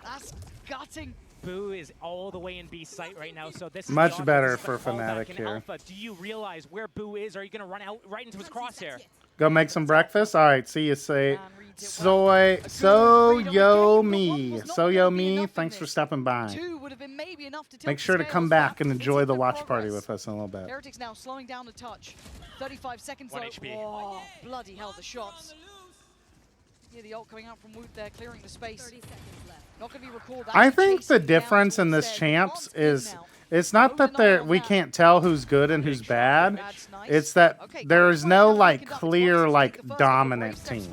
That's gutting. Boo is all the way in B site right now, so this is Much the better offense, for but fallback Fnatic in here. Alpha. Do you realize where Boo is? Are you going to run out right into his crosshair? Go make some breakfast. All right, see you. Say so yo me. Thanks for stopping by. Two would have been maybe enough to tilt Make sure the to come scales, back but and it's enjoy in the the watch party progress. with us in a little bit. Heretics now slowing down the touch. 35 seconds 1 though. HP. Oh, bloody hell, the shots. Yeah, the ult coming out from Woot there, clearing the space. Not going to be recalled. I think the difference in this champs is it's not that we can't tell who's good and who's bad. It's that there is no like clear like dominant team.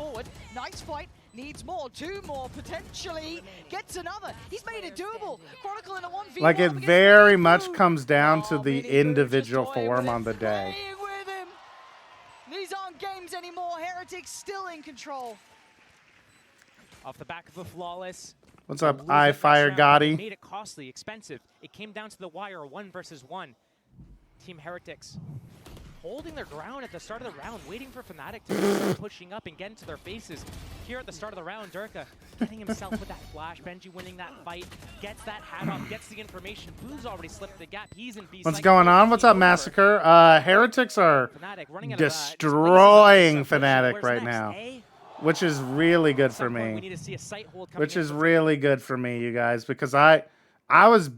Nice fight. Needs more. 2 more potentially. Gets another. He's made it doable. Chronicle in a 1v1. Like it very much comes down to the individual form on the day. Playing with him. These aren't games anymore. Heretics still in control. Off the back of a flawless. What's up, I Fire Gotti? Made it costly, expensive. It came down to the wire, 1 versus 1. Team Heretics holding their ground at the start of the round, waiting for Fnatic to start pushing up and get into their faces. Here at the start of the round, Durka getting himself with that flash. Benji winning that fight, gets that hat off, gets the information. Boo's already slipped the gap. He's in B. What's going on? What's up, Massacre? Heretics are destroying Fnatic right now. Which is really good for me. Which is really good for me, you guys, because I was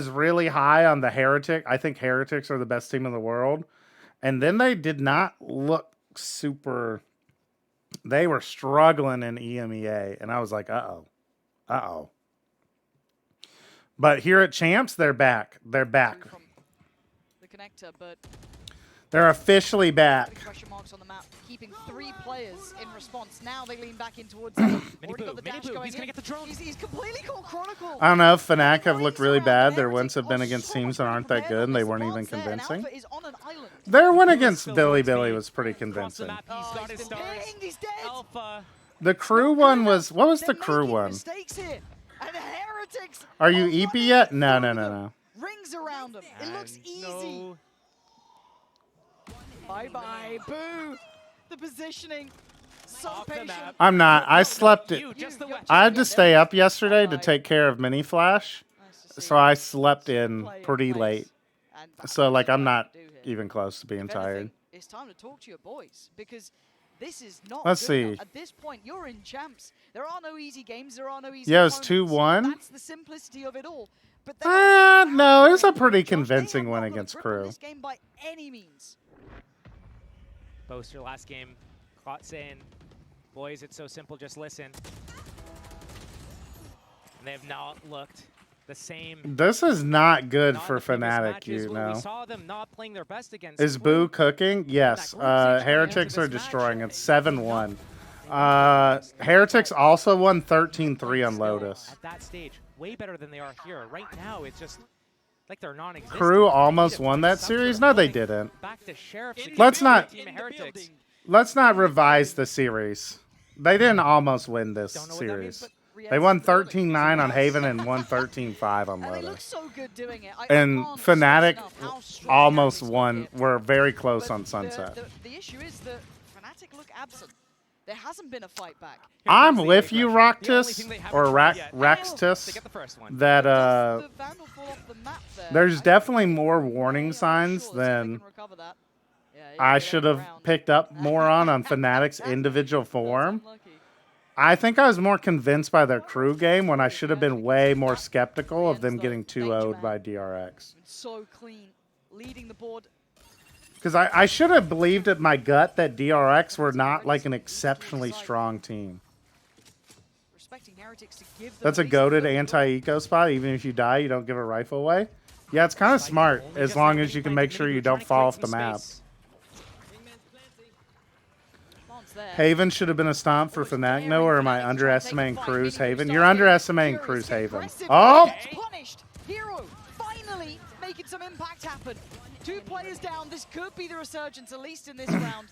really high on the Heretic. I think Heretics are the best team in the world. And then they did not look super. They were struggling in EMEA, and I was like, uh-oh. But here at Champs, they're back. They're back. The connector, but they're officially back. Question marks on the map, keeping 3 players in response. Now they lean back in towards already got the dash going. He's gonna get the drone. He's completely caught Chronicle. I don't know if Fnatic have looked really bad. Their wins have been against teams that aren't that good, and they weren't even convincing. Their win against Billy was pretty convincing. He's got his stars. He's dead. Alpha. The crew one was, what was the crew one? Here. And Heretics are you EP yet? No. Rings around him. It looks easy. Bye-bye, Boo. The positioning. So patient. I'm not. I slept it. I had to stay up yesterday to take care of Mini Flash, so I slept in pretty late. So, like, I'm not even close to being tired. It's time to talk to your boys, because this is not Let's good see. enough. At this point, you're in Champs. There are no easy games. There are no easy Yeah, it was opponents. 2-1. That's the simplicity of it all. But No, it was a pretty convincing win against Crew. this game by any means. Boaster last game caught saying, boys, it's so simple, just listen. And they have not looked the same. This is not good for Fnatic, you know. We saw them not playing their best against Is Boo cooking? Yes. Heretics are destroying it. 7-1. Heretics also won 13-3 on Lotus. At that stage, way better than they are here. Right now, it's just like they're non-existent. Crew almost won that series? No, they didn't. Back to Sheriff's Let's not revise the series. They didn't almost win this series. They won 13-9 on Haven and won 13-5 on Lotus. And Fnatic almost won. We're very close on Sunset. The issue is that Fnatic look absent. There hasn't been a fight back. I'm with you, Raktus, or Raxtus, that there's definitely more warning signs than I should have picked up more on Fnatic's individual form. I think I was more convinced by their crew game when I should have been way more skeptical of them getting 2-0'd by DRX. So clean, leading the board. Because I should have believed at my gut that DRX were not like an exceptionally strong team. expecting Heretics to give them That's a at least goated little anti-eco spot. Even if you die, you don't give a rifle away. Yeah, it's kind of smart as long as you can make sure you don't fall off the map. Haven should have been a stomp for Fnatic. No, or am I underestimating Cruz Haven? You're underestimating Cruz Haven. Oh! Punished. Hero finally making some impact happen. 2 players down. This could be the resurgence, at least in this round.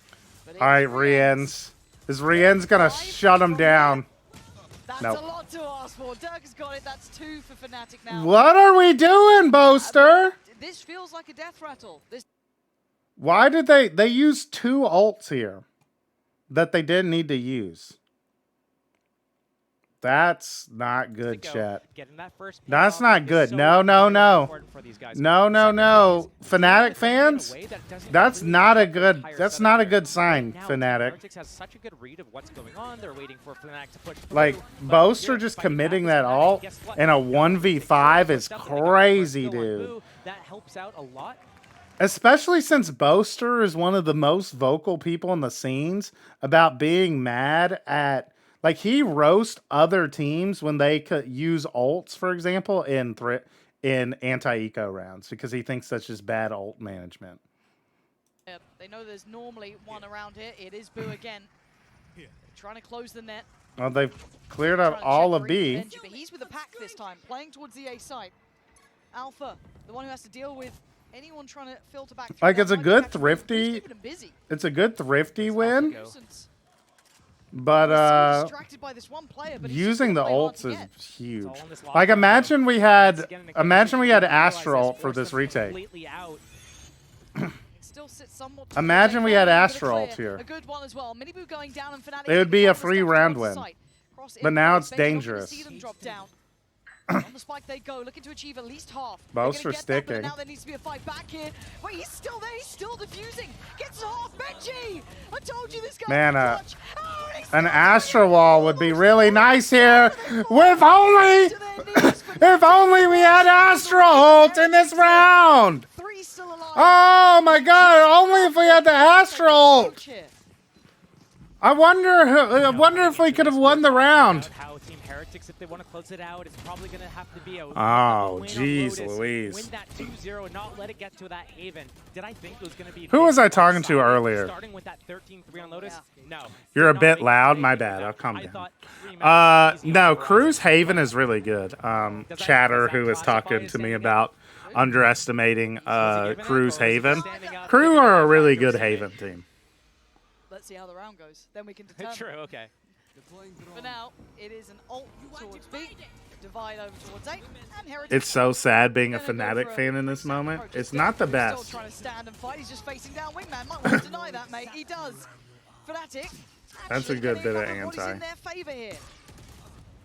All right, Rien's. Is Rien's gonna shut him down? That's Nope. a lot to ask for. Dirk has got it. That's 2 for Fnatic now. What are we doing, Boaster? This feels like a death rattle. This Why did they use 2 ults here that they didn't need to use? That's not good, chat. That's not good. No. Fnatic fans, that's not a good sign, Fnatic. Heretics has such a good read of what's going on. They're waiting for Fnatic to push through. Like, Boaster just committing that ult in a 1v5 is crazy, dude. That helps out a lot. Especially since Boaster is one of the most vocal people in the scenes about being mad at, like, he roasts other teams when they could use ults, for example, in anti-eco rounds because he thinks that's just bad ult management. they know there's normally one around here. It is Boo again. Trying to close the net. Well, they've cleared up all of B. Benji, but he's with the pack this time, playing towards the A side. Alpha, the one who has to deal with anyone trying to filter back. Like, it's a good thrifty. It's a good thrifty win. But using the ults is huge. Like, imagine we had Astra ult for this retake. Imagine we had Astra ult here. It would be a free round win. But now it's dangerous. On the spike they go, looking to achieve at least half. Boaster sticking. Now there needs to be a fight back here. Wait, he's still there. He's still defusing. Gets half. Benji! I told you this guy. Man, an Astra wall would be really nice here. If only we had Astra ult in this round. Oh my god! Only if we had the Astra ult. I wonder if we could have won the round. Heretics, if they want to close it out, it's probably going to have to be a jeez Louise. Win that 2-0 and not let it get to that Haven. Did I think it was going to be... Who was I talking to earlier? Starting with that 13-3 on Lotus? No. You're a bit loud. My bad. I'll calm down. No, Cruz Haven is really good. Chatter, who was talking to me about underestimating Cruz Haven. Crew are a really good Haven team. Let's see how the round goes. Then we can determine. True, okay. For now, it is an ult towards B, divide over towards A, and Heretics. It's so sad being a Fnatic fan in this moment. It's not the best. Still trying to stand and fight. He's just facing down Wingman. Might want to deny that, mate. He does. Fnatic. That's a good bit of anti. In their favor here.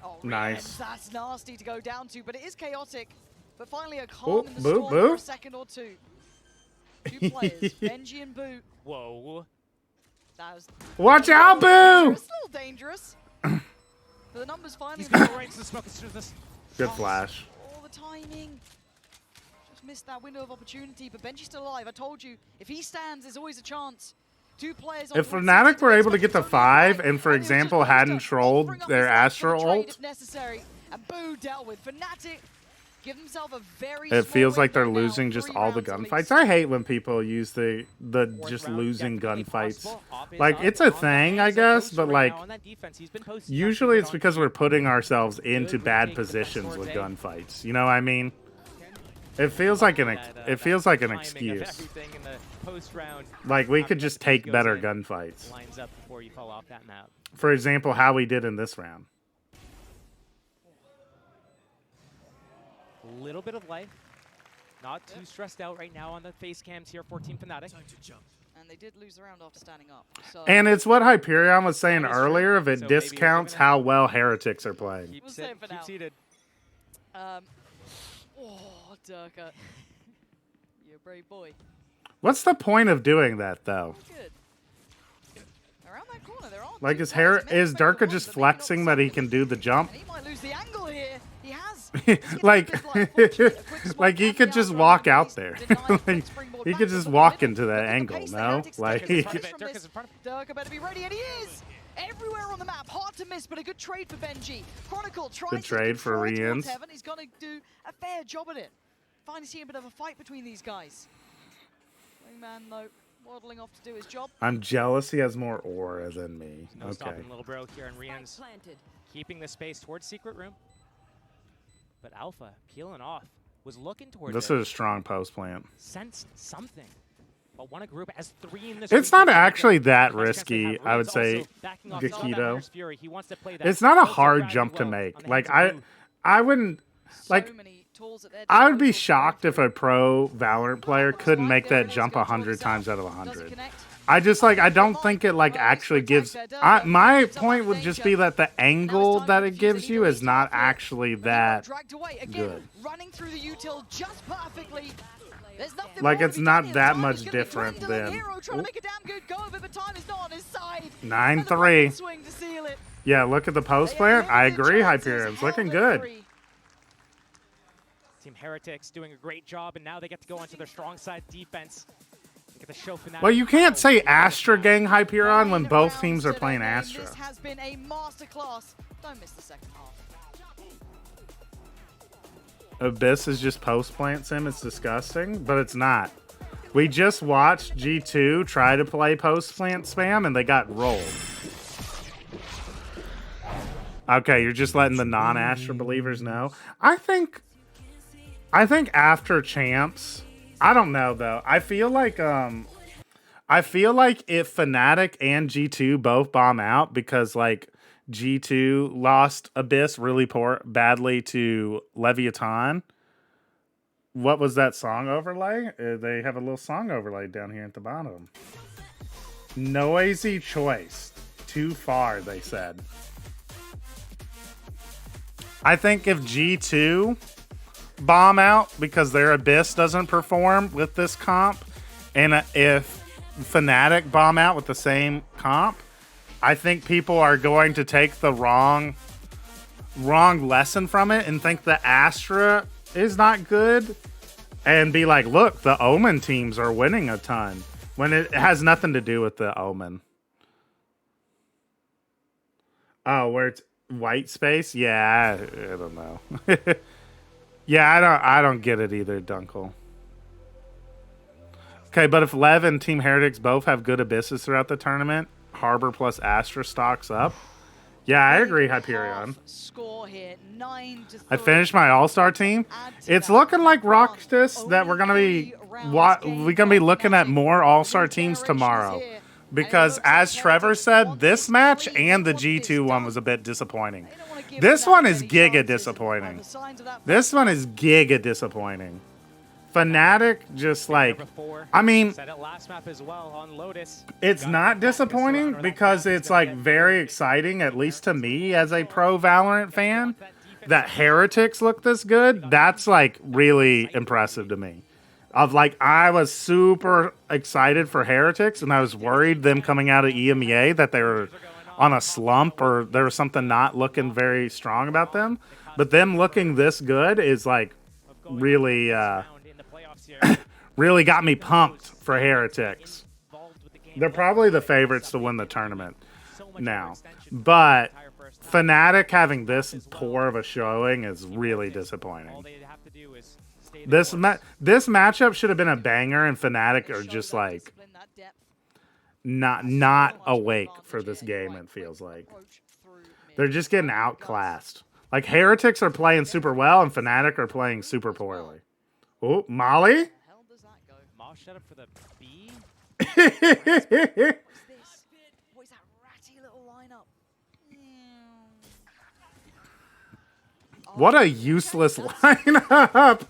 Oh, nice. That's nasty to go down to, but it is chaotic. But finally, a calm in the storm for a second or two. 2 players, Benji and Boo. Whoa. Watch out, Boo! It's a little dangerous. But the numbers finally... Good flash. All the timing. Just missed that window of opportunity, but Benji's still alive. I told you, if he stands, there's always a chance. 2 players... If Fnatic were able to get to 5 and, for example, hadn't trolled their Astra ult... necessary, and Boo dealt with. Fnatic... Give himself a very it feels like they're losing just all the gunfights. I hate when people use the just losing gunfights. Like, it's a thing, I guess, but like usually it's because we're putting ourselves into bad positions with gunfights. You know what I mean? It feels like an excuse. Like, we could just take better gunfights. For example, how we did in this round. Little bit of life. Not too stressed out right now on the face cams here for Team Fnatic. And they did lose the round after standing up. So and it's what Hyperion was saying earlier, if it discounts how well Heretics are playing. Keep seated. Oh, Durka. You're a brave boy. What's the point of doing that, though? Good. Around that corner, they're on. Like, is Durka just flexing that he can do the jump? And he might lose the angle here. He has. like he could just walk out there. Like, he could just walk into that angle, no? Like, Durka better be ready, and he is. Everywhere on the map, hard to miss, but a good trade for Benji. Chronicle tries Good trade for Rians. Heaven. He's going to do a fair job at it. Finally seeing a bit of a fight between these guys. Wingman, though, waddling off to do his job. I'm jealous he has more aura than me. No Okay. stopping Little Bro here in Rians. Keeping the space towards Secret Room. But Alpha, peeling off, was looking towards This it. is a strong post plant. Sensed something. But won a group as 3 in this It's not actually that risky, I would say, Gakito. It's not a hard jump to make. Like, I wouldn't, like, I would be shocked if a pro Valorant player couldn't make that jump 100 times out of 100. I just, like, I don't think it, like, actually gives... my point would just be that the angle that it gives you is not actually that good. Running through the util just perfectly. Like, it's not that much different than... 9-3. Yeah, look at the post plant. I agree, Hyperion's looking good. Team Heretics doing a great job, and now they get to go onto their strong side defense. They get to show Fnatic. Well, you can't say Astra gang Hyperion when both teams are playing Astra. This has been a masterclass. Don't miss the second half. Abyss is just post plant sim. It's disgusting, but it's not. We just watched G2 try to play post plant spam and they got rolled. Okay, you're just letting the non-Astra believers know. I think after champs, I don't know though. I feel like if Fnatic and G2 both bomb out because like G2 lost Abyss really badly to Leviathan. What was that song overlay? They have a little song overlay down here at the bottom. Noisy choice. Too far, they said. I think if G2 bomb out because their Abyss doesn't perform with this comp, and if Fnatic bomb out with the same comp, I think people are going to take the wrong lesson from it and think the Astra is not good and be like, look, the Omen teams are winning a ton when it has nothing to do with the Omen. Oh, where it's white space? Yeah, I don't know. Yeah, I don't get it either, Dunkel. Okay, but if Lev and Team Heretics both have good Abysses throughout the tournament, Harbor plus Astra stocks up. Yeah, I agree, Hyperion. Score here, 9-3. I finished my All-Star team. It's looking like Rocktus that we're gonna be looking at more All-Star teams tomorrow. Because as Trevor said, this match and the G2 one was a bit disappointing. This one is giga disappointing. This one is giga disappointing. Fnatic just like, I mean, it's not disappointing because it's like very exciting, at least to me as a pro Valorant fan, that Heretics look this good. That's like really impressive to me. Of like, I was super excited for Heretics and I was worried them coming out of EMEA that they were on a slump or there was something not looking very strong about them. But them looking this good is like really, really got me pumped for Heretics. They're probably the favorites to win the tournament now. But Fnatic having this poor of a showing is really disappointing. This matchup should have been a banger, and Fnatic are just like not awake for this game, it feels like. They're just getting outclassed. Like, Heretics are playing super well, and Fnatic are playing super poorly. Oh, Molly? Mosh set up for the B. What's that ratty little lineup? What a useless lineup!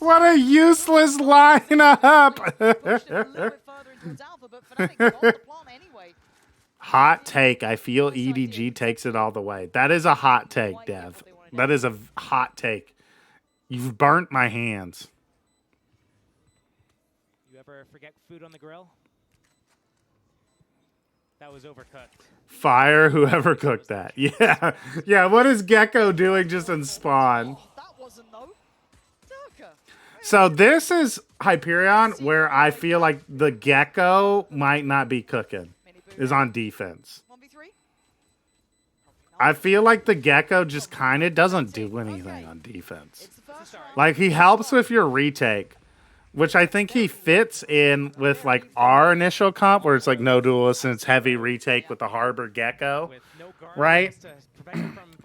What a useless lineup! Hot take. I feel EDG takes it all the way. That is a hot take, Dev. That is a hot take. You've burnt my hands. You ever forget food on the grill? That was overcooked. Fire whoever cooked that. Yeah. Yeah, what is Gecko doing just in spawn? So this is Hyperion where I feel like the Gecko might not be cooking. Is on defense. I feel like the Gecko just kind of doesn't do anything on defense. Like, he helps with your retake, which I think he fits in with, like, our initial comp, where it's like no duelist and it's heavy retake with the Harbor Gecko, right?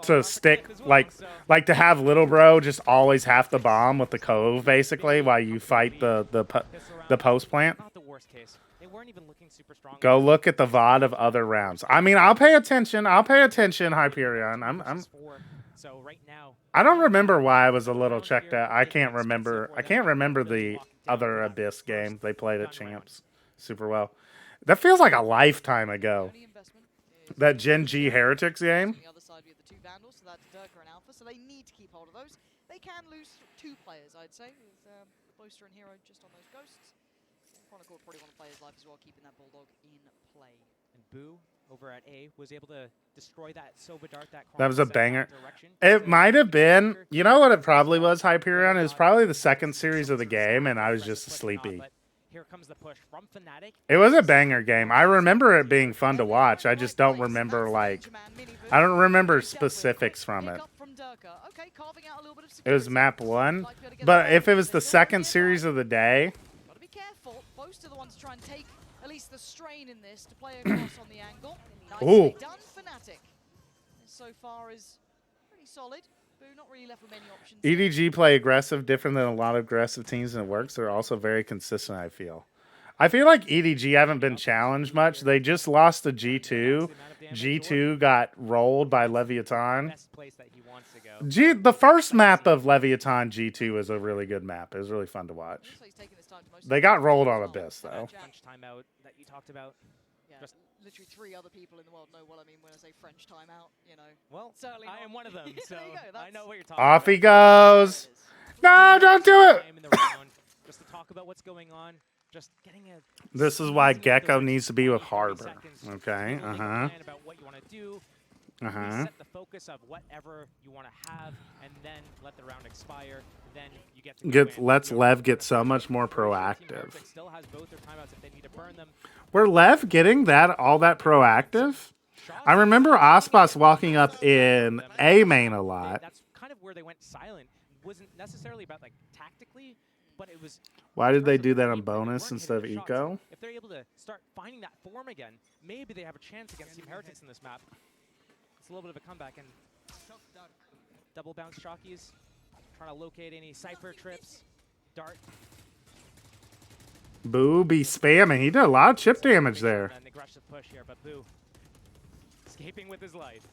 To stick, like to have Little Bro just always have the bomb with the Cove, basically, while you fight the post plant. Go look at the VOD of other rounds. I mean, I'll pay attention, Hyperion. I don't remember why I was a little checked out. I can't remember the other Abyss game they played at Champs super well. That feels like a lifetime ago. That Gen G Heretics game. So they need to keep hold of those. They can lose 2 players, I'd say, with Boaster and Hero just on those ghosts. Chronicle probably want to play his life as well, keeping that Bulldog in play. And Boo over at A was able to destroy that Sova Dart. That was a banger. It might have been, you know what it probably was, Hyperion? It was probably the second series of the game, and I was just sleepy. Here comes the push from Fnatic. It was a banger game. I remember it being fun to watch. I just don't remember, like, I don't remember specifics from it. It was map 1, but if it was the second series of the day. Gotta be careful. Most of the ones try and take at least the strain in this to play across on the angle. Nicely done, Fnatic. So far is pretty solid. Boo not really left with many options. EDG play aggressive, different than a lot of aggressive teams, and it works. They're also very consistent, I feel. I feel like EDG haven't been challenged much. They just lost to G2. G2 got rolled by Leviathan. The first map of Leviathan G2 was a really good map. It was really fun to watch. They got rolled on Abyss, though. French timeout that you talked about. Yeah, just literally 3 other people in the world know what I mean when I say French timeout, you know. Well, certainly I am one of them, so I know what you're talking Off about. he goes. No, don't do it. Just to talk about what's going on. Just getting a This is why Gecko needs to be with Harbor. Okay, about what you want to do. Uh-huh. Set the focus of whatever you want to have, and then let the round expire. Then you get to Lets Lev get so much more proactive. Still has both their timeouts if they need to burn them. Were Lev getting all that proactive? I remember Aspas walking up in A main a lot. That's kind of where they went silent. It wasn't necessarily about like tactically, but it was. Why did they do that on bonus instead of eco? If they're able to start finding that form again, maybe they have a chance against Team Heretics in this map. It's a little bit of a comeback, and double bounce Chalkies, trying to locate any Cypher trips. Dart. Boo be spamming. He did a lot of chip damage there. An aggressive push here, but Boo escaping with his life.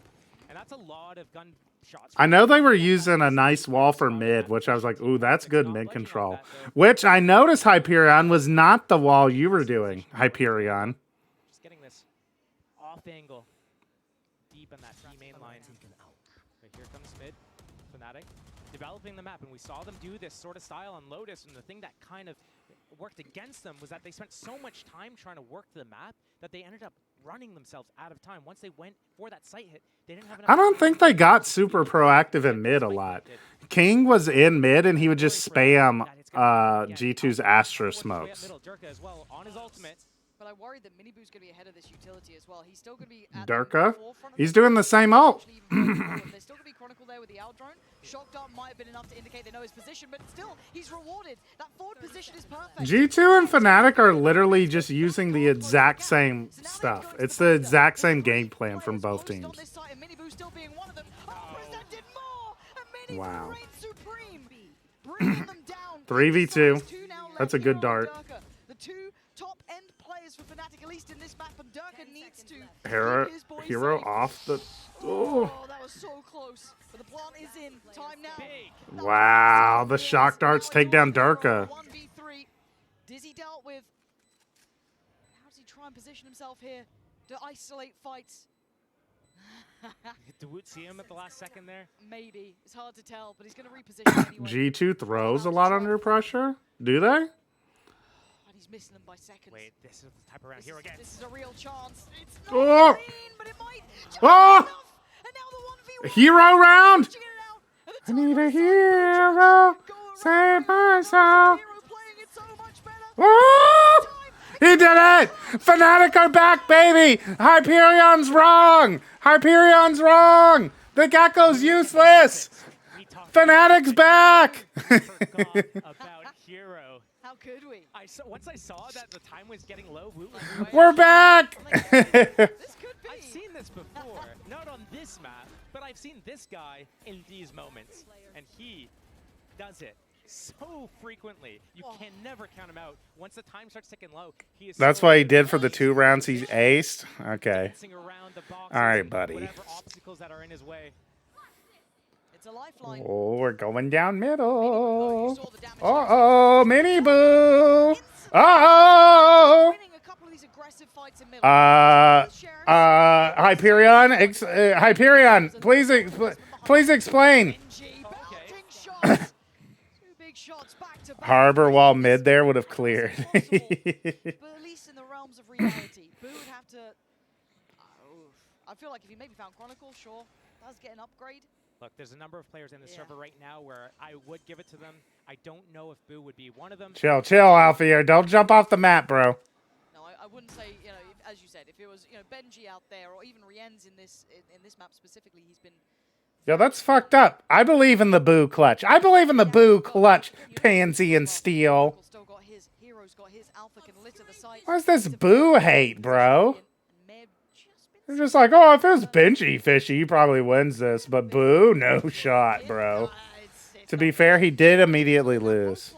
And that's a lot of gun shots. I know they were using a nice wall for mid, which I was like, ooh, that's good mid control. Which I noticed Hyperion was not the wall you were doing, Hyperion. Just getting this off angle. Deep in that main line. But here comes mid, Fnatic, developing the map, and we saw them do this sort of style on Lotus, and the thing that kind of worked against them was that they spent so much time trying to work the map that they ended up running themselves out of time. Once they went for that site hit, they didn't have enough. I don't think they got super proactive in mid a lot. King was in mid, and he would just spam G2's Astra smokes. Durka as well on his ultimate. But I worry that Miniboo's going to be ahead of this utility as well. He's still going to be at Durka? He's doing the same ult. There's still going to be Chronicle there with the out drone. Shock Dart might have been enough to indicate they know his position, but still, he's rewarded. That forward position is perfect. G2 and Fnatic are literally just using the exact same stuff. It's the exact same game plan from both teams. Wow. 3v2. That's a good dart. The 2 top-end players for Fnatic, at least in this map, and Durka needs to Hero off the... Oh, that was so close. But the plant is in. Time now. Wow, the shock darts take down Durka. 1v3. Dizzy dealt with. How does he try and position himself here to isolate fights? Did Woot see him at the last second there? Maybe. It's hard to tell, but he's going to reposition anyway. G2 throws a lot under pressure? Do they? And he's missing them by seconds. Wait, this is the type of round here again. This is a real chance. It's not green, but it might. Oh! Hero round! I need a hero. Save myself. Oh! He did it! Fnatic are back, baby! Hyperion's wrong! Hyperion's wrong! The Gecko's useless! Fnatic's back! About Hero. How could we? Once I saw that the time was getting low, We're back! I've seen this before. Not on this map, but I've seen this guy in these moments. And he does it so frequently. You can never count him out. Once the time starts ticking low, he is That's so what he did for the 2 rounds he's aced? Okay. dancing around the boxes All right, and buddy. whatever obstacles that are in his way. It's a lifeline. Oh, we're going down middle. Uh-oh, Mini Boo. Uh-oh. Hyperion, Hyperion, please explain. Harbor while mid there would have cleared. But at least in the realms of reality, Boo would have to. I feel like if he maybe found Chronicle, sure, does get an upgrade. Look, there's a number of players in the server right now where I would give it to them. I don't know if Boo would be one of them. Chill, Alpha here. Don't jump off the map, bro. No, I wouldn't say, you know, as you said, if it was, you know, Benji out there or even Rien's in this map specifically, he's been. Yo, that's fucked up. I believe in the Boo clutch. I believe in the Boo clutch, Pansy and Steel. Still got his Hero's got his Alpha can litter the site. What's this Boo hate, bro? They're just like, oh, if it was Benji Fishy, he probably wins this. But Boo, no shot, bro. To be fair, he did immediately lose.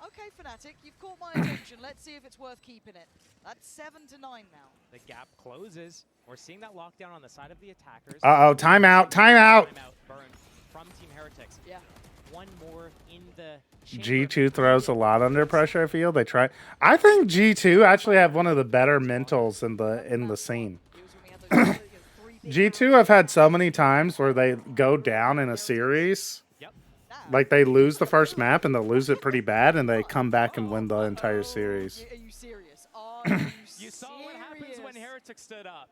Okay, Fnatic, you've caught my attention. Let's see if it's worth keeping it. That's 7-9 now. The gap closes. We're seeing that lockdown on the side of the attackers. Uh-oh, timeout, timeout. Burned from Team Heretics. Yeah. One more in the G2 throws a lot under pressure, I feel. They try. I think G2 actually have one of the better mentals in the scene. G2 have had so many times where they go down in a series. Like they lose the first map and they'll lose it pretty bad and they come back and win the entire series. Are you serious? You saw what happens when Heretics stood up.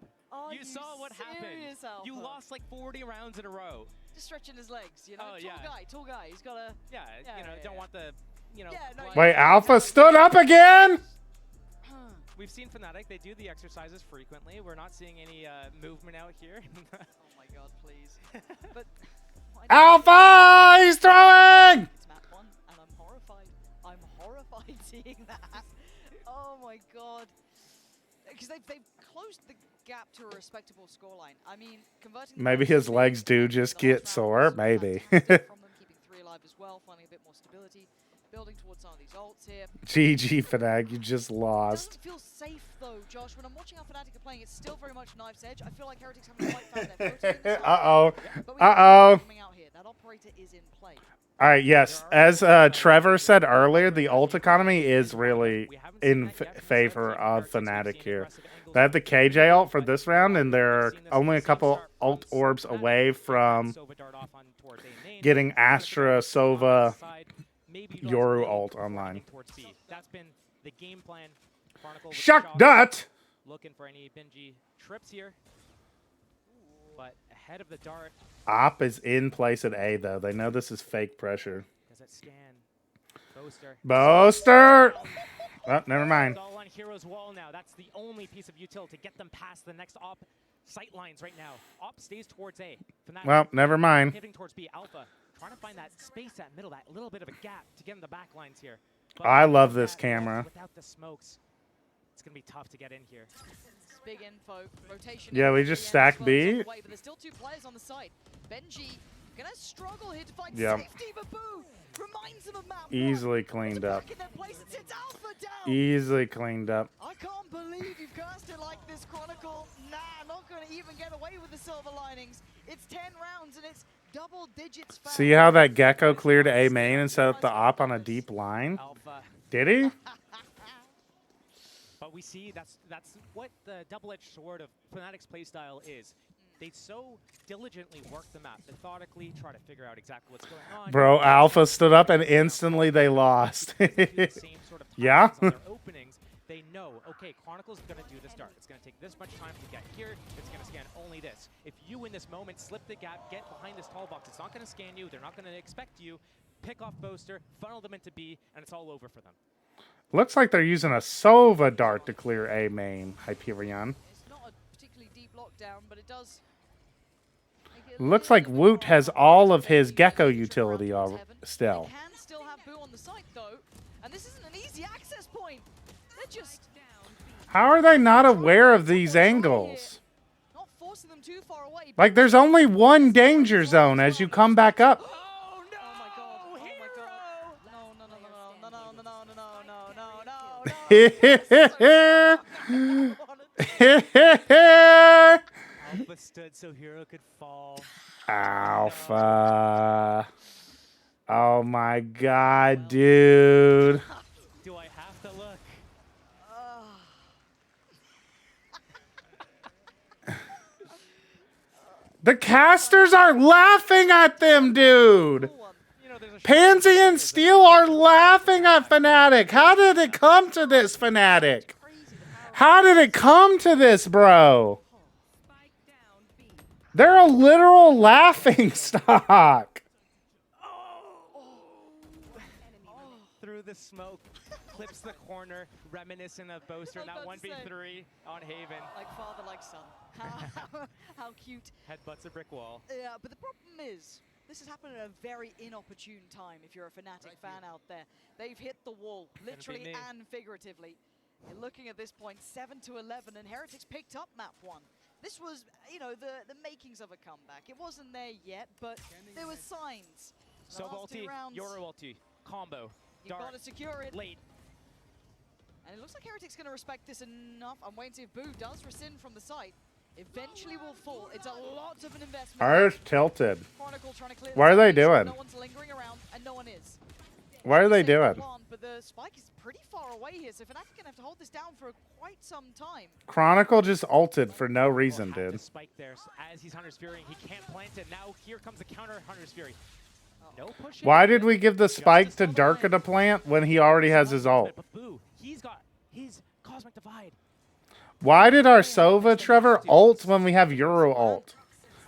You saw what happened. You lost like 40 rounds in a row. Just stretching his legs, you know. Oh, Tall guy. He's got a. Yeah, you know, don't want the, you know. Wait, Alpha stood up again? We've seen Fnatic. They do the exercises frequently. We're not seeing any movement out here. Oh my god, please. But Alpha! He's throwing! It's map 1, and I'm horrified. I'm horrified seeing that. Oh my god. Because they've closed the gap to a respectable scoreline. I mean, converting. Maybe his legs do just get sore. Maybe. From them, keeping 3 alive as well, finding a bit more stability, building towards some of these ults here. GG, Fnatic. You just lost. It doesn't feel safe though, Josh. When I'm watching how Fnatic are playing, it's still very much knife's edge. I feel like Heretics haven't quite found their footing. Uh-oh. Uh-oh. That operator is in play. All right, yes. As Trevor said earlier, the ult economy is really in favor of Fnatic here. They have the KJ ult for this round, and they're only a couple ult orbs away from getting Astra, Sova, Yoru ult online. That's been the game plan. Shuck Dut! Looking for any Benji trips here. But ahead of the dart. Op is in place at A, though. They know this is fake pressure. Does it scan? Boaster! Oh, never mind. All on Hero's wall now. That's the only piece of util to get them past the next Op sight lines right now. Op stays towards A. Well, never mind. Pivoting towards B. Alpha trying to find that space, that middle, that little bit of a gap to get in the back lines here. But I love this camera. Without the smokes, it's going to be tough to get in here. Big info. Rotation. Yeah, we just stacked B. But there's still 2 players on the side. Benji gonna struggle here to find Yeah. safety, but Boo reminds him of map 1. Easily cleaned up. Back in their place, it sits Alpha down. Easily cleaned up. I can't believe you've cast it like this, Chronicle. Nah, not gonna even get away with the silver linings. It's 10 rounds and it's double digits fast. See how that Gecko cleared A main and set up the op on a deep line? Did he? But we see that's what the double-edged sword of Fnatic's playstyle is. They so diligently work the map, methodically try to figure out exactly what's going on. Bro, Alpha stood up and instantly they lost. Yeah? Openings, they know, okay, Chronicle's going to do this dart. It's going to take this much time to get here. It's going to scan only this. If you, in this moment, slip the gap, get behind this tall box, it's not going to scan you. They're not going to expect you. Pick off Boaster, funnel them into B, and it's all over for them. Looks like they're using a Sova dart to clear A main, Hyperion. It's not a particularly deep lockdown, but it does. Looks like Woot has all of his Gecko utility still. Can still have Boo on the site though, and this isn't an easy access point. They're just How are they not aware of these angles? not forcing them too far away. Like, there's only one danger zone as you come back up. Oh no! Oh my god! Oh my god! No! Alpha stood so Hero could fall. Alpha. Oh my god, dude. Do I have to look? The casters are laughing at them, dude. Pansy and Steel are laughing at Fnatic. How did it come to this, Fnatic? How did it come to this, bro? They're a literal laughing stock. Through the smoke, clips the corner, reminiscent of Boaster in that 1v3 on Haven. Like father, like son. How cute. Headbutts a brick wall. Yeah, but the problem is, this has happened at a very inopportune time if you're a Fnatic fan out there. They've hit the wall, literally and figuratively. And looking at this point, 7-11, and Heretics picked up map 1. This was, you know, the makings of a comeback. It wasn't there yet, but there were signs. So ulti, Yoru ulti, combo, You've got to secure it. Late. And it looks like Heretics going to respect this enough. I'm waiting to see if Boo does rescind from the site. Eventually will fall. It's a lot of an investment. Ours tilted. Chronicle trying to clear What are they the doing? No one's lingering around, and no one is. What are they doing? But the spike is pretty far away here, so Fnatic going to have to hold this down for quite some time. Chronicle just ulted for no reason, dude. Spike there as he's Hunter's Fury. He can't plant it. Now here comes the counter Hunter's Fury. No push. Why did we give the spike to Durka to plant when he already has his ult? But Boo, he's got his Cosmic Divide. Why did our Sova, Trevor, ult when we have Euro ult?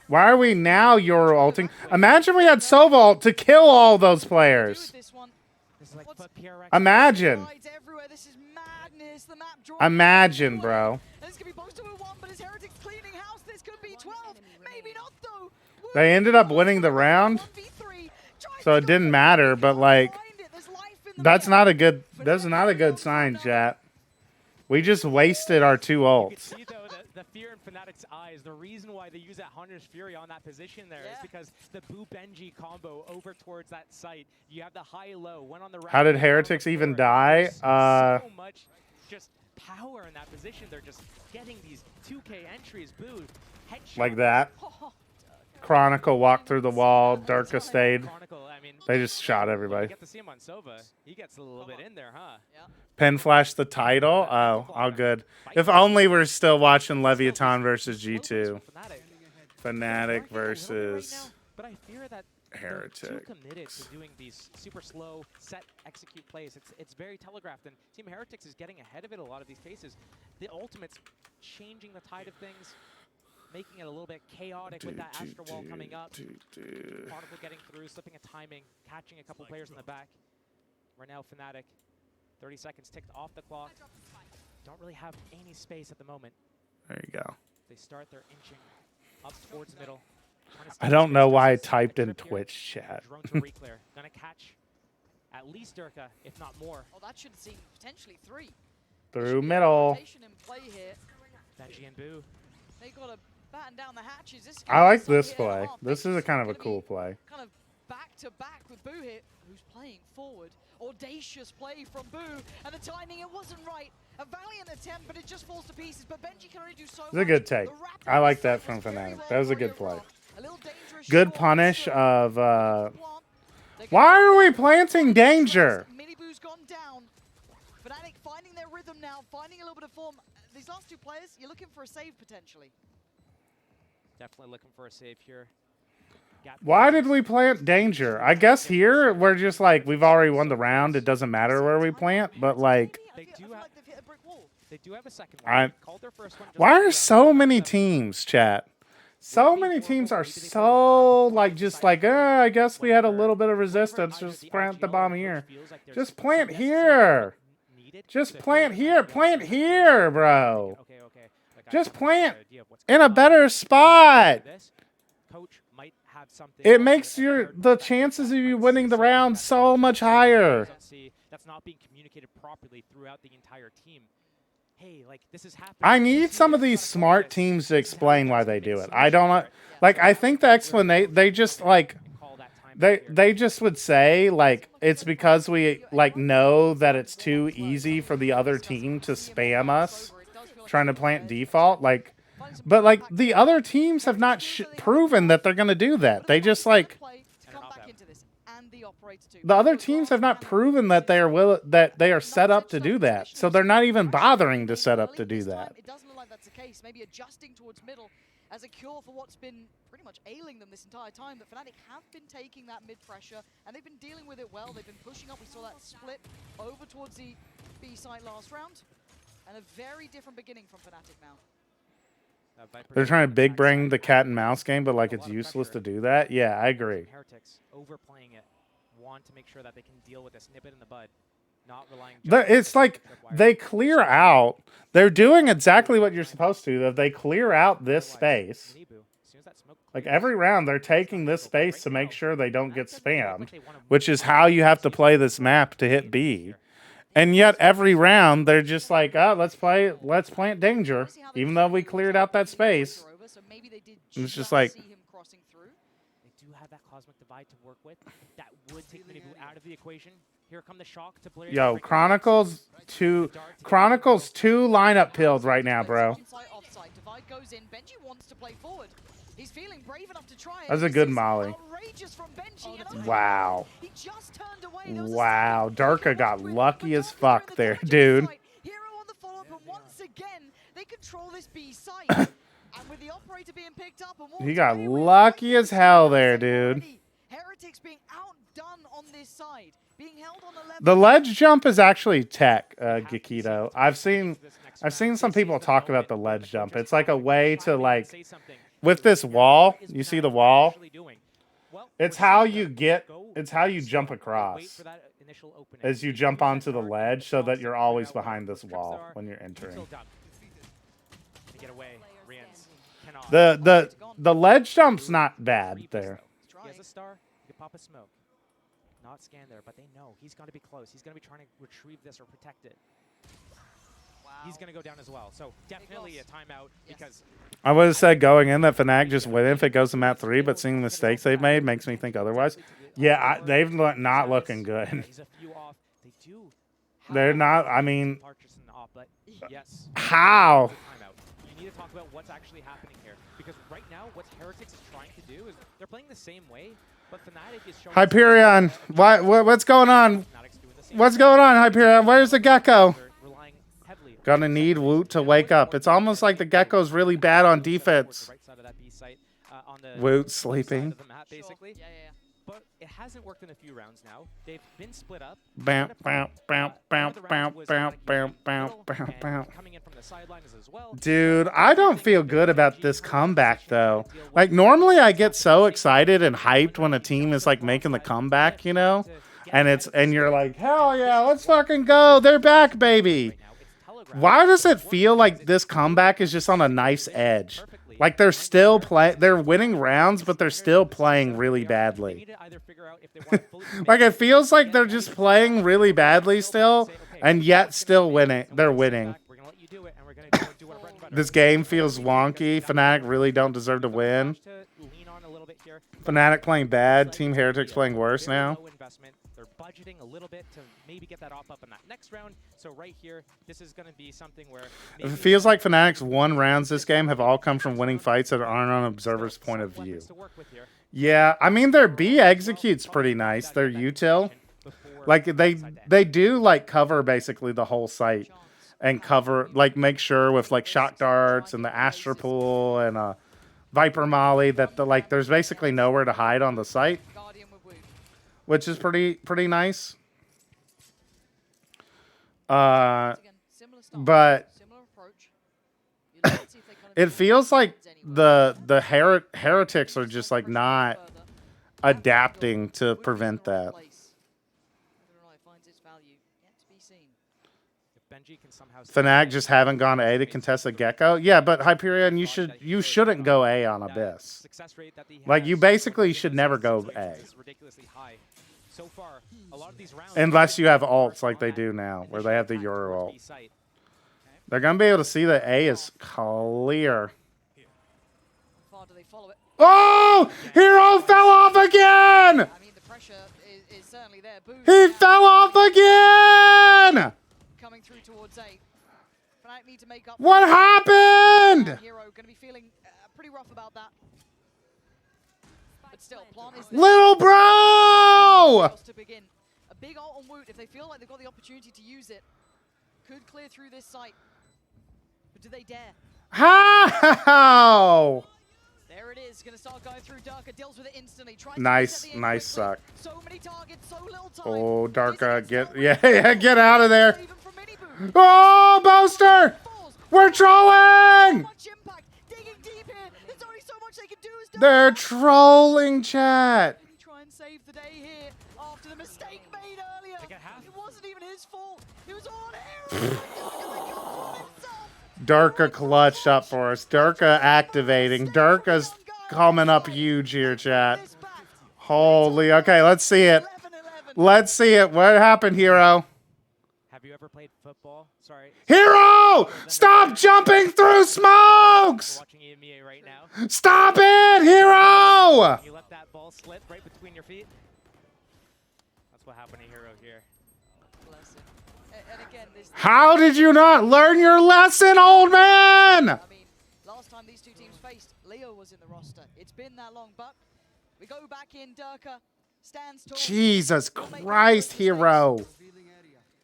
Why are we now Euro ulting? Imagine we had Sova ult to kill all those players. Imagine. Imagine, bro. They ended up winning the round, so it didn't matter. But like, that's not a good sign, chat. We just wasted our 2 ults. See though the fear in Fnatic's eyes. The reason why they use that Hunter's Fury on that position there is because the Boo Benji combo over towards that site. You have the high-low, one on the right. How did Heretics even die? So much just power in that position. They're just getting these 2K entries. Boo, headshot. Like that. Chronicle walked through the wall. Durka stayed. They just shot everybody. You get to see him on Sova. He gets a little bit in there, huh? Yeah. PENFLASH the title? Oh, all good. If only we're still watching Leviathan versus G2. Fnatic versus but I fear that Heretics. They're too committed to doing these super slow set execute plays. It's very telegraphed, and Team Heretics is getting ahead of it a lot of these cases. The ultimate's changing the tide of things, making it a little bit chaotic with that Astro Wall coming up. Particle getting through, slipping a timing, catching a couple players in the back. Right now, Fnatic, 30 seconds ticked off the clock. Don't really have any space at the moment. There you go. They start their inching up towards middle. I don't know why I typed in Twitch chat. Drone to reclear. Gonna catch at least Durka, if not more. Oh, that should seem potentially 3. Through middle. Benji and Boo. They got to batten down the hatches. This I like this play. This is a kind of a cool play. Kind of back to back with Boo here, who's playing forward. Audacious play from Boo, and the timing, it wasn't right. A valiant attempt, but it just falls to pieces. But Benji can only do so much. It's a good take. I like that from Fnatic. That was a good play. Good punish of. Why are we planting danger? Mini Boo's gone down. Fnatic finding their rhythm now, finding a little bit of form. These last 2 players, you're looking for a save potentially. Definitely looking for a save here. Why did we plant danger? I guess here we're just like, we've already won the round. It doesn't matter where we plant, but like. They do have a second one. Why are so many teams, chat? So many teams are so like just like, I guess we had a little bit of resistance. Just plant the bomb here. Just plant here. Just plant here. Plant here, bro. Just plant in a better spot. It makes the chances of you winning the round so much higher. That's not being communicated properly throughout the entire team. Hey, like this is happening. I need some of these smart teams to explain why they do it. I don't like. I think the explanation they just like they just would say like it's because we like know that it's too easy for the other team to spam us trying to plant default like. But like the other teams have not proven that they're going to do that. They just like the other teams have not proven that they are set up to do that. So they're not even bothering to set up to do that. It doesn't look like that's the case. Maybe adjusting towards middle as a cure for what's been pretty much ailing them this entire time. But Fnatic have been taking that mid pressure and they've been dealing with it well. They've been pushing up. We saw that split over towards the B side last round, and a very different beginning from Fnatic now. They're trying to big bring the cat and mouse game, but like it's useless to do that. Yeah, I agree. Heretics overplaying it, want to make sure that they can deal with this nip it in the bud, not relying. It's like they clear out. They're doing exactly what you're supposed to. That they clear out this space. Like every round, they're taking this space to make sure they don't get spammed, which is how you have to play this map to hit B. And yet every round they're just like, oh, let's plant danger, even though we cleared out that space. And it's just like, They do have that cosmic divide to work with. That would take Minibu out of the equation. Here come the shock to Blair. yo, Chronicles 2 lineup pilled right now, bro. Divide goes in. Benji wants to play forward. He's feeling brave enough to try it. That's a good molly. Wow. He just turned away. Wow, Darka got lucky as fuck there, dude. Hero on the follow-up, and once again, they control this B site. And with the operator being picked up and He got lucky as hell there, dude. Heretics being outdone on this side, being held on the level. The ledge jump is actually tech, Gikito. I've seen some people talk about the ledge jump. It's like a way to like with this wall, you see the wall? It's how you jump across. As you jump onto the ledge so that you're always behind this wall when you're entering. The ledge jump's not bad there. He has a star, he can pop a smoke. Not scan there, but they know he's got to be close. He's going to be trying to retrieve this or protect it. He's going to go down as well. So definitely a timeout because I would have said going in that Fnatic just win if it goes to map 3, but seeing the mistakes they've made makes me think otherwise. Yeah, they've not looking good. They're not, I mean, how? You need to talk about what's actually happening here. Because right now, what Heretics is trying to do is they're playing the same way, but Fnatic is showing... Hyperion, what's going on? What's going on, Hyperion? Where's the Gecko? Gonna need Woot to wake up. It's almost like the Gecko's really bad on defense. Woot sleeping. But it hasn't worked in a few rounds now. They've been split up. Bam, bam, bam, bam, bam, bam, bam, bam, bam, bam. Dude, I don't feel good about this comeback though. Like normally I get so excited and hyped when a team is like making the comeback, you know? And you're like, hell yeah, let's fucking go. They're back, baby. Why does it feel like this comeback is just on a nice edge? Like they're still they're winning rounds, but they're still playing really badly. Like it feels like they're just playing really badly still, and yet still winning. They're winning. This game feels wonky. Fnatic really don't deserve to win. Fnatic playing bad. Team Heretics playing worse now. They're budgeting a little bit to maybe get that off up in that next round. So right here, this is going to be something where... It feels like Fnatic's won rounds this game have all come from winning fights that aren't on Observer's point of view. Yeah, I mean, their B executes pretty nice. Their util. Like, they do, like, cover basically the whole site. And cover, like, make sure with, like, shock darts and the Astra Pool and a Viper Molly that, there's basically nowhere to hide on the site. Which is pretty nice. But it feels like the heretics are just like not adapting to prevent that. Fnatic just haven't gone A to contest a Gecko. Yeah, but Hyperion, you shouldn't go A on Abyss. Like, you basically should never go A. Unless you have ults like they do now, where they have the Euro ult. They're going to be able to see that A is clear. Oh! Hero fell off again! I mean, the pressure is certainly there. Boo He fell off again! Coming through towards A. Fnatic need to make up. What happened? Hero going to be feeling pretty rough about that. But still, Plant is Little bro! to begin. A big ult on Woot, if they feel like they've got the opportunity to use it, could clear through this site. But do they dare? How? There it is, gonna start going through Darka, deals with it instantly. Nice suck. So many targets, so little time. Oh, Darka, get out of there. Oh, Boaster! We're trolling! They're trolling, chat. Try and save the day here after the mistake made earlier. It wasn't even his fault. It was on Hero. Darka clutched up for us. Darka activating. Darka's coming up huge here, chat. Holy. Okay, let's see it. Let's see it. What happened, Hero? Have you ever played football? Sorry. Hero! Stop jumping through smokes! Watching EMEA right now. Stop it, Hero! You let that ball slip right between your feet. That's what happened to Hero here. And again, How did you not learn your lesson, old man? I mean, last time these two teams faced, Leo was in the roster. It's been that long, but we go back in. Durka stands tall. Jesus Christ, Hero.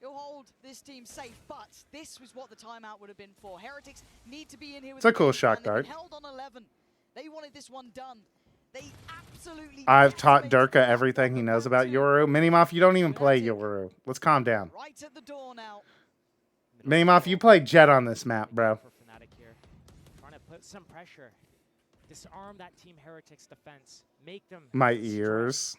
He'll hold this team safe, but this was what the timeout would have been for. Heretics need to be in here with It's a cool shock dart. held on 11. They wanted this one done. They absolutely I've taught Durka everything he knows about Yoru. Minimoff, you don't even play Yoru. Let's calm down. Right at the door now. Minimoff, you play Jet on this map, bro. Trying to put some pressure. Disarm that Team Heretics defense. Make them My ears.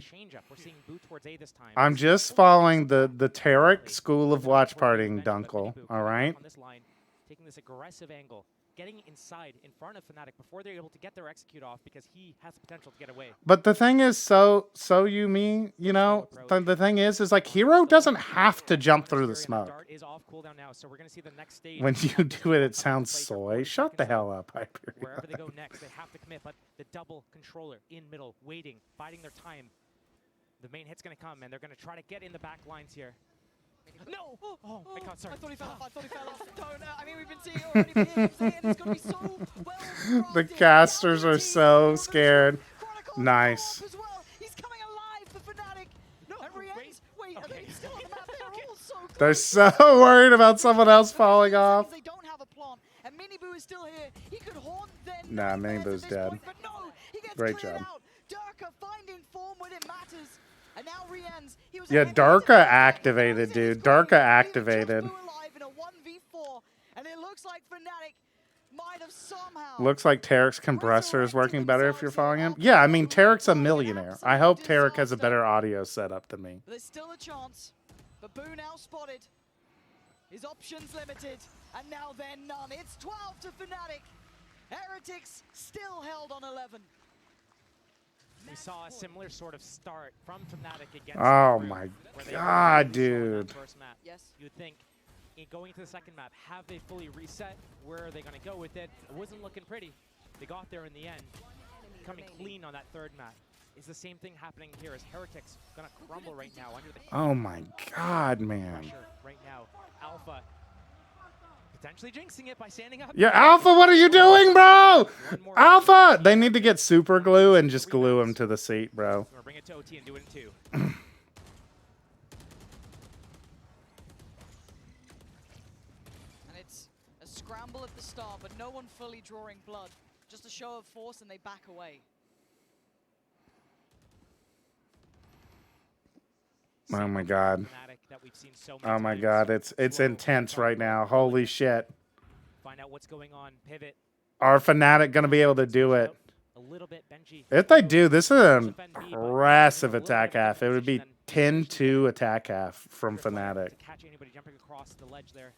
change up. We're seeing boot towards A this time. I'm just following the Tarek school of watch partying, Dunkel. All right. On this line, taking this aggressive angle, getting inside in front of Fnatic before they're able to get their execute off because he has the potential to get away. But the thing is, the thing is like Hero doesn't have to jump through the smoke. When you do it, it sounds soy. Shut the hell up, Hyperion. Wherever they go next, they have to commit. But the double controller in middle, waiting, biding their time. The main hit's going to come, and they're going to try to get in the back lines here. No! Oh my God, sorry. I thought he fell off. Don't. I mean, we've been seeing it already for games, and it's going to be so well. The casters are so scared. Nice. As well. He's coming alive for Fnatic. No, wait, are they still on the map? They're all so close. They're so worried about someone else falling off. They don't have a plan, and Miniboo is still here. He could haunt them. Nah, Miniboo's dead. But no, he gets Great cleared job. out. Durka finding form when it matters. And now Rian's, he was Yeah, Darka activated, dude. Darka activated. alive in a 1v4, and it looks like Fnatic might have somehow. Looks like Tarek's compressor is working better if you're following him. Yeah, I mean, Tarek's a millionaire. I hope Tarek has a better audio setup than me. There's still a chance, but Boo now spotted. His options limited, and now they're none. It's 12 to Fnatic. Heretics still held on 11. We saw a similar sort of start from Fnatic against. Oh my God, dude. Yes. You would think, going into the second map, have they fully reset? Where are they going to go with it? It wasn't looking pretty. They got there in the end, coming clean on that third map. Is the same thing happening here? Is Heretics going to crumble right now under the Oh my God, man. pressure right now? Alpha potentially jinxing it by standing up. Yeah, Alpha, what are you doing, bro? Alpha! They need to get super glue and just glue him to the seat, bro. Or bring it to OT and do it in 2. And it's a scramble at the start, but no one fully drawing blood. Just a show of force, and they back away. Oh my God. Oh my God, it's intense right now. Holy shit. Find out what's going on. Pivot. Are Fnatic gonna be able to do it? little bit. Benji. If they do, this is an impressive attack half. It would be 10-2 attack half from Fnatic. Catch anybody jumping across the ledge there.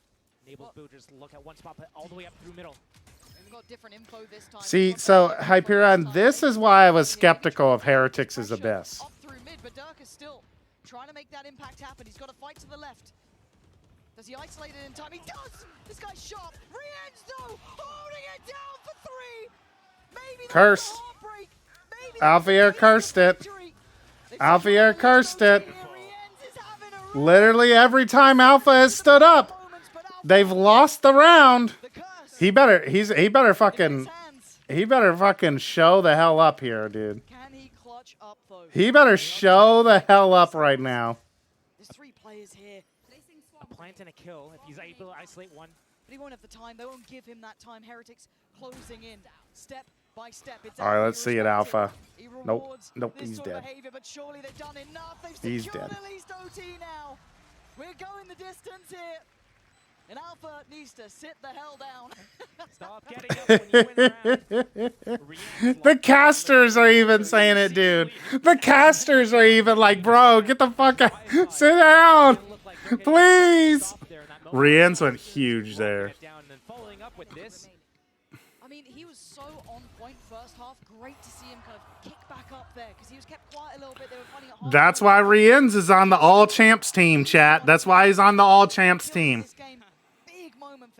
Enables Boo to just look at one spot, but all the way up through middle. Got different info this time. See, so Hyperion, this is why I was skeptical of Heretics' Abyss. Up through mid, but Dirk is still trying to make that impact happen. He's got to fight to the left. Does he isolate it in time? He does! This guy's sharp. Rienz, though, holding it down for 3. Maybe Cursed. Alphier cursed it. Alphier cursed it. Literally every time Alpha has stood up, they've lost the round. He better fucking show the hell up here, dude. He better show the hell up right now. There's 3 players here. A plant and a kill if he's able to isolate one. But he won't have the time. They won't give him that time. Heretics closing in step by step. All right, let's see it, Alpha. Nope, he's dead. But surely they've done enough. He's dead. At least OT now. We're going the distance here. And Alpha needs to sit the hell down. Stop getting up when you win around. The casters are even saying it, dude. The casters are even like, bro, get the fuck out. Sit down. Please. Rienz went huge there. I mean, he was so on point first half. Great to see him kind of kick back up there because he was kept quiet a little bit. They were finding it hard. That's why Rienz is on the All Champs team, chat. That's why he's on the All Champs team.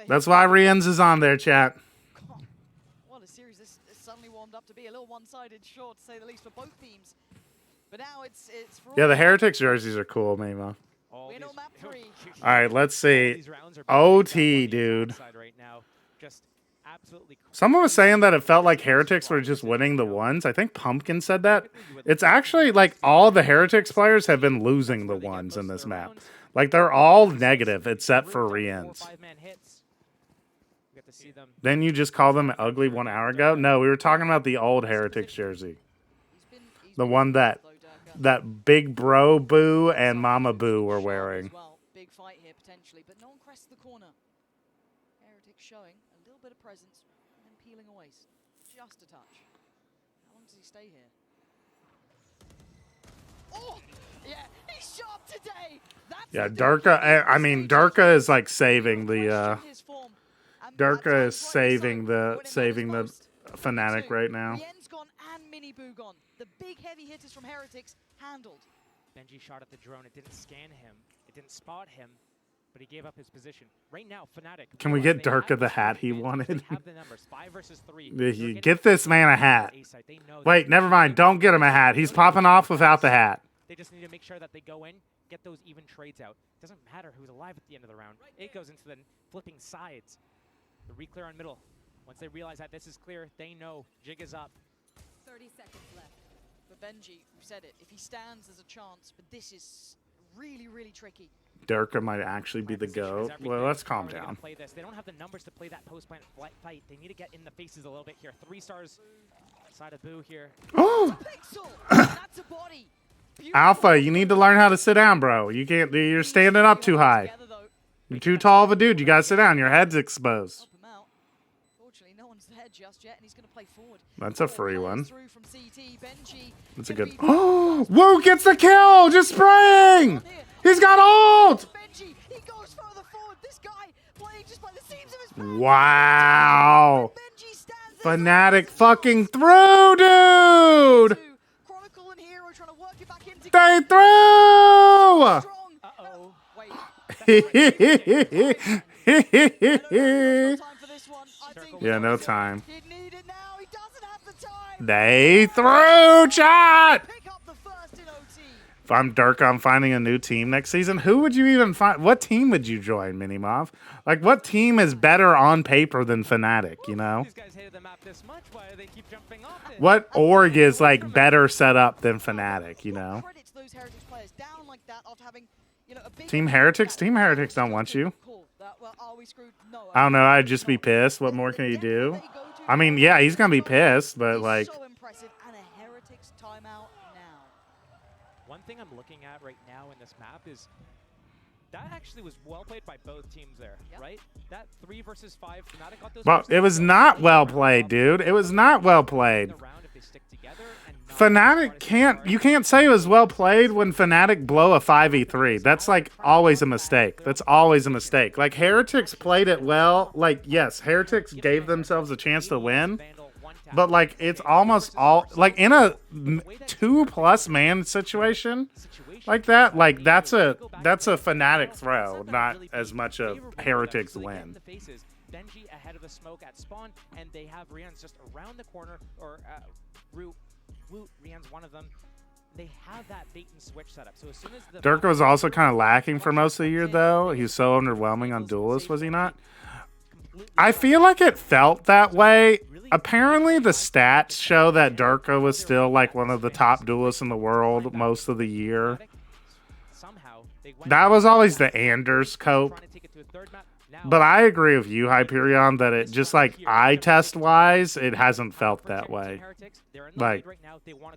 That's why Rienz is on there, chat. What a series this suddenly warmed up to be. A little one-sided, sure, to say the least, for both teams. But now it's Yeah, the Heretics jerseys are cool, Mima. All right, let's see. OT, dude. Someone was saying that it felt like Heretics were just winning the ones. I think Pumpkin said that. It's actually like all the Heretics players have been losing the ones in this map. Like they're all negative except for Rienz. Didn't you just call them ugly 1 hour ago? No, we were talking about the old Heretics jersey. The one that Big Bro Boo and Mama Boo were wearing. Big fight here potentially, but no one crests the corner. Heretics showing a little bit of presence and then peeling away. Just a touch. How long does he stay here? Oh, yeah, he's sharp today. Yeah, Durka. I mean, Durka is like saving the. Durka is saving the Fnatic right now. Yen's gone and Mini Boo gone. The big heavy hitters from Heretics handled. Benji shot at the drone. It didn't scan him. It didn't spot him. But he gave up his position. Right now, Fnatic. Can we get Durka the hat he wanted? Have the numbers 5 versus 3. Get this man a hat. Wait, never mind. Don't get him a hat. He's popping off without the hat. They just need to make sure that they go in, get those even trades out. Doesn't matter who's alive at the end of the round. It goes into the flipping sides. The re-clear on middle. Once they realize that this is clear, they know Jig is up. 30 seconds left. For Benji, we said it. If he stands, there's a chance. But this is really, really tricky. Durka might actually be the GOAT. Well, let's calm down. Play this. They don't have the numbers to play that post-plant fight. They need to get in the faces a little bit here. 3 stars side of Boo here. Oh! That's a body. Alpha, you need to learn how to sit down, bro. You can't. You're standing up too high. You're too tall of a dude. You gotta sit down. Your head's exposed. Fortunately, no one's there just yet, and he's gonna play forward. That's a free one. Benji, that's a good. Oh, Woo gets the kill. Just spraying. He's got ult. Benji, he goes further forward. This guy playing just by the seams of his pants. Wow. Fnatic fucking through, dude. They through. Yeah, no time. They threw, chat! If I'm Durka, I'm finding a new team next season. Who would you even find? What team would you join, Minimov? Like, what team is better on paper than Fnatic, you know? What org is, like, better set up than Fnatic, you know? Team Heretics? Team Heretics don't want you. I don't know, I'd just be pissed. What more can you do? I mean, yeah, he's gonna be pissed, but like... One thing I'm looking at right now in this map is that actually was well played by both teams there, right? That 3 versus 5, Fnatic got those. Well, it was not well played, dude. It was not well played. Fnatic can't, you can't say it was well played when Fnatic blow a 5v3. That's like always a mistake. That's always a mistake. Like Heretics played it well. Like, yes, Heretics gave themselves a chance to win. But like it's almost all like in a 2+ man situation like that, like that's a Fnatic throw, not as much a Heretics win. Benji ahead of the smoke at spawn, and they have Rian's just around the corner, or Woot, Rian's one of them. They have that bait and switch setup. So as soon as the Dirk was also kind of lacking for most of the year, though. He was so underwhelming on Duelist, was he not? I feel like it felt that way. Apparently, the stats show that Durka was still like one of the top duelists in the world most of the year. That was always the Anders cope. But I agree with you, Hyperion, that it just like eye test wise, it hasn't felt that way. Like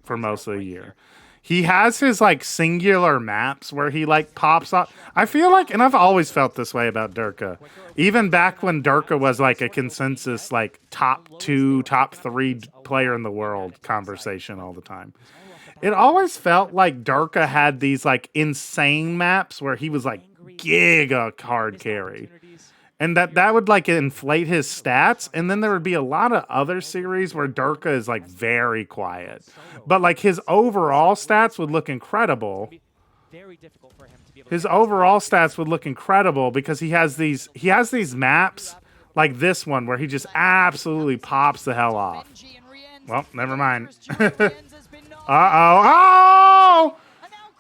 for most of the year. He has his like singular maps where he like pops up. I feel like, and I've always felt this way about Durka. Even back when Durka was like a consensus like top 2, top 3 player in the world conversation all the time. It always felt like Durka had these like insane maps where he was like giga card carry. And that would like inflate his stats, and then there would be a lot of other series where Durka is like very quiet, but like his overall stats would look incredible. His overall stats would look incredible because he has these maps like this one where he just absolutely pops the hell off. Well, never mind. Oh!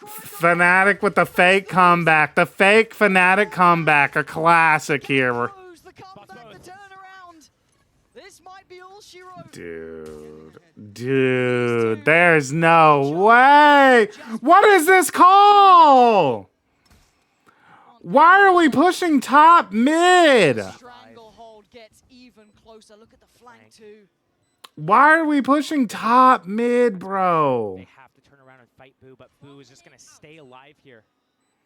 Fnatic with the fake comeback. The fake Fnatic comeback. A classic here. Dude, there's no way. What is this call? Why are we pushing top mid? Why are we pushing top mid, bro? They have to turn around and fight Boo, but Boo is just going to stay alive here.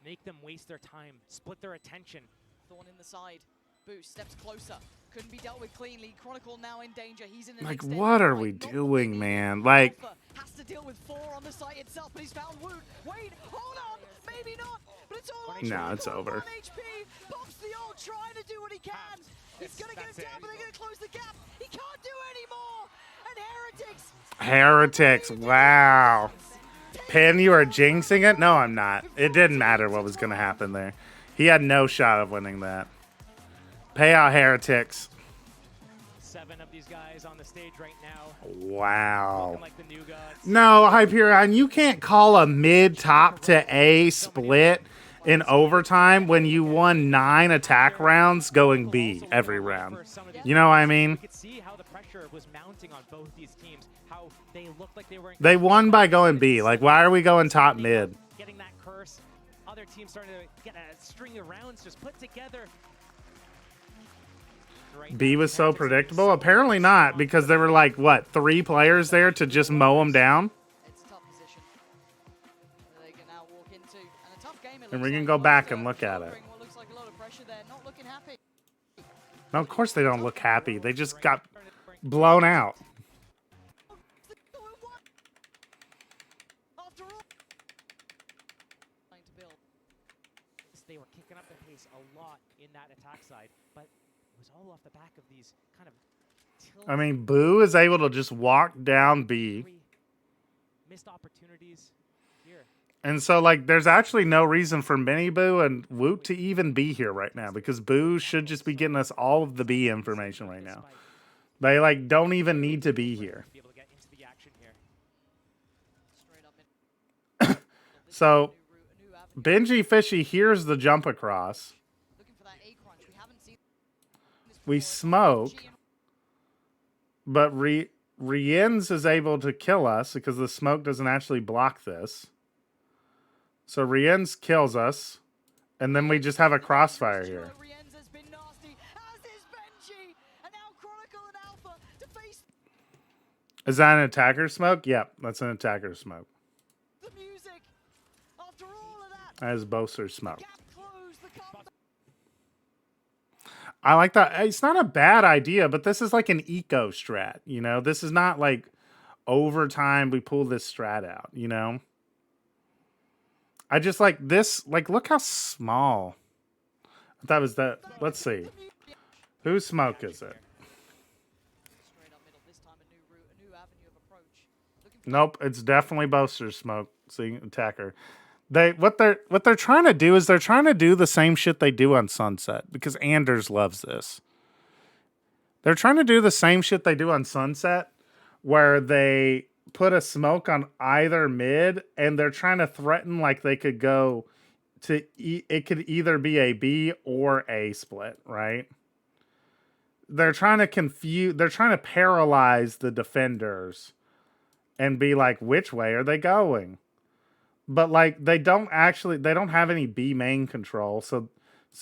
Make them waste their time, split their attention. Thorn in the side. Boo steps closer. Couldn't be dealt with cleanly. Chronicle now in danger. He's in the like, what are we doing, man? Like, has to deal with 4 on the site itself, but he's found Woot. Wait, hold on, maybe not, but it's all on. No, it's over. HP pops the ult, trying to do what he can. He's gonna get him down, but they're gonna close the gap. He can't do anymore. And Heretics, wow. Pen, you are jinxing it? No, I'm not. It didn't matter what was gonna happen there. He had no shot of winning that. Pay out Heretics. 7 of these guys on the stage right now. Wow. Like the new gods. No, Hyperion, you can't call a mid-top to A split in overtime when you won 9 attack rounds going B every round. You know what I mean? You could see how the pressure was mounting on both these teams. How they looked like they were. They won by going B. Like, why are we going top mid? Getting that curse. Other teams starting to get a string of rounds just put together. B was so predictable? Apparently not, because there were like, what, 3 players there to just mow them down? And we can go back and look at it. No, of course they don't look happy. They just got blown out. They were kicking up the pace a lot in that attack side, but it was all off the back of these kind of. I mean, Boo is able to just walk down B. Missed opportunities here. And so, like, there's actually no reason for Mini Boo and Woot to even be here right now, because Boo should just be getting us all of the B information right now. They, like, don't even need to be here. So, Benji Fishy hears the jump across. We smoke. But Rienz is able to kill us because the smoke doesn't actually block this. So Rienz kills us. And then we just have a crossfire here. Is that an attacker smoke? Yep, that's an attacker smoke. That is Boaster smoke. I like that. It's not a bad idea, but this is like an eco strat, you know? This is not like overtime we pull this strat out, you know? I just like this, like, look how small. That was that. Let's see. Whose smoke is it? Nope, it's definitely Boaster's smoke. See, attacker. What they're trying to do is they're trying to do the same shit they do on Sunset, because Anders loves this. They're trying to do the same shit they do on Sunset, where they put a smoke on either mid, and they're trying to threaten like they could go to it could either be a B or A split, right? They're trying to paralyze the defenders and be like, which way are they going? But like they don't have any B main control, so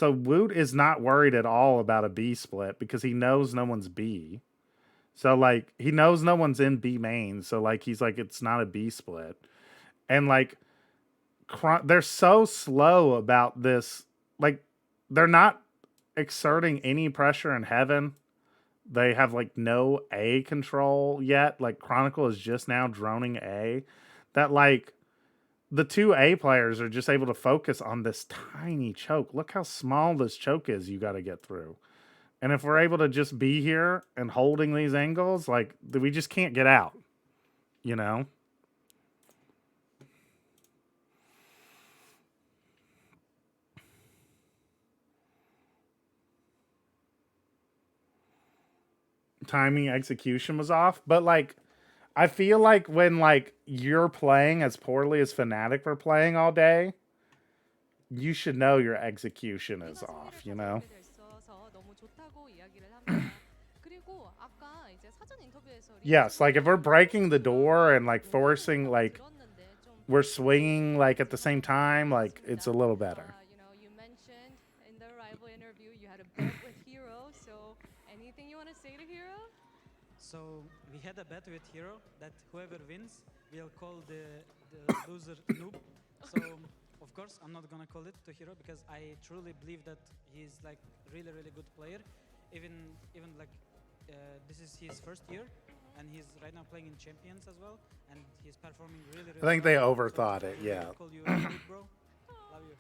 Woot is not worried at all about a B split because he knows no one's B. So like he knows no one's in B main, so like he's like, it's not a B split. And like they're so slow about this. Like, they're not exerting any pressure in heaven. They have like no A control yet. Like, Chronicle is just now droning A. That like the two A players are just able to focus on this tiny choke. Look how small this choke is you got to get through. And if we're able to just be here and holding these angles, like, we just can't get out, you know? Timing, execution was off, but like I feel like when like you're playing as poorly as Fnatic were playing all day, you should know your execution is off, you know? Yes, like if we're breaking the door and like forcing, like we're swinging like at the same time, like it's a little better. You mentioned in the rival interview you had a bet with Hero, so anything you want to say to Hero? So we had a bet with Hero that whoever wins will call the loser noob. So of course I'm not gonna call it to Hero because I truly believe that he's like really good player. Even like this is his first year, and he's right now playing in Champions as well, and he's performing really I think well. they overthought it, yeah. Call you noob, bro. Love you.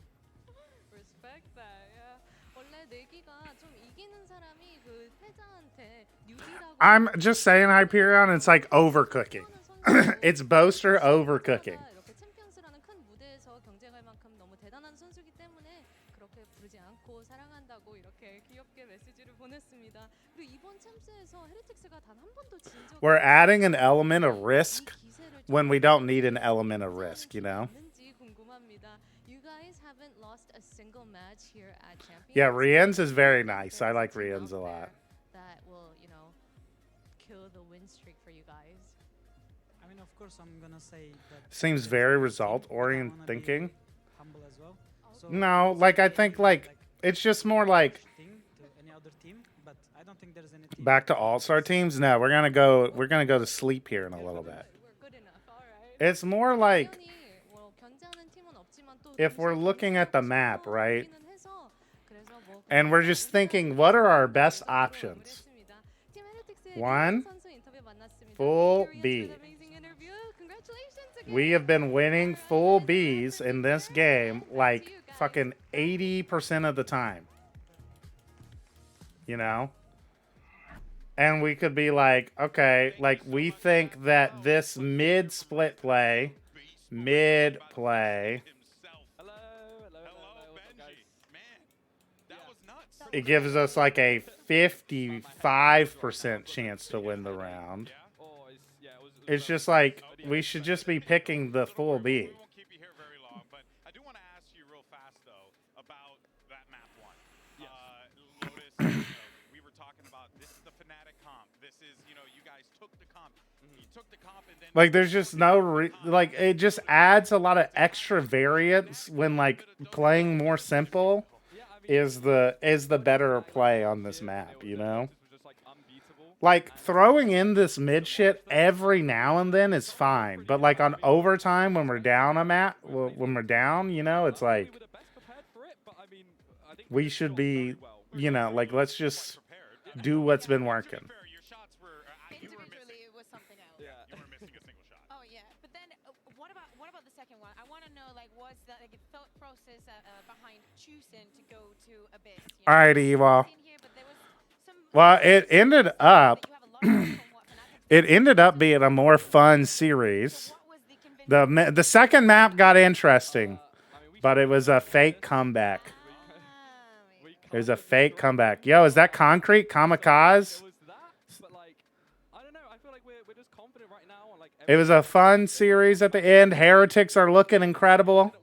Respect that. Yeah. 원래 내기가 좀 이기는 사람이 그 패자한테 뉴비라고. I'm just saying, Hyperion, it's like overcooking. It's Boaster overcooking. 이렇게 챔피언스라는 큰 무대에서 경쟁할 만큼 너무 대단한 선수이기 때문에 그렇게 부르지 않고 사랑한다고 이렇게 귀엽게 메시지를 보냈습니다. 그리고 이번 챔스에서 헤리틱스가 단 한 번도 진 적이 We're adding an element of risk when we don't need an element of risk, you know? You guys haven't lost a single match here at Champions. Yeah, Rien's is very nice. I like Rien's a lot. That will, you know, kill the win streak for you guys. I mean, of course, I'm gonna say that Seems very result-oriented thinking. humble as well. So No, like I think like it's just more like to any other team, but I don't think there's any team. back to all-star teams. No, we're gonna go to sleep here in a little bit. It's more like if we're looking at the map, right? And we're just thinking, what are our best options? One, full B. We have been winning full Bs in this game like fucking 80% of the time. You know? And we could be like, okay, like we think that this mid-split play, it gives us like a 55% chance to win the round. It's just like, we should just be picking the full B. Like, there's just no like, it just adds a lot of extra variance when like playing more simple is the better play on this map, you know? Like, throwing in this mid shit every now and then is fine, but like on overtime when we're down when we're down, you know, it's like we should be, you know, like, let's just do what's been working. like what's the thought process behind choosing to go to Abyss? You know, Alrighty, well. in here, but there was some Well, it ended up being a more fun series. The second map got interesting, but it was a fake comeback. It was a fake comeback. Yo, is that Concrete Kamikaze? It was a fun series at the end. Heretics are looking incredible.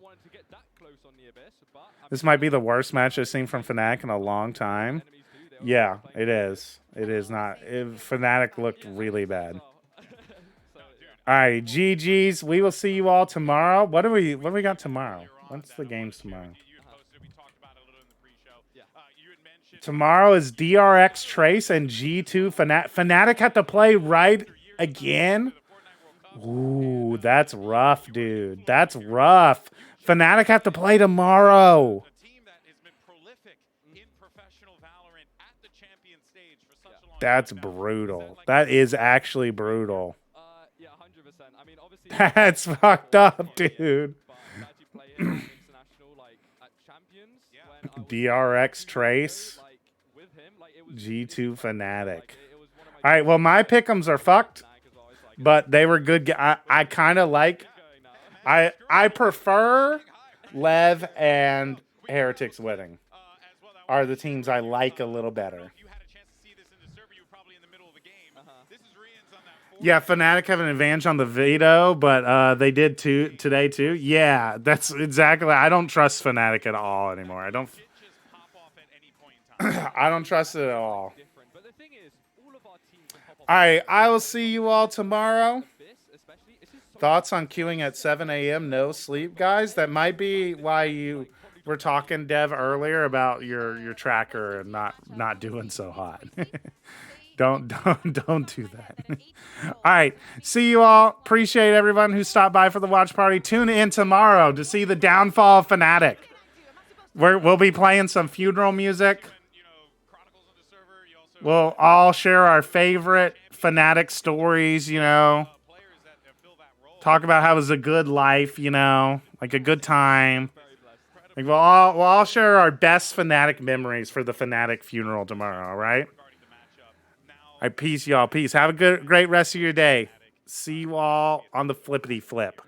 This might be the worst match I've seen from Fnatic in a long time. Yeah, it is. It is not. Fnatic looked really bad. All right, GG's. We will see you all tomorrow. What do we got tomorrow? What's the games tomorrow? Tomorrow is DRX Trace and G2 Fnatic. Fnatic had to play right again. Ooh, that's rough, dude. That's rough. Fnatic have to play tomorrow. That's brutal. That is actually brutal. That's fucked up, dude. DRX Trace. G2 Fnatic. All right, well, my pick'ems are fucked, but they were good. I kind of like... I prefer Lev and Heretics winning. Are the teams I like a little better. Yeah, Fnatic have an advantage on the veto, but they did today too. Yeah, that's exactly. I don't trust Fnatic at all anymore. I don't. I don't trust it at all. All right, I will see you all tomorrow. Thoughts on queuing at 7 a.m. No sleep, guys. That might be why you were talking, Dev, earlier about your tracker and not doing so hot. Don't do that. All right. See you all. Appreciate everyone who stopped by for the watch party. Tune in tomorrow to see the downfall of Fnatic. We'll be playing some funeral music. We'll all share our favorite Fnatic stories, you know. Talk about how it was a good life, you know, like a good time. Like we'll all share our best Fnatic memories for the Fnatic funeral tomorrow, all right? All right, peace, y'all. Peace. Have a great rest of your day. See you all on the flippity flip.